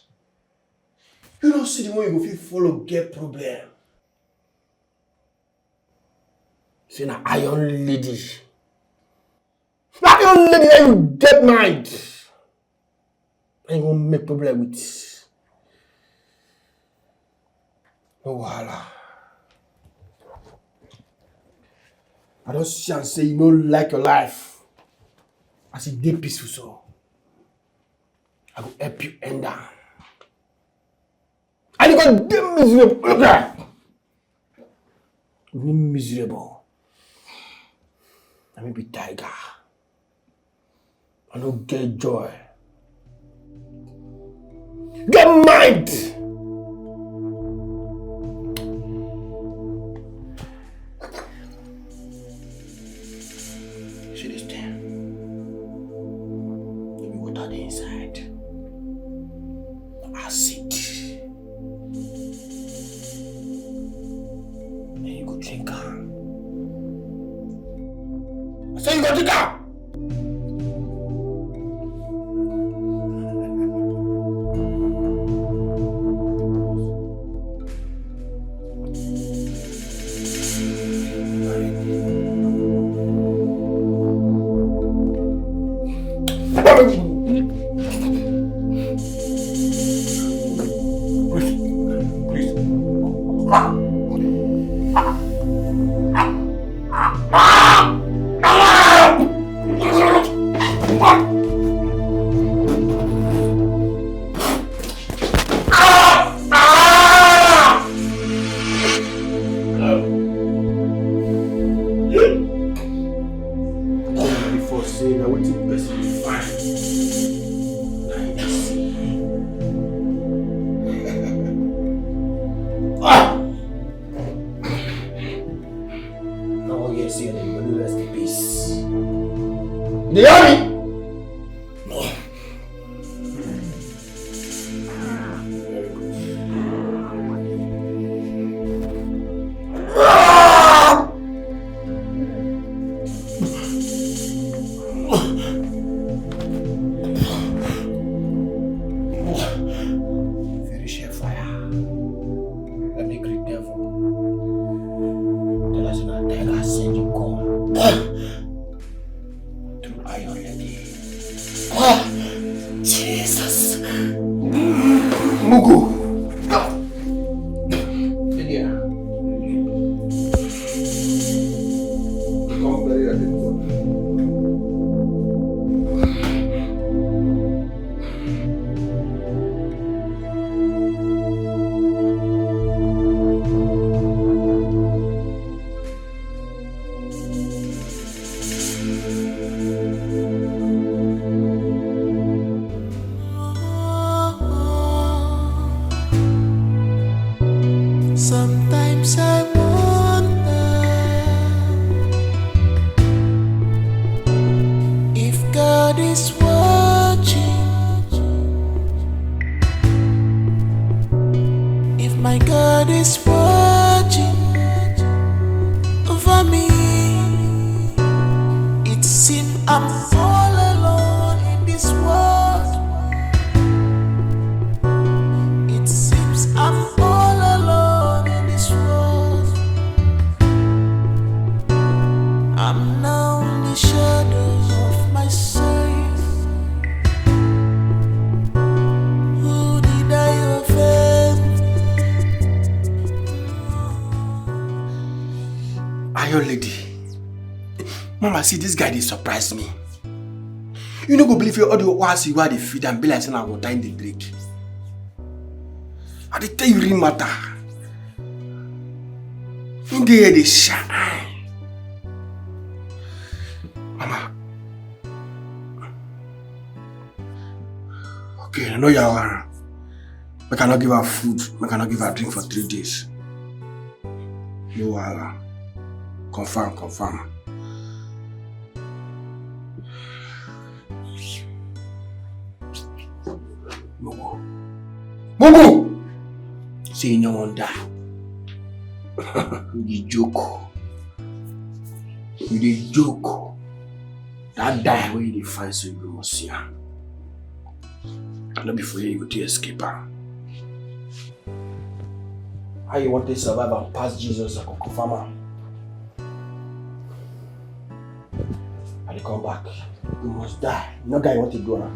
You don't see the one you go fit follow get problem. See na iron lady. That iron lady that you get mind. And you won't make problem with. No wahala. I don't see and say you don't like your life. As it dey peaceful so. I will help you end down. And you got dey miserable. You be miserable. I may be tiger. I don't get joy. Get mind! See this thing? Give me water the inside. Acid. Then you go drink her. I say you go drink her! You hear me? Jesus. Mugu. Sometimes I wonder if God is watching, if my God is watching over me. It seems I'm all alone in this world. It seems I'm all alone in this world. I'm now in the shadow of my Savior. Who did I offend? Ayo lady. Mama, see this guy, they surprise me. You no go believe you all the ones you are the feed and be like saying I will die in the break. I tell you real matter. In the air they shine. Mama. Okay, I know you are. I cannot give her food. I cannot give her drink for 3 days. No wahala. Confirm. Mugu! Say you no one die. You joke. You dey joke. That die where you find so you must see her. Not before you go to escape her. How you want to survive and pass Jesus like a farmer? And come back. You must die. No guy want to do that.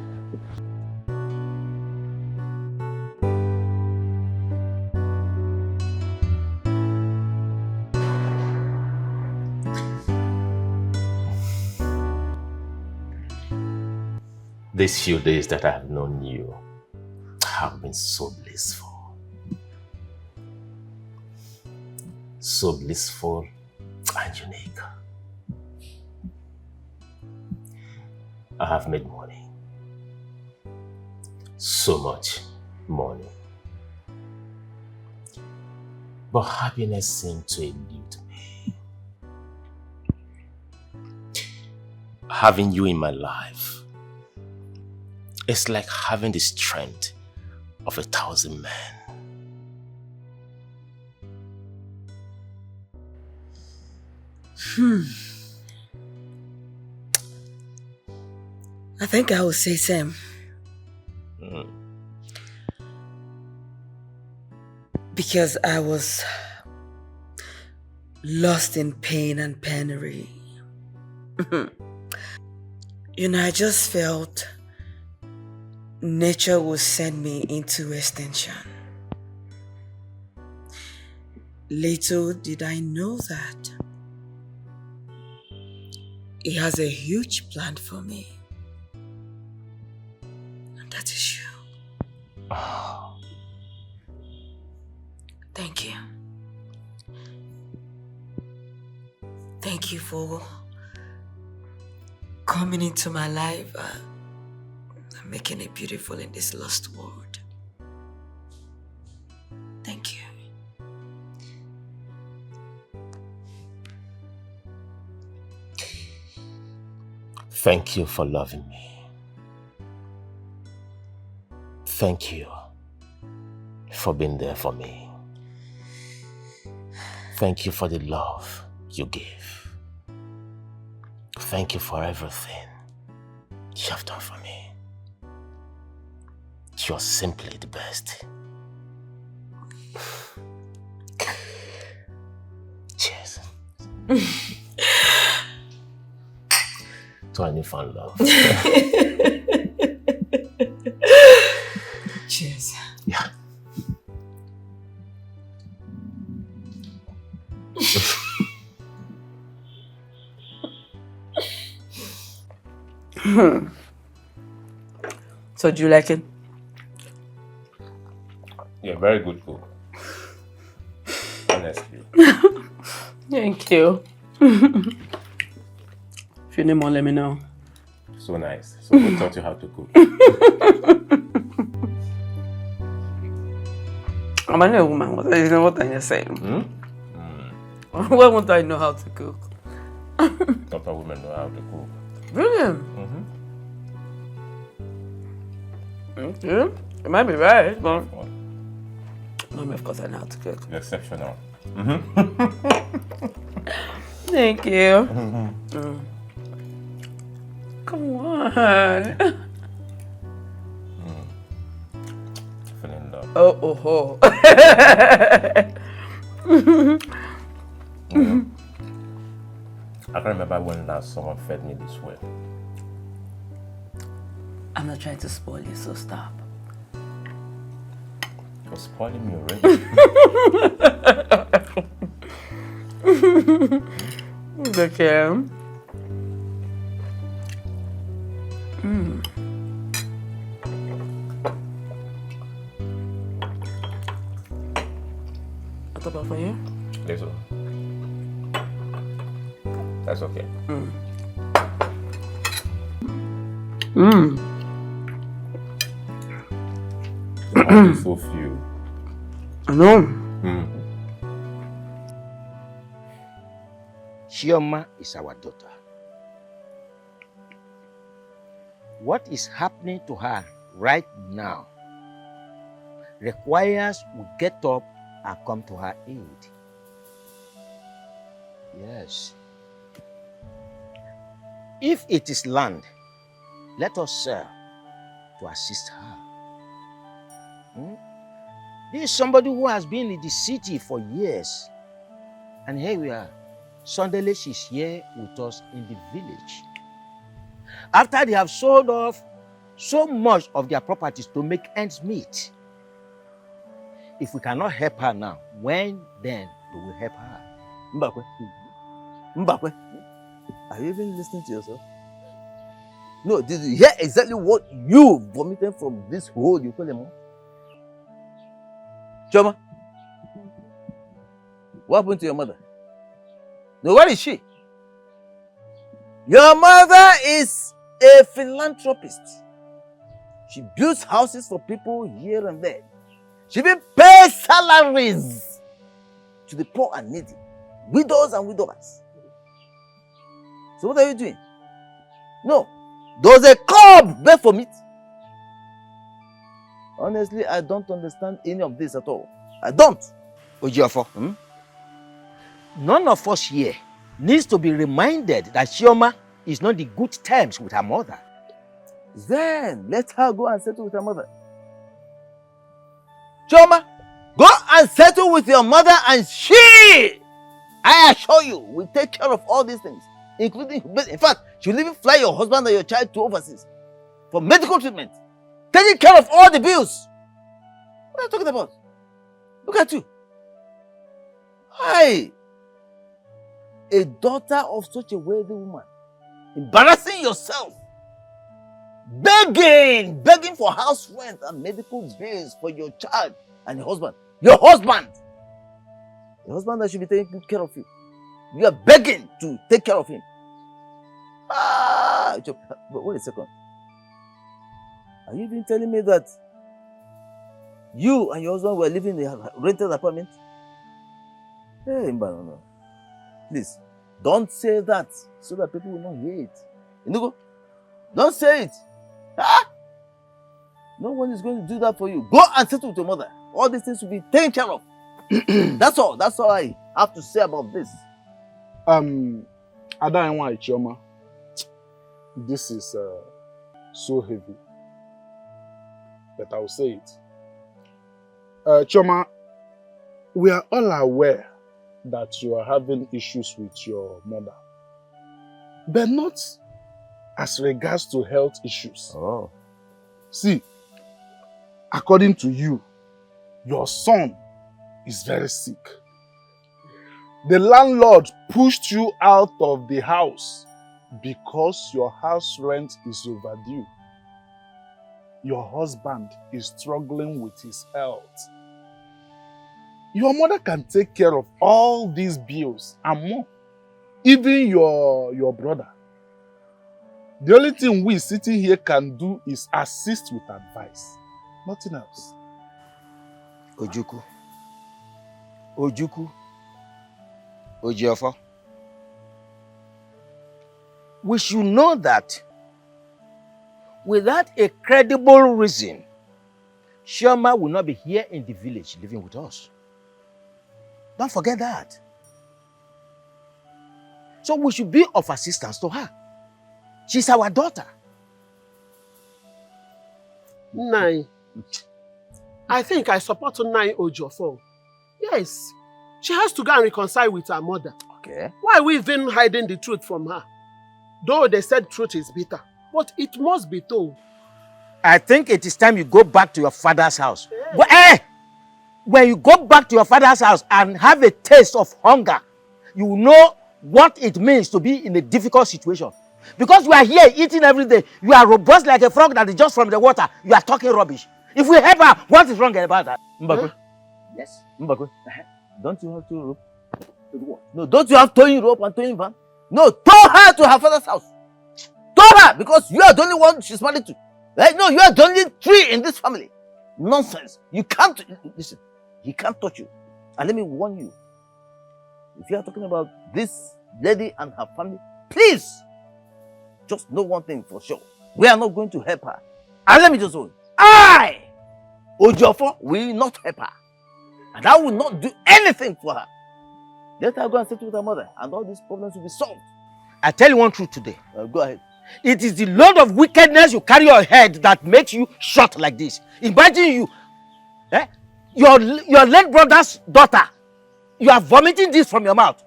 These few days that I have known you have been so blissful. So blissful and unique. I have made money. So much money. But happiness seemed to elude me. Having you in my life, it's like having the strength of 1,000 men. I think I will say same. Because I was lost in pain and penury. I just felt nature will send me into extinction. Little did I know that He has a huge plan for me. And that is you. Thank you. Thank you for coming into my life and making it beautiful in this lost world. Thank you. Thank you for loving me. Thank you for being there for me. Thank you for the love you gave. Thank you for everything you have done for me. You're simply the best. Cheers. Doctor, I need fan love. Cheers. Yeah. So do you like it? Yeah, very good cook. Honestly. Thank you. If you need more, let me know. So nice. So who taught you how to cook? I'm a woman. What is what you're saying? Why won't I know how to cook? Not all women know how to cook. Really? Okay. You might be right, but no, of course I know how to cook. You're exceptional. Thank you. Come on. Fell in love. Oh. I can't remember when last someone fed me this way. I'm not trying to spoil you, so stop. You're spoiling me already. It's okay. What's up for you? Yes, sir. That's okay. The heart is so few. I know. Chioma is our daughter. What is happening to her right now requires we get up and come to her aid. Yes. If it is land, let us sell to assist her. This is somebody who has been in the city for years. And here we are. Suddenly she's here with us in the village. After they have sold off so much of their properties to make ends meet. If we cannot help her now, when then do we help her? Mbakwe, are you even listening to yourself? No, did you hear exactly what you vomited from this hole you call them? Choma, what happened to your mother? No, where is she? Your mother is a philanthropist. She builds houses for people here and there. She even pays salaries to the poor and needy, widows and widowers. So what are you doing? No, does a cob beg for meat? Honestly, I don't understand any of this at all. I don't. Ojiofo, none of us here needs to be reminded that Chioma is not in good terms with her mother. Then let her go and settle with her mother. Chioma, go and settle with your mother and she, I assure you, will take care of all these things. Including, in fact, she'll even fly your husband and your child to overseas for medical treatment. Taking care of all the bills. What are you talking about? Look at you. Hi. A daughter of such a wealthy woman. Embarrassing yourself. Begging for house rent and medical bills for your child and your husband. Your husband! The husband that should be taking good care of you. You are begging to take care of him. But wait a second. Are you even telling me that you and your husband were living in a rented apartment? Hey, no. Please, don't say that so that people will not hear it. Inugo, don't say it. No one is going to do that for you. Go and settle with your mother. All these things will be taken care of. That's all I have to say about this. Ada and Chioma, this is so heavy. But I will say it. Chioma, we are all aware that you are having issues with your mother. But not as regards to health issues. Oh. See, according to you, your son is very sick. The landlord pushed you out of the house because your house rent is overdue. Your husband is struggling with his health. Your mother can take care of all these bills and more. Even your brother. The only thing we sitting here can do is assist with advice. Nothing else. Ojukwu. Ojiofor. We should know that without a credible reason, Chioma will not be here in the village living with us. Don't forget that. So we should be of assistance to her. She's our daughter. Nai. I think I support Nai Ojiofor. Yes. She has to go and reconcile with her mother. Okay. Why are we even hiding the truth from her? Though they said truth is bitter, but it must be told. I think it is time you go back to your father's house. Yeah. When you go back to your father's house and have a taste of hunger, you will know what it means to be in a difficult situation. Because you are here eating every day, you are robust like a frog that is just from the water. You are talking rubbish. If we help her, what is wrong about that? Mbakwe. Huh? Yes. Mbakwe. Don't you have to rope? No, don't you have towing rope and towing van? No, tow her to her father's house. Tow her because you are the only one she's married to. Right? No, you are the only three in this family. Nonsense. You can't, listen, he can't touch you. And let me warn you, if you are talking about this lady and her family, please, just know one thing for sure. We are not going to help her. And let me just say, I, Ojiofor, will not help her. And I will not do anything for her. Let her go and settle with her mother, and all these problems will be solved. I tell you one truth today. Go ahead. It is the load of wickedness you carry on your head that makes you short like this. Imagine you, your late brother's daughter, you are vomiting this from your mouth.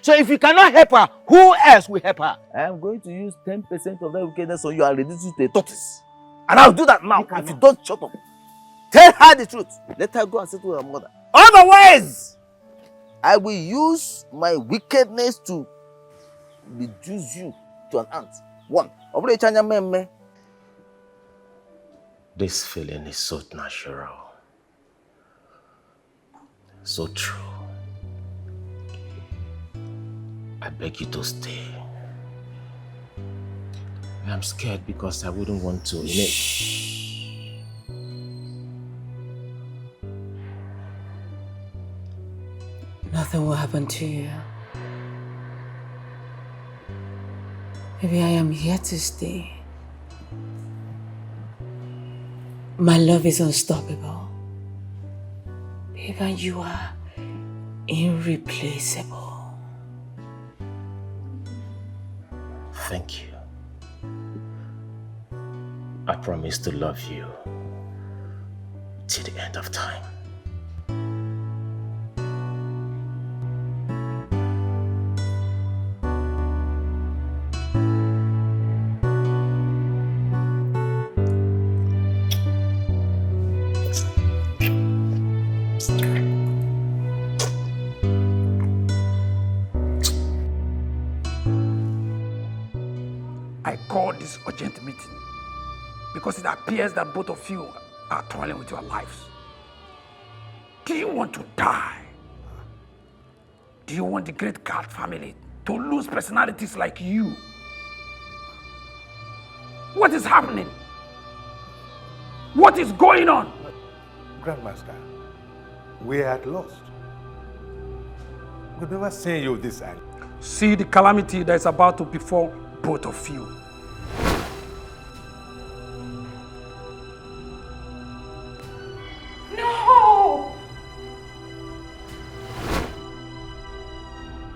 So if you cannot help her, who else will help her? I am going to use 10% of that wickedness so you are reduced to a tortoise. And I'll do that now if you don't shut up. Tell her the truth. Let her go and settle with her mother. Otherwise, I will use my wickedness to reduce you to an ant. One. This feeling is so natural, so true. I beg you to stay. I'm scared because I wouldn't want to. Nothing will happen to you. Maybe I am here to stay. My love is unstoppable. Babe, and you are irreplaceable. Thank you. I promise to love you till the end of time. I called this urgent meeting because it appears that both of you are toiling with your lives. Do you want to die? Do you want the great God family to lose personalities like you? What is happening? What is going on? Grandmaster, we are at lost. We've never seen you this angry. See the calamity that is about to befall both of you. No!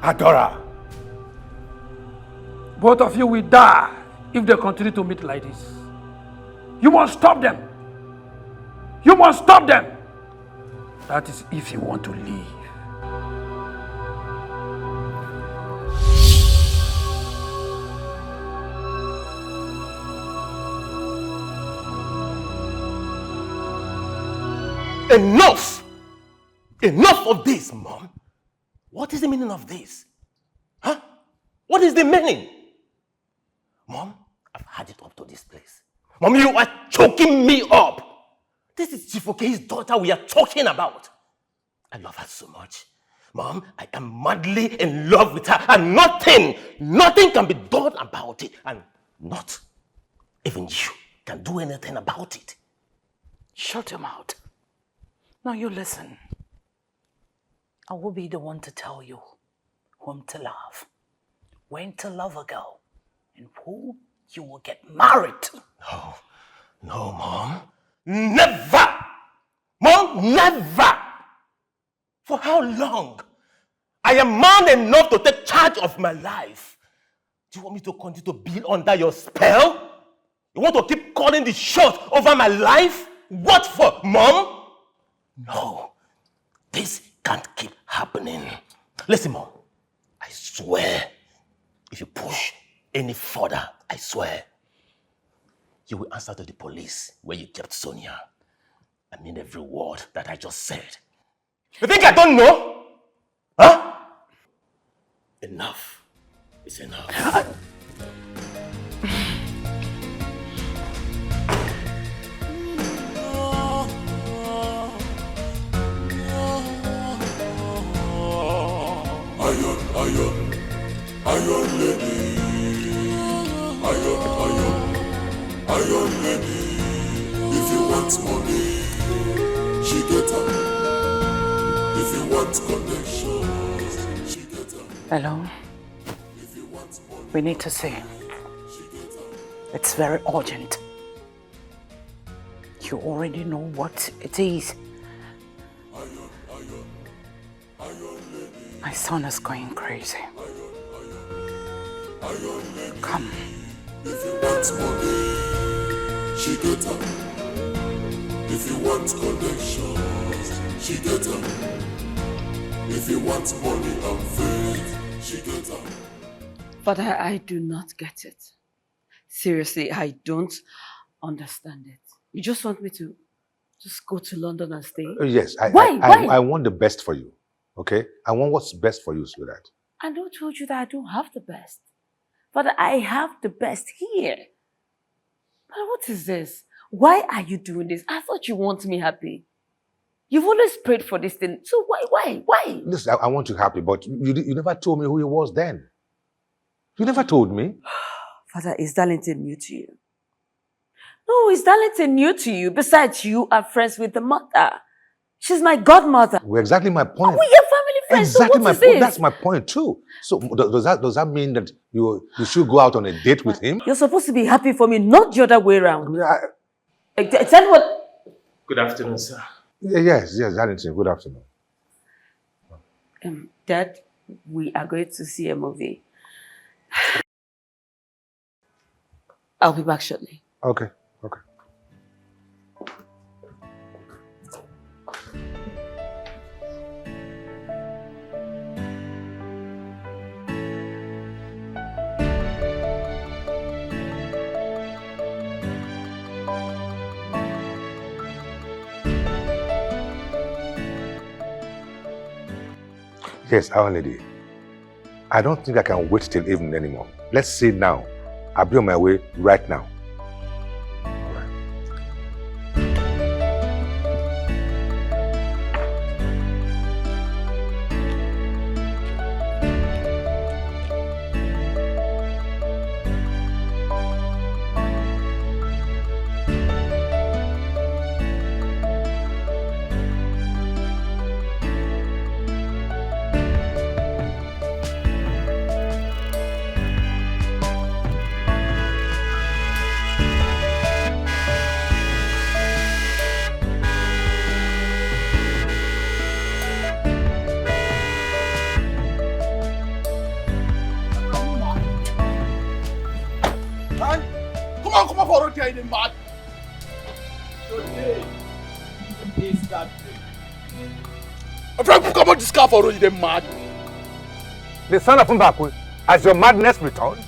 Adora! Both of you will die if they continue to meet like this. You must stop them. You must stop them. That is if you want to live. Enough! Enough of this, Mom. What is the meaning of this? Huh? What is the meaning? Mom, I've had it up to this place. Mom, you are choking me up. This is Chifoke's daughter we are talking about. I love her so much. Mom, I am madly in love with her and nothing can be done about it. And not even you can do anything about it. Shut your mouth. Now you listen. I will be the one to tell you whom to love, when to love a girl, and who you will get married to. No, Mom. Never! Mom, never! For how long? I am man enough to take charge of my life. Do you want me to continue to be under your spell? You want to keep calling the shots over my life? What for, Mom? No, this can't keep happening. Listen, Mom, I swear, if you push any further, I swear, you will answer to the police where you kept Sonia. I mean every word that I just said. You think I don't know? Huh? Enough is enough. Iron lady. Iron lady. If you want money, she get her. If you want connections, she get her. Hello? We need to see. It's very urgent. You already know what it is. My son is going crazy. Come. If you want money, she get her. If you want connections, she get her. If you want money and faith, she get her. But I do not get it. Seriously, I don't understand it. You just want me to just go to London and stay? Yes, Why? I want the best for you, okay? I want what's best for you, sweetheart. I don't told you that I don't have the best. But I have the best here. But what is this? Why are you doing this? I thought you want me happy. You've always prayed for this thing. So why? Listen, I want you happy, but you never told me who he was then. You never told me. Father, is Darlington new to you? No, is Darlington new to you? Besides, you are friends with the mother. She's my godmother. Well, exactly my point. We are family friends. Exactly so my what is point. this? That's my point too. So does that mean that you should go out on a date with him? You're supposed to be happy for me, not the other way around. Tell what? Good afternoon, sir. Yes, Darlington. Good afternoon. Dad, we are going to see a movie. I'll be back shortly. Okay. Yes, Our Lady. I don't think I can wait till evening anymore. Let's see now. I'll be on my way right now. Come on for okay, the mad. Today is that day. My friend, come on this car for the mad. The son of Mbakwe, has your madness returned?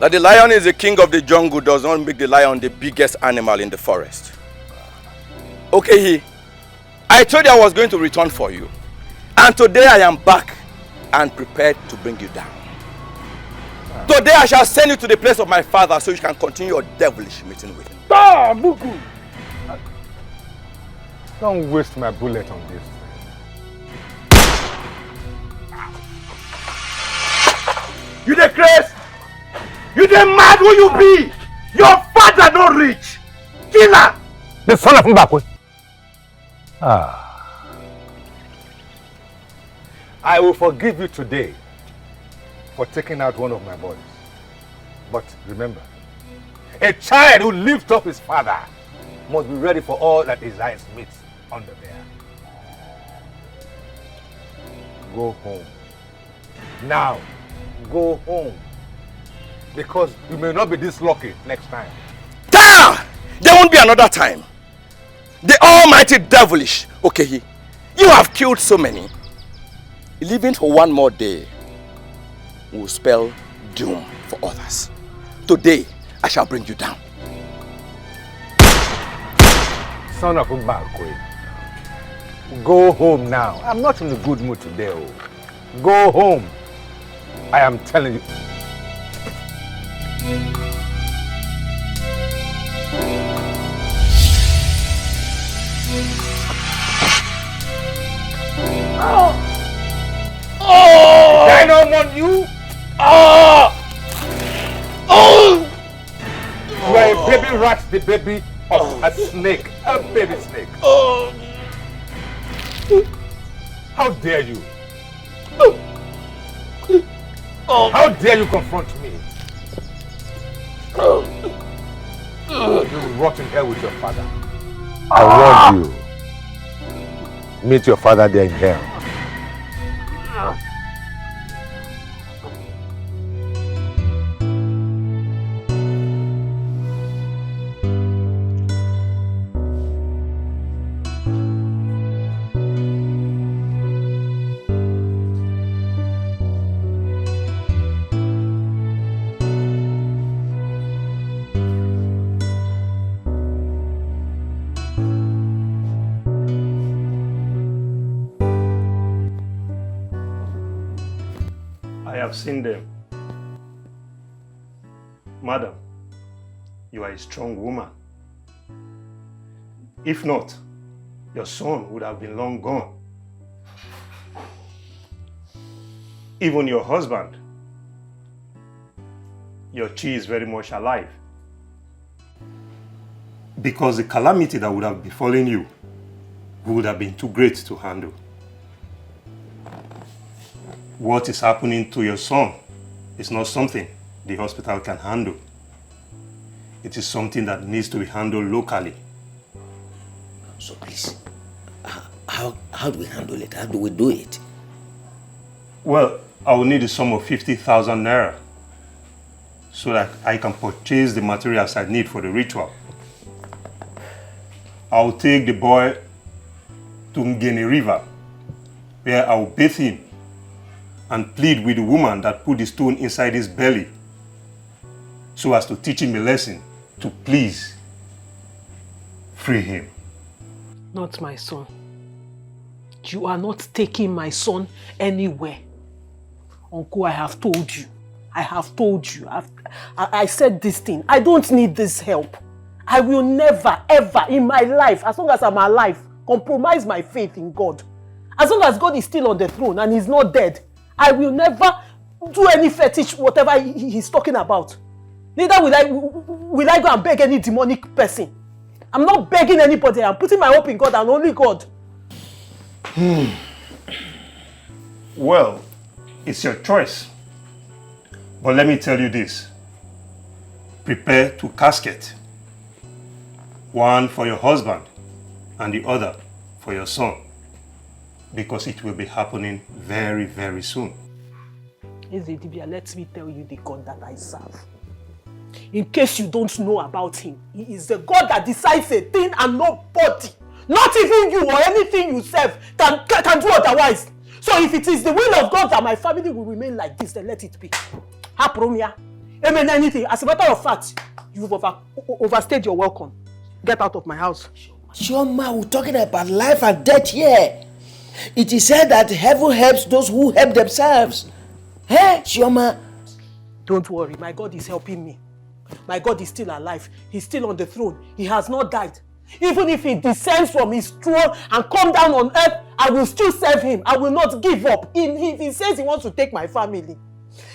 That the lion is the king of the jungle does not make the lion the biggest animal in the forest. Okay, I told you I was going to return for you. And today I am back and prepared to bring you down. Today I shall send you to the place of my father so you can continue your devilish meeting with him. Buku! Don't waste my bullet on this. You the craze? You the mad who you be? Your father not rich. Killer! The son of Mbakwe. I will forgive you today for taking out one of my boys. But remember, a child who lifts up his father must be ready for all that his eyes meet under there. Go home. Now, go home. Because you may not be this lucky next time. There won't be another time. The almighty devilish, okay, you have killed so many. Living for one more day will spell doom for others. Today, I shall bring you down. Son of Mbakwe, go home now. I'm not in a good mood today. Go home. I am telling you. I don't want you. You are a baby rat, the baby of a snake, a baby snake. How dare you? How dare you confront me? You will rot in hell with your father. I warned you. Meet your father there in hell. I've seen them. Madam, you are a strong woman. If not, your son would have been long gone. Even your husband, your chi is very much alive. Because the calamity that would have befallen you would have been too great to handle. What is happening to your son is not something the hospital can handle. It is something that needs to be handled locally. So please, how do we handle it? How do we do it? Well, I will need a sum of 50,000 naira so that I can purchase the materials I need for the ritual. I will take the boy to Ngene River where I will bathe him and plead with the woman that put the stone inside his belly so as to teach him a lesson to please free him. Not my son. You are not taking my son anywhere. Uncle, I have told you. I have told you. I said this thing. I don't need this help. I will never, ever in my life, as long as I'm alive, compromise my faith in God. As long as God is still on the throne and he's not dead, I will never do any fetish, whatever he's talking about. Neither will I go and beg any demonic person. I'm not begging anybody. I'm putting my hope in God and only God. Well, it's your choice. But let me tell you this. Prepare to casket. One for your husband and the other for your son. Because it will be happening very, very soon. Ezedibia, let me tell you the God that I serve. In case you don't know about him, he is the God that decides a thing and nobody, not even you or anything you serve, can do otherwise. So if it is the will of God that my family will remain like this, then let it be. Hapromia. Amen, anything. As a matter of fact, you've overstayed your welcome. Get out of my house. Chioma, we're talking about life and death here. It is said that heaven helps those who help themselves. Hey, Chioma. Don't worry, my God is helping me. My God is still alive. He's still on the throne. He has not died. Even if he descends from his throne and come down on earth, I will still serve him. I will not give up. If he says he wants to take my family,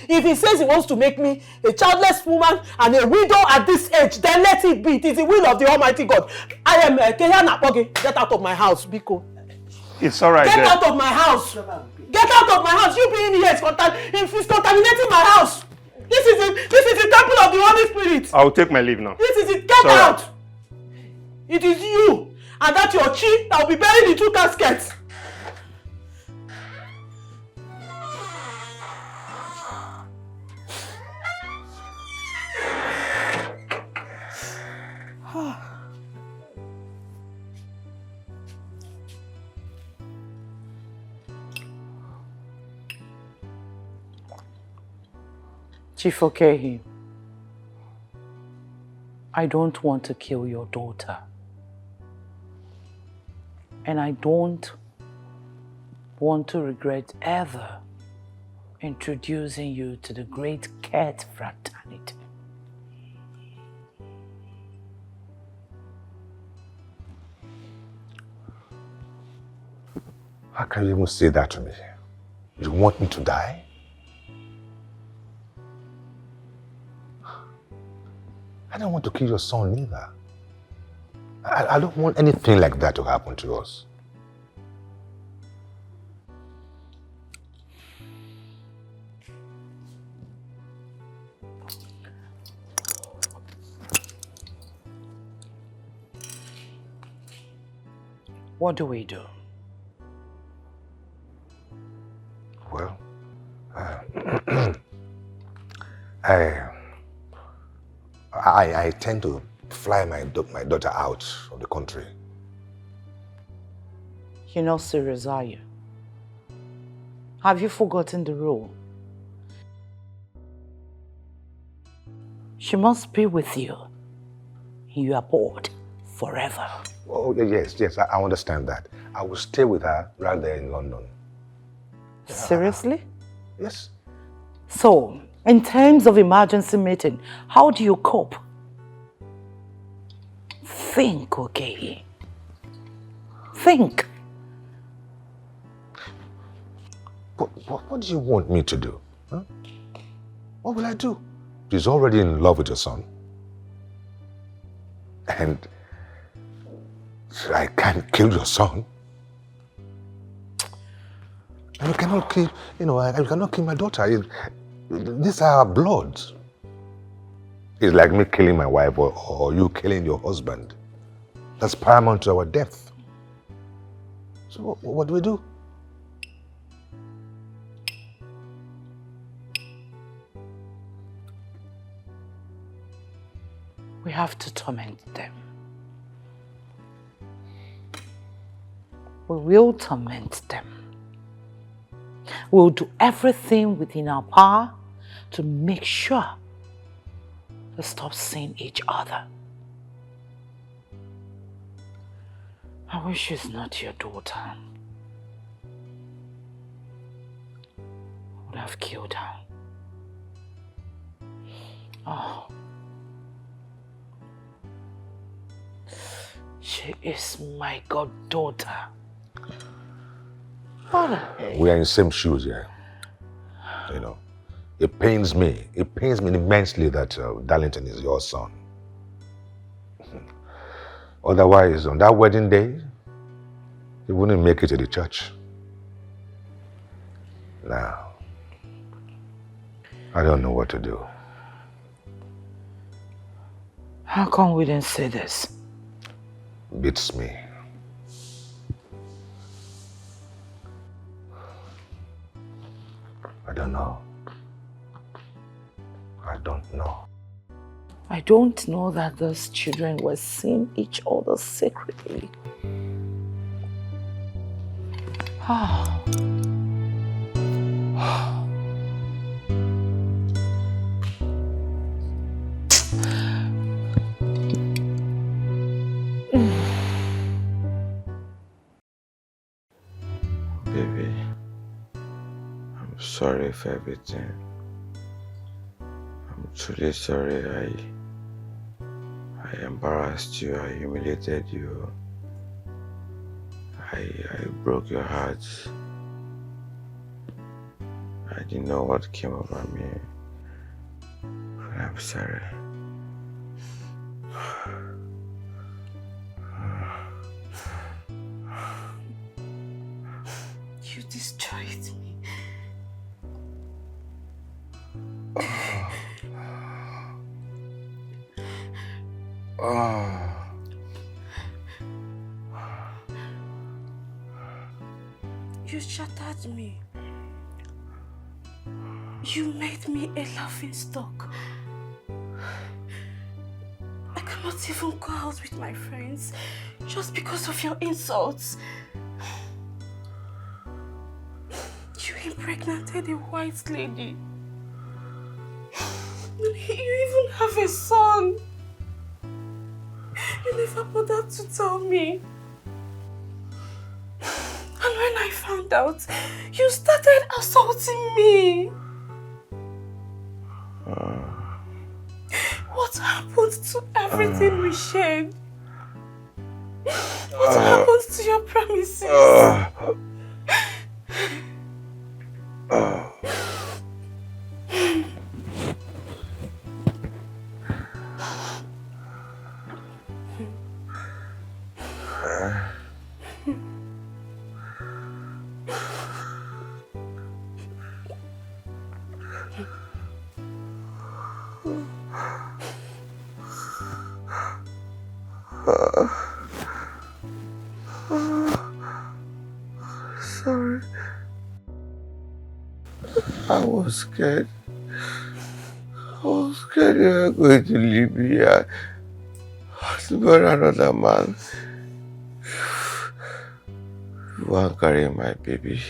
if he says he wants to make me a childless woman and a widow at this age, then let it be. It is the will of the Almighty God. I am Kehana. Okay, get out of my house, Biko. It's all right. Get out of my house. Get out of my house. You being here is contaminating my house. This is the temple of the Holy Spirit. I'll take my leave now. This is it. Get out. It is you and that your chi that will be buried in 2 caskets. Chief Okehi, I don't want to kill your daughter. And I don't want to regret ever introducing you to the great cat fraternity. How can you even say that to me? You want me to die? I don't want to kill your son either. I don't want anything like that to happen to us. What do we do? Well, I tend to fly my daughter out of the country. You're not serious, are you? Have you forgotten the rule? She must be with you. You are bored forever. Oh, yes, I understand that. I will stay with her right there in London. Seriously? Yes. So, in terms of emergency meeting, how do you cope? Think, okay? Think. What do you want me to do? Huh? What will I do? She's already in love with your son. And I can't kill your son. And you cannot kill, I cannot kill my daughter. These are our blood. It's like me killing my wife or you killing your husband. That's paramount to our death. So what do we do? We have to torment them. We will torment them. We'll do everything within our power to make sure they stop seeing each other. I wish she's not your daughter. I would have killed her. Oh. She is my goddaughter. We are in the same shoes here. It pains me. It pains me immensely that Darlington is your son. Otherwise, on that wedding day, he wouldn't make it to the church. Now, I don't know what to do. How come we didn't say this? Beats me. I don't know. I don't know. I don't know that those children were seeing each other secretly. Ah. sorry for everything. I'm truly sorry. I embarrassed you. I humiliated you. I broke your heart. I didn't know what came over me. But I'm sorry. You destroyed me. You shattered me. You made me a laughing stock. I cannot even go out with my friends just because of your insults. You impregnated a white lady. You even have a son. You never bothered to tell me. And when I found out, you started assaulting me. What happened to everything we shared? What happens to your promises? Sorry. I was scared. I was scared you were going to leave me and to marry another man. You won't carry my baby.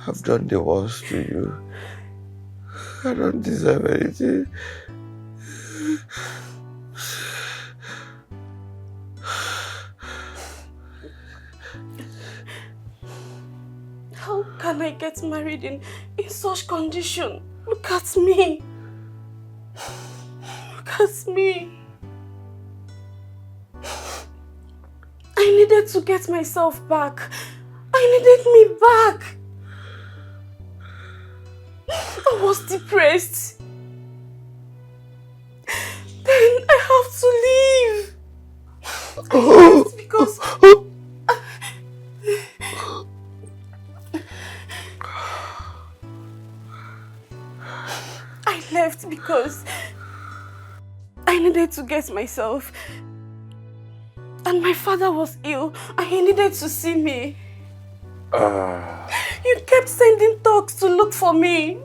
I've done the worst to you. I don't deserve anything. How can I get married in such condition? Look at me. Look at me. I needed to get myself back. I needed me back. I was depressed. Then I have to leave. I left because I needed to get myself. And my father was ill and he needed to see me. You kept sending dogs to look for me.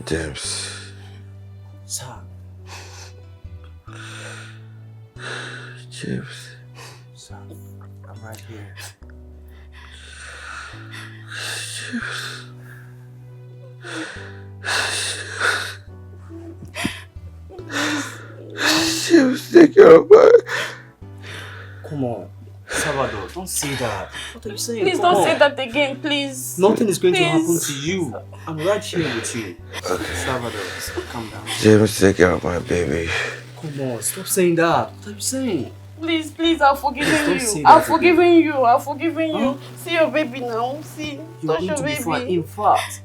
James. Sir. James. Sir, I'm right here. James, take care of my... Come on. Salvador, don't say that. What are you saying? Please don't say that again, please. Nothing is going Please. to happen to you. I'm right here with you. Okay. Salvador, calm down. James, take care of my baby. Come on, stop saying that. What are you saying? Please, please, I've forgiven Please don't say you. that I've forgiven you. I've forgiven you. See your baby now. See, You are touch going your to be baby. fine. In fact,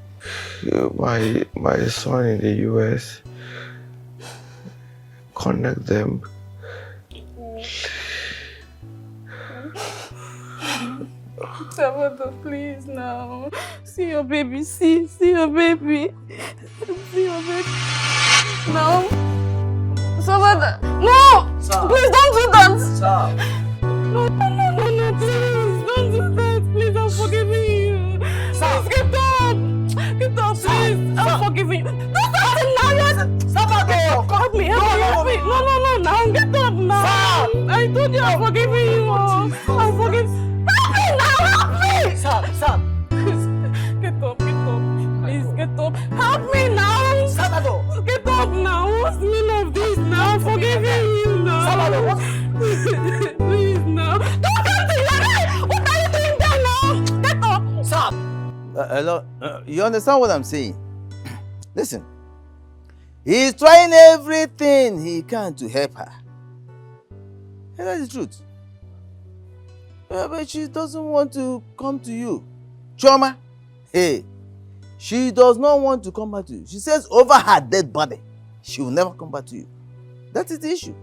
My son in the US, connect them. Salvador, please now. See your baby. See your baby. See your baby. No. Salvador. No! Stop. Please don't do that. Stop. No, please. Don't do that. Please, I'm forgiving you. Please, get up. Get up, please. I'm forgiving you. Don't touch him now. Salvador. Help me. No. Now get up now. Stop. I told you I'm forgiving you. I'm forgiving. Help me now. Help me. Stop. Get up. Please, get up. Help me now. Salvador. Get up now. What's the meaning of this now? I'm forgiving you. Hello, you understand what I'm saying? Listen, he's trying everything he can to help her. And that's the truth. But she doesn't want to come to you. Choma, hey, she does not want to come back to you. She says over her dead body, she will never come back to you. That is the issue.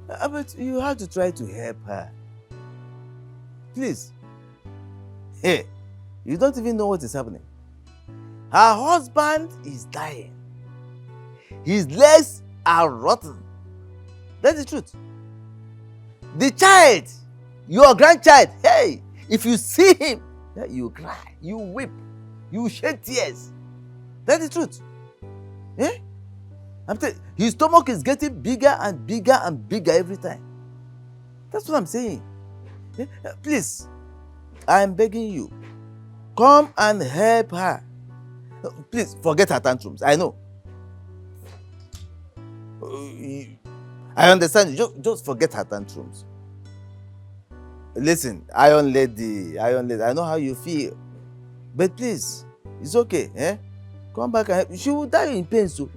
But you have to try to help her. Please. Hey, you don't even know what is happening. Her husband is dying. His legs are rotten. That's the truth. The child, your grandchild, hey, if you see him, you cry, you weep, you shed tears. That's the truth. Eh? I'm telling you, his stomach is getting bigger and bigger and bigger every time. That's what I'm saying. Eh? Please, I'm begging you, come and help her. Please, forget her tantrums. I know. I understand you. Just forget her tantrums. Listen, Iron Lady, I know how you feel. But please, it's okay. Eh? Come back and help. She will die in pain, so.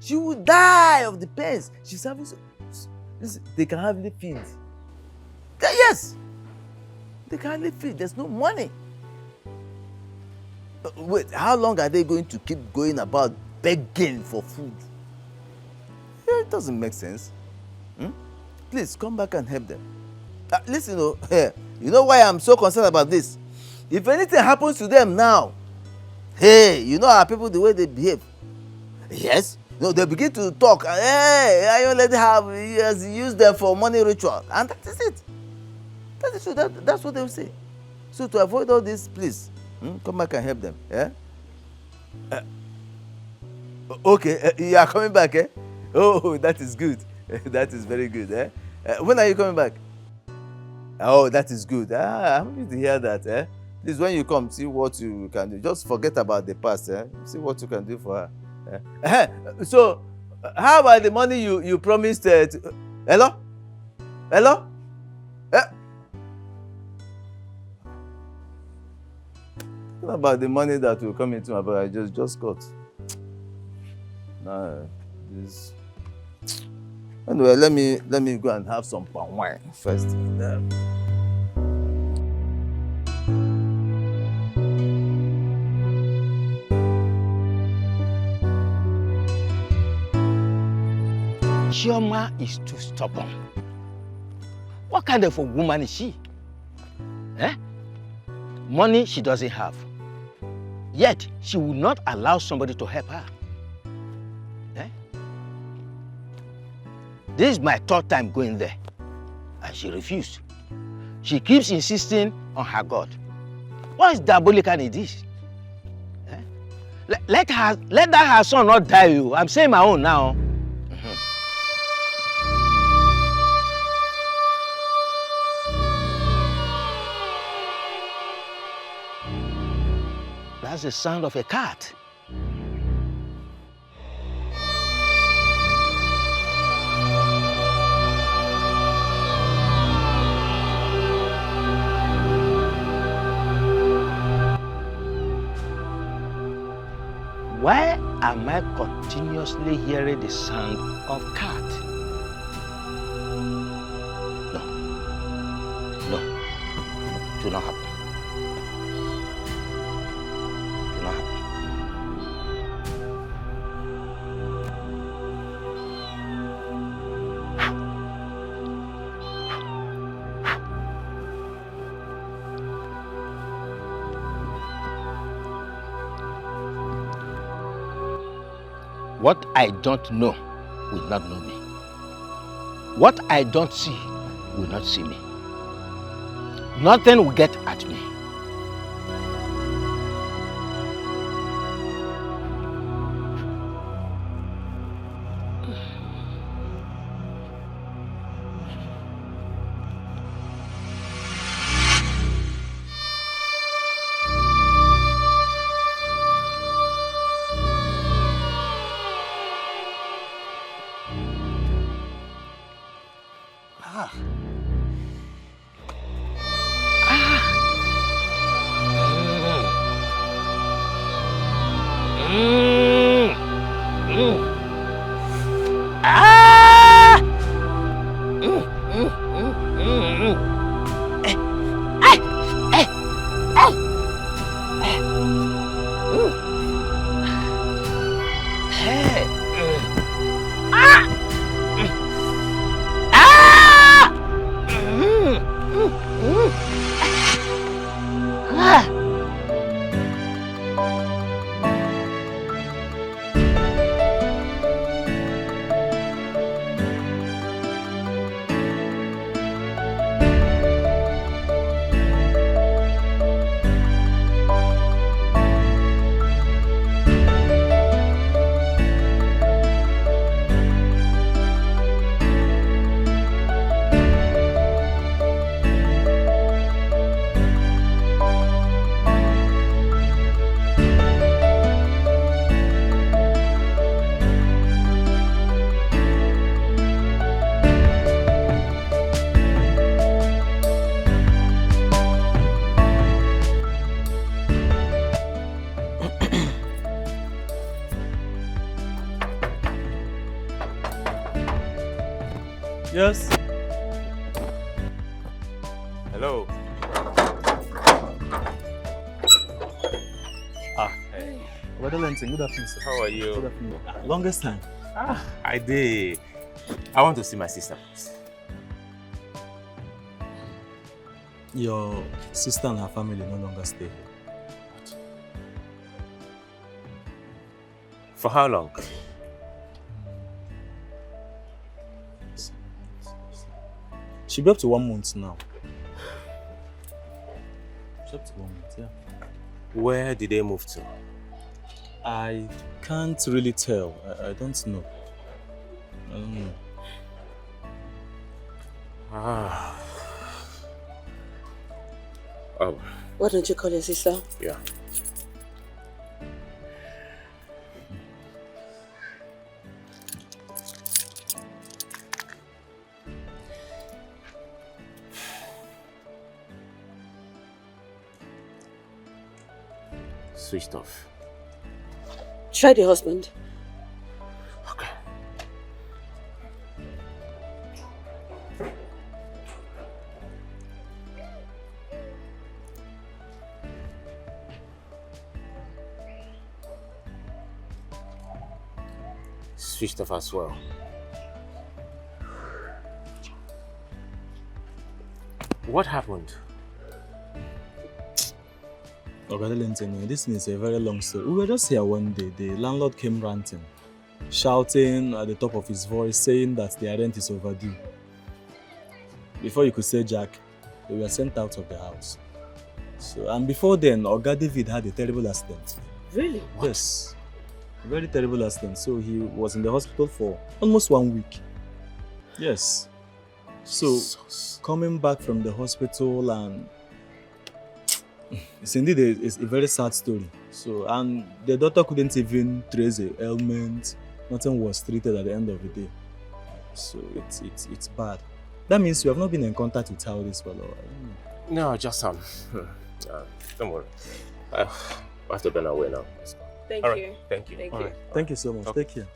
She will die of the pains. She's having so. Listen, they can hardly feed. Yes! They can hardly feed. There's no money. Wait, how long are they going to keep going about begging for food? Yeah, it doesn't make sense. Please, come back and help them. Listen, you know why I'm so concerned about this? If anything happens to them now, hey, you know how people, the way they behave. Yes, they begin to talk. Hey, I already have, he has used them for money ritual. And that is it. That is true. That's what they will say. So to avoid all this, please, come back and help them. Yeah? Okay, you are coming back, eh? Oh, that is good. That is very good, eh? When are you coming back? Oh, that is good. I'm happy to hear that, eh? Please, when you come, see what you can do. Just forget about the past, eh? See what you can do for her. So, how about the money you promised? Hello? Hello? What about the money that will come into my bank? I just got. No, this. Anyway, let me go and have some palm wine first. Chioma is too stubborn. What kind of a woman is she? Eh? Money she doesn't have. Yet, she will not allow somebody to help her. Eh? This is my third time going there, and she refused. She keeps insisting on her God. What is diabolical in this? Eh? Let her son not die. I'm saying my own now. That's the sound of a cat. Why am I continuously hearing the sound of cat? No, it will not happen. What I don't know will not know me. What I don't see will not see me. Nothing will get at me. Yes? Hello. Hey. Good afternoon, sir. How are you? Good afternoon. Longest time. I did. I want to see my sister. Your sister and her family no longer stay here. For how long? She'll be up to 1 month now. She's up to 1 month, yeah. Where did they move to? I can't really tell. I don't know. I don't know. Oh. Why don't you call your sister? Yeah. Switched off. Try the husband. Okay. Switched off as well. What happened? This is a very long story. We were just here one day. The landlord came ranting, shouting at the top of his voice, saying that their rent is overdue. Before you could say Jack, they were sent out of the house. So, and before then, Oga David had a terrible accident. Really? What? Yes. A very terrible accident. So he was in the hospital for almost 1 week. Yes. So, coming back from the hospital, and it's indeed a very sad story. So, and the doctor couldn't even trace the ailment. Nothing was treated at the end of the day. So it's bad. That means you have not been in contact with her this fellow. No, just don't worry. I have to be away now. Thank All you. right. Thank you. Thank All you. right. Thank you so much. Okay. Take care.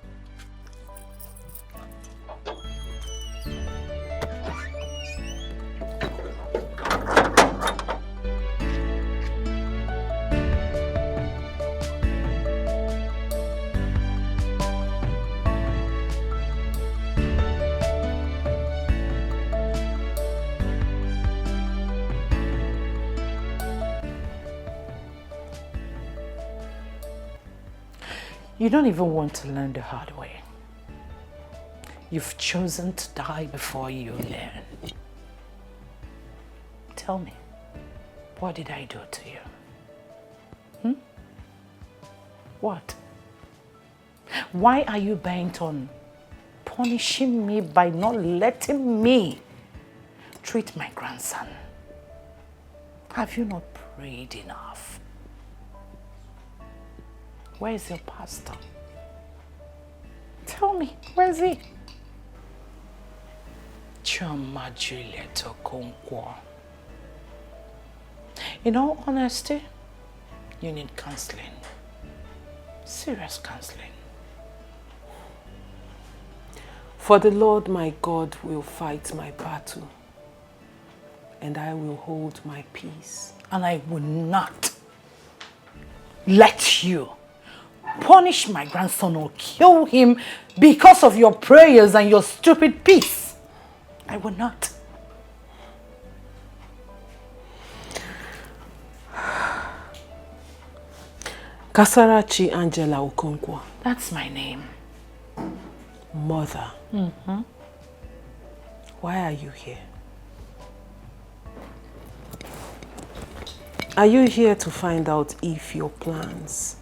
You don't even want to learn the hard way. You've chosen to die before you learn. Tell me, what did I do to you? What? Why are you bent on punishing me by not letting me treat my grandson? Have you not prayed enough? Where is your pastor? Tell me, where is he? Choma Juliet Okonkwo. In all honesty, you need counseling. Serious counseling. For the Lord my God will fight my battle, and I will hold my peace. And I will not let you punish my grandson or kill him because of your prayers and your stupid peace. I will not. Kasarachi Angela Okonkwo. That's my name. Mother. Why are you here? Are you here to find out if your plans,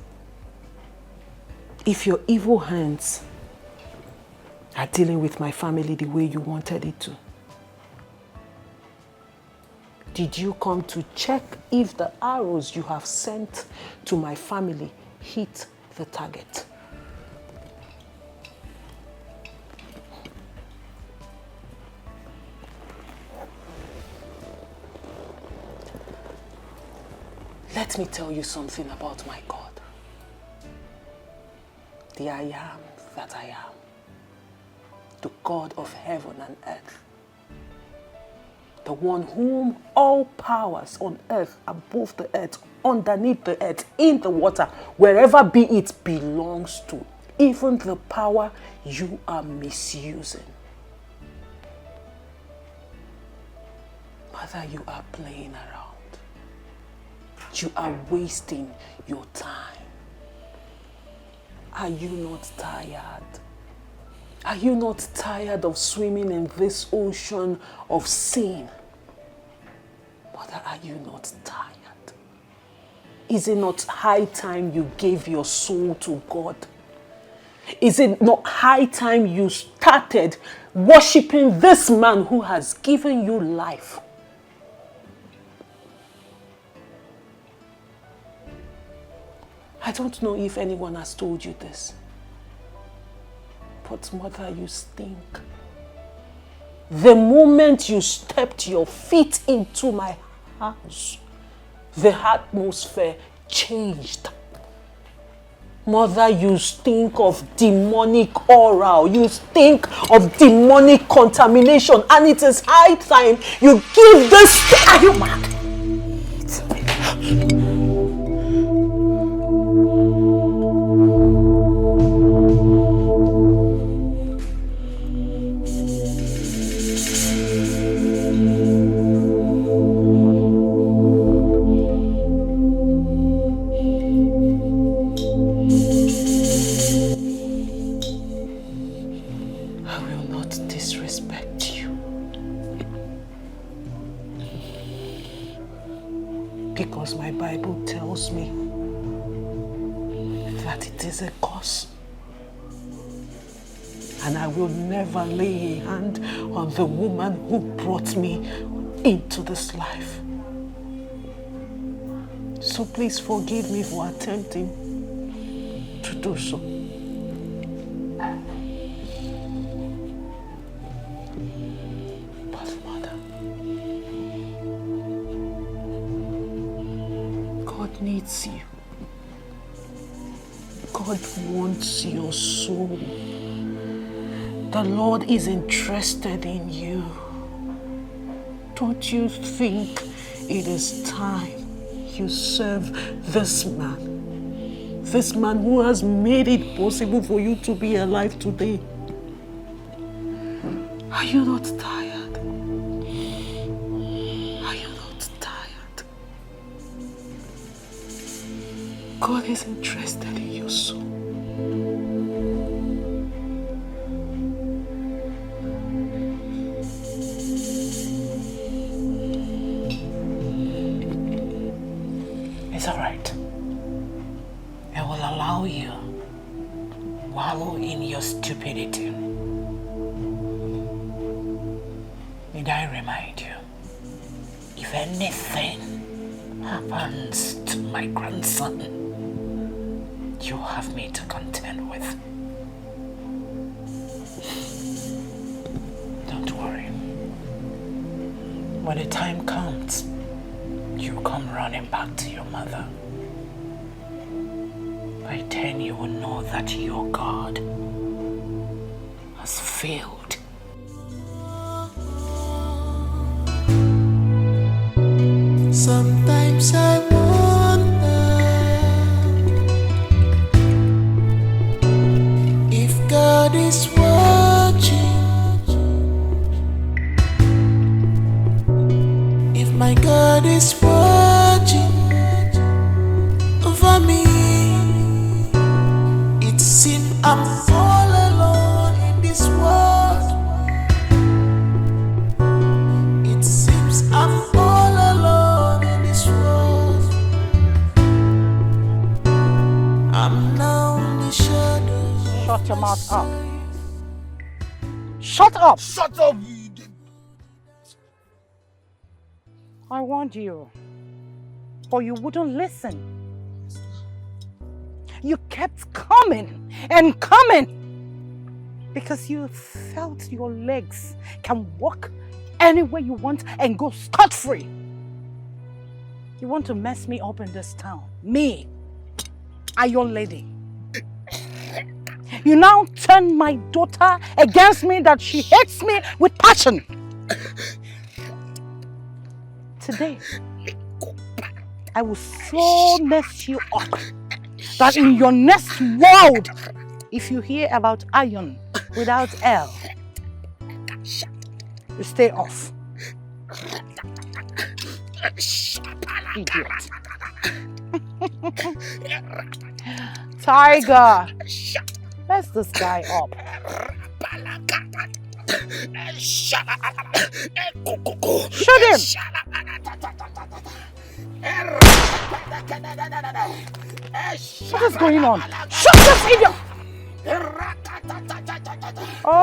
if your evil hands are dealing with my family the way you wanted it to? Did you come to check if the arrows you have sent to my family hit the target? Let me tell you something about my God. The I am that I am. The God of heaven and earth. The one whom all powers on earth, above the earth, underneath the earth, in the water, wherever be it, belongs to. Even the power you are misusing. Mother, you are playing around. You are wasting your time. Are you not tired? Are you not tired of swimming in this ocean of sin? Mother, are you not tired? Is it not high time you gave your soul to God? Is it not high time you started worshiping this man who has given you life? I don't know if anyone has told you this. But mother, you stink. The moment you stepped your feet into my house, the atmosphere changed. Mother, you stink of demonic aura. You stink of demonic contamination. And it is high time you give this... Are you mad? Because my Bible tells me that it is a curse. And I will never lay a hand on the woman who brought me into this life. So please forgive me for attempting to do so. But Mother, God needs you. God wants your soul. The Lord is interested in you. Don't you think it is time you serve this man? This man who has made it possible for you to be alive today. Are you not tired? Are you not tired? God is interested in your soul. It's all right. I will allow you wallow in your stupidity. Need I remind you, if anything happens to my grandson, you have me to contend with. Don't worry. When the time comes, you come running back to your mother. By then you will know that your God has failed. Sometimes I wonder if God is watching, if my God is watching over me. It seems I'm all alone in this world. It seems I'm all alone in this world. I'm now in the shadows. Shut your mouth up. Shut up! Shut up! I warned you, but you wouldn't listen. You kept coming and coming because you felt your legs can walk anywhere you want and go scot-free. You want to mess me up in this town. Me, Iron Lady. You now turn my daughter against me, that she hates me with passion. Today, I will so mess you up that in your next world, if you hear about iron without L, you stay off. Idiot. Tiger, mess this guy up. Shoot him! What is going on? Shoot this idiot! Oh,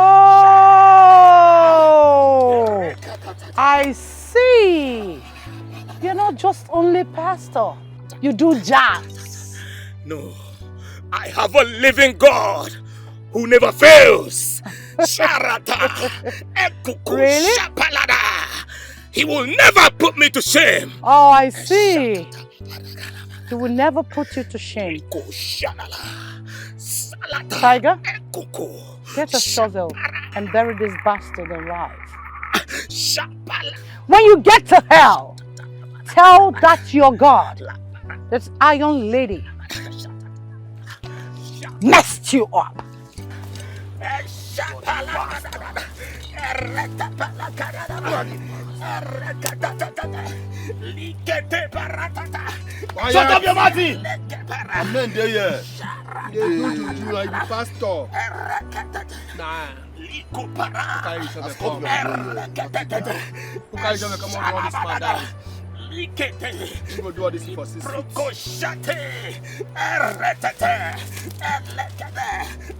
I see. You're not just only pastor. You do jazz. No, I have a living God who never fails. Really? He will never put me to shame. Oh, I see. He will never put you to shame. Tiger, get a shovel and bury this bastard alive. When you get to hell, tell that your God, this iron lady, messed you up. Shut up your mouth! I'm not there yet. They do like the pastor. Nah. Who carry shovel come? Who carry shovel come on all this man down? You go do all this for 6 weeks.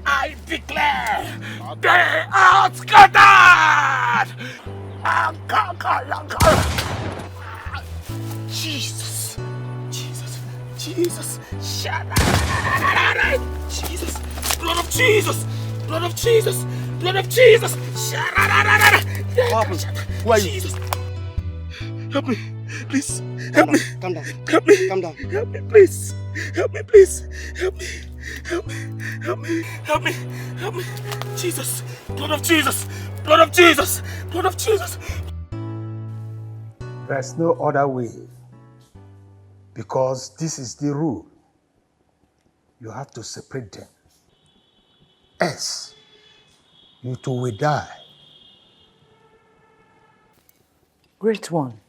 I declare they are scattered! Jesus! Jesus! Jesus! Jesus! Blood of Jesus! Blood of Jesus! Blood of Jesus! Who are you? Jesus! Help me! Please! Help me! Calm down. Help me! Calm down. Help me, please! Help me, please! Help me! Help me! Help me! Help me! Help me! Jesus! Blood of Jesus! Blood of Jesus! Blood of Jesus! There's no other way, because this is the rule. You have to separate them. Else, you two will die. Great one,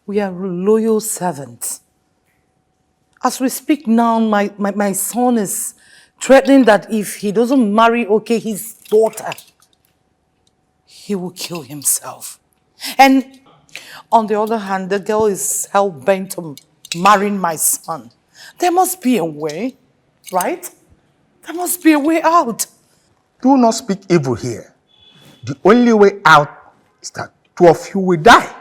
we are loyal servants. As we speak now, my son is threatening that if he doesn't marry his daughter, he will kill himself. And on the other hand, the girl is hell-bent on marrying my son. There must be a way, right? There must be a way out. Do not speak evil here. The only way out is that two of you will die.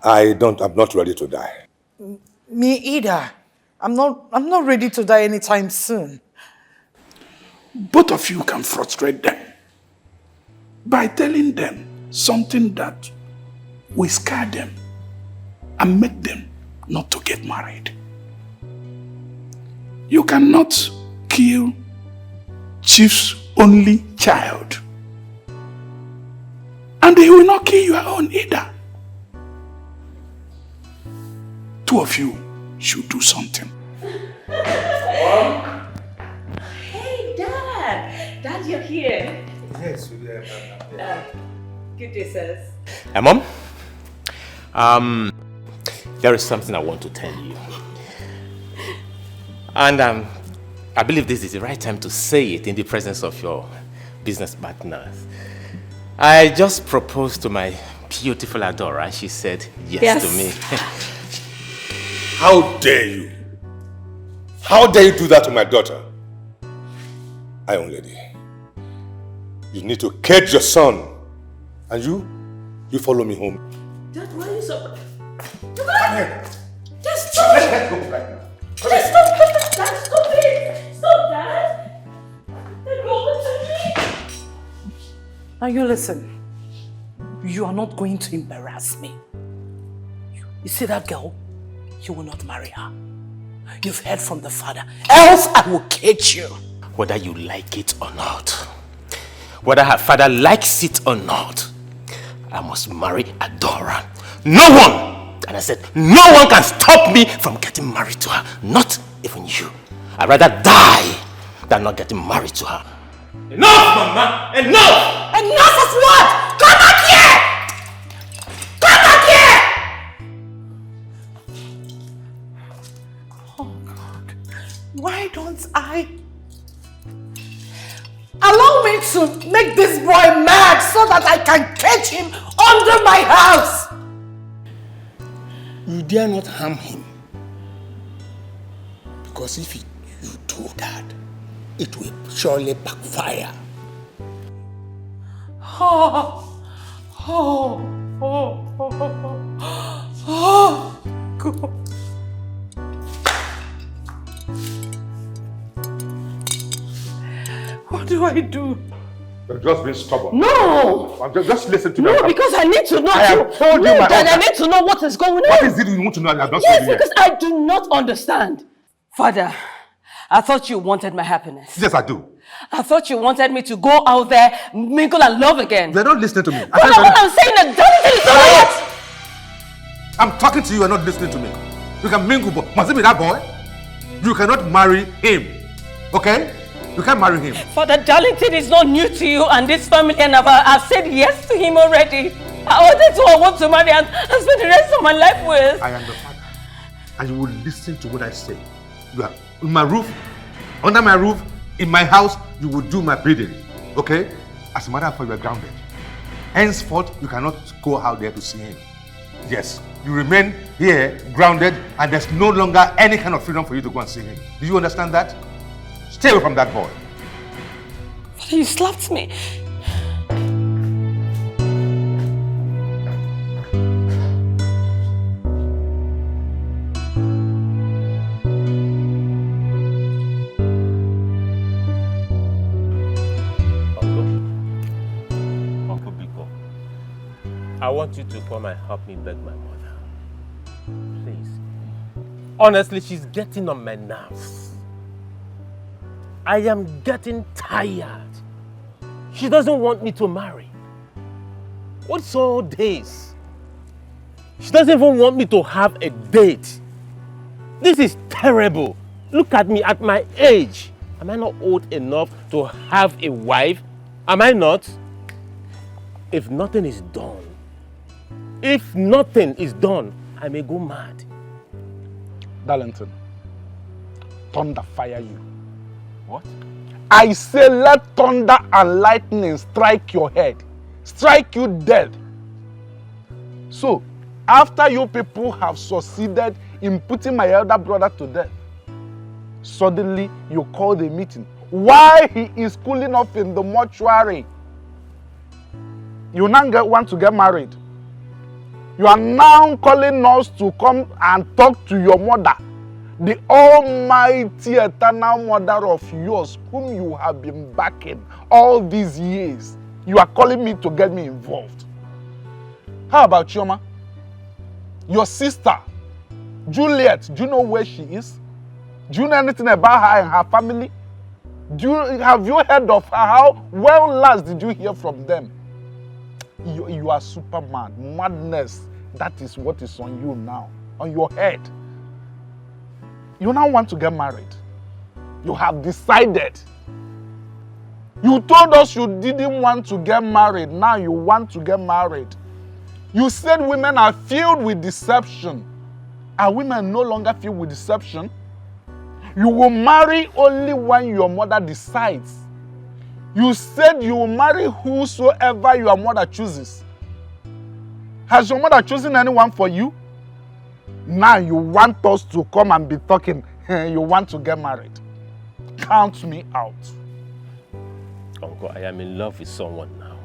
I'm not ready to die. Me either. I'm not ready to die anytime soon. Both of you can frustrate them by telling them something that will scare them and make them not to get married. You cannot kill Chief's only child, and he will not kill your own either. Two of you should do something. Hey, Dad! Dad, you're here. Yes, we are. Good day, sirs. Mom, there is something I want to tell you. And I believe this is the right time to say it in the presence of your business partners. I just proposed to my beautiful Adora. She said yes to me. How dare you? How dare you do that to my daughter? Iron Lady, you need to catch your son. And you follow me home. Dad, why are you so... Come here. Just stop! Let's go right now. Just stop! Dad, stop it! Stop, Dad! Dad, what to me? Now you listen. You are not going to embarrass me. You see that girl? You will not marry her. You've heard from the father. Else I will catch you. Whether you like it or not, whether her father likes it or not, I must marry Adora. No one, and I said, no one can stop me from getting married to her. Not even you. I'd rather die than not getting married to her. Enough, Mama! Enough! Enough of what? Come back here! Come back here! Oh God. Why don't I allow me to make this boy mad so that I can catch him under my house? You dare not harm him. Because if you do that, it will surely backfire. God. What do I do? You're just being stubborn. No! Just listen to me. No, because I need to know. I have told you my I need to know what is going on. What is it you want to know? I have not Yes, told you because I do not understand. Father, I thought you wanted my happiness. Yes, I do. I thought you wanted me to go out there, mingle and love again. You're not listening to me. But what I'm saying is, Jonathan is not. I'm talking to you, you're not listening to me. You can mingle, but must it be that boy? You cannot marry him. Okay? You can't marry him. Father, Darlington is not new to you and this family, and I've said yes to him already. That's who I want to marry and spend the rest of my life with. I am the father. And you will listen to what I say. You are in my roof, under my roof, in my house, you will do my bidding. Okay? As a matter of fact, you are grounded. Henceforth, you cannot go out there to see him. Yes, you remain here, grounded, and there's no longer any kind of freedom for you to go and see him. Do you understand that? Stay away from that boy. Father, you slapped me. Uncle Biko, I want you to come and help me beg my mother. Please. Honestly, she's getting on my nerves. I am getting tired. She doesn't want me to marry. What's all this? She doesn't even want me to have a date. This is terrible. Look at me at my age. Am I not old enough to have a wife? Am I not? If nothing is done, I may go mad. Darlington, thunder fire you. What? I say let thunder and lightning strike your head. Strike you dead. So, after you people have succeeded in putting my elder brother to death, suddenly you call the meeting while he is cooling off in the mortuary. You now want to get married. You are now calling us to come and talk to your mother, the almighty eternal mother of yours, whom you have been backing all these years. You are calling me to get me involved. How about Chioma? Your sister, Juliet, do you know where she is? Do you know anything about her and her family? Have you heard of her? How well last did you hear from them? You are Superman. Madness, that is what is on you now, on your head. You now want to get married. You have decided. You told us you didn't want to get married. Now you want to get married. You said women are filled with deception. Are women no longer filled with deception? You will marry only when your mother decides. You said you will marry whosoever your mother chooses. Has your mother chosen anyone for you? Now you want us to come and be talking. You want to get married. Count me out. Uncle, I am in love with someone now.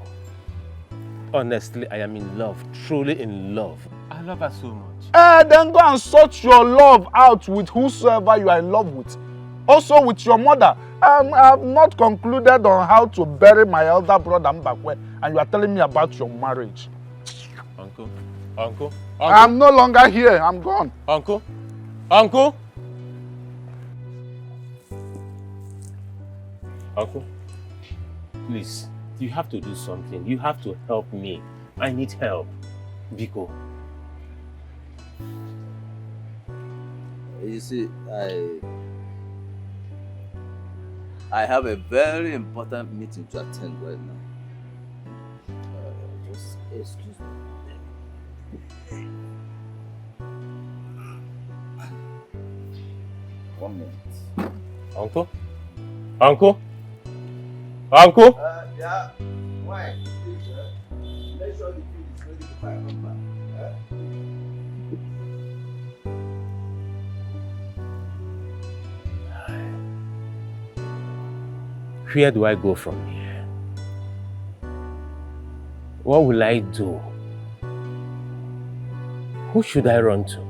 Honestly, I am in love. Truly in love. I love her so much. Then go and sort your love out with whosoever you are in love with. Also with your mother. I have not concluded on how to bury my elder brother Mbakwe, and you are telling me about your marriage. Uncle. I'm no longer here. I'm gone. Uncle. Uncle, please, you have to do something. You have to help me. I need help. Biko. You see, I have a very important meeting to attend right now. Just excuse me. One minute. Uncle? Uncle? Uncle? Yeah. Why? Make sure the food is ready before I come back. Where do I go from here? What will I do? Who should I run to?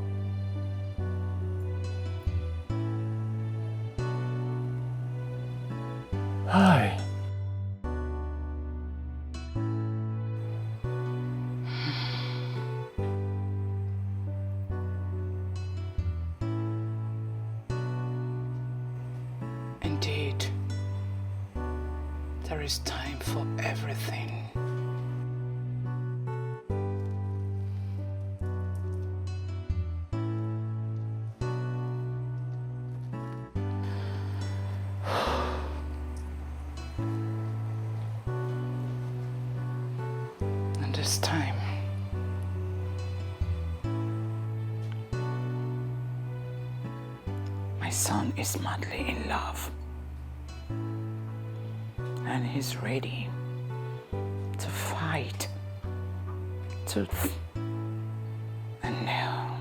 Hi. Indeed, there is time for everything. And this time, my son is madly in love. And he's ready to fight tooth and nail.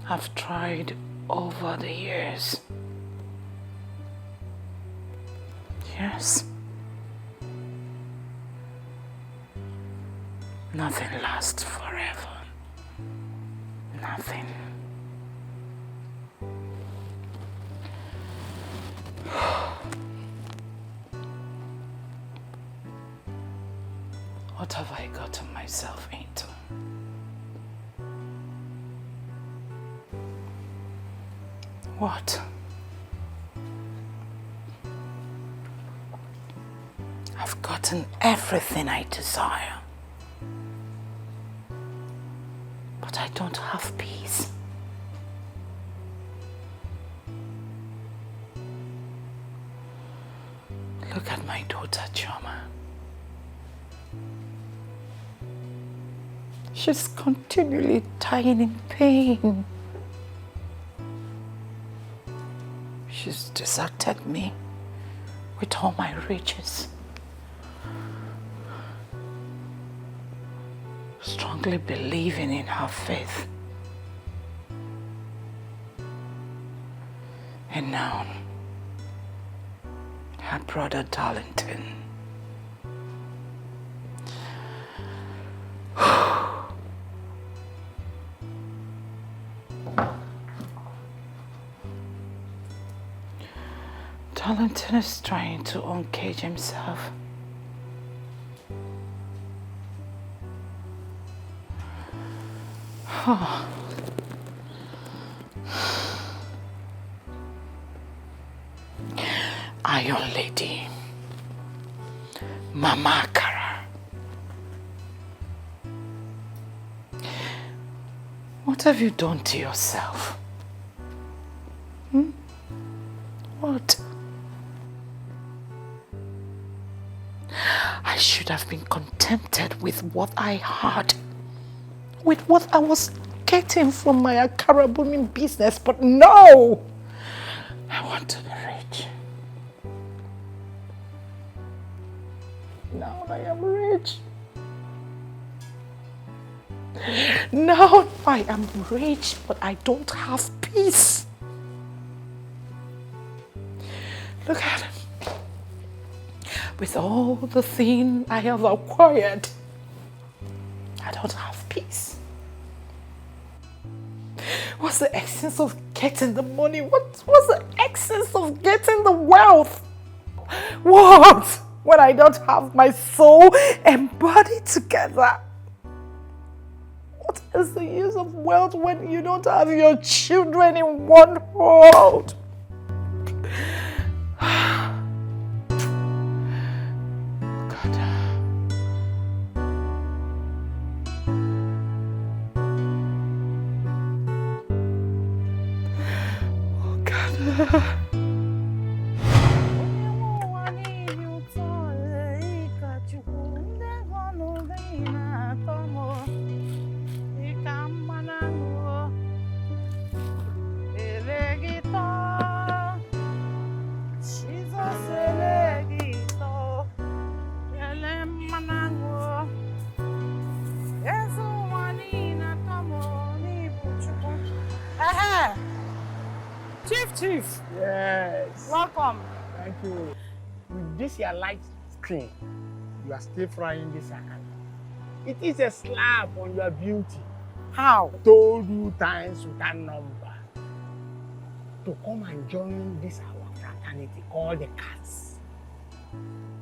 I've tried over the years. Yes. Nothing lasts forever. Nothing. What have I gotten myself into? What? I've gotten everything I desire. But I don't have peace. Look at my daughter, Choma. She's continually dying in pain. She's deserted me with all my riches. Strongly believing in her faith. And now, her brother Darlington. Darlington is trying to uncage himself. Oh. Iron Lady, Mama Kara. What have you done to yourself? What? I should have been contented with what I had, with what I was getting from my Akara booming business, but no! I want to be rich. Now I am rich. Now I am rich, but I don't have peace. Look at him. With all the things I have acquired, I don't have peace. What's the essence of getting the money? What's the essence of getting the wealth? What? When I don't have my soul and body together? What is the use of wealth when you don't have your children in one world? Chief. Yes. Welcome. Thank you. With this your light screen, you are still frying this akara. It is a slap on your beauty. How? Told you times without number to come and join this our fraternity called the Cats.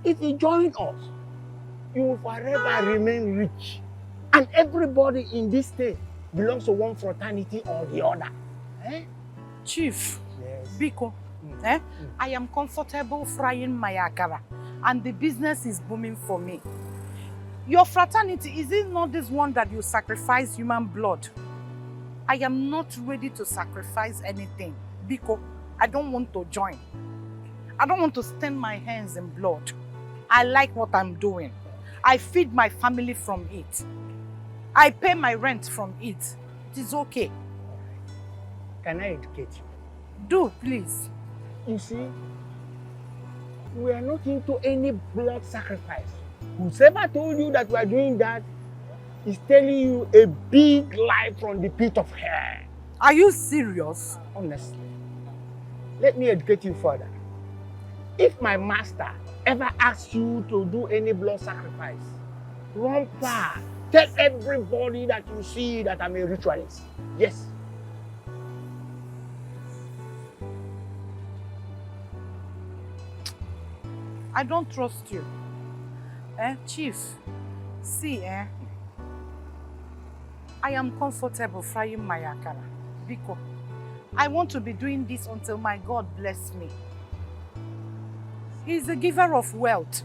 If you join us, you will forever remain rich. And everybody in this state belongs to one fraternity or the other. Eh? Chief, Biko, I am comfortable frying my akara and the business is booming for me. Your fraternity, is it not this one that you sacrifice human blood? I am not ready to sacrifice anything. Biko, I don't want to join. I don't want to stain my hands in blood. I like what I'm doing. I feed my family from it. I pay my rent from it. It is okay. Can I educate you? Do, please. You see, we are not into any blood sacrifice. Whoever told you that we are doing that is telling you a big lie from the pit of hell. Are you serious? Honestly. Let me educate you further. If my master ever asks you to do any blood sacrifice, run far. Tell everybody that you see that I'm a ritualist. Yes. I don't trust you. Chief, see, I am comfortable frying my akara because I want to be doing this until my God bless me. He's the giver of wealth.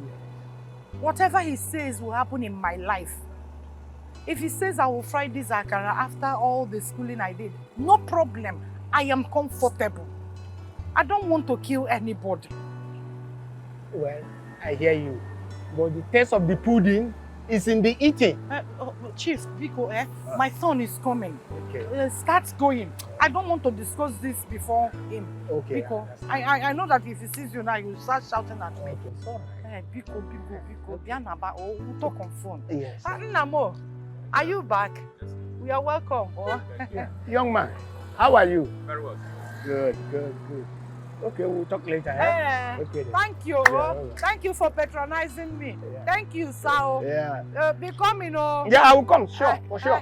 Whatever he says will happen in my life. If he says I will fry this akara after all the schooling I did, no problem. I am comfortable. I don't want to kill anybody. Well, I hear you. But the taste of the pudding is in the eating. Chief, Biko, my son is coming. Okay. Start going. I don't want to discuss this before him. Okay. Biko, I know that if he sees you now, he will start shouting at me. Okay, it's all right. Biko, Bianaba, we'll talk on phone. Yes. Namo, are you back? We are welcome. Yeah. Young man, how are you? Very well. Good. Okay, we'll talk later. Okay, then. Thank you. Yeah, Thank you for patronizing me. Yeah. Thank you, Sao. Yeah. Be coming, Yeah, I will come, sure, for sure.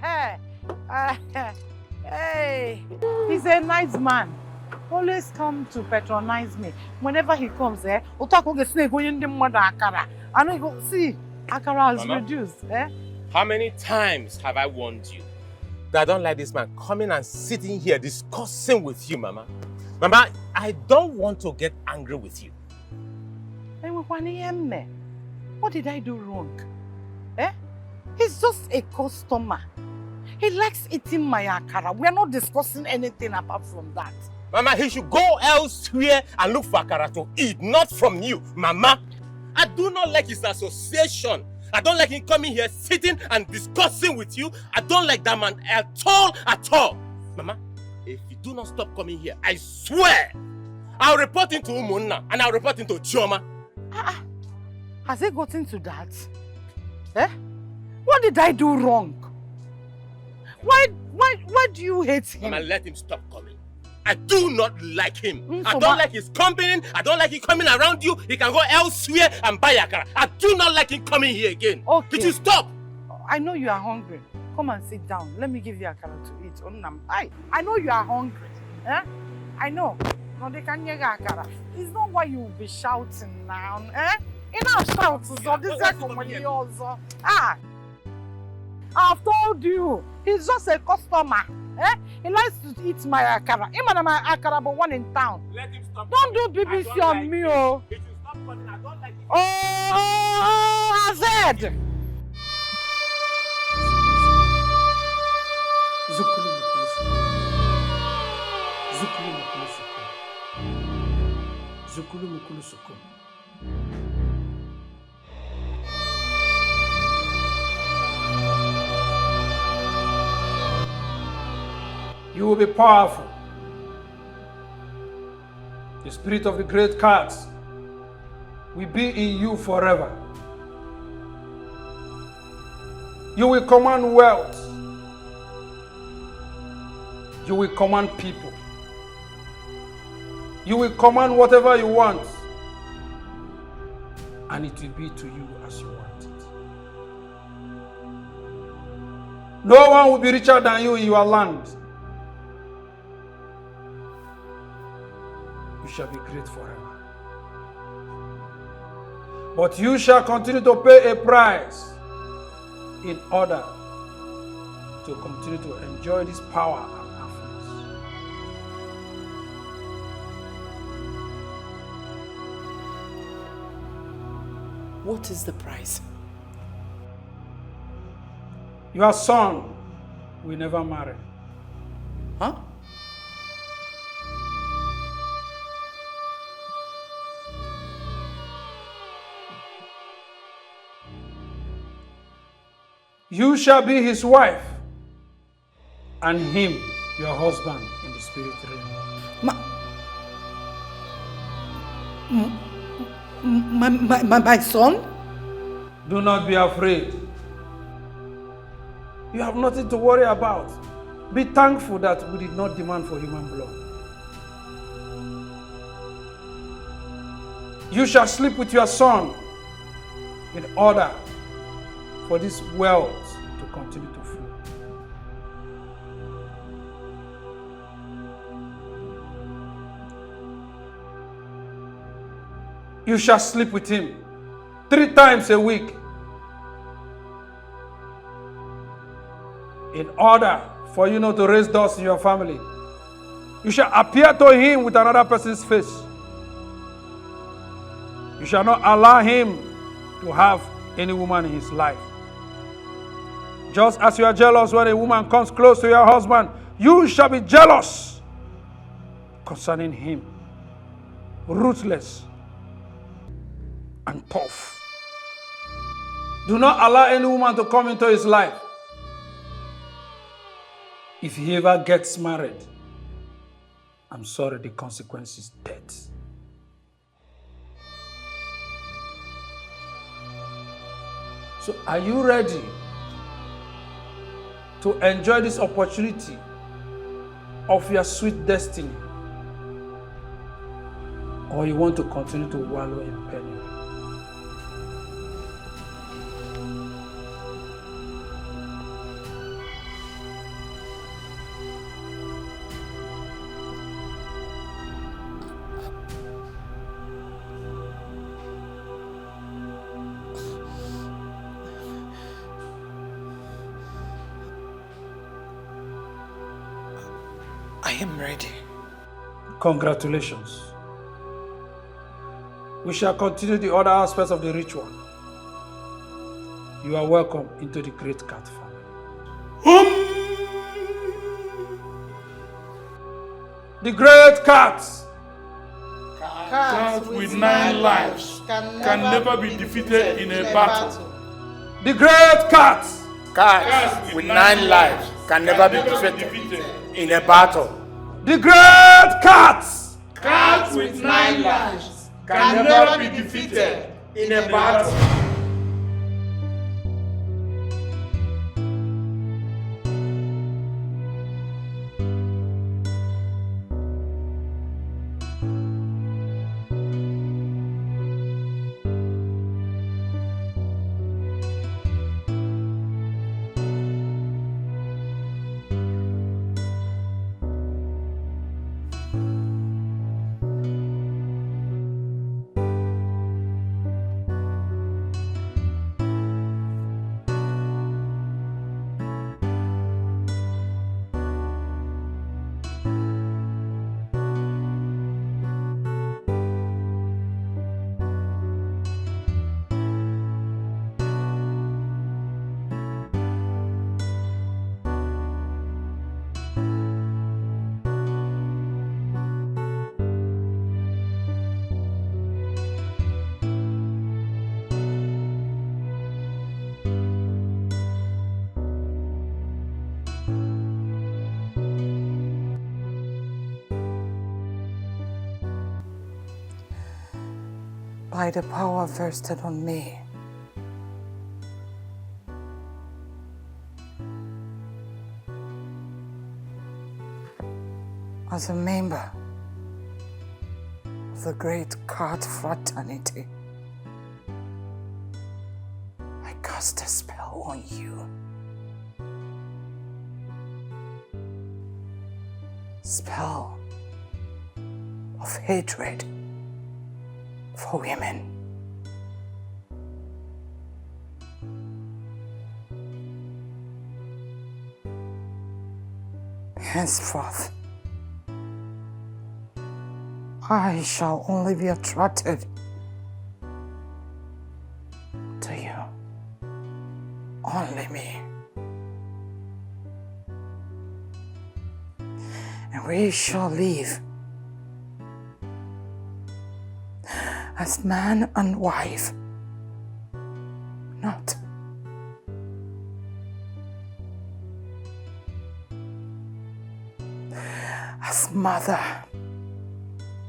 Hey, he's a nice man. Always come to patronize me. Whenever he comes, I know he go, see, akara is Mama? reduced. How many times have I warned you that I don't like this man coming and sitting here discussing with you, Mama? Mama, I don't want to get angry with you. What did I do wrong? He's just a customer. He likes eating my akara. We are not discussing anything apart from that. Mama, he should go elsewhere and look for akara to eat, not from you, Mama. I do not like his association. I don't like him coming here, sitting and discussing with you. I don't like that man at all. Mama, if you do not stop coming here, I swear, I'll report him to Umunna and I'll report him to Chioma. Has he gotten to that? What did I do wrong? Why do you hate him? Mama, let him stop coming. I do not like him. I so don't like his company. I don't like him coming around you. He can go elsewhere and buy akara. I do not like him coming here again. Okay. Did you stop? I know you are hungry. Come and sit down. Let me give you akara to eat. I know you are hungry. I know. No, they can akara. It's not why you will be shouting now. Eh? Enough shouts. So this guy from also. Ah! I've told you. He's just a customer. Eh? He likes to eat my akara. Him and my akara, but one in town. Let him stop. Don't do BBC on me, oh. He should stop calling. I don't like it. Oh, I said. Zukulu mukulu suku. You will be powerful. The spirit of the great cats will be in you forever. You will command wealth. You will command people. You will command whatever you want, and it will be to you as you want it. No one will be richer than you in your land. You shall be great forever. But you shall continue to pay a price in order to continue to enjoy this power. What is the price? Your son will never marry. Huh? You shall be his wife, and him your husband in the spirit realm. My son? Do not be afraid. You have nothing to worry about. Be thankful that we did not demand for human blood. You shall sleep with your son in order for this wealth to continue to flow. You shall sleep with him 3 times a week in order for you not to raise dust in your family. You shall appear to him with another person's face. You shall not allow him to have any woman in his life. Just as you are jealous when a woman comes close to your husband, you shall be jealous concerning him. Ruthless and tough. Do not allow any woman to come into his life. If he ever gets married, I'm sorry, the consequence is death. So are you ready to enjoy this opportunity of your sweet destiny? Or you want to continue to wallow in penury? I am ready. Congratulations. We shall continue the other aspects of the ritual. You are welcome into the Great Cat family. The Great Cat! Cat with 9 lives can never be defeated in a battle. The Great Cat! Cat with 9 lives can never be defeated in a battle. The Great Cat! Cat with 9 lives can never be defeated in a battle. by the power vested on me as a member of the great cat fraternity, I cast a spell on you. Spell of hatred for women. Henceforth, I shall only be attracted to you. Only me. And we shall live as man and wife, not as mother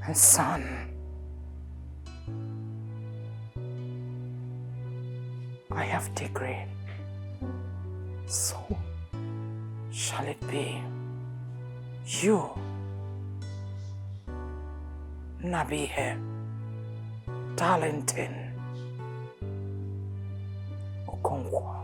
and son. I have decreed, so shall it be. You, Nabihe, Darlington, Okonkwo.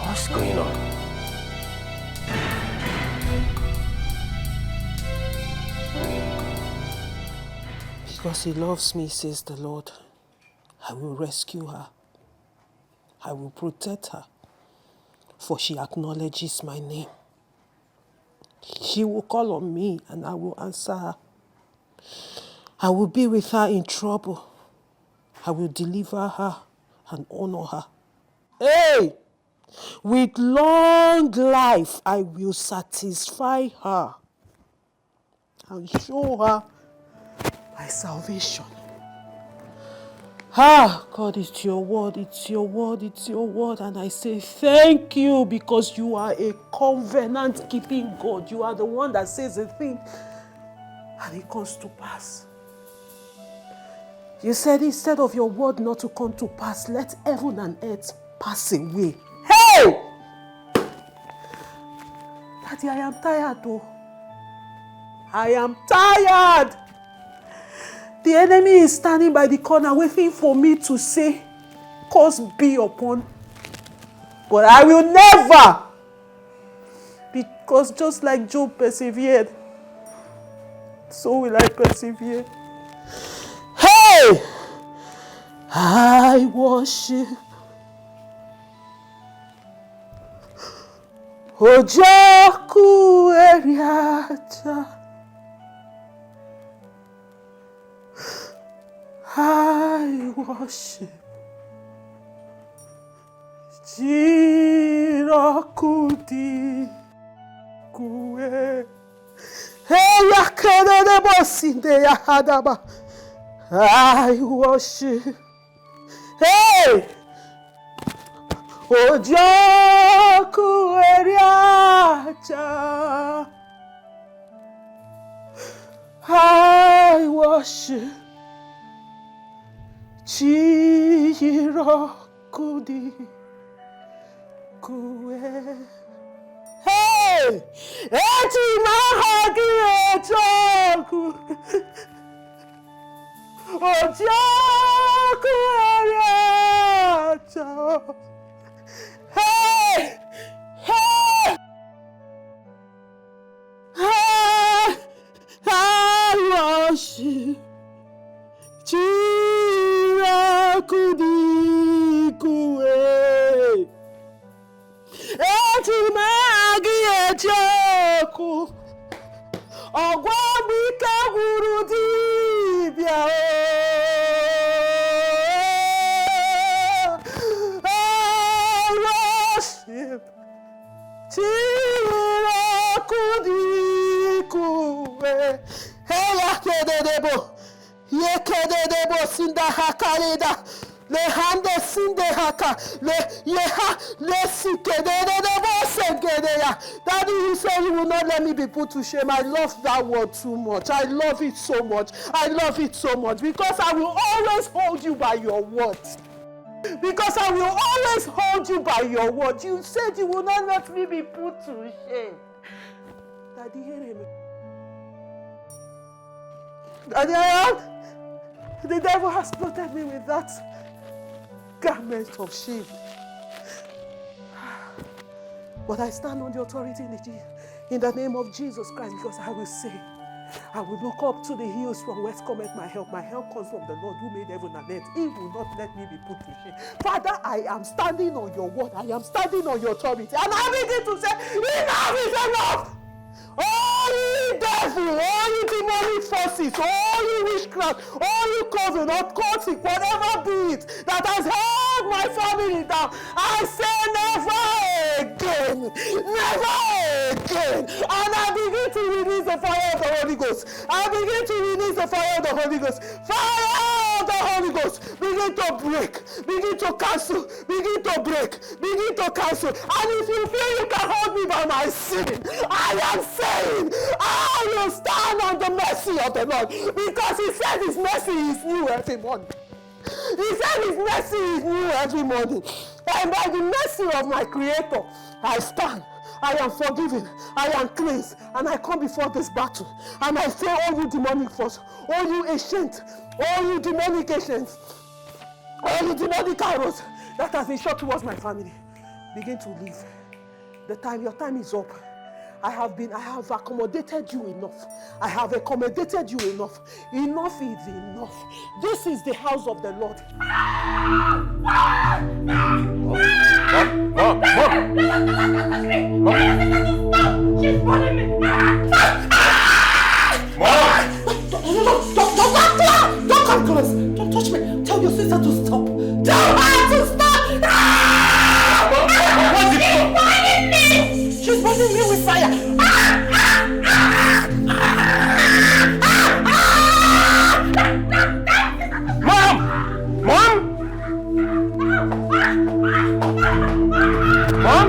What's going on? Because he loves me, says the Lord, I will rescue her. I will protect her, for she acknowledges my name. She will call on me and I will answer her. I will be with her in trouble. I will deliver her and honor her. Hey! With long life, I will satisfy her and show her my salvation. Ah, God, it's your word, it's your word, it's your word. And I say thank you because you are a covenant-keeping God. You are the one that says a thing and it comes to pass. You said instead of your word not to come to pass, let heaven and earth pass away. Hey! Daddy, I am tired though. I am tired. The enemy is standing by the corner waiting for me to say, curse be upon. But I will never. Because just like Job persevered, so will I persevere. Hey! I worship. Ojaku Eriata. I worship. Jirakudi Kue. Hey, Yakada Bosinde Yahadaba. I worship. Hey! Ojaku Eriata. I worship. Jirakudi Kue. Hey! Eti mahagi etoku. Ojaku Eriata. Hey! Hey! Hey! I worship. Jirakudi Kue. Eti magi ejoku. Ogwabika guru dibia. I worship. Jirakudi Kue. Hey, Yakedebo. Yekedebo sinda hakarida. Le hande sinde haka. Le yeha. Le sikedebo sengedeya. Daddy, you say you will not let me be put to shame. I love that word too much. I love it so much. I love it so much. Because I will always hold you by your word. Because I will always hold you by your word. You said you will not let me be put to shame. Daddy, hear me. Daddy, the devil has clothed me with that garment of shame. But I stand on the authority in the name of Jesus Christ, because I will say, I will look up to the hills from whence cometh my help. My help comes from the Lord who made heaven and earth. He will not let me be put to shame. Father, I am standing on your word. I am standing on your authority. And I begin to say, enough is enough. All you devil, all you demonic forces, all you witchcraft, all you coven, occultic, whatever be it that has held my family down, I say never again, never again. And I begin to release the fire of the Holy Ghost. I begin to release the fire of the Holy Ghost. Fire of the Holy Ghost. Begin to break, begin to cancel, begin to break, begin to cancel. And if you feel you can hold me by my sin, I am saying, I will stand on the mercy of the Lord, because he said his mercy is new every morning. He said his mercy is new every morning. And by the mercy of my Creator, I stand. I am forgiven, I am cleansed, and I come before this battle. And I say, all you demonic force, all you ancient, all you demonic agents, all you demonic arrows that have been shot towards my family, begin to leave. Your time is up. I have accommodated you enough. I have accommodated you enough. Enough is enough. This is the house of the Lord. Mom! She's pulling me! Mom! Don't come close! Don't touch me! Tell your sister to stop! Tell her to stop! She's burning me with fire! Mom! Mom! Mom?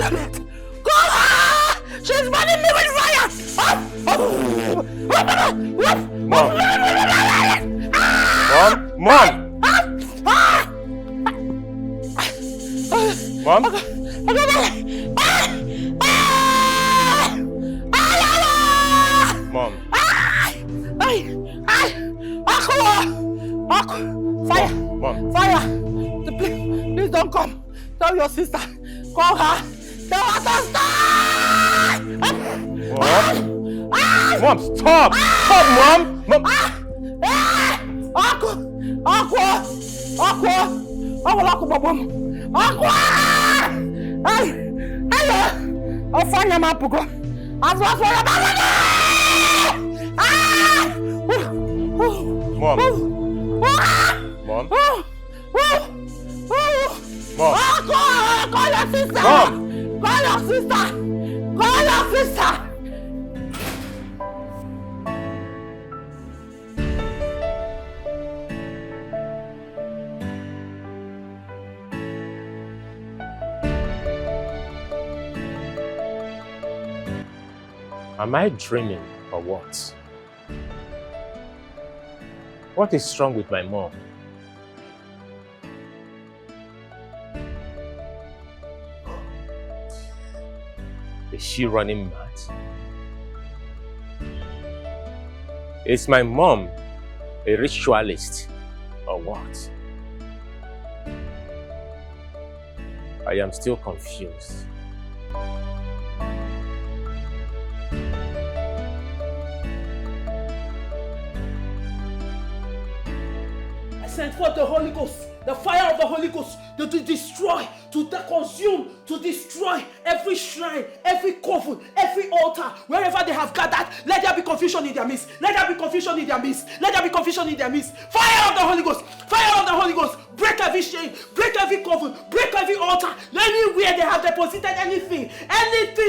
damn it! Call her! She's burning me with fire! Mom! Fire! Fire! Please don't come. Tell your sister. Call her. Tell her to stop! Mom, stop! Stop, Mom! Mom? Call your sister! Mom! Call your sister! Call your sister! Am I dreaming or what? What is wrong with my mom? Is she running mad? Is my mom a ritualist or what? I am still confused. I sent forth the Holy Ghost, the fire of the Holy Ghost, to destroy, to consume, to destroy every shrine, every coven, every altar, wherever they have gathered. Let there be confusion in their midst. Let there be confusion in their midst. Let there be confusion in their midst. Fire of the Holy Ghost, fire of the Holy Ghost. Break every chain, break every coven, break every altar. Anywhere they have deposited anything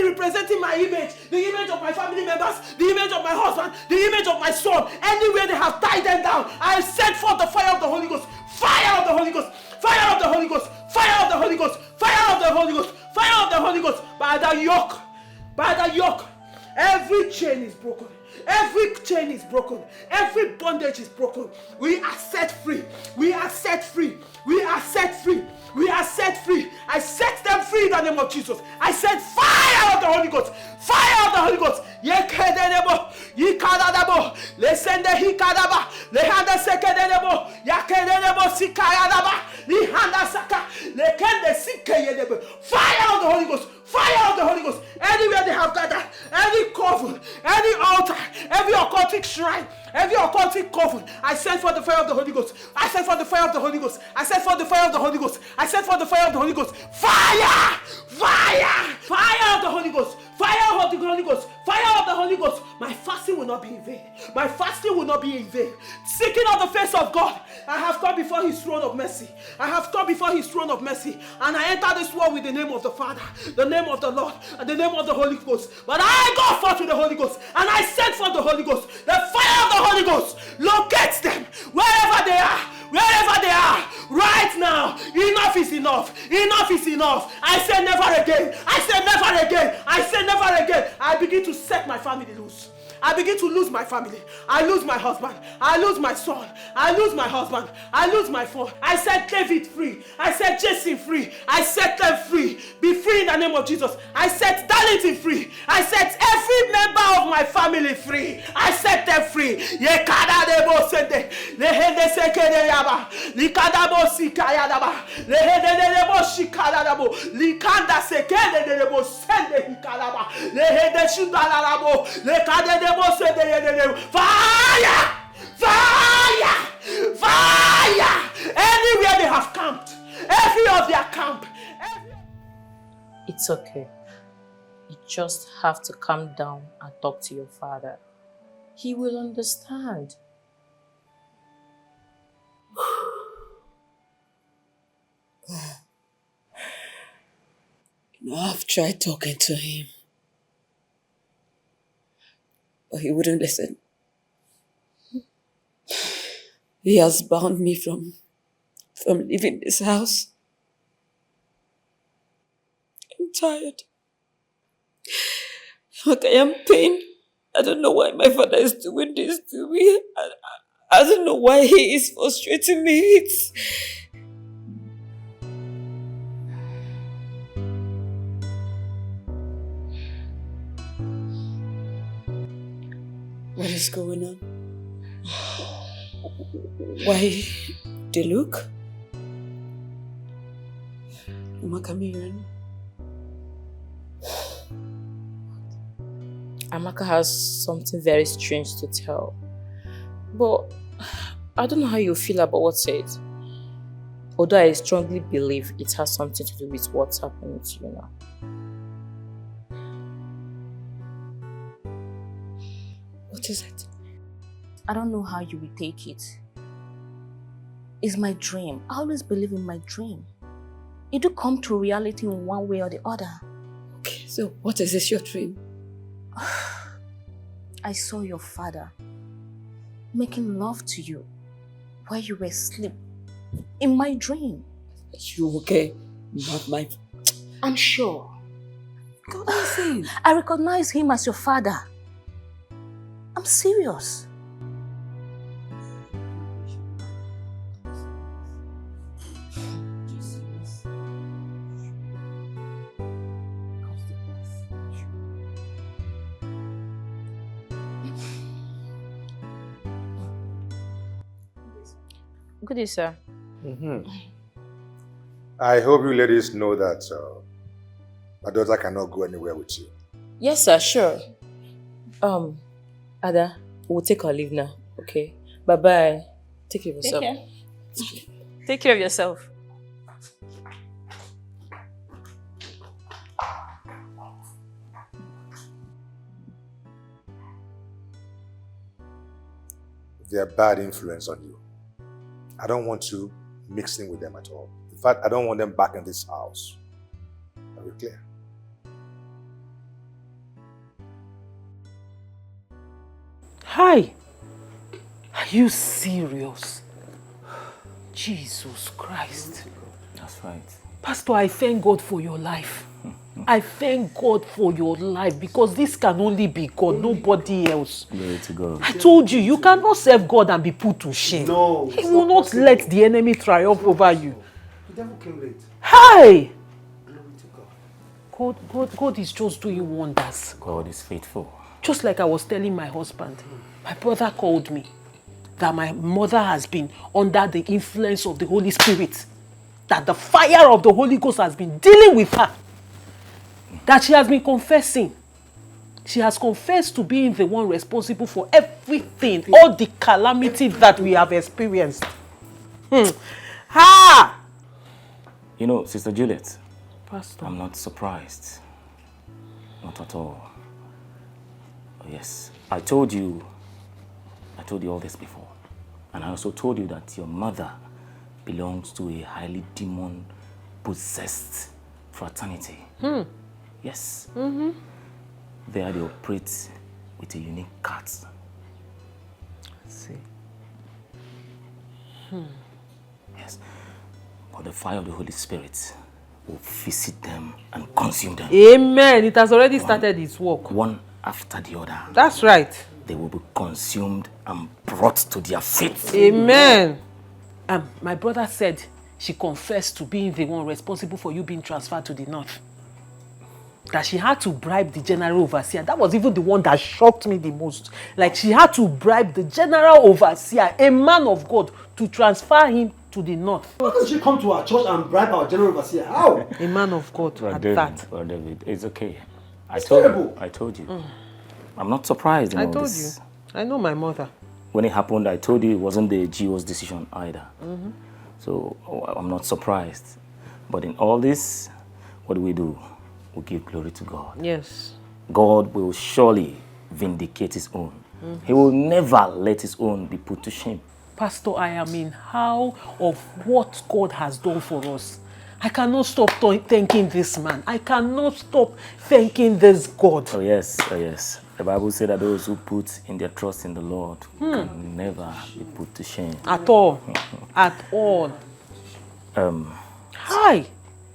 representing my image, the image of my family members, the image of my husband, the image of my son, anywhere they have tied them down, I send forth the fire of the Holy Ghost, fire of the Holy Ghost, fire of the Holy Ghost, fire of the Holy Ghost, fire of the Holy Ghost, fire of the Holy Ghost. By the yoke, every chain is broken. Every chain is broken. Every bondage is broken. We are set free. We are set free. We are set free. We are set free. I set them free in the name of Jesus. I said fire of the Holy Ghost. Fire of the Holy Ghost. Yekedenebo, yikadadabo, lesende hikadaba, lehanda sekedenebo, yakedenebo sikayadaba, lihanda saka, lekende sikayedebo. Fire of the Holy Ghost. Fire of the Holy Ghost. Anywhere they have gathered, any coven, any altar, every occultic shrine, every occultic coven, I send for the fire of the Holy Ghost. I send for the fire of the Holy Ghost. I send for the fire of the Holy Ghost. I send for the fire of the Holy Ghost. Fire! Fire! Fire of the Holy Ghost. Fire of the Holy Ghost. Fire of the Holy Ghost. My fasting will not be in vain. My fasting will not be in vain. Seeking out the face of God, I have come before His throne of mercy. I have come before His throne of mercy, and I enter this world with the name of the Father, the name of the Lord, and the name of the Holy Ghost. But I go forth with the Holy Ghost, and I send forth the Holy Ghost. The fire of the Holy Ghost locates them wherever they are. Wherever they are, right now, enough is enough. Enough is enough. I say never again. I say never again. I say never again. I begin to set my family loose. I begin to lose my family. I lose my husband. I lose my son. I lose my husband. I lose my phone. I set David free. I set Jason free. I set them free. Be free in the name of Jesus. I set Darlington free. I set every member of my family free. I set them free. Fire! Fire! Fire! Anywhere they have camped, every of their camp. It's okay. You just have to calm down and talk to your father. He will understand. I've tried talking to him, but he wouldn't listen. He has bound me from leaving this house. I'm tired. Like I am pained. I don't know why my father is doing this to me. I don't know why he is frustrating me. What is going on? Why they look? Amaka, Amaka has something very strange to tell. But I don't know how you feel about what's said. Although I strongly believe it has something to do with what's happening to you now. What is it? I don't know how you will take it. It's my dream. I always believe in my dream. It do come to reality in one way or the other. Okay, so what is this your dream? I saw your father making love to you while you were asleep in my dream. Are you okay? Not my... I'm sure. God, what are you saying? I recognize him as your father. I'm serious. Good day, sir. I hope you ladies know that my daughter cannot go anywhere with you. Yes, sir, sure. Ada, we'll take our leave now, okay? Bye-bye. Take care of yourself. Take care. Take care of yourself. They are bad influence on you. I don't want you mixing with them at all. In fact, I don't want them back in this house. Are we clear? Hi. Are you serious? Jesus Christ. That's right. Pastor, I thank God for your life. I thank God for your life because this can only be God, nobody else. Glory to God. I told you, you cannot serve God and be put to shame. No. He will not let the enemy triumph over you. The devil came late. Hi! Glory to God. God is just doing wonders. God is faithful. Just like I was telling my husband, my brother called me that my mother has been under the influence of the Holy Spirit. That the fire of the Holy Ghost has been dealing with her. That she has been confessing. She has confessed to being the one responsible for everything, all the calamity that we have experienced. Ha! You know, Sister Juliet, Pastor. I'm not surprised. Not at all. Yes, I told you all this before. And I also told you that your mother belongs to a highly demon-possessed fraternity. Yes. There they operate with a unique cut. See. Yes. But the fire of the Holy Spirit will visit them and consume them. Amen. It has already started its work. One after the other. That's right. They will be consumed and brought to their feet. Amen. My brother said she confessed to being the one responsible for you being transferred to the north. That she had to bribe the general overseer. That was even the one that shocked me the most. Like she had to bribe the general overseer, a man of God, to transfer him to the north. How does she come to our church and bribe our general overseer? How? A man of God at that. Well, David, it's okay. It's terrible. I told you. I'm not surprised in I all told this. you. I know my mother. When it happened, I told you it wasn't the GO's decision either. So I'm not surprised. But in all this, what do? We give glory to God. Yes. God will surely vindicate his own. He will never let his own be put to shame. Pastor, I am in awe of what God has done for us. I cannot stop thanking this man. I cannot stop thanking this God. Oh yes, oh yes. The Bible said that those who put in their trust in the Lord can never be put to shame. At all. At all. Hi.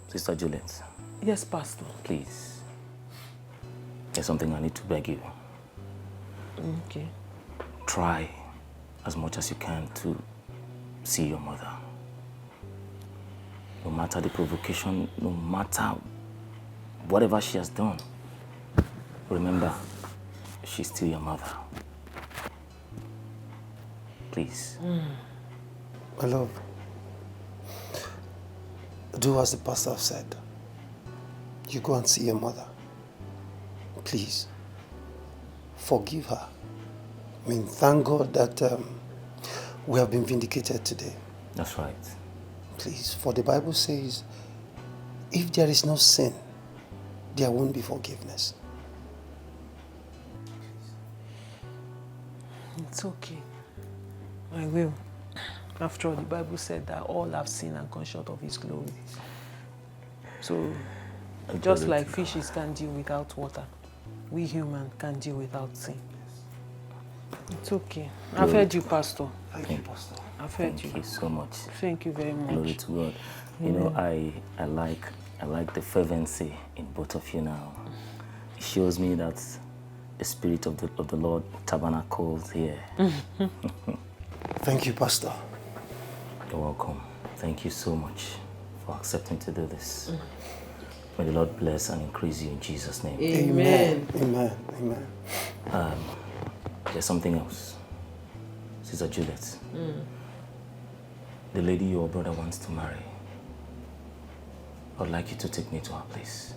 Sister Juliet. Yes, Pastor. Please. There's something I need to beg you. Okay. Try as much as you can to see your mother. No matter the provocation, no matter whatever she has done, remember, she's still your mother. Please. My love, do as the pastor said. You go and see your mother. Please, forgive her. I mean, thank God that we have been vindicated today. That's right. Please, for the Bible says, if there is no sin, there won't be forgiveness. It's okay. I will. After all, the Bible said that all have sinned and come short of His glory. So, just like fishes can deal without water, we humans can deal without sin. It's okay. I've heard you, Pastor. Thank you, Pastor. I've heard Thank you so much. Thank you very much. Glory to God. You know, I like the fervency in both of you now. It shows me that the Spirit of the Lord tabernacles here. Thank you, Pastor. You're welcome. Thank you so much for accepting to do this. May the Lord bless and increase you in Jesus' name. Amen. Amen. Amen. There's something else. Sister Juliet. The lady your brother wants to marry. I'd like you to take me to her place.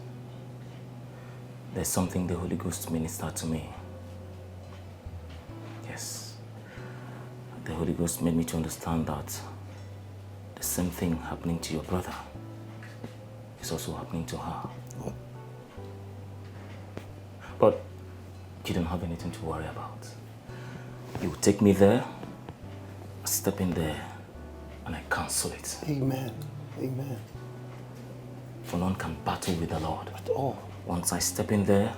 There's something the Holy Ghost ministered to me. Yes. The Holy Ghost made me to understand that the same thing happening to your brother is also happening to her. What? But you don't have anything to worry about. You take me there, step in there, and I cancel it. Amen. Amen. For none can battle with the Lord. At all. Once I step in there,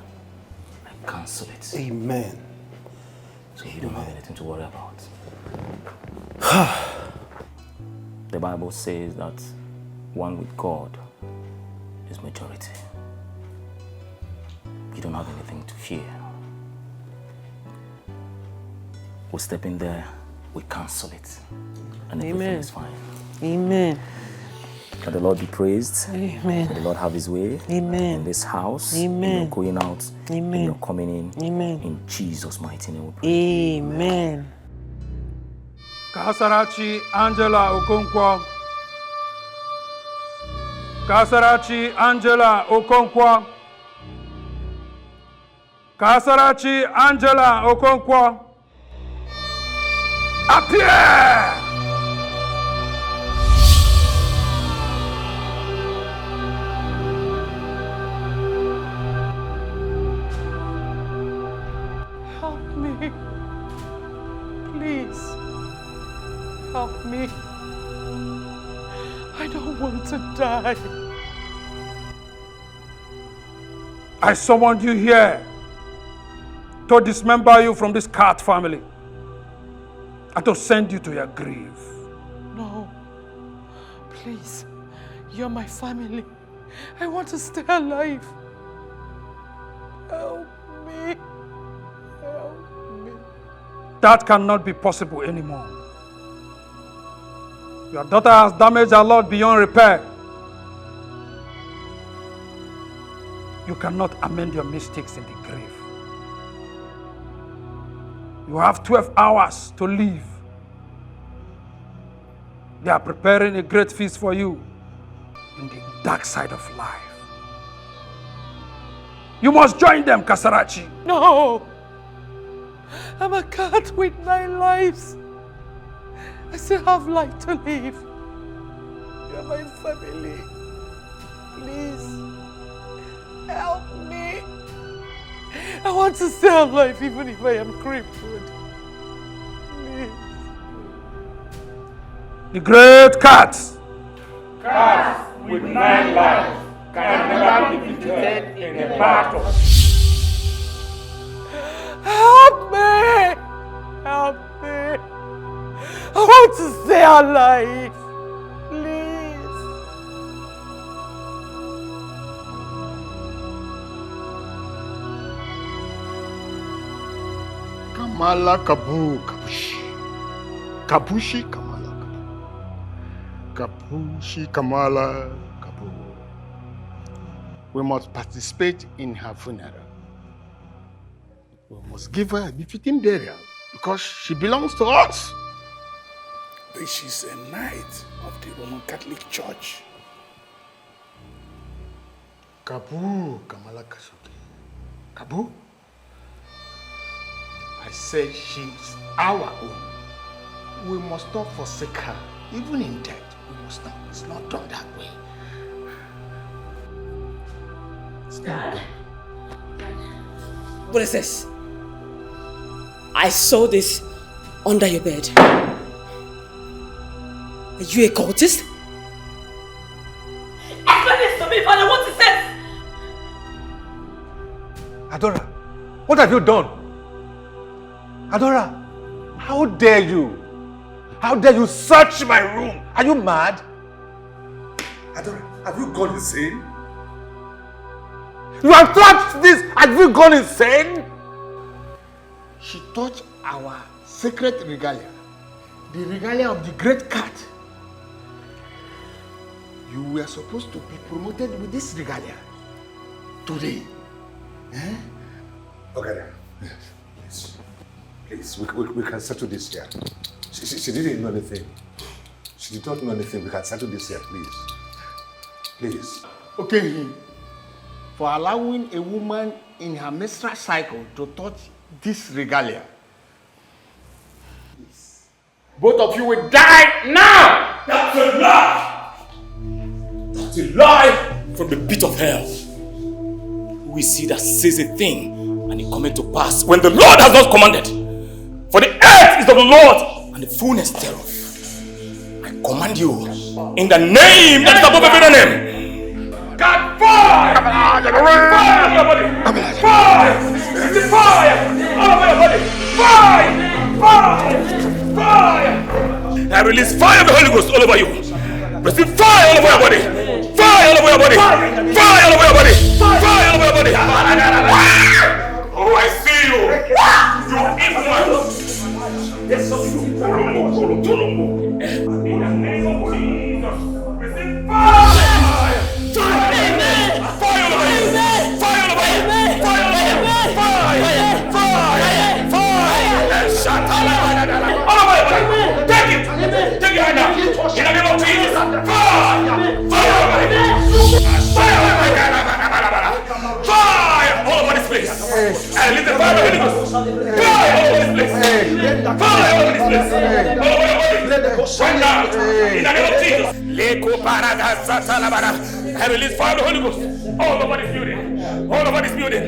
I cancel it. Amen. So you don't have anything to worry about. The Bible says that one with God is majority. You don't have anything to fear. We step in there, we cancel it, and everything is fine. Amen. May the Lord be praised. Amen. May the Lord have His way. Amen. In this house. Amen. In your going out. Amen. In your coming in. Amen. In Jesus' mighty name we pray. Amen. Kasarachi Angela Okonkwo. Kasarachi Angela Okonkwo. Kasarachi Angela Okonkwo. Appear! Help me. Please. Help me. I don't want to die. I summoned you here to dismember you from this cat family and to send you to your grave. No. Please. You're my family. I want to stay alive. Help me. Help me. That cannot be possible anymore. Your daughter has damaged her Lord beyond repair. You cannot amend your mistakes in the grave. You have 12 hours to leave. They are preparing a great feast for you in the dark side of life. You must join them, Kasarachi. No! I'm a cat with 9 lives. I still have life to live. You're my family. Please, help me. I want to stay alive even if I am crippled. Please. The great cat. Cats with 9 lives can never be defeated in a battle. Help me! Help me! I want to stay alive. Please. Kamala Kabu Kabushi. Kabushi Kamala Kabu. Kabushi Kamala Kabu. We must participate in her funeral. We must give her a befitting burial because she belongs to us. But she's a knight of the Roman Catholic Church. Kabu Kamala Kasuki. Kabu? I said she's our own. We must not forsake her. Even in death, we must not. It's not done that way. It's not done. What is this? I saw this under your bed. Are you a cultist? Explain this to me, Father. What is this? Adora, what have you done? Adora, how dare you? How dare you search my room? Are you mad? Adora, have you gone insane? You have touched this! Have you gone insane? She touched our sacred regalia, the regalia of the great cat. You were supposed to be promoted with this regalia today. Eh? Okay, please, we can settle this here. She didn't know anything. She did not know anything. We can settle this here, please. Please. Okay, for allowing a woman in her menstrual cycle to touch this regalia. Both of you will die now! That's a lie! That's a lie from the pit of hell. We see that says a thing and it cometh to pass when the Lord has not commanded. For the earth is of the Lord and the fullness thereof. I command you in the name that is above every name. God, fire! Fire on your body! Fire! It's fire! All over your body! Fire! Fire! Fire! I release fire of the Holy Ghost all over you. Receive fire all over your body! Fire all over your body! Fire all over your body! Fire all over your body! Oh, I see you! You evil man! Yes, so you. In the name of Jesus, receive fire! I release fire of the Holy Ghost all over this building. All over this building.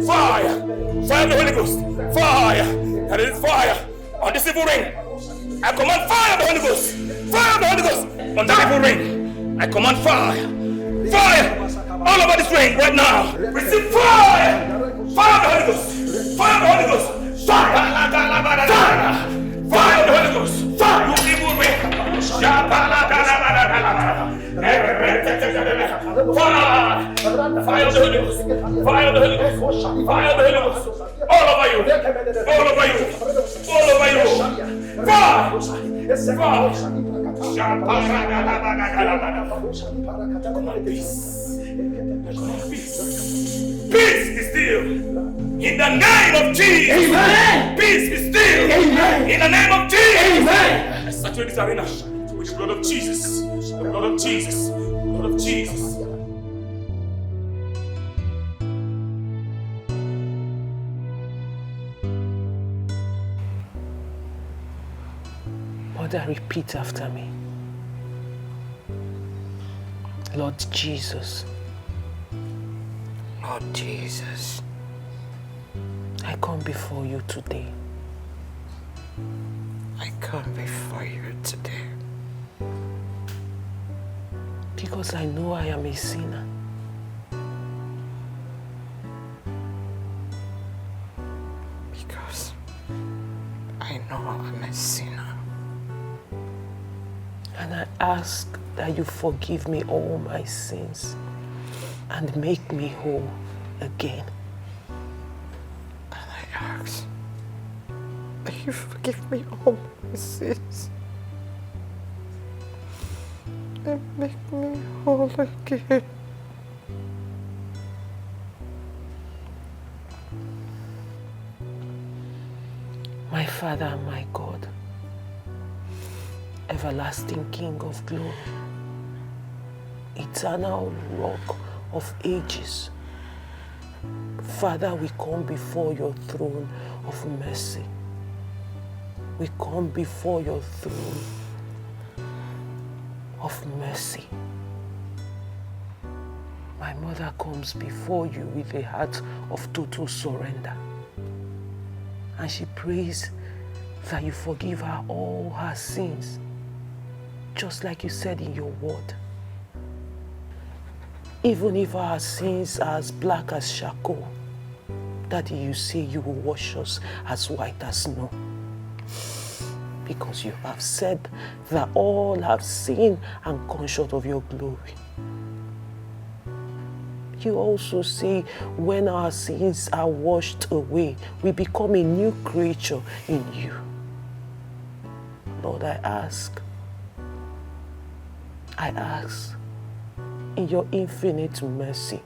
Fire! Fire of the Holy Ghost! Fire! I release fire on this evil ring. I command fire of the Holy Ghost! Fire of the Holy Ghost on that evil ring. I command fire! Fire! All over this ring right now. Receive fire! Fire of the Holy Ghost! Fire of the Holy Ghost! Fire! Fire! Fire of the Holy Ghost! Fire! You evil ring! Fire! Fire of the Holy Ghost! Fire of the Holy Ghost! Fire of the Holy Ghost! All over you! All over you! All over you! Fire! Fire! Peace be still. In the name of Jesus. Amen. Peace be still. Amen. In the name of Jesus. Amen. I saturate this arena with the blood of Jesus. The blood of Jesus. The blood of Jesus. Mother, repeat after me. Lord Jesus. Lord Jesus. I come before you today. I come before you today. Because I know I am a sinner. Because I know I'm a sinner. And I ask that you forgive me all my sins. and make me whole again. And I ask that you forgive me all my sins and make me whole again. My Father and my God, everlasting King of glory, eternal rock of ages, Father, we come before your throne of mercy. We come before your throne of mercy. My mother comes before you with a heart of total surrender. And she prays that you forgive her all her sins, just like you said in your word. Even if our sins are as black as charcoal, Daddy, you say you will wash us as white as snow. Because you have said that all have sinned and come short of your glory. You also say when our sins are washed away, we become a new creature in you. Lord, I ask in your infinite mercy,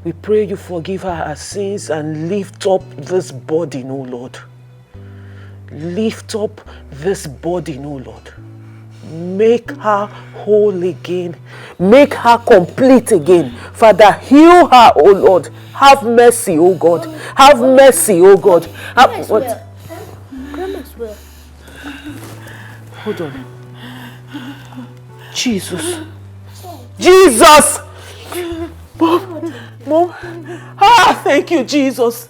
we pray you forgive her her sins and lift up this body, O Lord. Lift up this body, O Lord. Make her whole again. Make her complete again. Father, heal her, O Lord. Have mercy, O God. Have mercy, O God. Grandma's well. Hold on. Jesus. Jesus! Mom. Ah, thank you, Jesus.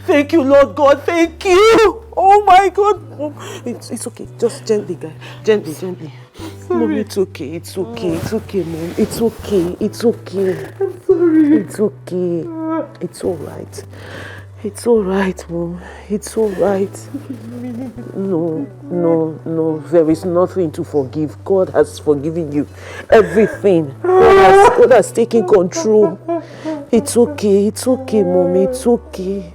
Thank you, Lord God. Thank you. Oh my God. Mom, it's okay. Just gently, guys. Gently. Mom, it's okay. It's okay. It's okay, Mom. It's okay. It's okay. I'm sorry. It's okay. It's all right. It's all right, Mom. It's all right. No. There is nothing to forgive. God has forgiven you. Everything. God has taken control. It's okay. It's okay, Mom. It's okay.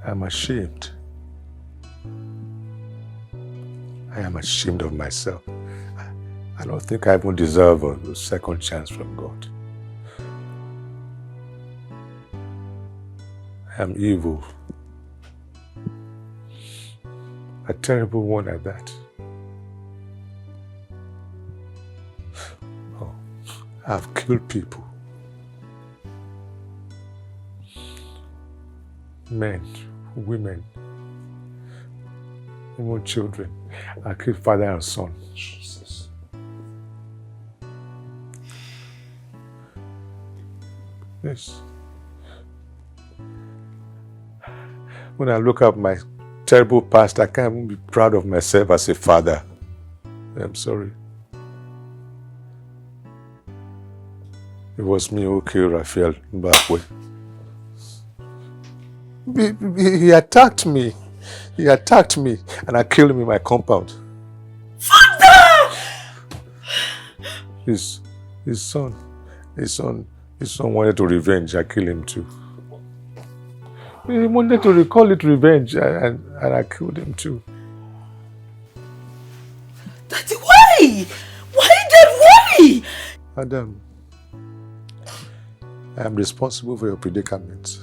I'm ashamed. I am ashamed of myself. I don't think I even deserve a second chance from God. I am evil. A terrible one at that. Oh, I've killed people. Men, women, even children. I killed father and son. Jesus. Yes. When I look at my terrible past, I can't even be proud of myself as a father. I'm sorry. It was me who killed Raphael Mbakwe. He attacked me. He attacked me and I killed him in my compound. Father! His son wanted to revenge. I killed him too. He wanted to recall it revenge and I killed him too. Daddy, why? Why then why? Adam, I am responsible for your predicament.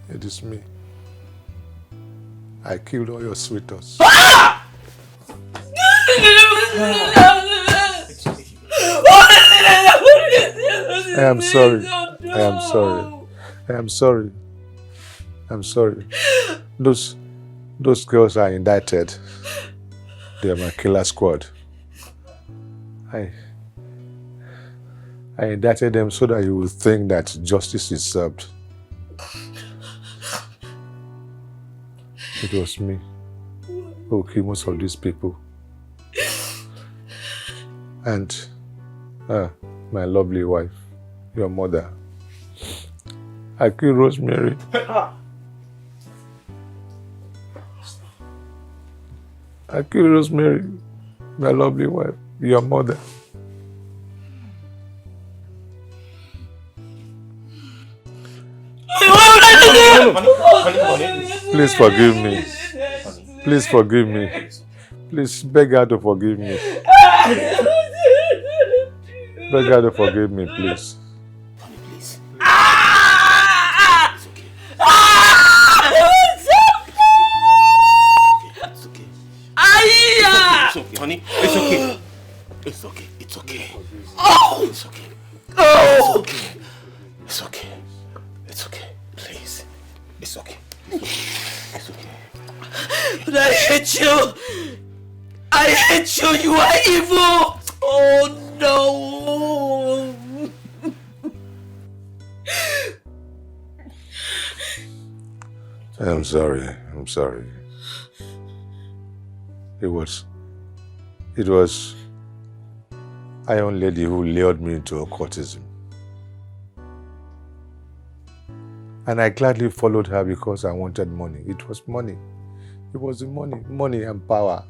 It is me. I killed all your sweethearts. I am sorry. I am sorry. I am sorry. I'm sorry. Those girls are indicted. They are my killer squad. I indicted them so that you will think that justice is served. It was me who killed most of these people. And my lovely wife, your mother. I killed Rosemary. I killed Rosemary, my lovely wife, your mother. Please forgive me. Please forgive me. Please beg her to forgive me. Beg her to forgive me, please. It's okay, honey. It's okay. It's okay. It's okay. Oh! It's okay. Oh! It's okay. It's okay. Please. It's okay. It's okay. But I hate you. I hate you. You are evil. Oh no. I'm sorry. I'm sorry. It was a young lady who lured me into occultism. And I gladly followed her because I wanted money. It was money. It was the money. Money and power.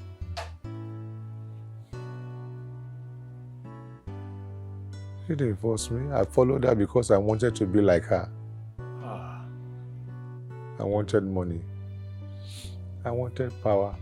She didn't force me. I followed her because I wanted to be like her. I wanted money. I wanted power.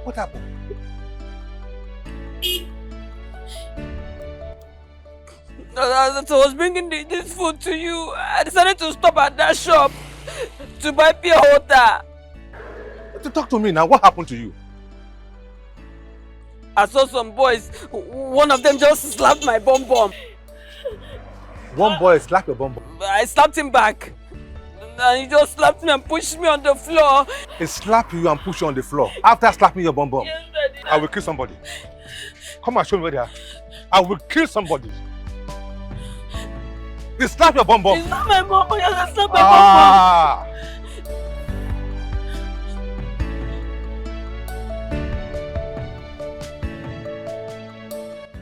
What happened? As I was bringing this food to you, I decided to stop at that shop to buy pure water. Talk to me now. What happened to you? I saw some boys. One of them just slapped my bum bum. One boy slapped your bum bum? I slapped him back. And he just slapped me and pushed me on the floor. He slapped you and pushed you on the floor after slapping your bum bum? Yes, Daddy. I will kill somebody. Come and show me where they are. I will kill somebody. They slapped your bum bum. It's not my bum bum. He slapped my bum bum.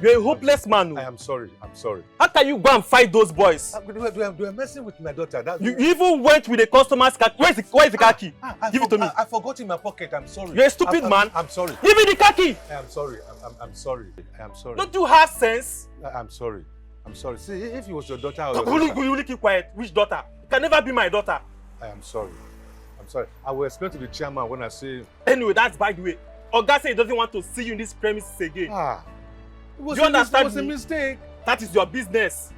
You're a hopeless man. I am sorry. I'm sorry. How can you go and fight those boys? They were messing with my daughter. You even went with the customer's car. Where's the car key? Give it to me. I forgot in my pocket. I'm sorry. You're a stupid man. I'm sorry. Give me the car key. I am sorry. I'm sorry. I am sorry. Don't you have sense? I'm sorry. I'm sorry. See, if it was your daughter or You will keep quiet. Which daughter? It can never be my daughter. I am sorry. I'm sorry. I will explain to the chairman when I see. Anyway, that's by the way. Oga said he doesn't want to see you in this premises again. Do you understand? It was a mistake. That is your business.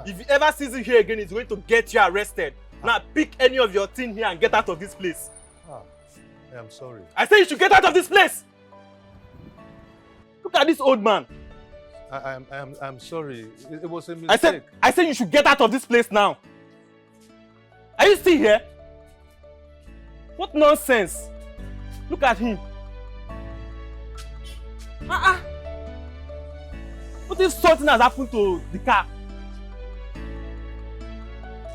If he ever sees you here again, he's going to get you arrested. Now pick any of your team here and get out of this place. I am sorry. I say you should get out of this place. Look at this old man. I'm sorry. It was a mistake. I said you should get out of this place now. Are you still here? What nonsense. Look at him. What if something has happened to the car?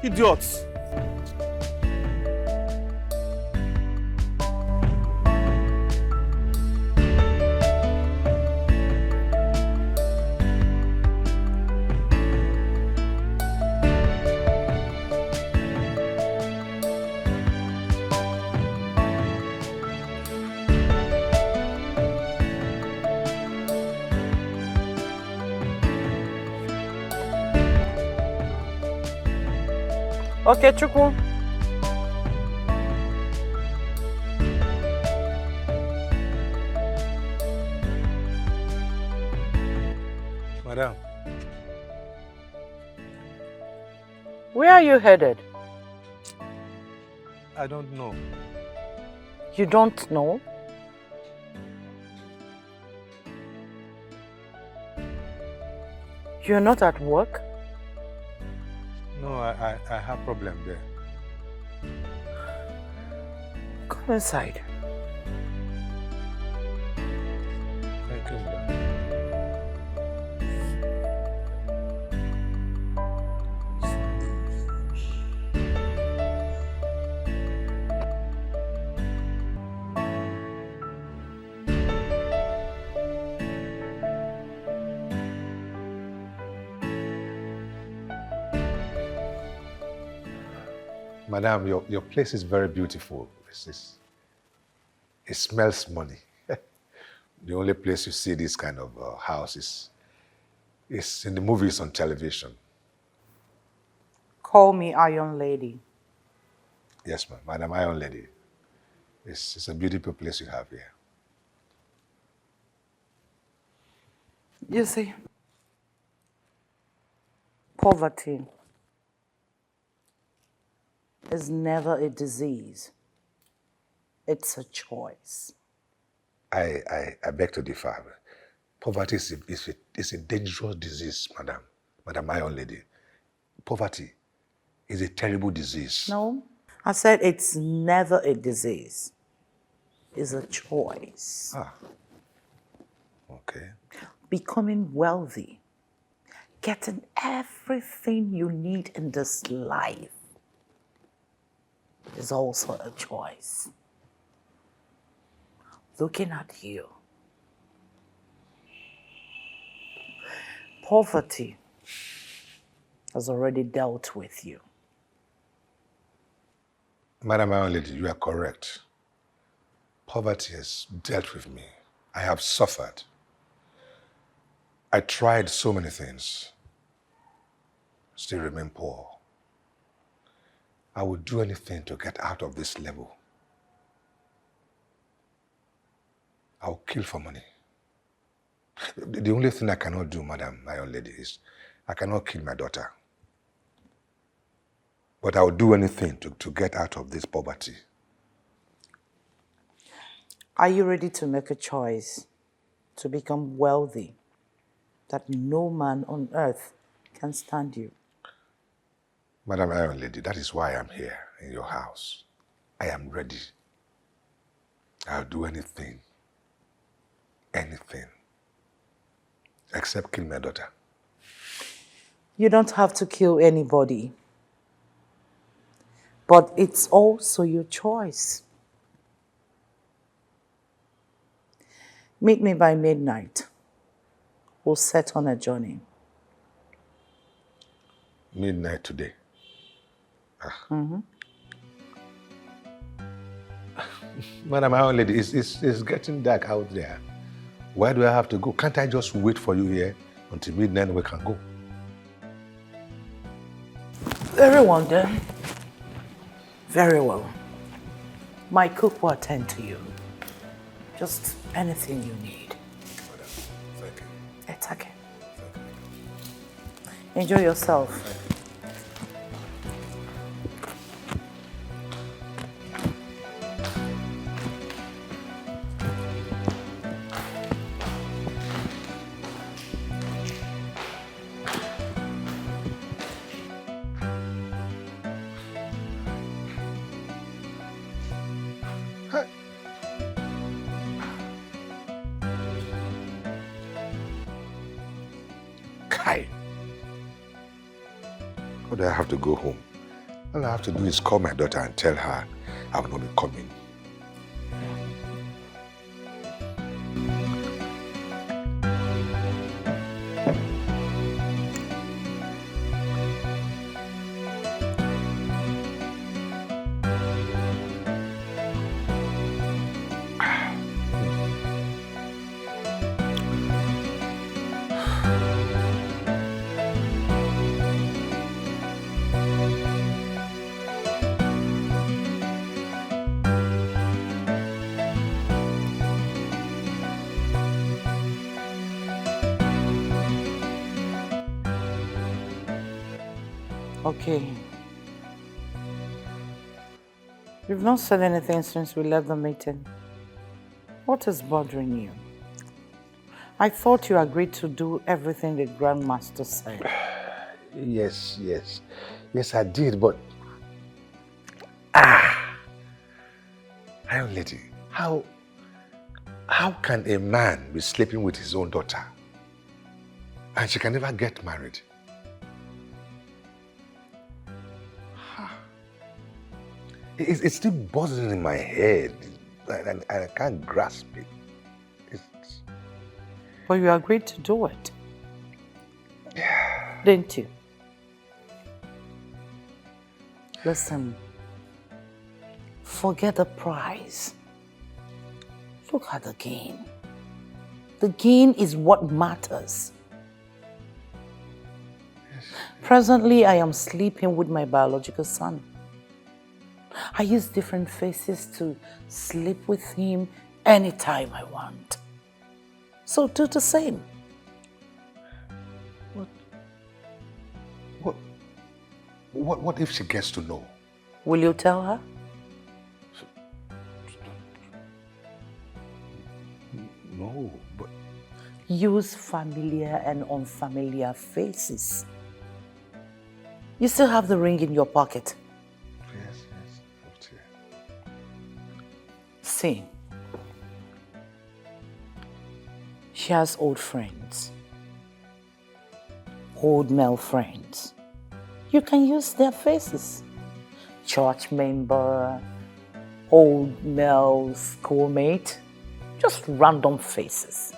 Idiots. Okay, Chukwu. Madam. Where are you headed? I don't know. You don't know? You're not at work? No, I have problem there. Come inside. Thank you, madam. Madam, your place is very beautiful. It smells money. The only place you see this kind of house is in the movies on television. Call me Iron Lady. Yes, ma'am. Madam Iron Lady. It's a beautiful place you have here. You see, poverty is never a disease. It's a choice. I beg to differ. Poverty is a dangerous disease, madam. Madam Iron Lady. Poverty is a terrible disease. No, I said it's never a disease. It's a choice. Ah. Okay. Becoming wealthy, getting everything you need in this life is also a choice. Looking at you, poverty has already dealt with you. Madam Iron Lady, you are correct. Poverty has dealt with me. I have suffered. I tried so many things. Still remain poor. I would do anything to get out of this level. I'll kill for money. The only thing I cannot do, Madam Iron Lady, is I cannot kill my daughter. But I'll do anything to get out of this poverty. Are you ready to make a choice to become wealthy, that no man on earth can stand you? Madam Iron Lady, that is why I'm here in your house. I am ready. I'll do anything, except kill my daughter. You don't have to kill anybody, but it's also your choice. Meet me by midnight. We'll set on a journey. Midnight today. Mm-hmm. Madam Iron Lady, it's getting dark out there. Where do I have to go? Can't I just wait for you here until midnight and we can go? Very well then. Very well. My cook will attend to you. Just anything you need. Thank you. It's okay. Enjoy yourself. How do I have to go home? All I have to do is call my daughter and tell her I will not be coming. Okay. You've not said anything since we left the meeting. What is bothering you? I thought you agreed to do everything the Grandmaster said. Yes, yes. Yes, I did, but... Iron Lady, how can a man be sleeping with his own daughter and she can never get married? It's still buzzing in my head and I can't grasp it. But you agreed to do it. Didn't you? Listen, forget the prize. Look at the gain. The gain is what matters. Presently, I am sleeping with my biological son. I use different faces to sleep with him anytime I want. So do the same. What if she gets to know? Will you tell her? No, but... Use familiar and unfamiliar faces. You still have the ring in your pocket. Yes. See, she has old friends, old male friends. You can use their faces. Church member, old male schoolmate, just random faces.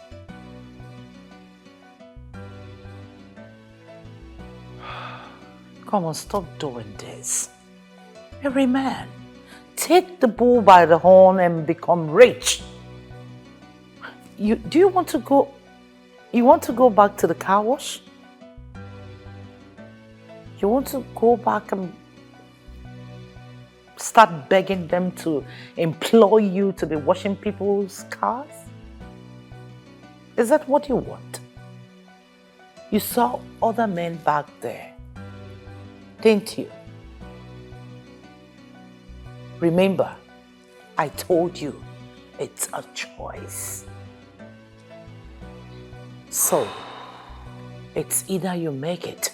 Come on, stop doing this. Every man, take the bull by the horn and become rich. You want to go back to the car wash? You want to go back and start begging them to employ you to be washing people's cars? Is that what you want? You saw other men back there, didn't you? Remember, I told you it's a choice. So, it's either you make it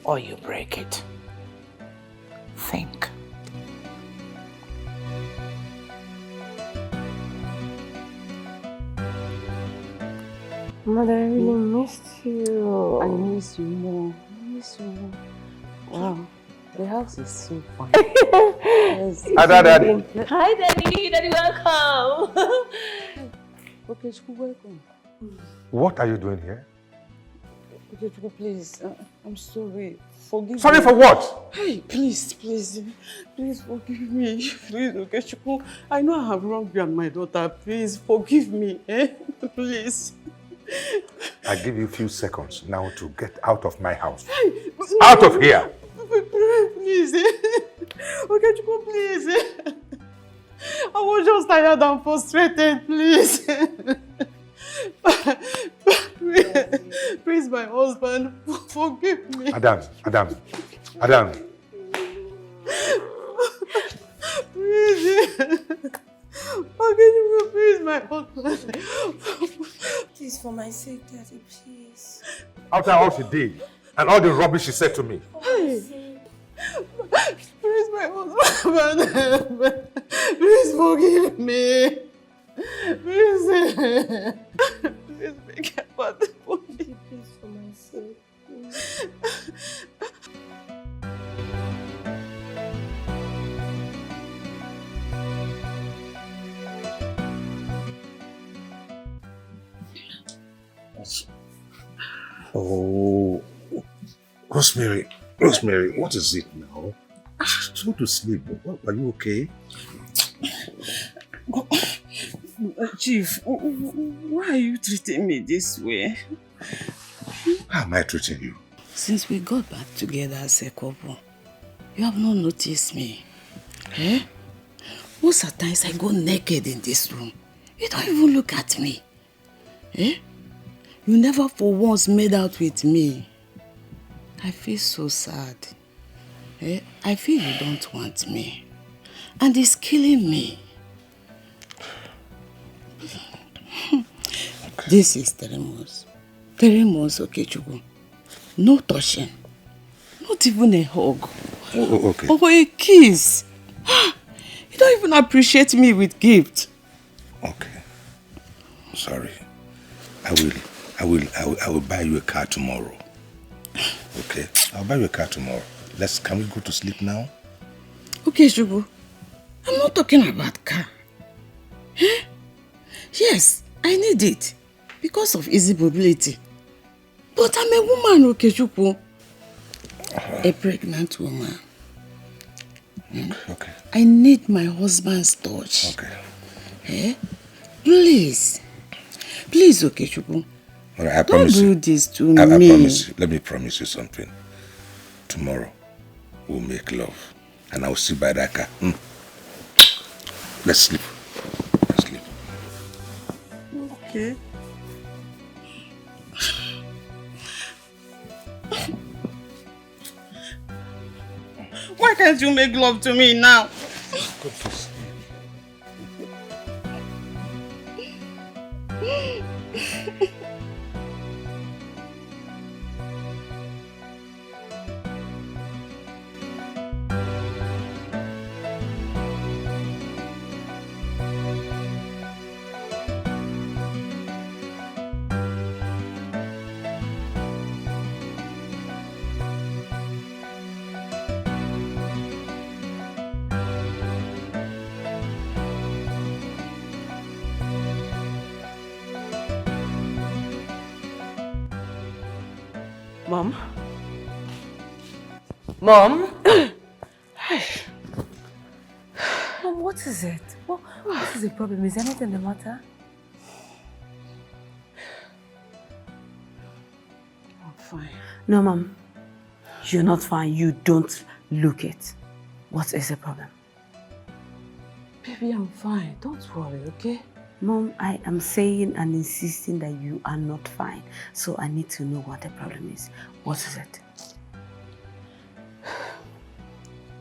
or you break it. Think. Mother, I really missed you. I miss you more. Wow, the house is so fun. Yes. Hi, Daddy. Hi, Daddy. Daddy, welcome. Okay, welcome. What are you doing here? Okay, please, I'm sorry. Forgive me. Sorry for what? Hey, please forgive me. Please, okay, Chukwu. I know I have wronged you and my daughter. Please forgive me, Please. I give you a few seconds now to get out of my house. Out of here! Please. Okay, Chukwu, please. I was just tired and frustrated, please. Please, my husband, forgive me. Adam. Please. Forgive me, please, my husband. Please, for my sake, Daddy, please. After all she did, and all the rubbish she said to me. Please, my husband. Please forgive me. Please. Please make it bad for me. Please, for my sake. Please. Oh, Rosemary, what is it now? Go to sleep. Are you okay? Chief, why are you treating me this way? How am I treating you? Since we got back together as a couple, you have not noticed me. Eh? Most of the times I go naked in this room. You don't even look at me. Eh? You never for once made out with me. I feel so sad. Eh? I feel you don't want me. And it's killing me. This is 3 months. 3 months, Okechukwu. No touching. Not even a hug. Oh, okay. Or a kiss. You don't even appreciate me with gift. Okay. Sorry. I will buy you a car tomorrow. Okay? I'll buy you a car tomorrow. Can we go to sleep now? Okay, Shubu. I'm not talking about car. Eh? Yes, I need it because of easy mobility. But I'm a woman, Okechukwu. A pregnant woman. Okay. I need my husband's touch. Okay. Eh? Please. Please, Okechukwu. All right, I Don't promise do you. this to I me. promise you. Let me promise you something. Tomorrow, we'll make love. And I'll see by that car. Let's sleep. Let's sleep. Okay. Why can't you make love to me now? Go to sleep. Mom? Mom? Mom, what is it? What is the problem? Is anything the matter? I'm fine. No, Mom. You're not fine. You don't look it. What is the problem? Baby, I'm fine. Don't worry, okay? Mom, I am saying and insisting that you are not fine. So I need to know what the problem is. What is it?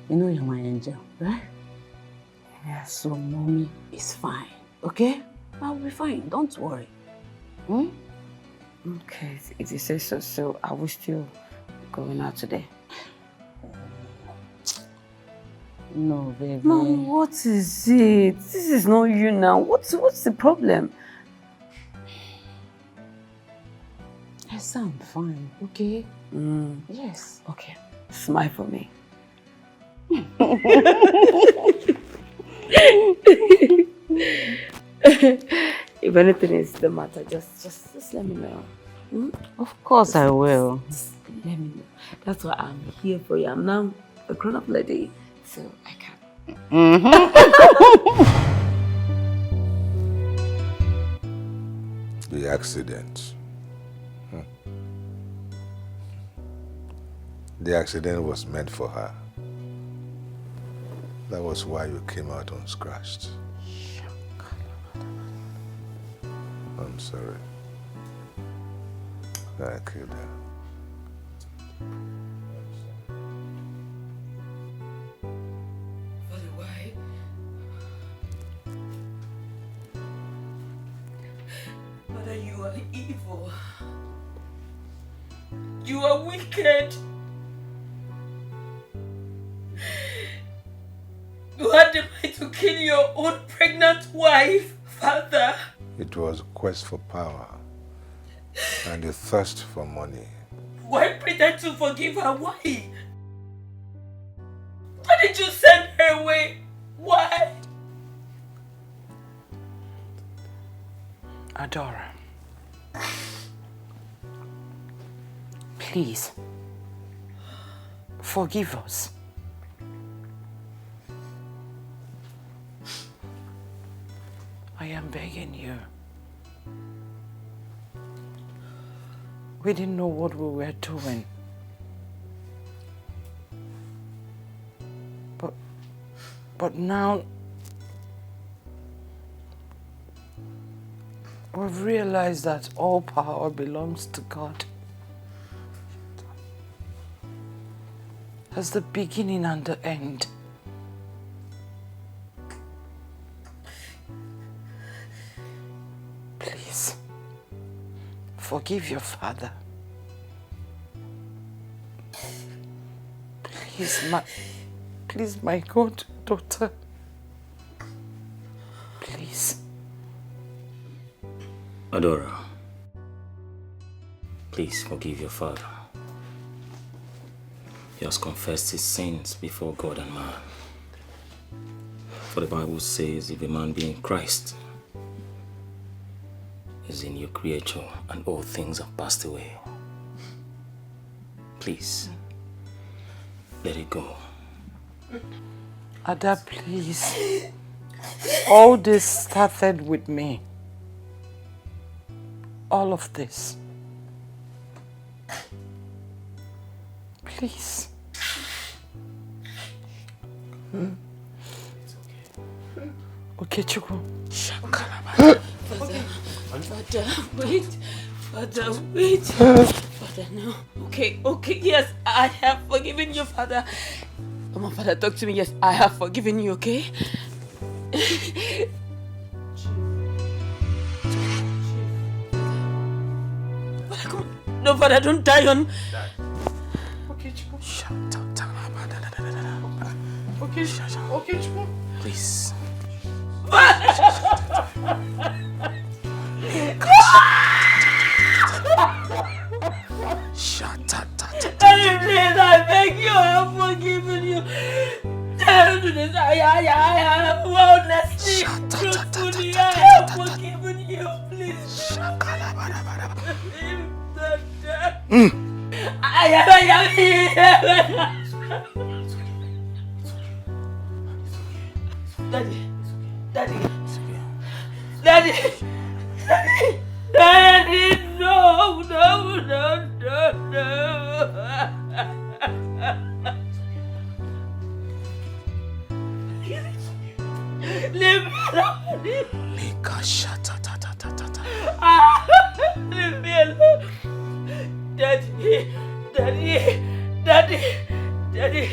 You know you're my angel, right? Yeah. So mommy is fine, okay? I'll be fine. Don't worry. Hmm? Okay, if you say so, so are we still going out today? No, baby. Mom, what is it? This is not you now. What's the problem? Yes, I'm fine, okay? Yes. Okay, smile for me. If anything is the matter, just let me know. Hmm? Of course I will. Just let me know. That's why I'm here for you. I'm now a grown-up lady, so I can. The accident. The accident was meant for her. That was why you came out unscratched. I'm sorry. I killed her. Why? Mother, you are evil. You are wicked. You had the right to kill your own pregnant wife, Father. It was a quest for power and a thirst for money. Why pretend to forgive her? Why? Why did you send her away? Why? Adora, please, forgive us. I am begging you. We didn't know what we were doing. But now we've realized that all power belongs to God. That's the beginning and the end. Please, Forgive your father. Please, my goddaughter. Please. Adora, please forgive your father. He has confessed his sins before God and man. For the Bible says, if a man be in Christ, is a new creature, and all things have passed away. Please, let it go. Ada, please. All this started with me. All of this. Please. Okay, Chukwu. Father, wait. Father, wait. Father, no. Okay, yes, I have forgiven you, Father. Come on, Father, talk to me. Yes, I have forgiven you, okay? Father, come on. No, Father, don't die on... Okay, Chukwu. Shut up. Okay, Chukwu. Please. Shut up. Please, I beg you, I have forgiven you. Don't do this. I have honestly, truthfully, I have forgiven you. Please. Daddy, no. Leave me alone. Leave me alone. Daddy,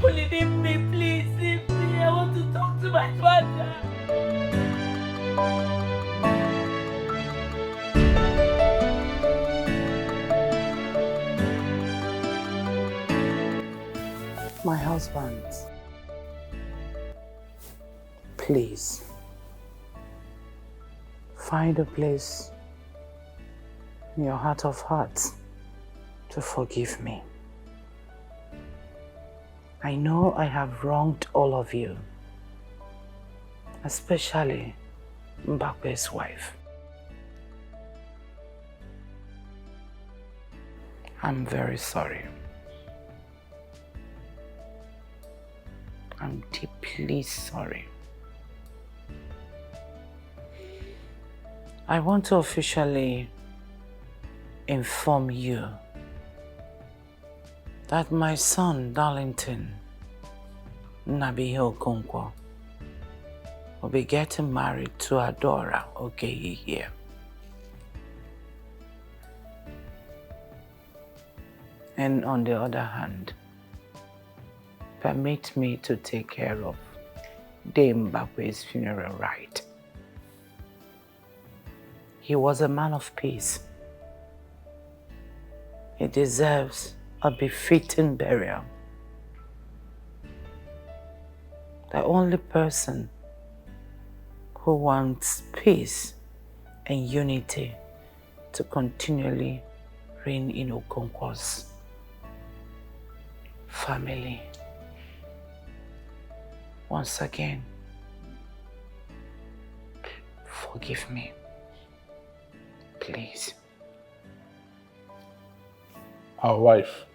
only leave me, please, leave me. I want to talk to my father. My husband, please, find a place in your heart of hearts to forgive me. I know I have wronged all of you, especially Mbakwe's wife. I'm very sorry. I'm deeply sorry. I want to officially inform you that my son, Darlington Nabihe Okonkwo, will be getting married to Adora Ogeyi here. And on the other hand, permit me to take care of Dame Mbakwe's funeral rite. He was a man of peace. He deserves a befitting burial. The only person who wants peace and unity to continually reign in Okonkwo's family. Once again, forgive me, please. Our wife,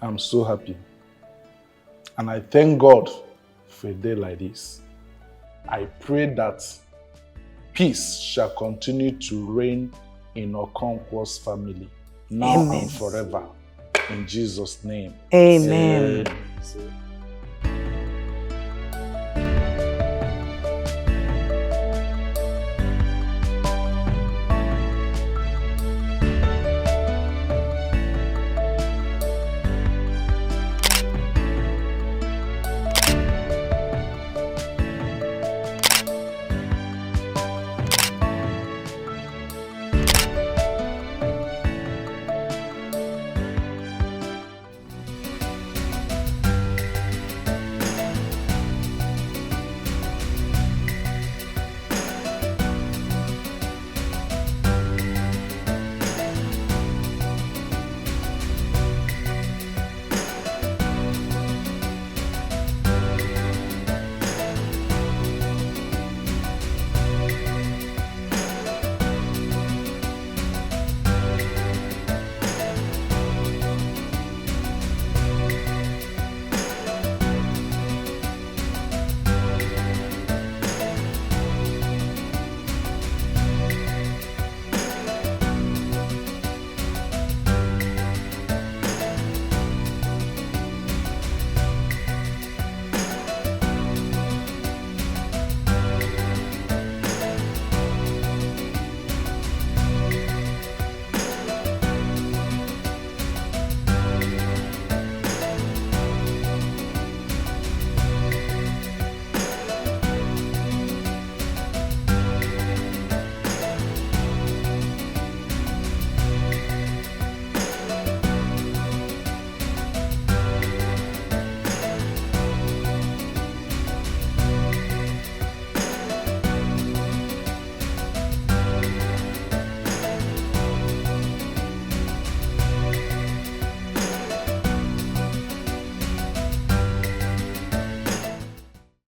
I'm so happy. And I thank God for a day like this. I pray that peace shall continue to reign in Okonkwo's family, now Amen. and forever. In Jesus' name. Amen. Amen.